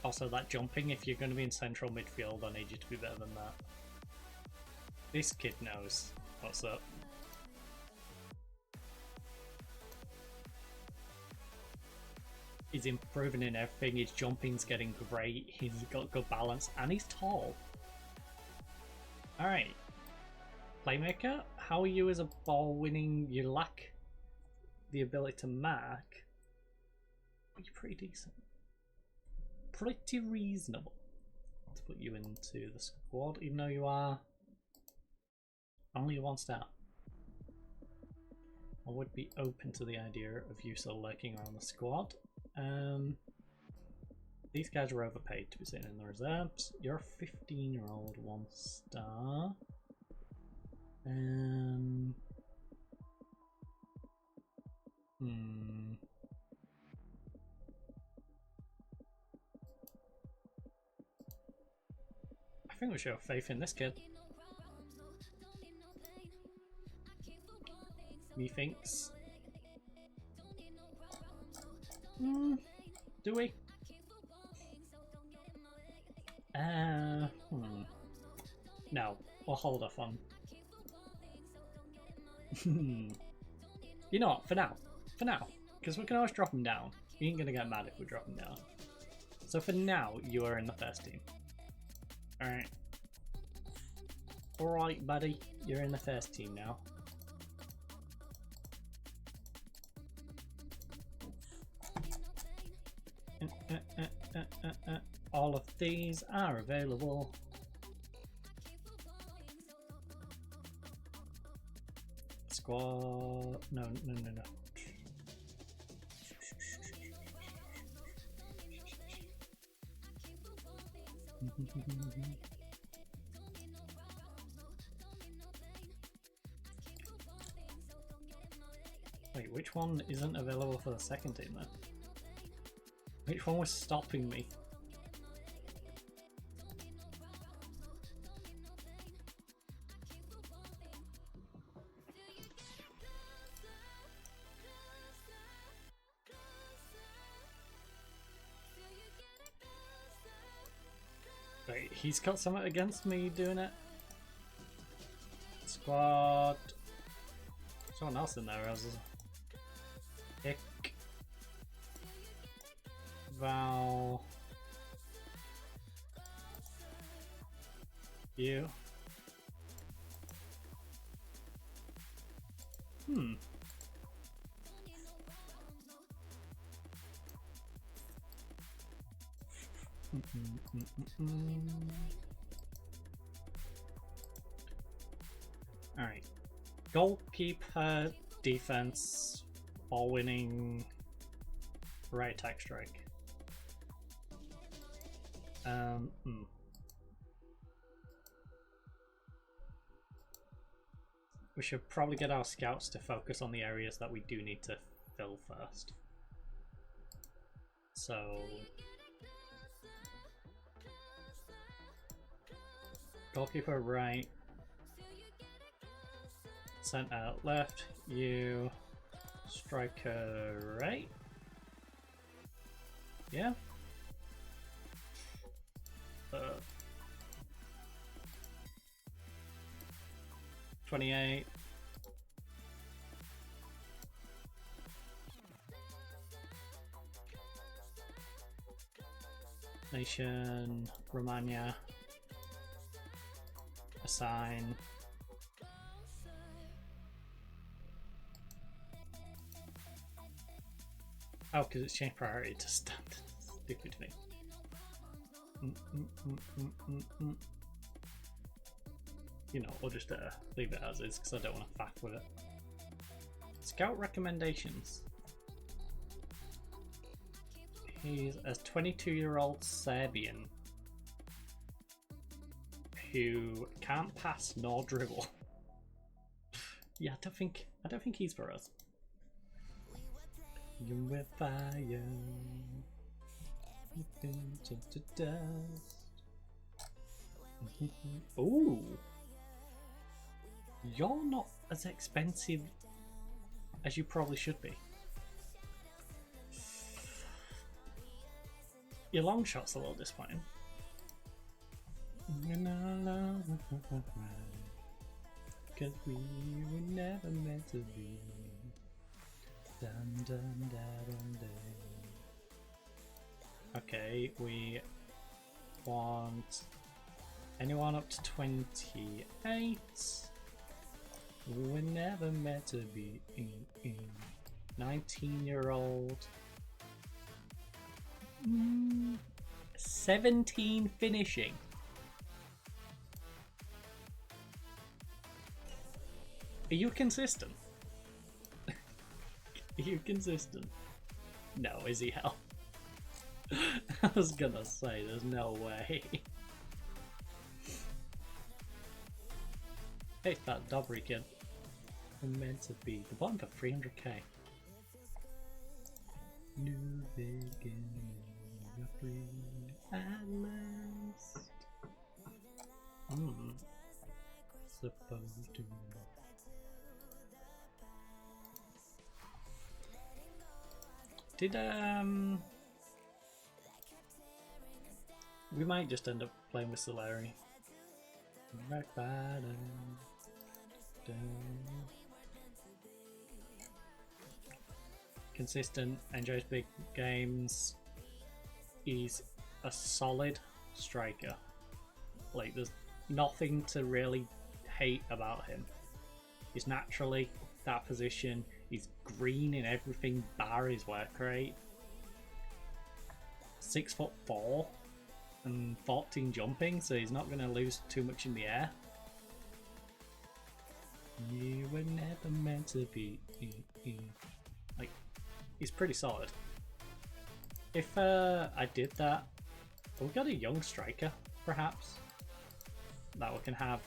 Also, that jumping, if you're going to be in central midfield, I need you to be better than that. This kid knows what's up. He's improving in everything. His jumping's getting great. He's got good balance, and he's tall. Alright. Playmaker, how are you as a ball winning? You lack the ability to mark, but you're pretty decent. Pretty reasonable. Let's put you into the squad, even though you are only 1 star. I would be open to the idea of you still lurking around the squad. These guys are overpaid to be sitting in the reserves. You're a 15-year-old 1 star. I think we should have faith in this kid. Methinks. Do we? No, we'll hold off on. You know what? For now, because we can always drop him down. He ain't gonna get mad if we drop him down. So for now, you are in the first team. Alright. Alright, buddy. You're in the first team now. All of these are available. Squad. No. Wait, which one isn't available for the second team then? Which one was stopping me? Wait, he's got something against me doing it? Squad. Someone else in there has Hick. Val. You. Alright. Goalkeeper, defense, ball winning, right attack strike. we should probably get our scouts to focus on the areas that we do need to fill first. So goalkeeper right, centre left, you striker right. Yeah. 28. Nation, Romania. Assign. Oh, because it's changed priority to standard. Stupid thing. You know, we'll just leave it as is because I don't want to faff with it. Scout recommendations. He's a 22-year-old Serbian who can't pass nor dribble. Yeah, I don't think he's for us. You with fire, into dust. Ooh, you're not as expensive as you probably should be. Your long shot's a little disappointing. Cause we were never meant to be. Dun, dun, dun, dun, dun. Okay, we want anyone up to 28. We were never meant to be. 19-year-old. 17 finishing. Are you consistent? Are you consistent? No, is he hell? I was gonna say, there's no way. Hey, it's that Dobry kid. I'm meant to be. The bottom for 300k. New beginning, you're free at last. Supposed to. Did we might just end up playing with Solari. Rock bottom. Consistent, enjoys big games. He's a solid striker. Like, there's nothing to really hate about him. He's naturally that position. He's green in everything bar his work rate. 6'4" and 14 jumping, so he's not going to lose too much in the air. You were never meant to be. Like, he's pretty solid. If I did that, we got a young striker, perhaps, that we can have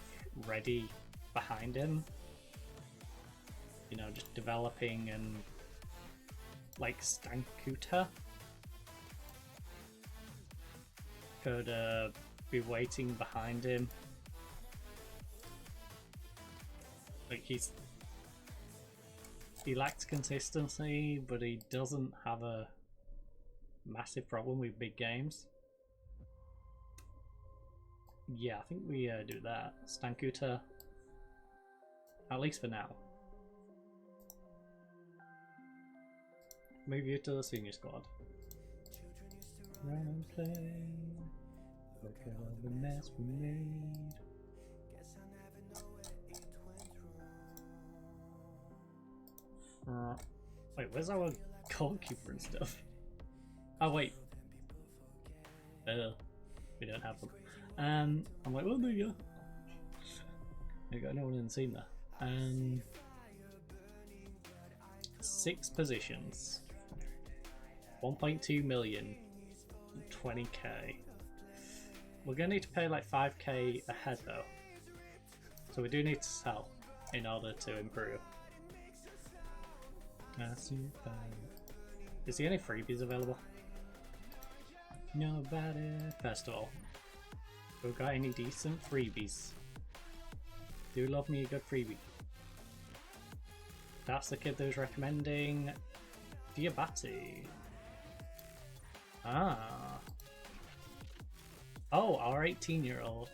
ready behind him. You know, just developing and like Stankuta could be waiting behind him. Like he lacks consistency, but he doesn't have a massive problem with big games. Yeah, I think we do that. Stankuta, at least for now. Move you to the senior squad. Run and play. Look at all the mess we made. Wait, where's our goalkeeper and stuff? Oh wait. We don't have them. I'm like, well, there you go. I got no one in the scene there. 6 positions. 1.2 million. 20k. We're gonna need to pay like 5k a head though. So we do need to sell. in order to improve. Is there any freebies available? Nobody. First of all, who got any decent freebies? Do love me a good freebie. That's the kid that was recommending Diabati. Ah. Oh, our 18-year-old.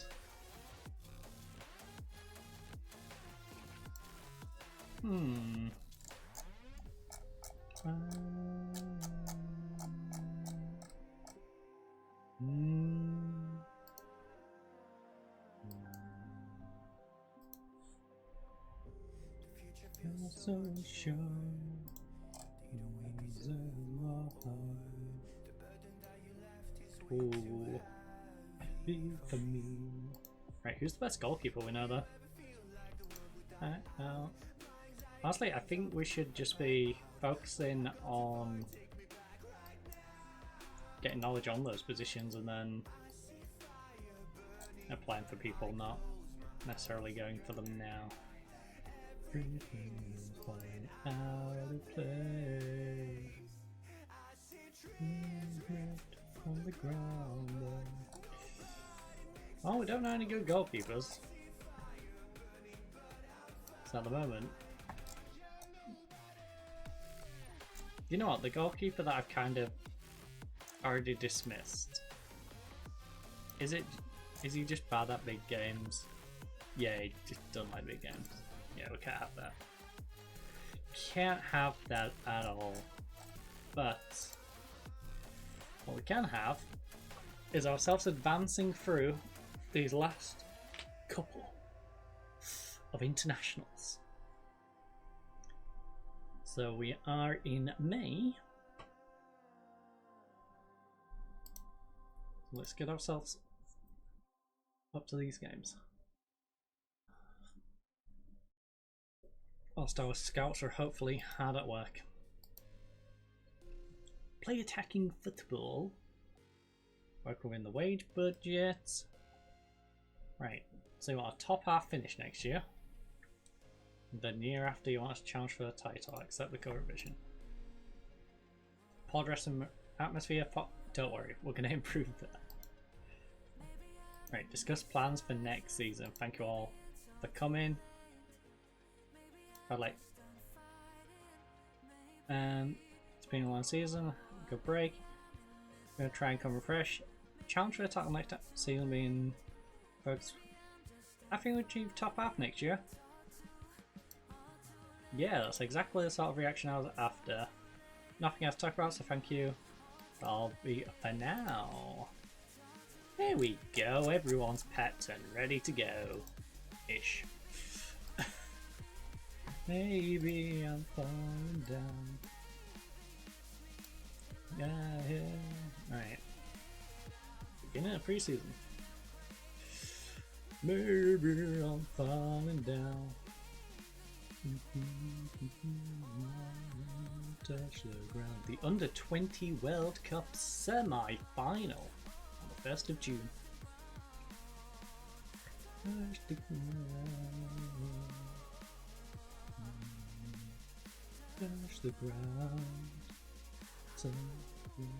Hmm. You're so sure. Ooh. Be for me. Right, who's the best goalkeeper we know though? Honestly, I think we should just be focusing on getting knowledge on those positions and then applying for people, not necessarily going for them now. Everything's falling out of place. On the ground. Oh, we don't know any good goalkeepers. So at the moment. You know what, the goalkeeper that I've kind of already dismissed. Is he just bad at big games? Yeah, he just doesn't like big games. Yeah, we can't have that. Can't have that at all. But what we can have is ourselves advancing through these last couple of internationals. So we are in May. Let's get ourselves up to these games. Whilst our scouts are hopefully hard at work. Play attacking football. Work within the wage budget. Right, so you want a top half finish next year. Then the year after you want to challenge for the title, accept the current vision. Pod dressing atmosphere, don't worry, we're going to improve that. Right, discuss plans for next season. Thank you all for coming. I'd like. It's been a long season, good break. We're going to try and come refresh. Challenge for the title next season being focused. I think we'll achieve top half next year. Yeah, that's exactly the sort of reaction I was after. Nothing else to talk about, so thank you. I'll be for now. There we go, everyone's packed and ready to go. Ish. Maybe I'm falling down. Yeah. Alright. Beginning of preseason. Maybe I'm falling down. Touch the ground. The Under 20 World Cup semi-final on the 1st of June. Touch the ground. Touch the ground. Touch the ground.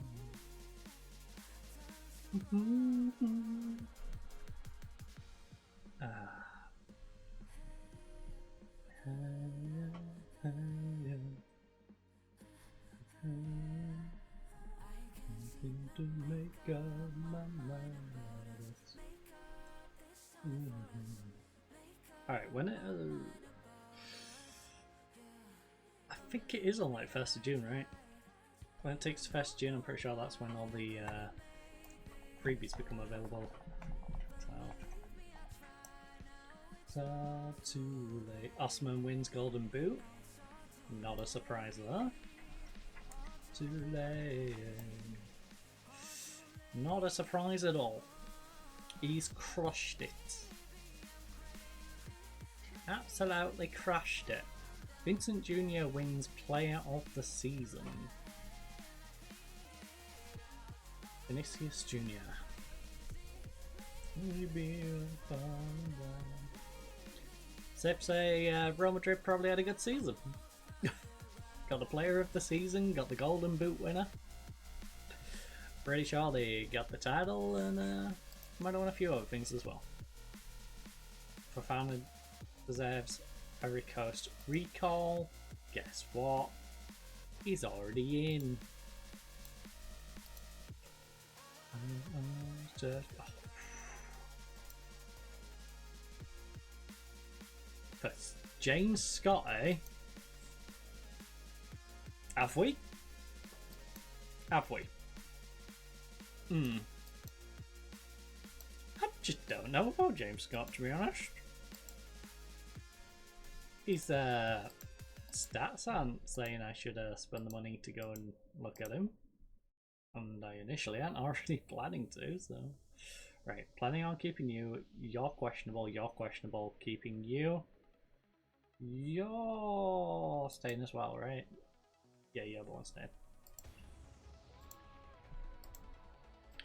To make up my mind. Alright, when it I think it is on like 1st of June, right? When it takes 1st of June, I'm pretty sure that's when all the freebies become available. So too late. Osman wins Golden Boot. Not a surprise there. Too late. Not a surprise at all. He's crushed it. Absolutely crushed it. Vincent Jr. wins Player of the Season. Vinicius Jr. Maybe safe to say Real Madrid probably had a good season. Got the player of the season, got the Golden Boot winner. Pretty sure they got the title, and might have won a few other things as well. Fofana deserves Ivory Coast recall. Guess what? He's already in. First, James Scott, eh? Have we? Have we? I just don't know about James Scott, to be honest. His stats aren't saying I should spend the money to go and look at him. And I initially aren't already planning to, so... Right, planning on keeping you. You're questionable, keeping you. You're staying as well, right? Yeah, you're the one staying.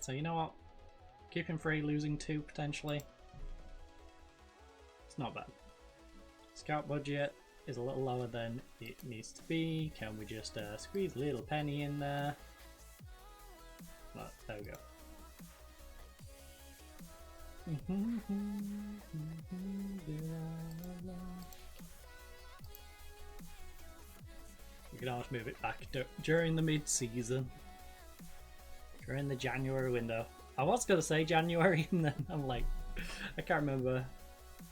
So you know what? Keep him free, losing 2 potentially. It's not bad. Scout budget is a little lower than it needs to be. Can we just squeeze a little penny in there? Well, there we go. We can always move it back during the mid-season. During the January window. I was going to say January, and then I'm like, I can't remember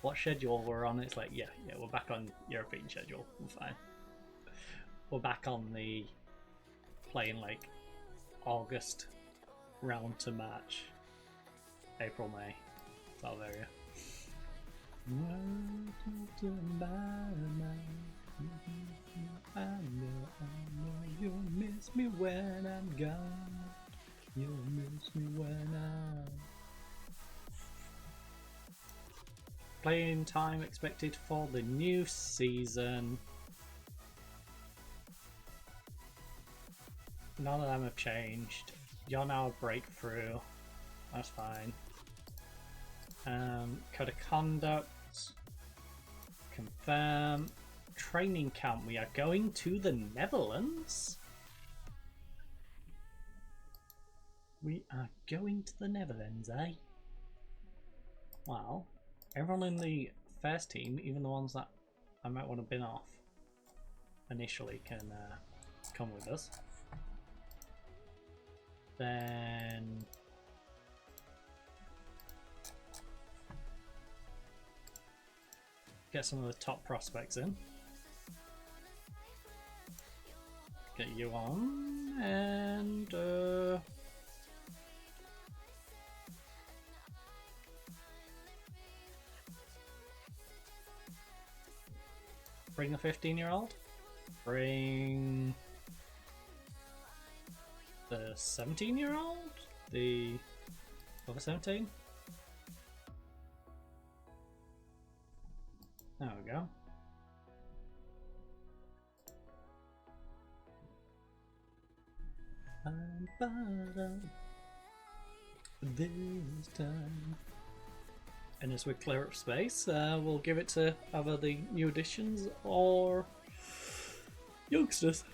what schedule we're on. It's like, yeah, we're back on European schedule. We're fine. We're back on the playing like August round to March, April, May, sort of area. I know you'll miss me when I'm gone. You'll miss me when I'm... Playing time expected for the new season. None of them have changed. You're now a breakthrough. That's fine. Code of conduct. Confirm. Training camp. We are going to the Netherlands. We are going to the Netherlands, eh? Well, everyone in the first team, even the ones that I might want to bin off initially, can come with us. Then get some of the top prospects in. Get you on, and bring a 15-year-old. Bring the 17-year-old. The over 17. There we go. I'm bottom this time. And as we clear up space, we'll give it to either the new additions or youngsters.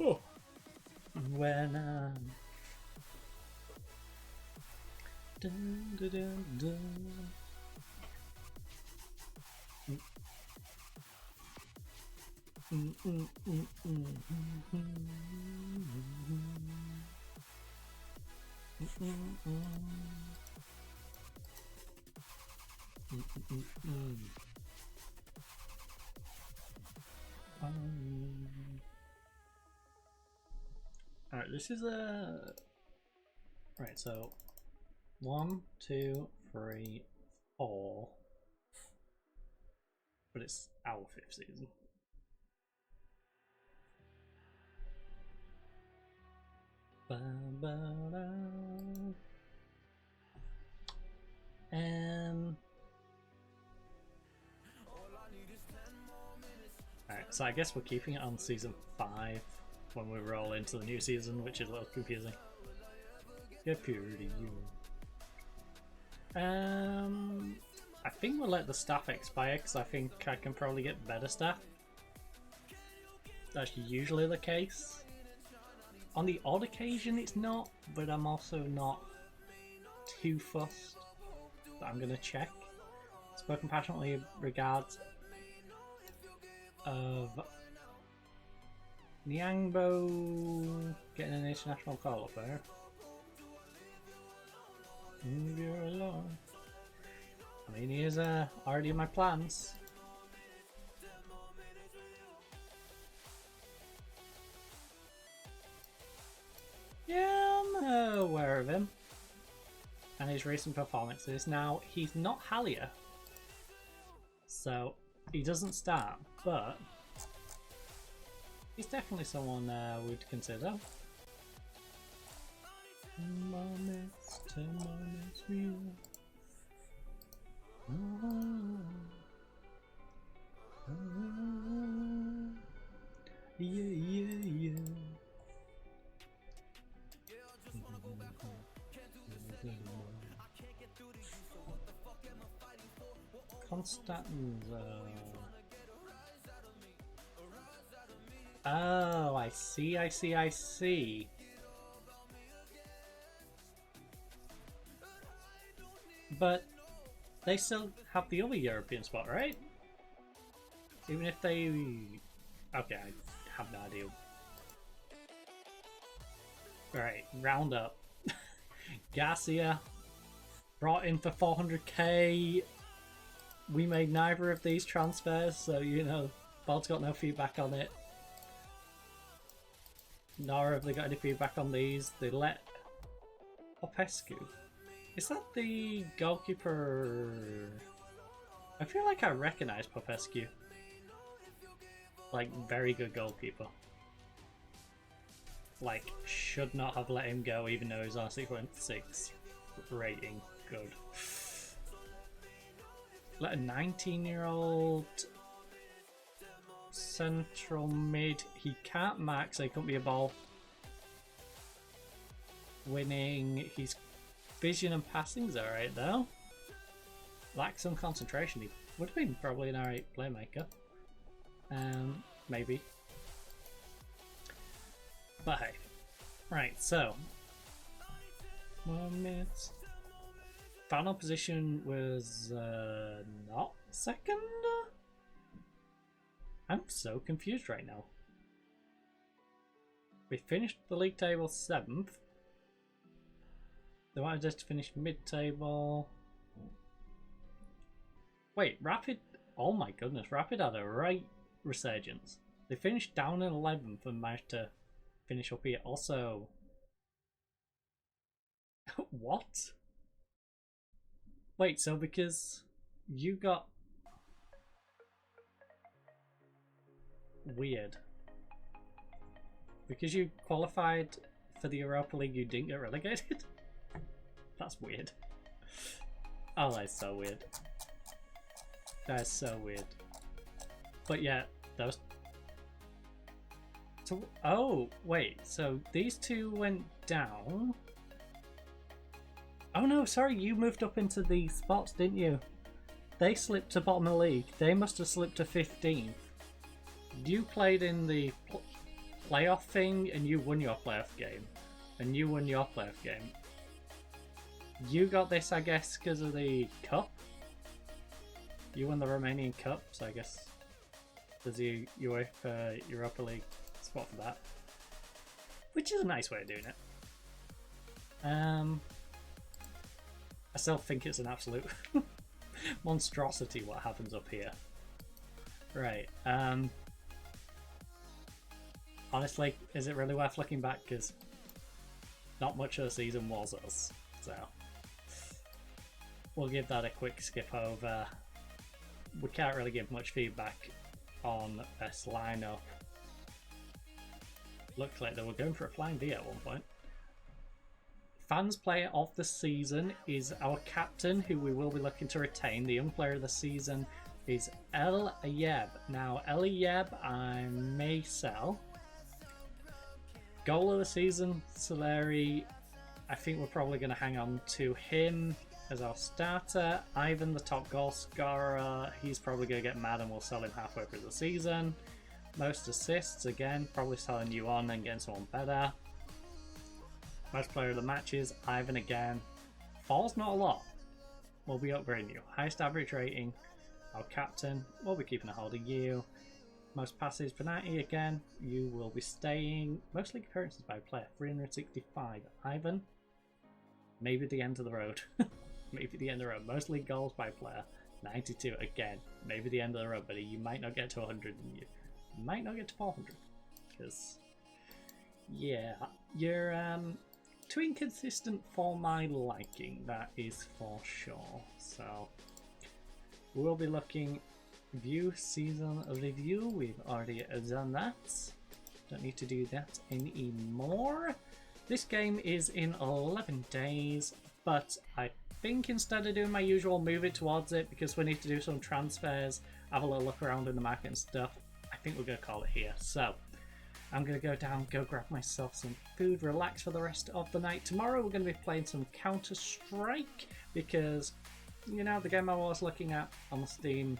Oh, when dun, dun, dun, dun. Alright, this is a... Right, so 1, 2, 3, 4. But it's our 5th season. Alright, so I guess we're keeping it on season 5 when we roll into the new season, which is a little confusing. Get purity, you. I think we'll let the staff expire because I think I can probably get better staff. That's usually the case. On the odd occasion it's not, but I'm also not too fussed. But I'm gonna check. Spoken passionately regards of Nyangbo getting an international qualifier. You're alone. I mean, he is already in my plans. Yeah, I'm aware of him and his recent performances. Now, he's not Halia, so he doesn't start, but he's definitely someone we'd consider. 10 moments real. Yeah. Constanza. Oh, I see. But they still have the other European spot, right? Even if they... Okay, I have no idea. Right, round up. Garcia brought in for 400k. We made neither of these transfers, so you know, Bod's got no feedback on it. Nor have they got any feedback on these. They let Popescu. Is that the goalkeeper? I feel like I recognise Popescu. Like, very good goalkeeper. Like, should not have let him go even though he's on a 6.6 rating. Good. Let a 19-year-old central mid. He can't mark, so he couldn't be a ball winning. His vision and passing's alright though. Lacks some concentration. He would have been probably an alright playmaker. Maybe. But hey. Right, so. Moments. Final position was not second? I'm so confused right now. We finished the league table 7th. They wanted us to finish mid-table. Wait, Rapid... Oh my goodness, Rapid had a right resurgence. They finished down in 11th and managed to finish up here. Also... What? Wait, so because you got... Weird. Because you qualified for the Europa League, you didn't get relegated? That's weird. Oh, that's so weird. That is so weird. But yeah, those... So, oh, wait, so these two went down. Oh no, sorry, you moved up into the spots, didn't you? They slipped to bottom of the league. They must have slipped to 15th. You played in the playoff thing and you won your playoff game. And you won your playoff game. You got this, I guess, because of the cup. You won the Romanian Cup, so I guess there's the UEFA Europa League spot for that. Which is a nice way of doing it. I still think it's an absolute monstrosity what happens up here. Right, honestly, is it really worth looking back? Because not much of the season was us, so we'll give that a quick skip over. We can't really give much feedback on this lineup. Looked like they were going for a flying V at one point. Fans player of the season is our captain, who we will be looking to retain. The young player of the season is El Ayeb. Now, El Ayeb I may sell. Goal of the season, Soleri. I think we're probably going to hang on to him. as our starter. Ivan, the top goal scorer, he's probably going to get mad and we'll sell him halfway through the season. Most assists, again, probably selling you on and getting someone better. Most player of the matches, Ivan again. Falls not a lot. We'll be upgrading you. Highest average rating, our captain. We'll be keeping a hold of you. Most passes per 90 again. You will be staying. Most league appearances by player, 365. Ivan. Maybe the end of the road. Maybe the end of the road. Most league goals by player, 92 again. Maybe the end of the road, buddy. You might not get to 100. You might not get to 400. Because, yeah, you're too inconsistent for my liking. That is for sure. So we'll be looking. View season review. We've already done that. Don't need to do that anymore. This game is in 11 days, but I think instead of doing my usual move it towards it, because we need to do some transfers, have a little look around in the market and stuff, I think we're going to call it here. So I'm going to go down, go grab myself some food, relax for the rest of the night. Tomorrow we're going to be playing some Counter-Strike, because, you know, the game I was looking at on Steam,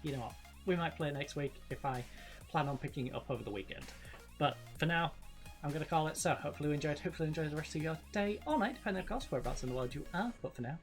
you know what, we might play it next week if I plan on picking it up over the weekend. But for now, I'm going to call it. So hopefully you enjoyed. Hopefully you enjoy the rest of your day or night, depending of course whereabouts in the world you are. But for now,